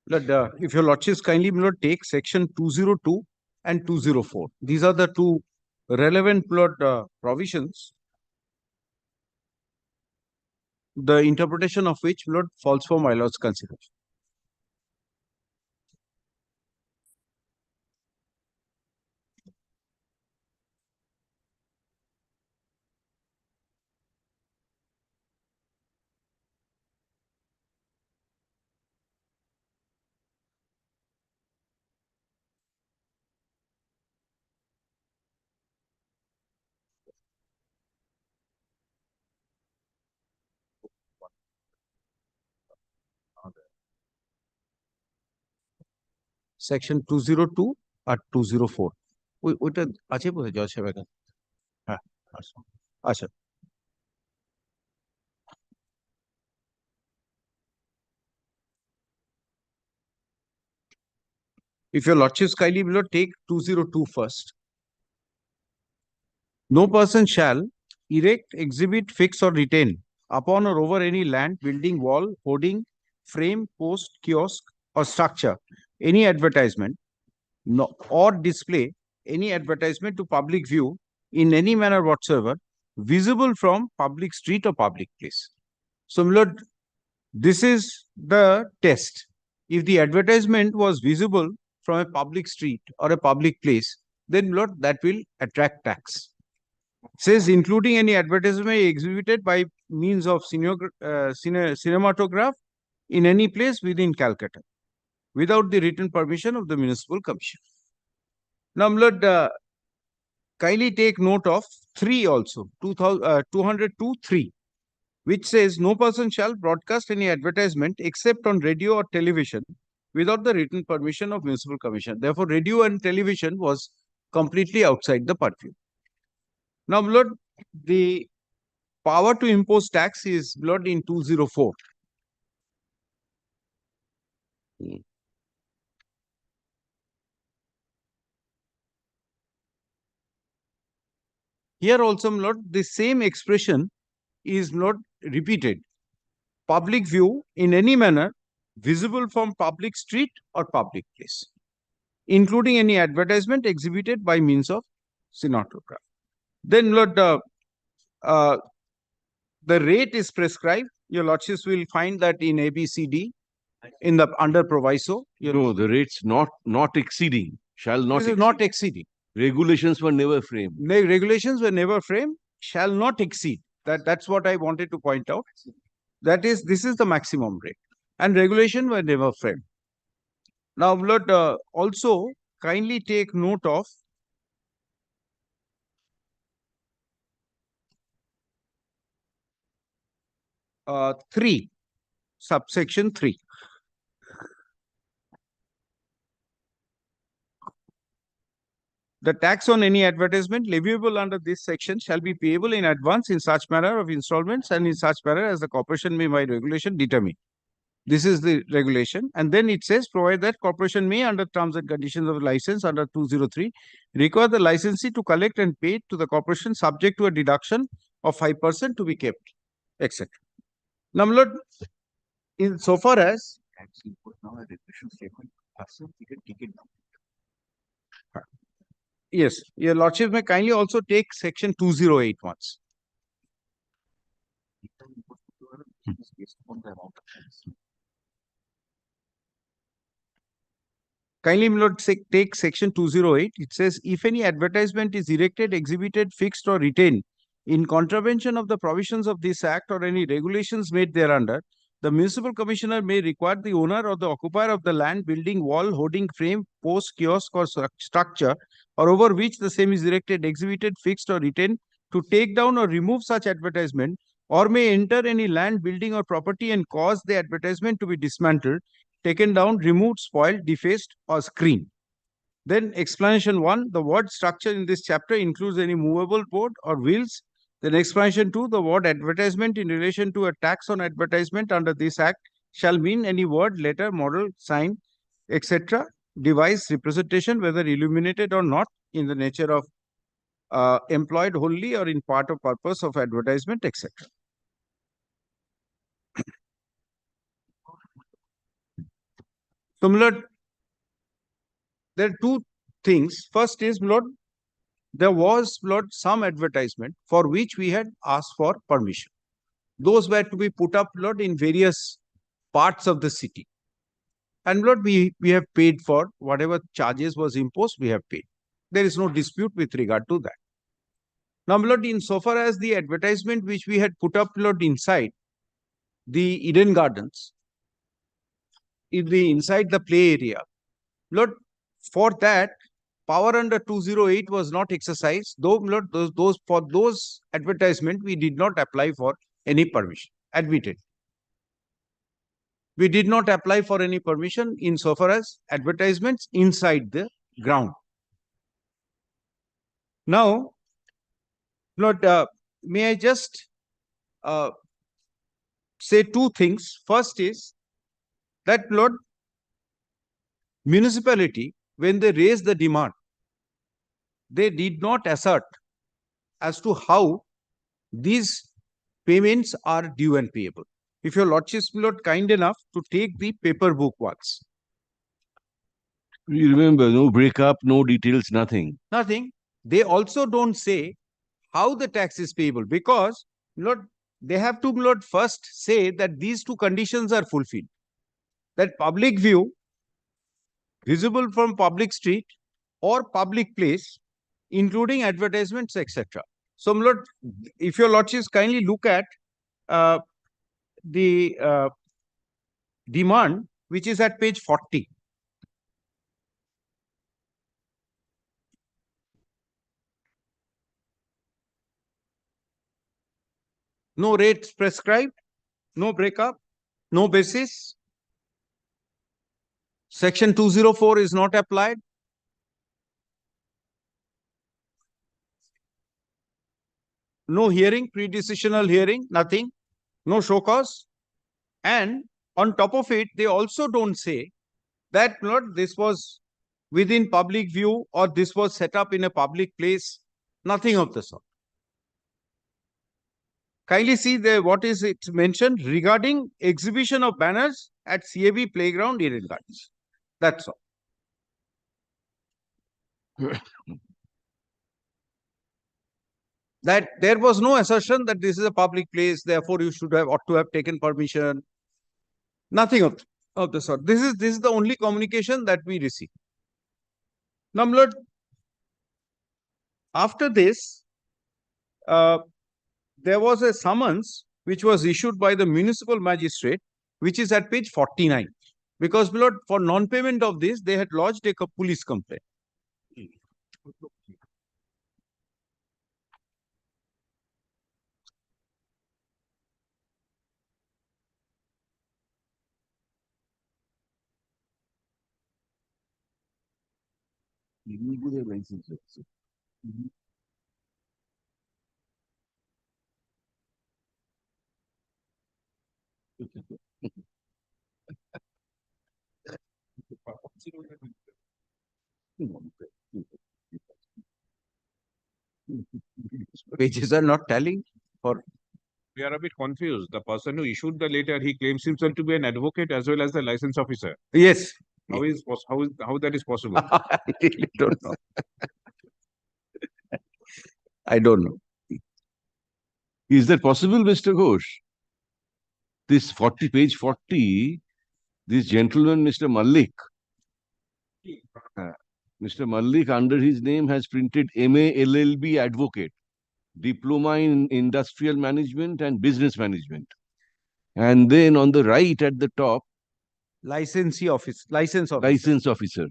If your lordships kindly will not take section 202 and 204. These are the two relevant provisions, the interpretation of which will not falls for my lord's consideration. Section 202 আর 204 ওইটা আছে বোধহয় জজ সাহেবের কাছে। হ্যাঁ আচ্ছা। If your lordships kindly will not take 202 first. No person shall erect, exhibit, fix or retain upon or over any land, building, wall, hoarding, frame, post, kiosk or structure any advertisement or display any advertisement to public view in any manner whatsoever visible from public street or public place. So, my lord, this is the test. If the advertisement was visible from a public street or a public place, then my lord, that will attract tax. Says including any advertisement exhibited by means of cinematograph in any place within Calcutta without the written permission of the municipal commission. Now, my lord, kindly take note of 3 also, 202(3), which says no person shall broadcast any advertisement except on radio or television without the written permission of municipal commission. Therefore, radio and television was completely outside the purview. Now, my lord, the power to impose tax is, my lord, in 204. Here also, my lord, the same expression is not repeated. Public view in any manner visible from public street or public place, including any advertisement exhibited by means of cinematograph. Then, Lord, the rate is prescribed. Your lordships will find that in ABCD, in the under proviso. No, the rates not exceeding, shall not This is exceed. not exceeding. Regulations were never framed. Regulations were never framed, shall not exceed. That's what I wanted to point out. That is, this is the maximum rate. And regulation were never framed. Now, Lord, also kindly take note of subsection 3. The tax on any advertisement leviable under this section shall be payable in advance in such manner of installments and in such manner as the corporation may by regulation determine. This is the regulation. And then it says, provide that corporation may, under terms and conditions of license under 203, require the licensee to collect and pay to the corporation subject to a deduction of 5% to be kept, etc. Now, my lord, in so far as yes, your lordship may kindly also take section 208 once. Kindly, my lord, take section 208. It says, if any advertisement is erected, exhibited, fixed or retained in contravention of the provisions of this act or any regulations made thereunder, the municipal commissioner may require the owner or the occupier of the land, building, wall, hoarding, frame, post, kiosk or structure or over which the same is erected, exhibited, fixed or retained to take down or remove such advertisement, or may enter any land, building or property and cause the advertisement to be dismantled, taken down, removed, spoiled, defaced or screened. Then explanation 1, the word structure in this chapter includes any movable board or wheels. Then explanation 2, the word advertisement in relation to a tax on advertisement under this act shall mean any word, letter, model, sign, etc. device, representation, whether illuminated or not, in the nature of employed wholly or in part or purpose of advertisement, etc. So, my lord, there are two things. First is, my lord, there was, my lord, some advertisement for which we had asked for permission. Those were to be put up, my lord, in various parts of the city. And my lord, we have paid for whatever charges was imposed, we have paid. There is no dispute with regard to that. Now, my lord, insofar as the advertisement which we had put up, my lord, inside the Eden Gardens, inside the play area, Lord, for that, power under 208 was not exercised, though, Lord, for those advertisement, we did not apply for any permission, admitted. We did not apply for any permission insofar as advertisements inside the ground. Now, Lord, may I just say two things. First is that, Lord, municipality, when they raised the demand, they did not assert as to how these payments are due and payable. If your lordship will not kind enough to take the paper book once. You remember, no breakup, no details, nothing. Nothing. They also don't say how the tax is payable, because, Lord, they have to, Lord, first say that these two conditions are fulfilled. That public view, visible from public street or public place, including advertisements, etc. So, Lord, if your lordships kindly look at the demand, which is at page 40. No rates prescribed, no breakup, no basis. Section 204 is not applied. No hearing, pre-decisional hearing, nothing. No show cause. And on top of it, they also don't say that, Lord, this was within public view or this was set up in a public place. Nothing of the sort. Kindly see there what is it mentioned regarding exhibition of banners at CAB Playground, Eden Gardens. That's all. That there was no assertion that this is a public place, therefore you ought to have taken permission. Nothing of the sort. This is the only communication that we receive. Now, my lord, after this, there was a summons which was issued by the municipal magistrate, which is at page 49. Because, my lord, for non-payment of this, they had lodged a police complaint. Pages are not telling for. We are a bit confused. The person who issued the letter, he claims himself to be an advocate as well as the license officer. Yes. How that is possible? I really don't know. I don't know. Is that possible, Mr. Ghosh? This page 40, this gentleman, Mr. Malik, Mr. Malik, under his name, has printed MA LLB Advocate, Diploma in Industrial Management and Business Management. And then on the right at the top, License officer. License officer.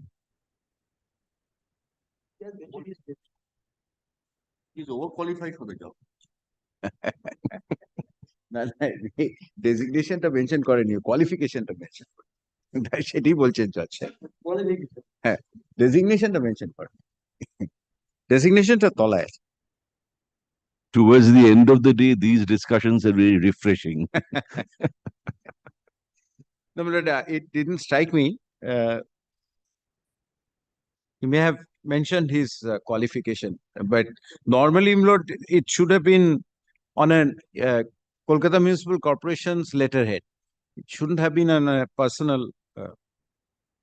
He's overqualified for the job. Designation mention করেনি, qualification mention সেটাই বলছেন জজ। হ্যাঁ, designation mention করে। Designation তলায় আছে। Towards the end of the day, these discussions are very refreshing. No, but it didn't strike me. He may have mentioned his qualification, but normally, Lord, it should have been on a Kolkata Municipal Corporation's letterhead. It shouldn't have been on a personal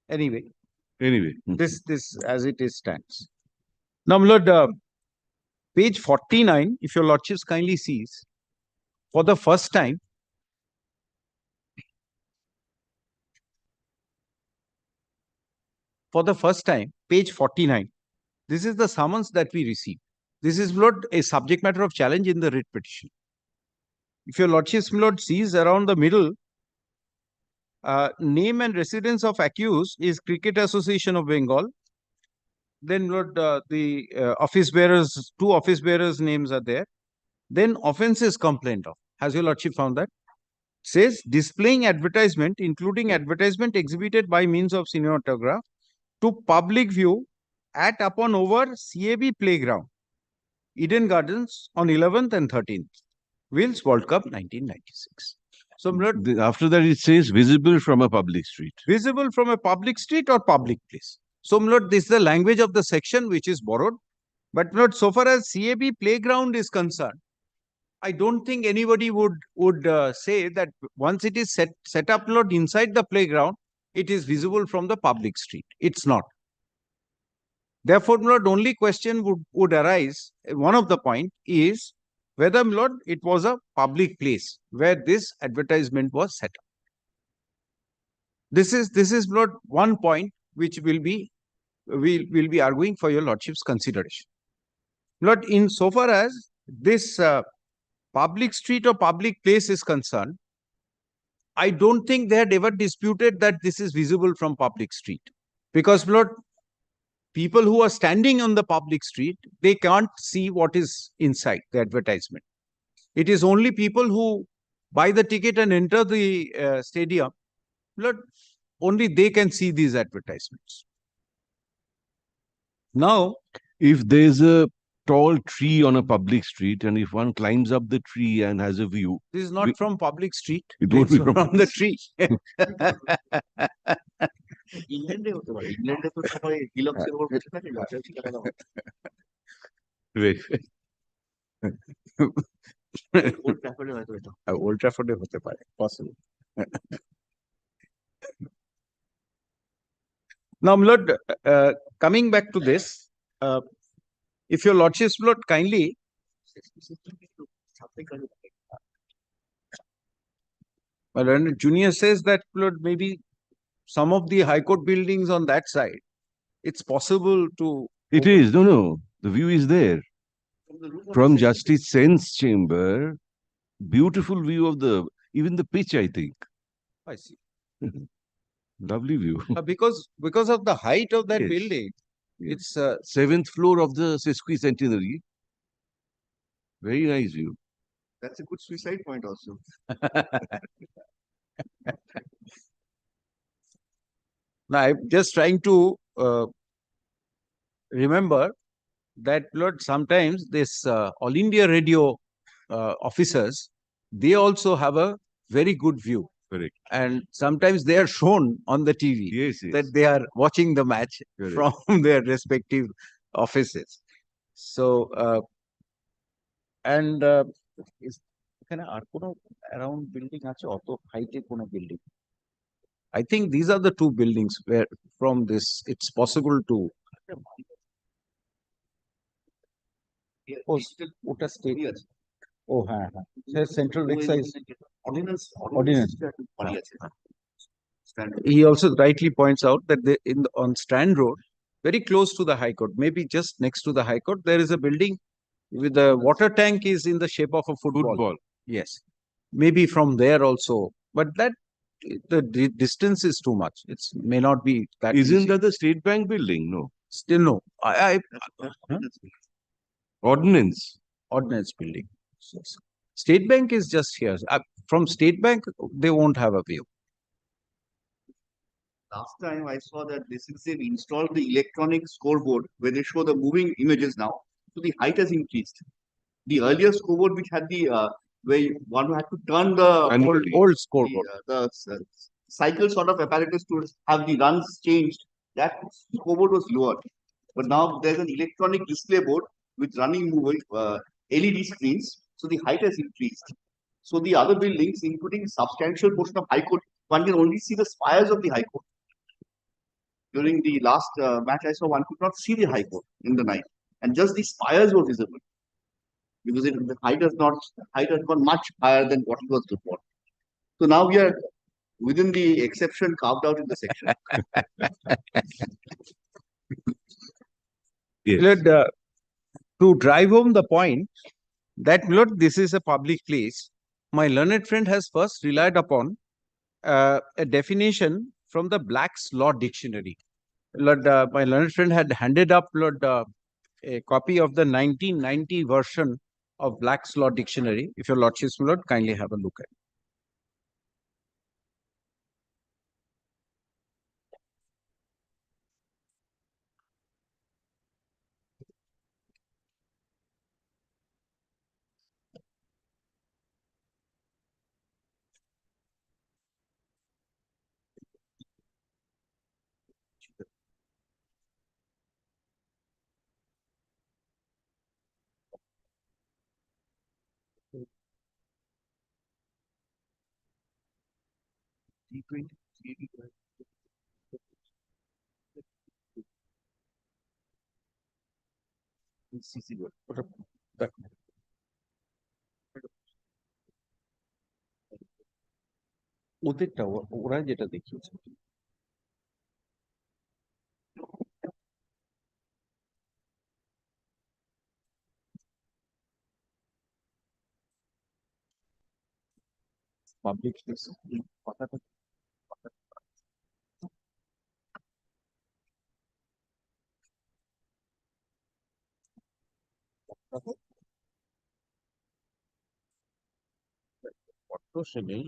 Anyway, Anyway. this as it is stands. Now, my lord, page 49, if your lordships kindly sees, for the first time, page 49, this is the summons that we received. This is, my lord, a subject matter of challenge in the writ petition. If your lordships, my lord, sees around the middle, name and residence of accused is Cricket Association of Bengal. Then, my lord, the office bearers, two office bearers' names are there. Then offence is complained of. Has your lordship found that? Says displaying advertisement, including advertisement exhibited by means of cinematograph to public view at upon over CAB playground, Eden Gardens on 11th and 13th, Wales World Cup 1996. So, my lord, After that, it says visible from a public street. visible from a public street or public place. So, my lord, this is the language of the section which is borrowed. But, my lord, so far as CAB playground is concerned, I don't think anybody would say that once it is set up, Lord, inside the playground, it is visible from the public street. It's not. Therefore, Lord, only question would arise. One of the point is whether, Lord, it was a public place where this advertisement was set up. This is Lord, one point which we'll be arguing for your lordship's consideration. Lord, in so far as this public street or public place is concerned, I don't think they had ever disputed that this is visible from public street. Because, Lord, people who are standing on the public street, they can't see what is inside the advertisement. It is only people who buy the ticket and enter the stadium, Lord, only they can see these advertisements. Now, if there's a tall tree on a public street, and if one climbs up the tree and has a view, this is not from public street. It won't be It's from the tree. ইংল্যান্ডে হতে পারে ইংল্যান্ডে তো সবাই হিলক্সের উপর বসে থাকে গাছের ঠিকানা দাও ওল্ড ট্রাফোর্ডে হয়তো এটা ওল্ড ট্রাফোর্ডে হতে পারে possible Now, my lord, coming back to this, if your lordship's lord kindly my lord, Junior says that, Lord, maybe some of the High Court buildings on that side, it's possible to. It is. No. The view is there. From Justice Sen's chamber, beautiful view of even the pitch, I think. I see. Lovely view. Because of the height of that Yes. building, it's 7th floor of the sesquicentenary. Very nice view. That's a good suicide point also. Now, I'm just trying to remember that, Lord, sometimes this All India Radio officers, they also have a very good view. Correct. And sometimes they are shown on the TV that they are watching the match from their respective offices. So, and এখানে আর কোনো around building আছে অত height এ কোনো building? I think these are the two buildings where from this it's possible to. ওটা steady আছে ও হ্যাঁ central excise Ordinance. He also rightly points out that on Strand Road, very close to the High Court, maybe just next to the High Court, there is a building with the water tank is in the shape of a football. Yes, maybe from there also, but that the distance is too much. It may not be that. Isn't easy. that the State Bank building? No. Still no. Ordnance building. Yes. State Bank is just here. From State Bank, they won't have a view. Last time I saw that they've installed the electronic scoreboard where they show the moving images now. So the height has increased. The earlier scoreboard which had the where one had to turn the old scoreboard, the cycle sort of apparatus to have the runs changed. That scoreboard was lowered, but now there's an electronic display board with running moving LED screens. So the height has increased. So the other buildings, including substantial portion of High Court, one can only see the spires of the High Court. during the last match I saw, one could not see the High Court in the night, and just the spires were visible because the height has gone much higher than what it was before. So now we are within the exception carved out in the section. Lord, to drive home the point that, Lord, this is a public place, my learned friend has first relied upon a definition from the Black's Law Dictionary. Lord, my learned friend had handed up, Lord, a copy of the 1990 version of Black's Law Dictionary. If your Lordships, Lord, kindly have a look at it. ওদেরটা ওরা যেটা দেখিয়েছে public কথাটা অর্থ সে নেই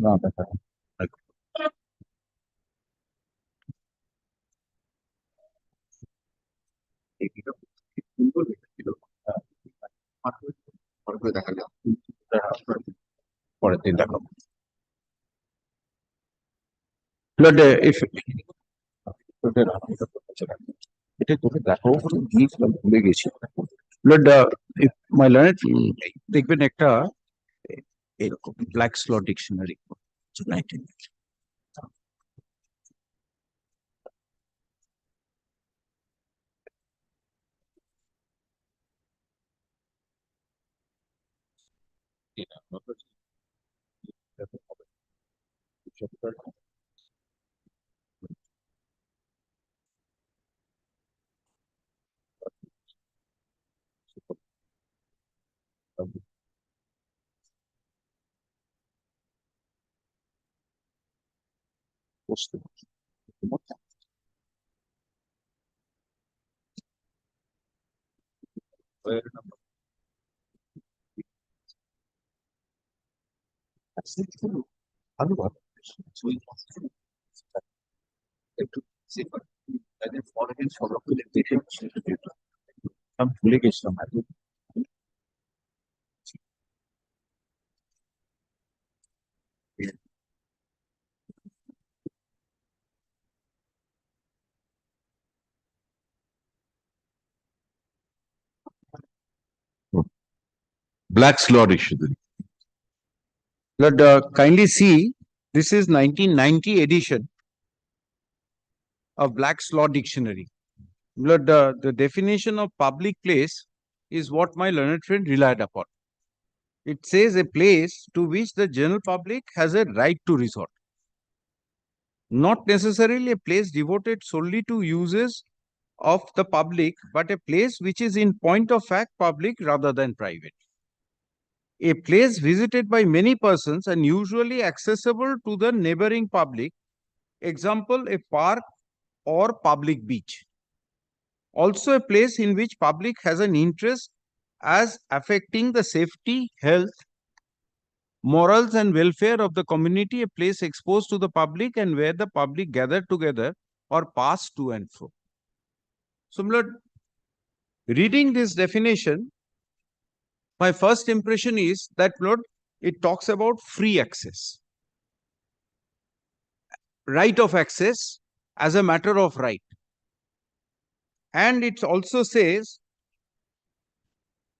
না দেখা পরের দিন দেখাবো এটা তোকে দেখাবো গিয়েছিলাম ভুলে গেছি মাই লার্ন দেখবেন একটা এরকম ব্ল্যাকস ল ডিকশনারি বসতে ভালো ভালো একটু তাদের ফরেন সংরক্ষণের দেখে আমি ভুলে গেছিলাম Black's Law Dictionary. Lord, kindly see, this is 1990 edition of Black's Law Dictionary. Lord, the definition of public place is what my learned friend relied upon. It says a place to which the general public has a right to resort. Not necessarily a place devoted solely to uses of the public, but a place which is in point of fact public rather than private. A place visited by many persons and usually accessible to the neighboring public, example, a park or public beach. Also a place in which public has an interest as affecting the safety, health, morals and welfare of the community, a place exposed to the public and where the public gather together or pass to and fro. So, Lord, reading this definition, my first impression is that, Lord, it talks about free access. Right of access as a matter of right. And it also says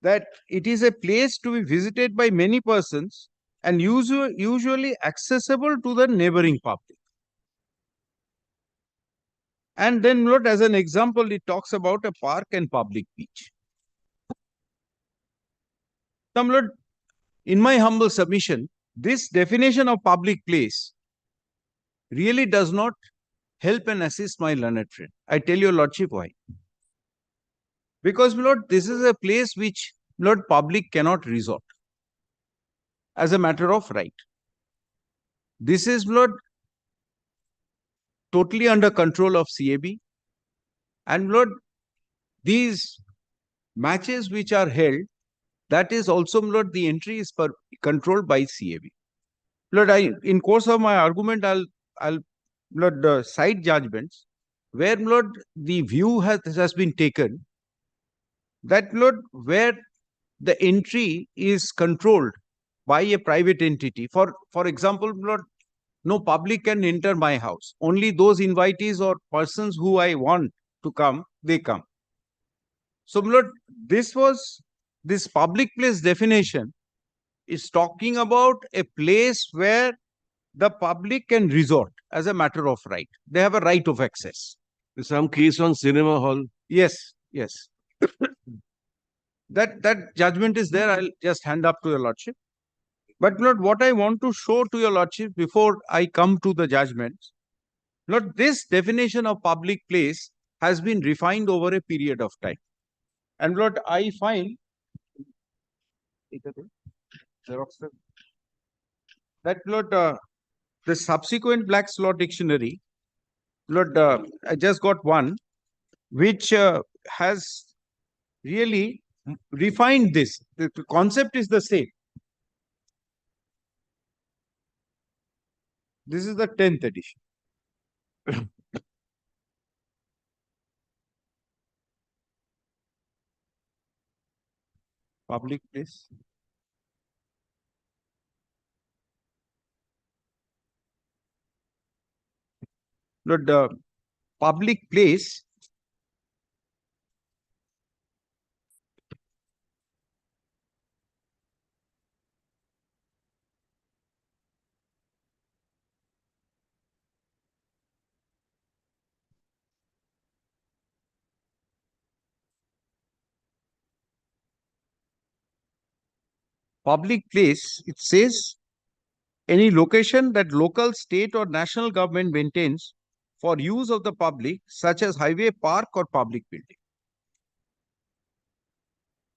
that it is a place to be visited by many persons and usually accessible to the neighboring public. And then, Lord, as an example, it talks about a park and public beach. Now, Lord, in my humble submission, this definition of public place really does not help and assist my learned friend. I tell your Lordship why. Because, Lord, this is a place which, Lord, public cannot resort as a matter of right. This is, Lord, totally under control of CAB. And, Lord, these matches which are held, that is also, Lord, the entry is controlled by CAB. Lord, in course of my argument, I'll Lord, cite judgments where, Lord, the view has been taken that, Lord, where the entry is controlled by a private entity. For example, Lord, no public can enter my house. Only those invitees or persons who I want to come, they come. So, Lord, this public place definition is talking about a place where the public can resort as a matter of right. They have a right of access. Some case on cinema hall. Yes, yes. That judgment is there. I'll just hand up to your Lordship. But, Lord, what I want to show to your Lordship before I come to the judgments, Lord, this definition of public place has been refined over a period of time. And, Lord, I find that, Lord, the subsequent Black's Law Dictionary, Lord, I just got one, which has really refined this. The concept is the same. This is the 10th edition. Public place. Lord, public place it says any location that local, state or national government maintains for use of the public, such as highway, park or public building.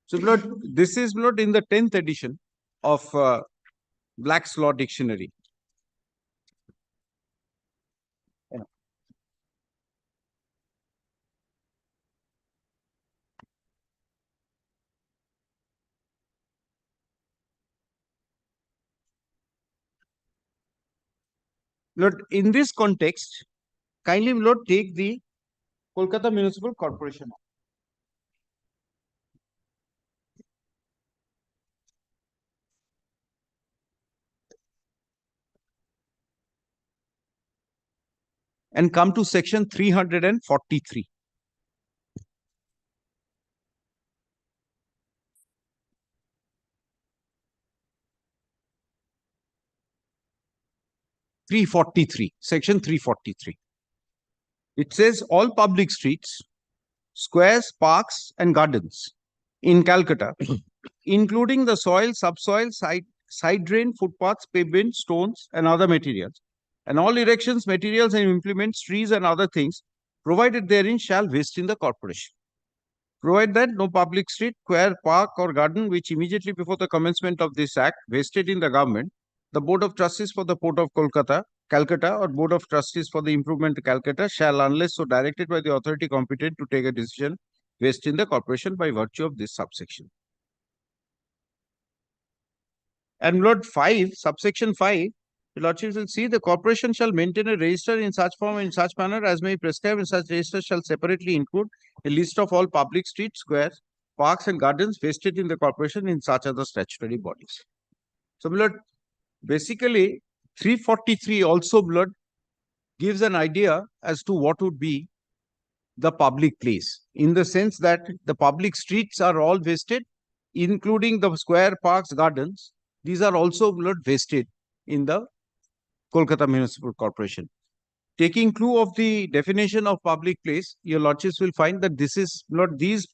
So, Lord, this is, Lord, in the 10th edition of Black's Law Dictionary. Lord, in this context, kindly, Lord, take the Kolkata Municipal Corporation. And come to section 343. 343, section 343. It says all public streets, squares, parks and gardens in Calcutta, including the soil, subsoil, side drain, footpaths, pavement, stones and other materials, and all erections, materials and implements, trees and other things provided therein shall vest in the corporation. Provide that no public street, square, park or garden which immediately before the commencement of this act vested in the government, the Board of Trustees for the Port of Calcutta or Board of Trustees for the Improvement of Calcutta shall, unless so directed by the authority competent to take a decision, vest in the corporation by virtue of this subsection. And Lord 5, subsection 5, the Lordship will see the corporation shall maintain a register in such form and in such manner as may prescribe, and such register shall separately include a list of all public streets, squares, parks and gardens vested in the corporation in such other statutory bodies. So, Lord, basically 343 also, Lord, gives an idea as to what would be the public place, in the sense that the public streets are all vested, including the square, parks, gardens. These are also, Lord, vested in the Kolkata Municipal Corporation. Taking clue of the definition of public place, your lordships will find that this is not, these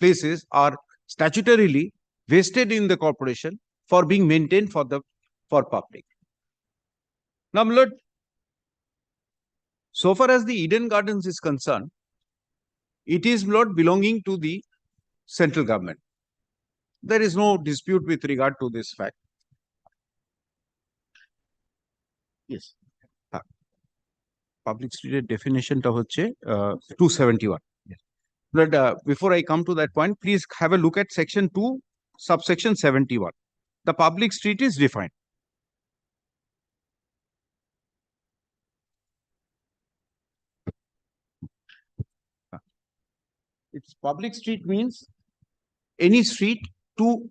places are statutorily vested in the corporation for being maintained for public. Now, my lord, so far as the Eden Gardens is concerned, it is, Lord, belonging to the central government. There is no dispute with regard to this fact. Yes. Public street definition ta hocche 271. Yes. But before I come to that point, please have a look at section 2, subsection 71. The public street is defined. Its public street means any street,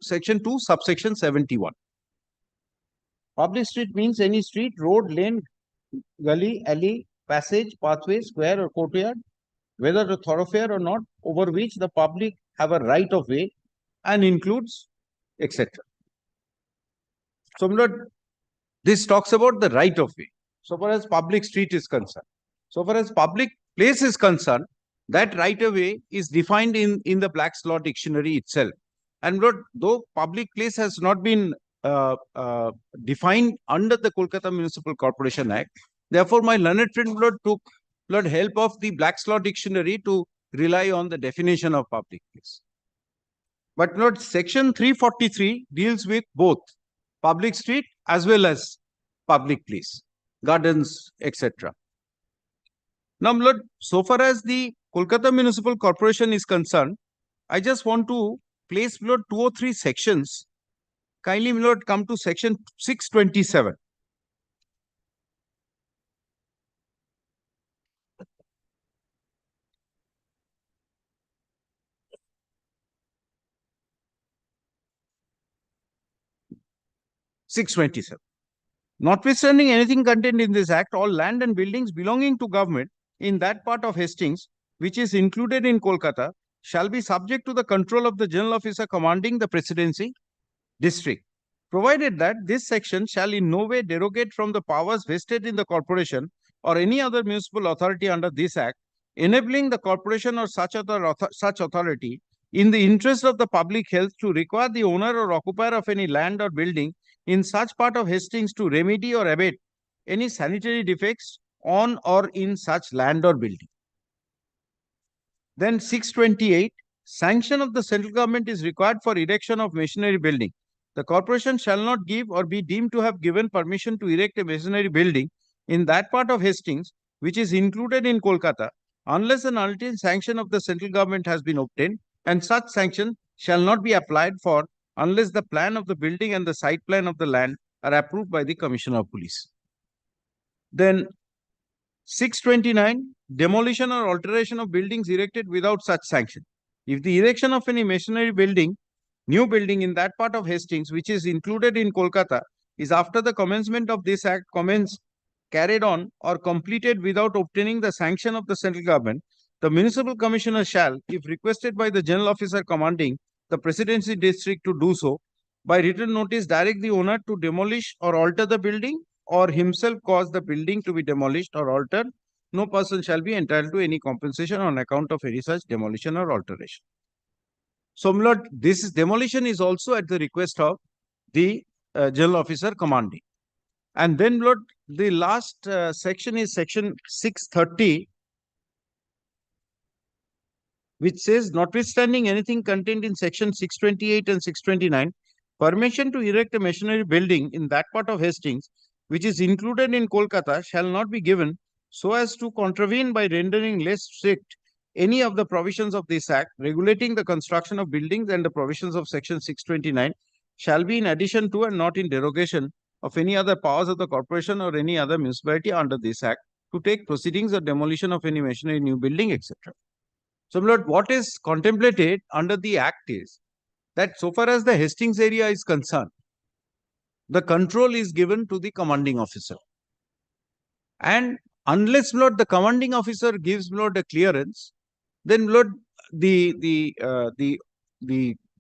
section 2, subsection 71. Public street means any street, road, lane, gully, alley, passage, pathway, square or courtyard, whether a thoroughfare or not, over which the public have a right of way and includes, etc. So, Lord, this talks about the right of way, so far as public street is concerned. So far as public place is concerned, that right of way is defined in the Black's Law Dictionary itself. And Lord, though public place has not been defined under the Kolkata Municipal Corporation Act, therefore my learned friend, Lord, took, Lord, help of the Black's Law Dictionary to rely on the definition of public place. But Lord, section 343 deals with both public street as well as public place, gardens, etc. Now, Lord, so far as the Kolkata Municipal Corporation is concerned, I just want to place, Lord, 2 or 3 sections. Kindly, Lord, come to section 627. Notwithstanding anything contained in this act, all land and buildings belonging to government in that part of Hastings which is included in Kolkata shall be subject to the control of the general officer commanding the presidency district, provided that this section shall in no way derogate from the powers vested in the corporation or any other municipal authority under this act, enabling the corporation or such authority in the interest of the public health to require the owner or occupier of any land or building in such part of Hastings to remedy or abate any sanitary defects on or in such land or building. Then 628, sanction of the central government is required for erection of machinery building. The corporation shall not give or be deemed to have given permission to erect a machinery building in that part of Hastings which is included in Kolkata unless an ultimate sanction of the central government has been obtained, and such sanction shall not be applied for unless the plan of the building and the site plan of the land are approved by the Commissioner of Police. Then 629, demolition or alteration of buildings erected without such sanction. If the erection of any machinery building, new building in that part of Hastings which is included in Kolkata is after the commencement of this act carried on or completed without obtaining the sanction of the central government, the municipal commissioner shall, if requested by the general officer commanding the presidency district to do so, by written notice direct the owner to demolish or alter the building or himself cause the building to be demolished or altered, no person shall be entitled to any compensation on account of any such demolition or alteration. So, my lord, this demolition is also at the request of the general officer commanding. And then, Lord, the last section is section 630, which says, notwithstanding anything contained in section 628 and 629, permission to erect a machinery building in that part of Hastings, which is included in Kolkata, shall not be given so as to contravene by rendering less strict any of the provisions of this Act regulating the construction of buildings, and the provisions of section 629 shall be in addition to and not in derogation of any other powers of the corporation or any other municipality under this Act to take proceedings or demolition of any machinery, new building, etc. So, my lord, what is contemplated under the Act is that so far as the Hastings area is concerned, the control is given to the commanding officer. And unless, my lord, the commanding officer gives, my lord, a clearance, then, my lord, the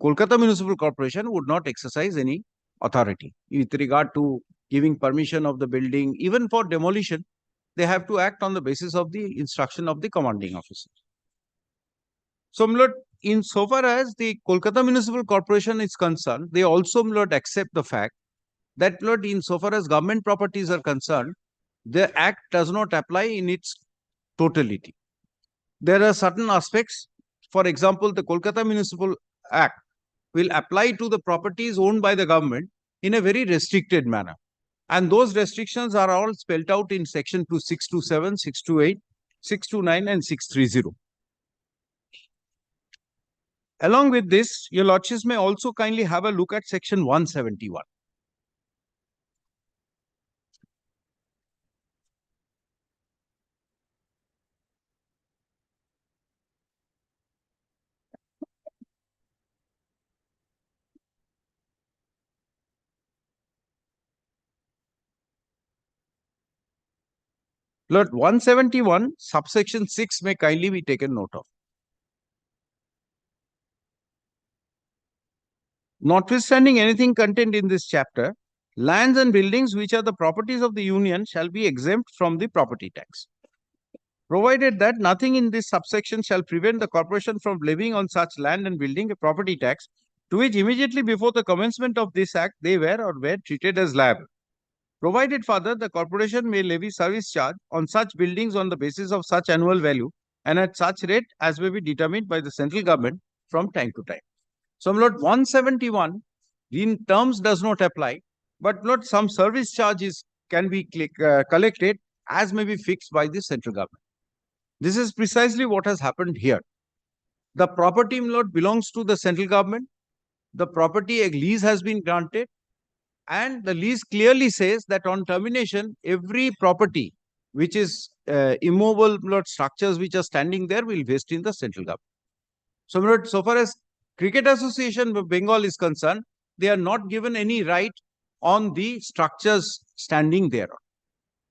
Kolkata Municipal Corporation would not exercise any authority with regard to giving permission of the building. Even for demolition, they have to act on the basis of the instruction of the commanding officer. So, my lord, in so far as the Kolkata Municipal Corporation is concerned, they also, my lord, accept the fact that, my lord, in so far as government properties are concerned, the Act does not apply in its totality. There are certain aspects. For example, the Kolkata Municipal Act will apply to the properties owned by the government in a very restricted manner. And those restrictions are all spelled out in section 627, 628, 629 and 630. Along with this, your lordships may also kindly have a look at section 171. Lord, 171, subsection 6 may kindly be taken note of. Notwithstanding anything contained in this chapter, lands and buildings which are the properties of the union shall be exempt from the property tax, provided that nothing in this subsection shall prevent the corporation from levying on such land and building a property tax to which immediately before the commencement of this Act they were or were treated as liable. Provided further, the corporation may levy service charge on such buildings on the basis of such annual value and at such rate as may be determined by the central government from time to time. So, my lord, 171 in terms does not apply, but my lord, some service charges can be collected as may be fixed by the central government. This is precisely what has happened here. The property, my lord, belongs to the central government. The property, a lease has been granted, and the lease clearly says that on termination, every property which is immovable, my lord, structures which are standing there will vest in the central government. So, my lord, so far as Cricket Association of Bengal is concerned, they are not given any right on the structures standing there.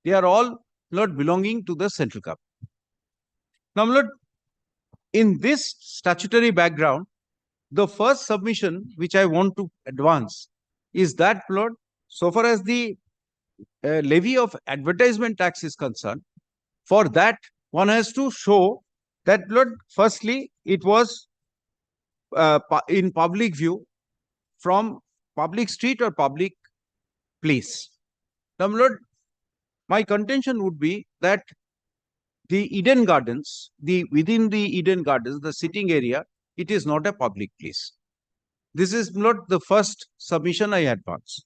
They are all, my lord, belonging to the central government. Now, my lord, in this statutory background, the first submission which I want to advance is that, my lord, so far as the levy of advertisement tax is concerned, for that one has to show that, my lord, firstly, it was in public view from public street or public place. Now, my lord, my contention would be that the Eden Gardens, within the Eden Gardens, the sitting area, it is not a public place. This is not the first submission I advance.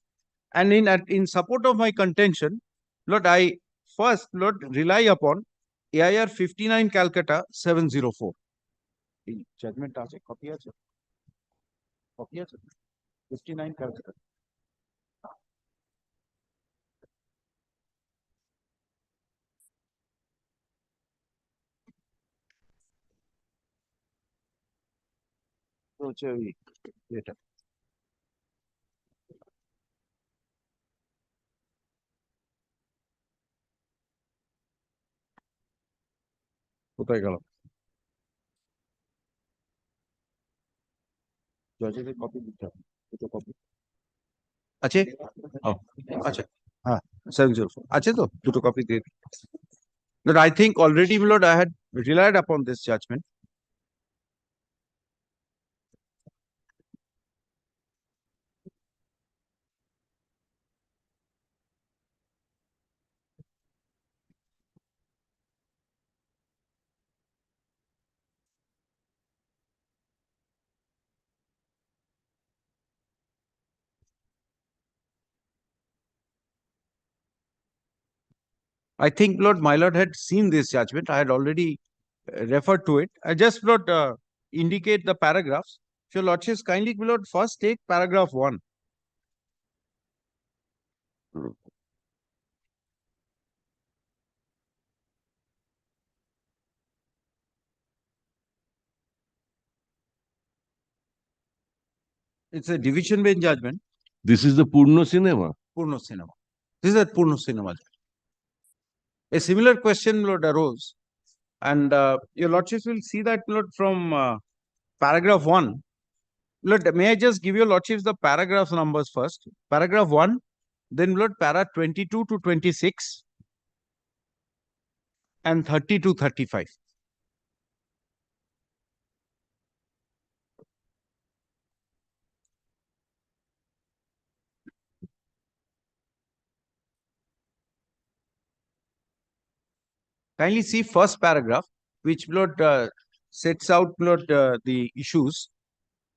And in support of my contention, Lord, I first, Lord, rely upon AIR 59 Calcutta 704. Judgment copy 59 Calcutta. Later. কোথায় গেল জজের copy দিতে হবে দুটো copy আছে আচ্ছা হ্যাঁ 704 আছে তো দুটো কপি দিয়ে But I think already my lord I had relied upon this judgment. I think Lord, my lord had seen this judgment. I had already referred to it. I just Lord indicate the paragraphs. If your lordships kindly, my lord, first take paragraph 1. It's a division bench judgment. This is the Purno cinema. Purno cinema. This is a Purno cinema. A similar question, Lord, arose. And your lordships will see that, Lord, from paragraph 1. Lord, may I just give your lordships the paragraph numbers first? Paragraph 1, then Lord, para 22 to 26 and 30 to 35. Kindly see first paragraph, which Lord sets out Lord the issues.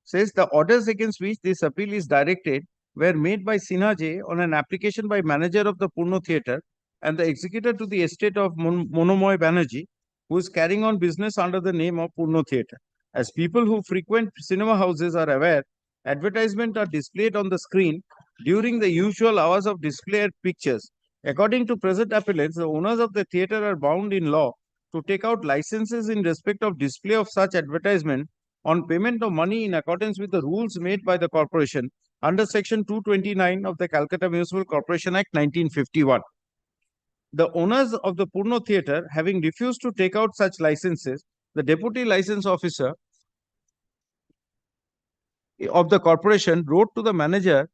Says the orders against which this appeal is directed were made by Sinha J on an application by manager of the Purno Theatre and the executor to the estate of Monomoy Banerjee, who is carrying on business under the name of Purno Theatre. As people who frequent cinema houses are aware, advertisements are displayed on the screen during the usual hours of display of pictures. According to present appellants, the owners of the theatre are bound in law to take out licenses in respect of display of such advertisement on payment of money in accordance with the rules made by the corporation under section 229 of the Calcutta Municipal Corporation Act 1951. The owners of the Purno Theatre, having refused to take out such licenses, the deputy license officer of the corporation wrote to the manager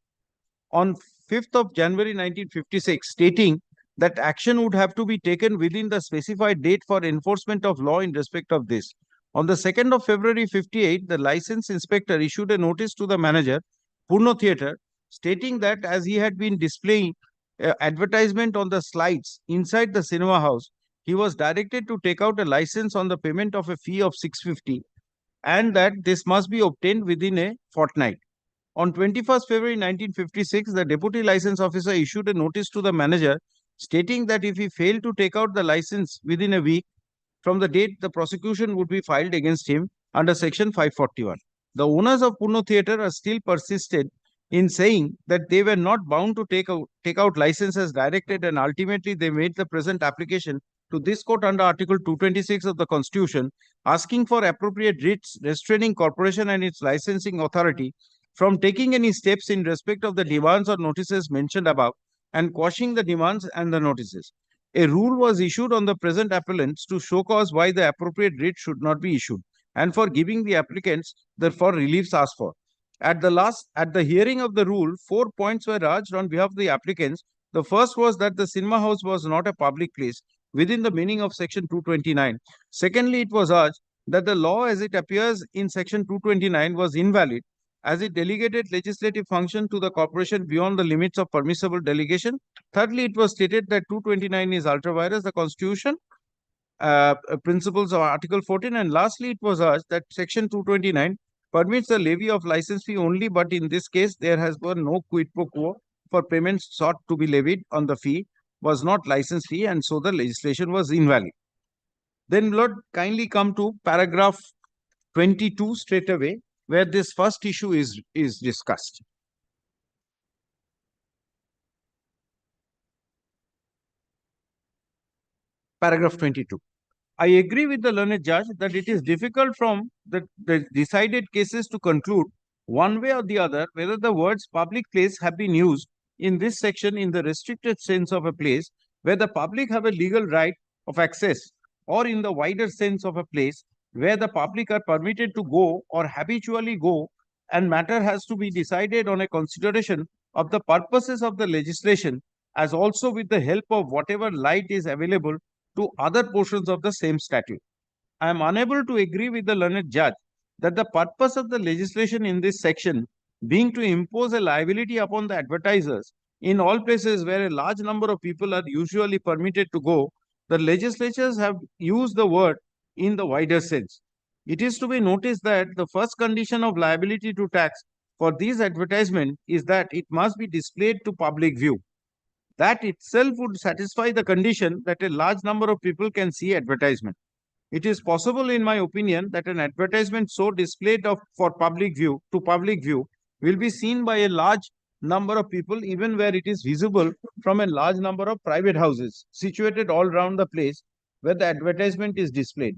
on 5th of January 1956 stating that action would have to be taken within the specified date for enforcement of law in respect of this. On the 2nd of February 58, the license inspector issued a notice to the manager, Purno Theatre, stating that as he had been displaying advertisement on the slides inside the cinema house, he was directed to take out a license on the payment of a fee of 650 and that this must be obtained within a fortnight. On 21st February 1956, the deputy license officer issued a notice to the manager stating that if he failed to take out the license within a week from the date, the prosecution would be filed against him under section 541. The owners of Purno Theatre are still persisted in saying that they were not bound to take out licenses directed, and ultimately they made the present application to this court under Article 226 of the Constitution, asking for appropriate writs restraining corporation and its licensing authority from taking any steps in respect of the demands or notices mentioned above and quashing the demands and the notices. A rule was issued on the present appellants to show cause why the appropriate writ should not be issued and for giving the applicants therefore reliefs asked for. At the hearing of the rule, 4 points were urged on behalf of the applicants. The first was that the cinema house was not a public place within the meaning of section 229. Secondly, it was urged that the law as it appears in section 229 was invalid as it delegated legislative function to the corporation beyond the limits of permissible delegation. Thirdly, it was stated that 229 is ultra vires the Constitution principles of Article 14. And lastly, it was urged that section 229 permits the levy of license fee only, but in this case, there has been no quid pro quo for payments sought to be levied on the fee was not license fee, and so the legislation was invalid. Then, Lord, kindly come to paragraph 22 straight away, where this first issue is discussed. Paragraph 22. I agree with the learned judge that it is difficult from the decided cases to conclude one way or the other whether the words public place have been used in this section in the restricted sense of a place where the public have a legal right of access, or in the wider sense of a place where the public are permitted to go or habitually go, and matter has to be decided on a consideration of the purposes of the legislation as also with the help of whatever light is available to other portions of the same statute. I am unable to agree with the learned judge that the purpose of the legislation in this section being to impose a liability upon the advertisers in all places where a large number of people are usually permitted to go, the legislatures have used the word in the wider sense. It is to be noticed that the first condition of liability to tax for these advertisements is that it must be displayed to public view. That itself would satisfy the condition that a large number of people can see advertisement. It is possible, in my opinion, that an advertisement so displayed for public view will be seen by a large number of people even where it is visible from a large number of private houses situated all around the place where the advertisement is displayed.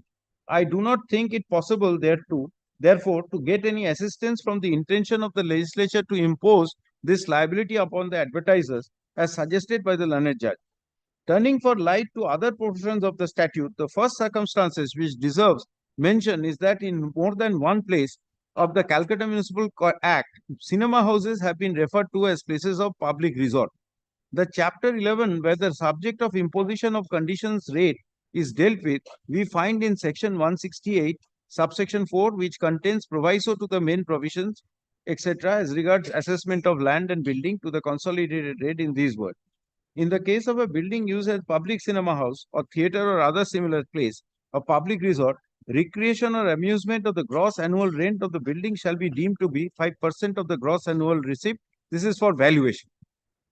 I do not think it possible therefore, to get any assistance from the intention of the legislature to impose this liability upon the advertisers as suggested by the learned judge. Turning for light to other portions of the statute, the first circumstances which deserves mention is that in more than one place of the Calcutta Municipal Act, cinema houses have been referred to as places of public resort. The chapter 11, where the subject of imposition of conditions rate is dealt with, we find in section 168, subsection 4, which contains proviso to the main provisions, etc., as regards assessment of land and building to the consolidated rate in these words. In the case of a building used as public cinema house or theatre or other similar place, a public resort, recreation or amusement of the gross annual rent of the building shall be deemed to be 5% of the gross annual receipt. This is for valuation.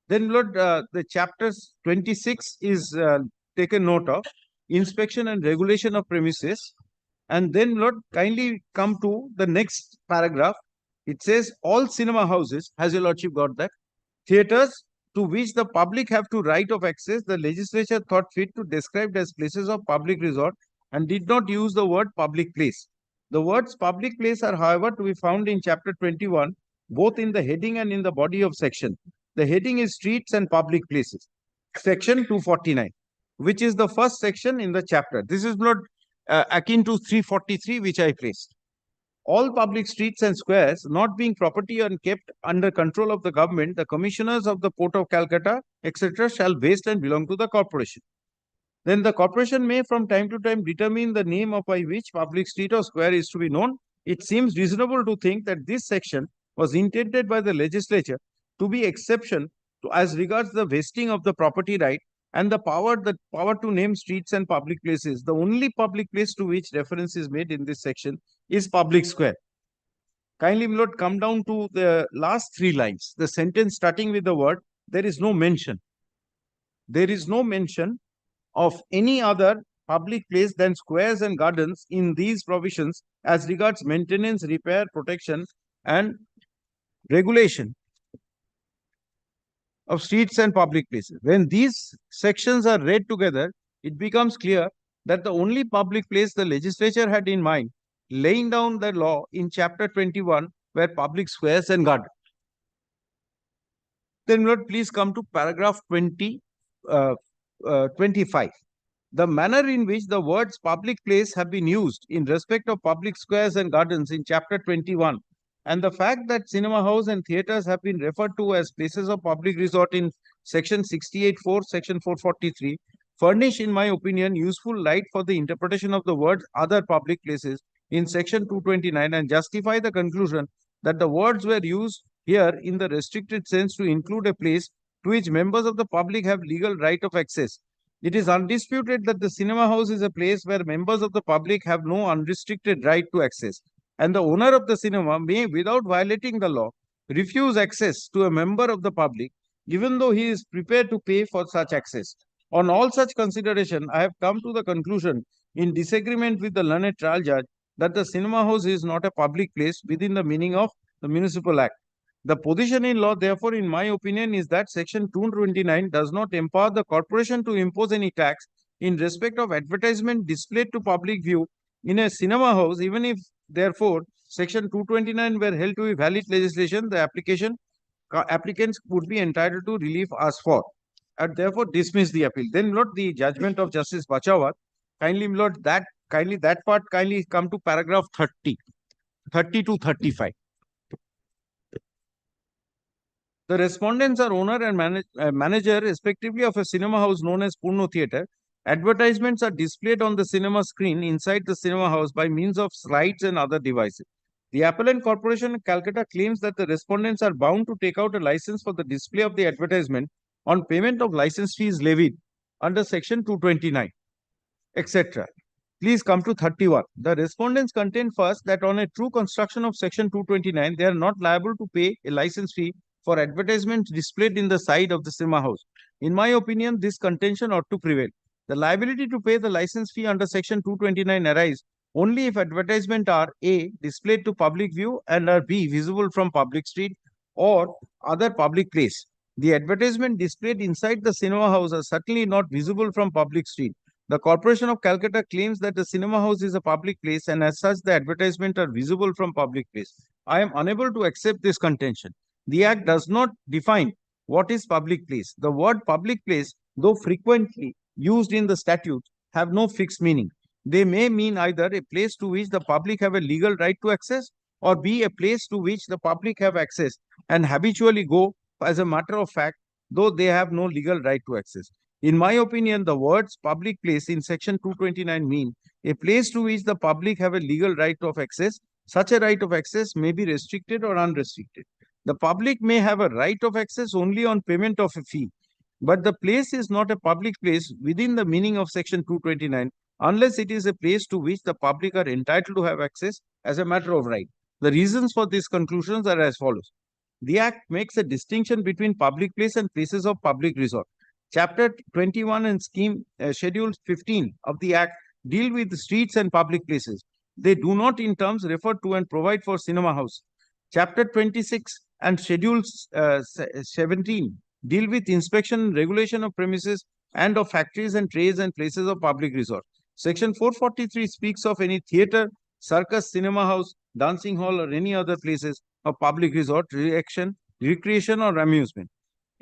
Then, Lord, the chapters 26 is taken note of, inspection and regulation of premises. And then, Lord, kindly come to the next paragraph. It says all cinema houses, has your lordship got that? Theatres to which the public have to right of access, the legislature thought fit to describe as places of public resort and did not use the word public place. The words public place are, however, to be found in chapter 21, both in the heading and in the body of section. The heading is streets and public places, section 249, which is the first section in the chapter. This is not akin to 343, which I placed. All public streets and squares not being property and kept under control of the government, the commissioners of the Port of Calcutta, etc., shall waste and belong to the corporation. Then the corporation may from time to time determine the name of by which public street or square is to be known. It seems reasonable to think that this section was intended by the legislature to be exception to as regards the vesting of the property right and the power to name streets and public places. The only public place to which reference is made in this section is public square. Kindly, my lord, come down to the last three lines. The sentence starting with the word, there is no mention. There is no mention of any other public place than squares and gardens in these provisions as regards maintenance, repair, protection, and regulation of streets and public places. When these sections are read together, it becomes clear that the only public place the legislature had in mind, laying down the law in chapter 21, were public squares and gardens. Then, Lord, please come to paragraph 25. The manner in which the words public place have been used in respect of public squares and gardens in chapter 21 and the fact that cinema house and theatres have been referred to as places of public resort in section 68(4), section 443 furnish, in my opinion, useful light for the interpretation of the words other public places in section 229 and justify the conclusion that the words were used here in the restricted sense to include a place to which members of the public have legal right of access. It is undisputed that the cinema house is a place where members of the public have no unrestricted right to access, and the owner of the cinema may, without violating the law, refuse access to a member of the public, even though he is prepared to pay for such access. On all such consideration, I have come to the conclusion, in disagreement with the learned trial judge, that the cinema house is not a public place within the meaning of the Municipal Act. The position in law, therefore, in my opinion, is that section 229 does not empower the corporation to impose any tax in respect of advertisement displayed to public view in a cinema house, even if, therefore, section 229 were held to be valid legislation, the applicants would be entitled to relief asked for, and therefore dismiss the appeal. Then, Lord, the judgment of Justice Bachawat, kindly, Lord, that part, kindly come to paragraph 30 to 35. The respondents are owner and manager respectively of a cinema house known as Purno Theatre. Advertisements are displayed on the cinema screen inside the cinema house by means of slides and other devices. The Appellant Corporation of Calcutta claims that the respondents are bound to take out a license for the display of the advertisement on payment of license fees levied under Section 229, etc. Please come to 31. The respondents contend first that on a true construction of Section 229, they are not liable to pay a license fee for advertisements displayed in the side of the cinema house. In my opinion, this contention ought to prevail. The liability to pay the license fee under Section 229 arises only if advertisements are A. displayed to public view and are B. visible from public street or other public place. The advertisement displayed inside the cinema house are certainly not visible from public street. The Corporation of Calcutta claims that the cinema house is a public place and as such the advertisements are visible from public place. I am unable to accept this contention. The Act does not define what is public place. The word public place, though frequently used in the statute, have no fixed meaning. They may mean either a place to which the public have a legal right to access or be a place to which the public have access and habitually go as a matter of fact, though they have no legal right to access. In my opinion, the words public place in Section 229 mean a place to which the public have a legal right of access. Such a right of access may be restricted or unrestricted. The public may have a right of access only on payment of a fee, but the place is not a public place within the meaning of Section 229 unless it is a place to which the public are entitled to have access as a matter of right. The reasons for these conclusions are as follows. The Act makes a distinction between public place and places of public resort. Chapter 21 and Schedule 15 of the Act deal with streets and public places. They do not in terms refer to and provide for cinema house. Chapter 26 and Schedule 17 deal with inspection and regulation of premises and of factories and trades and places of public resort. Section 443 speaks of any theatre, circus, cinema house, dancing hall or any other places of public resort, recreation or amusement.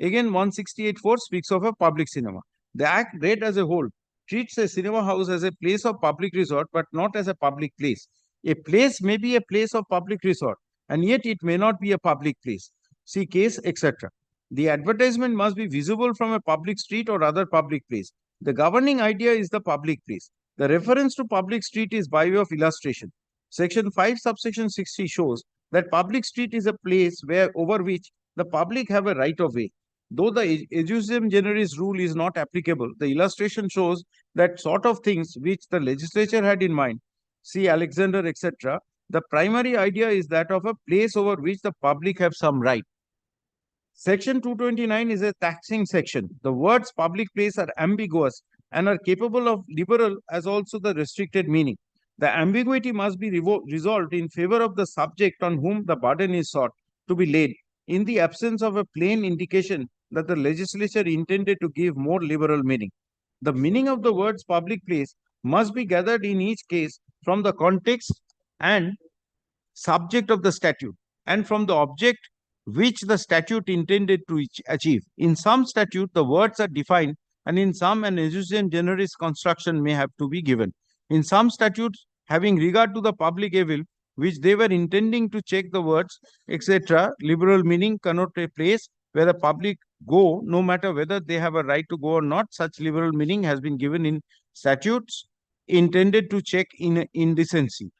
Again, 168(4) speaks of a public cinema. The Act read as a whole treats a cinema house as a place of public resort but not as a public place. A place may be a place of public resort and yet it may not be a public place. See case, etc. The advertisement must be visible from a public street or other public place. The governing idea is the public place. The reference to public street is by way of illustration. Section 5 subsection 60 shows that public street is a place over which the public have a right of way. Though the ejusdem generis rule is not applicable, the illustration shows that sort of things which the legislature had in mind, see Alexander, etc. The primary idea is that of a place over which the public have some right. Section 229 is a taxing section. The words public place are ambiguous and are capable of liberal as also the restricted meaning. The ambiguity must be resolved in favor of the subject on whom the burden is sought to be laid, in the absence of a plain indication that the legislature intended to give more liberal meaning. The meaning of the words public place must be gathered in each case from the context and subject of the statute and from the object which the statute intended to achieve. In some statute, the words are defined and in some an ejusdem generis construction may have to be given. In some statutes, having regard to the public evil, which they were intending to check the words, etc., liberal meaning cannot take place where the public go, no matter whether they have a right to go or not. Such liberal meaning has been given in statutes intended to check indecency.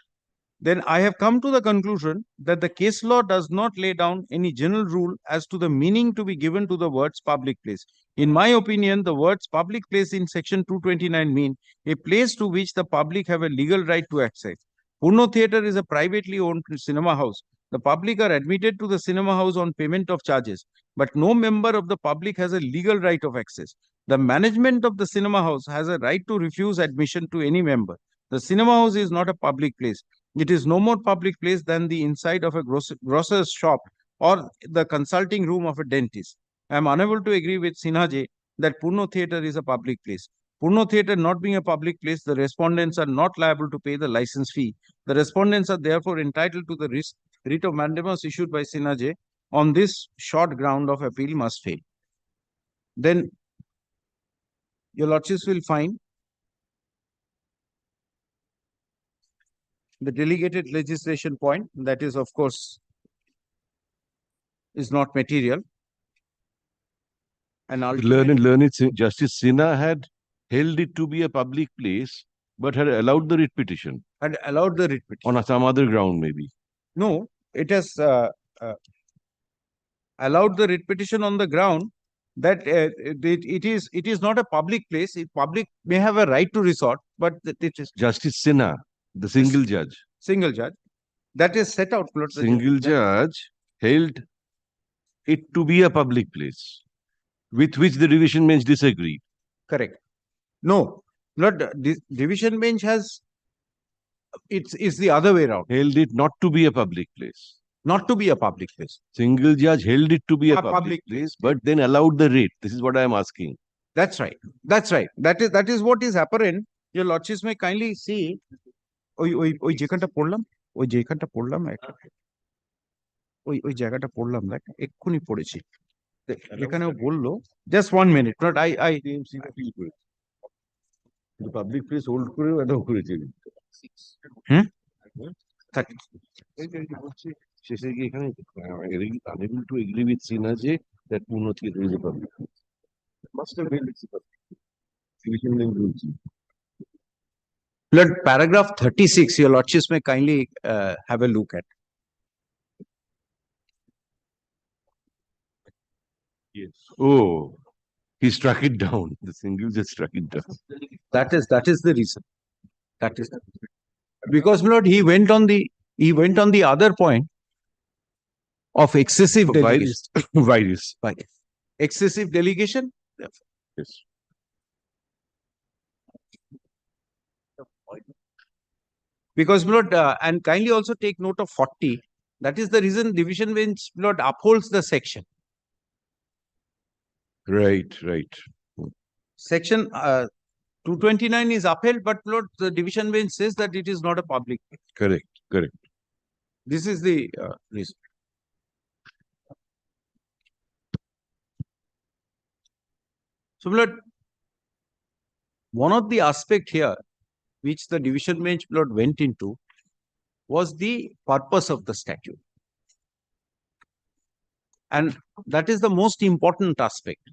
Then I have come to the conclusion that the case law does not lay down any general rule as to the meaning to be given to the words public place. In my opinion, the words public place in Section 229 mean a place to which the public have a legal right to access. Purno Theatre is a privately owned cinema house. The public are admitted to the cinema house on payment of charges, but no member of the public has a legal right of access. The management of the cinema house has a right to refuse admission to any member. The cinema house is not a public place. It is no more public place than the inside of a grocer's shop or the consulting room of a dentist. I am unable to agree with Sinha that Purno Theatre is a public place. Purno Theatre not being a public place, the respondents are not liable to pay the license fee. The respondents are therefore entitled to the writ of mandamus issued by Sinha on this short ground of appeal must fail. Then your lordships will find the delegated legislation point, that is, of course, is not material. an ultimate. Learned Justice Sinha had held it to be a public place, but had allowed the writ petition. Had allowed the writ petition. On some other ground, maybe. No, it has allowed the writ petition on the ground that it is not a public place. Public may have a right to resort, but it is Justice Sinha, the single judge. Single judge. That is set out. Single judge held it to be a public place, with which the division bench disagreed. Correct. No, not division bench has. It's the other way around. Held it not to be a public place. Not to be a public place. Single judge held it to be a public place, but then allowed the writ. This is what I am asking. That's right. That's right. That is what is apparent. Your lordships may kindly see. ওই যেখানটা পড়লাম ওই জায়গাটা পড়লাম দেখ এক্ষুনি পড়েছি এখানেও বললো just 1 minute not I the public place hold করেও এটাও করেছে শেষে গিয়ে এখানে unable to agree with Sinha যে that Punoti is a public place. Must have been division bench rules. Lord, paragraph 36, your lordships may kindly have a look at. Yes. Oh, he struck it down. The single just struck it down. That is the reason. That is because Lord, he went on the other point of excessive delegation. Virus. Excessive delegation. Yes. Because Lord, and kindly also take note of 40. That is the reason division bench Lord upholds the section. Right. Section 229 is upheld, but Lord, the division bench says that it is not a public place. Correct. This is the reason. So Lord, one of the aspect here which the division bench Lord went into was the purpose of the statute. And that is the most important aspect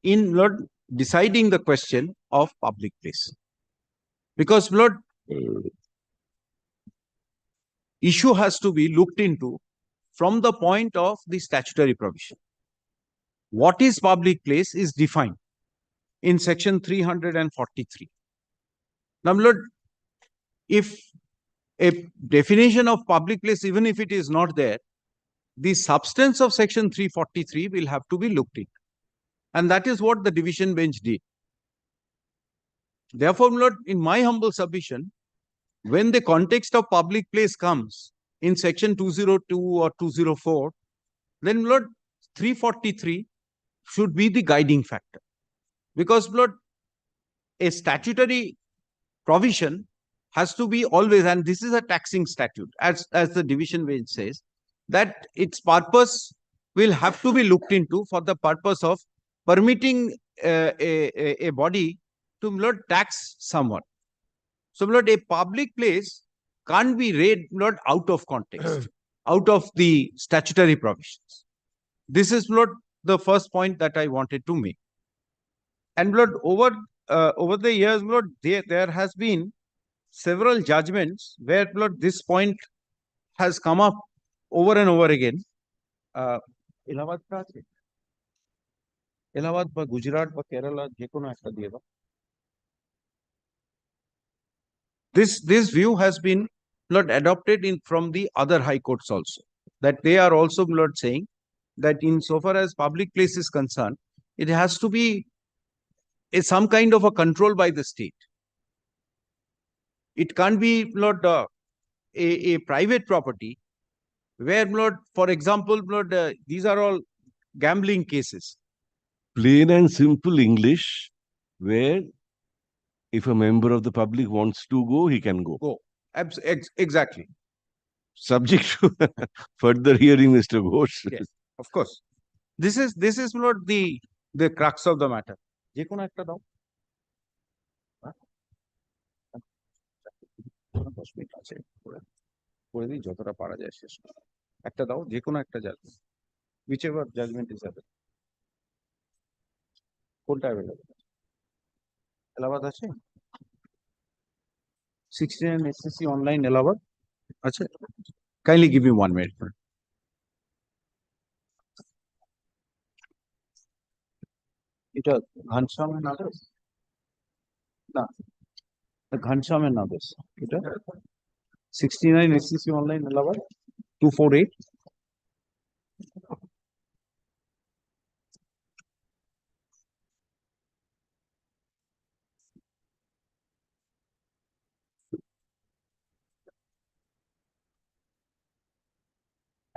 in Lord deciding the question of public place. Because Lord, issue has to be looked into from the point of the statutory provision. What is public place is defined in section 343. Now, Lord, if a definition of public place, even if it is not there, the substance of section 343 will have to be looked into. And that is what the division bench did. Therefore, Lord, in my humble submission, when the context of public place comes in section 202 or 204, then Lord, 343 should be the guiding factor. Because Lord, a statutory provision has to be always, and this is a taxing statute, as the division bench says, that its purpose will have to be looked into for the purpose of permitting a body to Lord tax someone. So Lord, a public place can't be read Lord out of context, out of the statutory provisions. This is Lord the first point that I wanted to make. And Lord, over the years, Lord, there has been several judgments where Lord this point has come up over and over again. Allahabad বা গুজরাট বা কেরালা যে কোনো একটা দিয়ে দাও. This view has been Lord adopted from the other high courts also, that they are also Lord saying that in so far as public place is concerned, it has to be some kind of a control by the state. It can't be Lord a private property where Lord, for example, Lord, these are all gambling cases. Plain and simple English, where if a member of the public wants to go, he can go. Exactly. Subject to further hearing, Mr. Ghosh. Yes, of course. This is Lord the crux of the matter. যে কোনো একটা দাও. 10 minute আছে করে দিই যতটা পারা যায় শেষ একটা দাও যে কোনো একটা judgment whichever judgment is available. কোনটা available? এলাহাবাদ আছে? 69 SSC online এলাহাবাদ আছে? Kindly give me 1 minute. এটা ঘনশ্যাম and others? না, ঘনশ্যাম and others. এটা 69 SCC online এলাহাবাদ 248.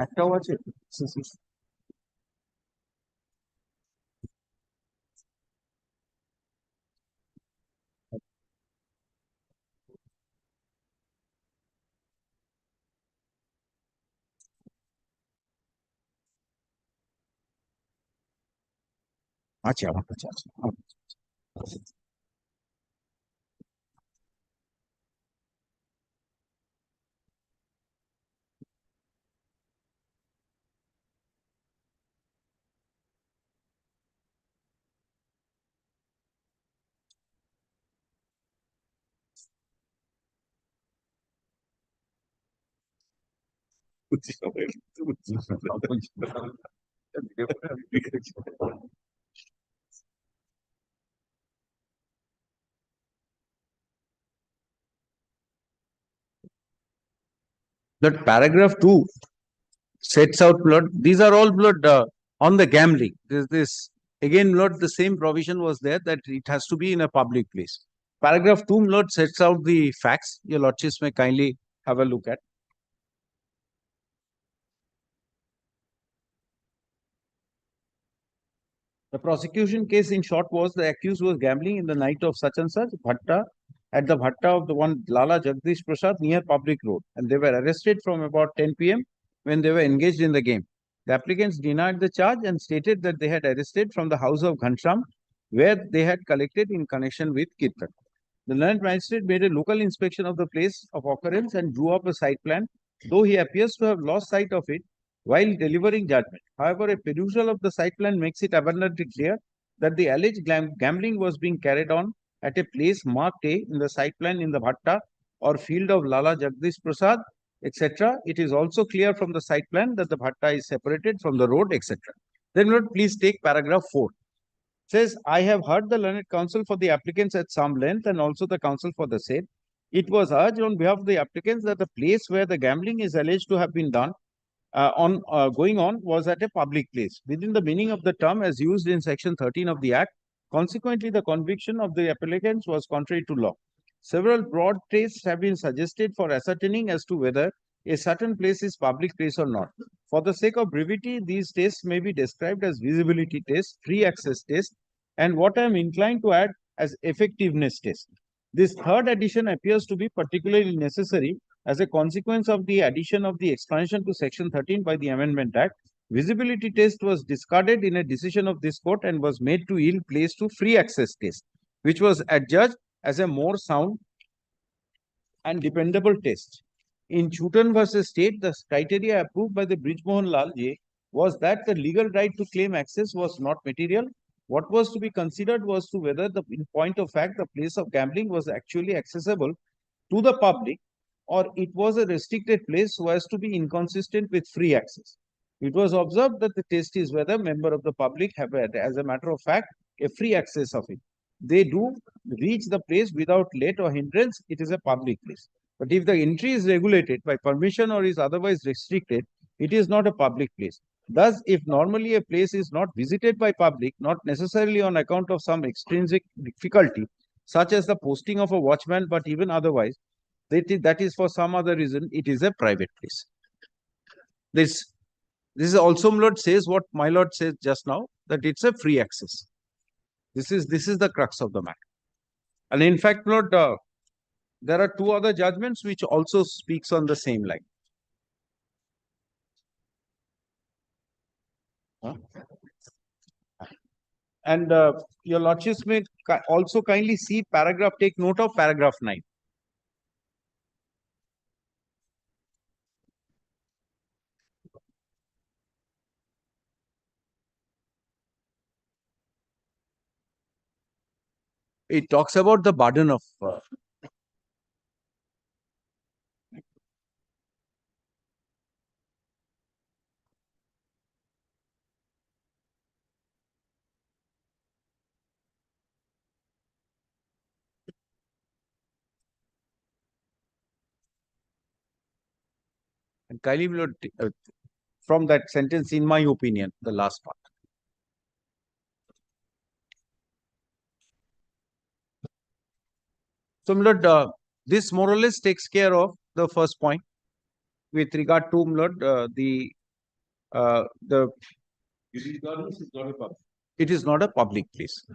একটাও আছে SCC? আছে আমার কাছে আছে। That paragraph 2 sets out blood. These are all blood on the gambling. This again, blood. The same provision was there that it has to be in a public place. Paragraph 2, Lord, sets out the facts. Your lordships may kindly have a look at. The prosecution case, in short, was the accused was gambling in the night of such and such bhatta at the bhatta of the one Lala Jagdish Prasad near Public Road, and they were arrested from about 10 p.m. when they were engaged in the game. The applicants denied the charge and stated that they had arrested from the house of Ghansham, where they had collected in connection with Kirtan. The learned magistrate made a local inspection of the place of occurrence and drew up a site plan, though he appears to have lost sight of it while delivering judgment. However, a perusal of the site plan makes it abundantly clear that the alleged gambling was being carried on at a place marked A in the site plan in the bhatta or field of Lala Jagdish Prasad, etc. It is also clear from the site plan that the bhatta is separated from the road, etc. Then, Lord, please take paragraph 4. Says, I have heard the learned counsel for the applicants at some length and also the counsel for the said. It was urged on behalf of the applicants that the place where the gambling is alleged to have been done going on was at a public place within the meaning of the term as used in section 13 of the Act. Consequently, the conviction of the applicants was contrary to law. Several broad tests have been suggested for ascertaining as to whether a certain place is public place or not. For the sake of brevity, these tests may be described as visibility test, free access test, and what I am inclined to add as effectiveness test. This third addition appears to be particularly necessary as a consequence of the addition of the expansion to section 13 by the Amendment Act. Visibility test was discarded in a decision of this court and was made to yield place to free access test, which was adjudged as a more sound and dependable test. In Chutan versus State, the criteria approved by the Brijmohan Lal J was that the legal right to claim access was not material. What was to be considered was to whether the in point of fact the place of gambling was actually accessible to the public or it was a restricted place so as to be inconsistent with free access. It was observed that the test is whether member of the public have, as a matter of fact, a free access of it. They do reach the place without let or hindrance, it is a public place. But if the entry is regulated by permission or is otherwise restricted, it is not a public place. Thus, if normally a place is not visited by public, not necessarily on account of some extrinsic difficulty, such as the posting of a watchman, but even otherwise, that is for some other reason, it is a private place. This is also, my lord, says what my lord said just now, that it's a free access. This is the crux of the matter. And in fact, Lord, there are two other judgments which also speaks on the same line. And your lordships may also kindly see paragraph, take note of paragraph 9. it talks about the burden of and kindly will from that sentence, in my opinion, the last part. So, my lord, this more or less takes care of the first point with regard to, my lord, the it is not a public place.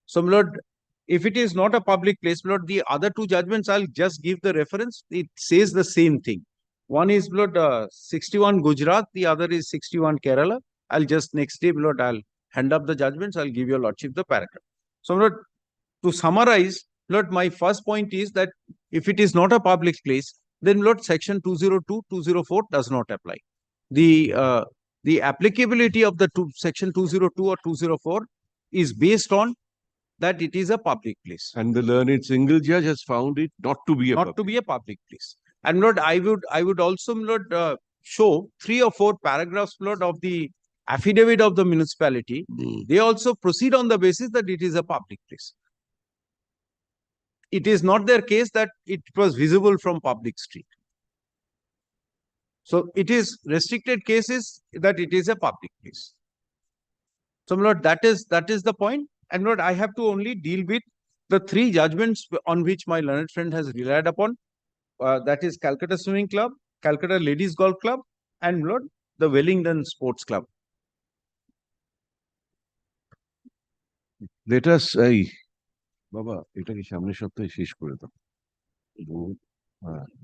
So, my lord, if it is not a public place, my lord, the other two judgments, I'll just give the reference. It says the same thing. One is, my lord, 61 Gujarat, the other is 61 Kerala. I'll just next day, my lord, I'll hand up the judgments. I'll give your lordship the paragraph. So, my lord, to summarize, Lord, my first point is that if it is not a public place, then Lord, section 202, 204 does not apply. The applicability of the section 202 or 204 is based on that it is a public place. And the learned single judge has found it not to be a public place. And Lord, I would also, Lord, show 3 or 4 paragraphs, Lord, of the affidavit of the municipality. They also proceed on the basis that it is a public place. It is not their case that it was visible from public street. So it is restricted cases that it is a public place. So, Lord, that is the point. And Lord, I have to only deal with the 3 judgments on which my learned friend has relied upon. That is Calcutta Swimming Club, Calcutta Ladies Golf Club, and Lord, the Wellington Sports Club. Let us say, বাবা এটা কি সামনের সপ্তাহে শেষ করে দাও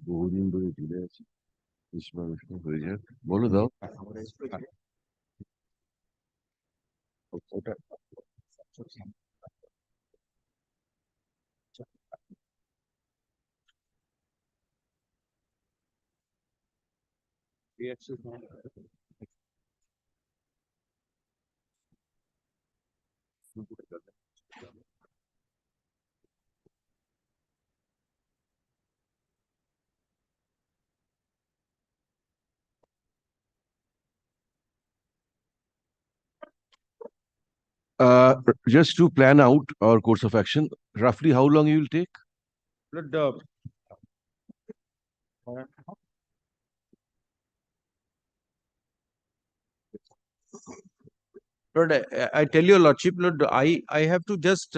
বহুদিন ধরে ঢিলে আছে হয়ে যাক বলে দাও just to plan out our course of action, roughly how long you will take? Lord, Lord, I tell your lordship, Lord, I have to just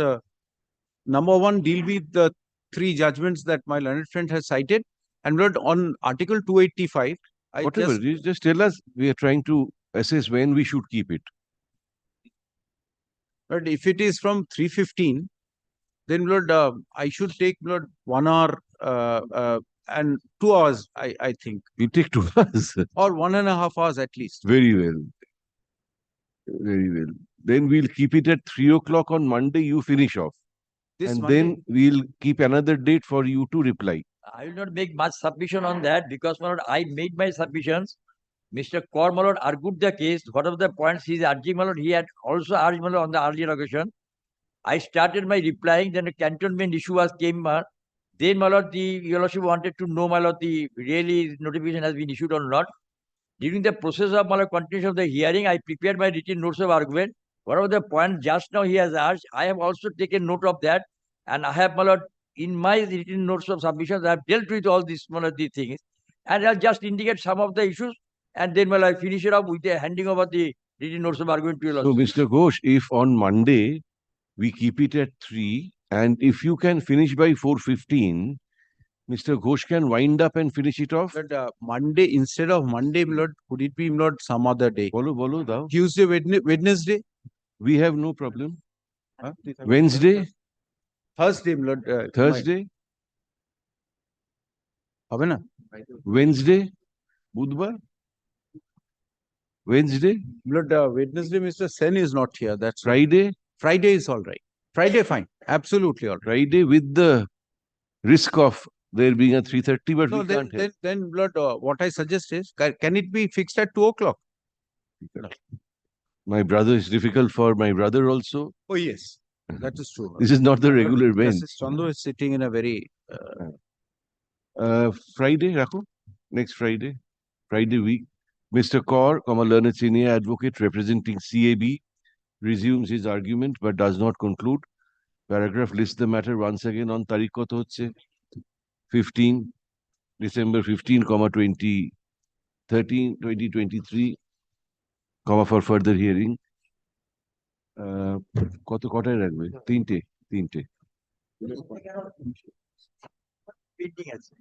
number one deal with the 3 judgments that my learned friend has cited, and Lord, on Article 285, Whatever, just tell us. We are trying to assess when we should keep it. Lord, if it is from 3:15, then Lord, I should take Lord 1 hour and 2 hours. I think you take 2 hours or 1.5 hours at least. Very well. Very well. Then we'll keep it at 3 o'clock on Monday. You finish off. This and Monday? Then we'll keep another date for you to reply. I will not make much submission on that because, my lord, I made my submissions. Mr. Kaur, my lord, argued the case. What are the points he is urging, my lord? He had also urged, my lord, on the earlier occasion. I started my replying, then the cantonment issue came. Then, my lord, your lordship wanted to know, my lord, the really notification has been issued or not. During the process of, my lord, continuation of the hearing, I prepared my written notes of argument. Whatever the point just now he has asked, I have also taken note of that. And I have, my lord, in my written notes of submissions, I have dealt with all these, my lord, these things. And I'll just indicate some of the issues. And then, well, I finish it up with the handing over the written notes of argument to your lordship. So, Mr. Ghosh, if on Monday we keep it at 3, and if you can finish by 4:15, Mr. Ghosh can wind up and finish it off. But Monday, instead of Monday, my lord, could it be, my lord, some other day? Bolo dao. Tuesday, Wednesday? We have no problem. Wednesday? Thursday, my lord. Thursday? হবে না? Wednesday? Budvar? Wednesday? Lord, Wednesday, Mr. Sen is not here. That's Friday? Friday is all right. Friday, fine. Absolutely all right. Friday with the risk of there being a 3:30, but No, we can't help. then, Lord, what I suggest is, can it be fixed at 2 o'clock? My brother is difficult for my brother also. Oh, yes. That is true. This is not the regular bench. Justice Chandu is sitting in a very Friday, Rakho? Next Friday? Friday week. Mr. Kaur, learned senior advocate representing CAB, resumes his argument but does not conclude. Paragraph lists the matter once again on Tarikh কত হচ্ছে? 15 December 15, 2023, for further hearing. কটায় রাখবে? তিনটে. Meeting আছে।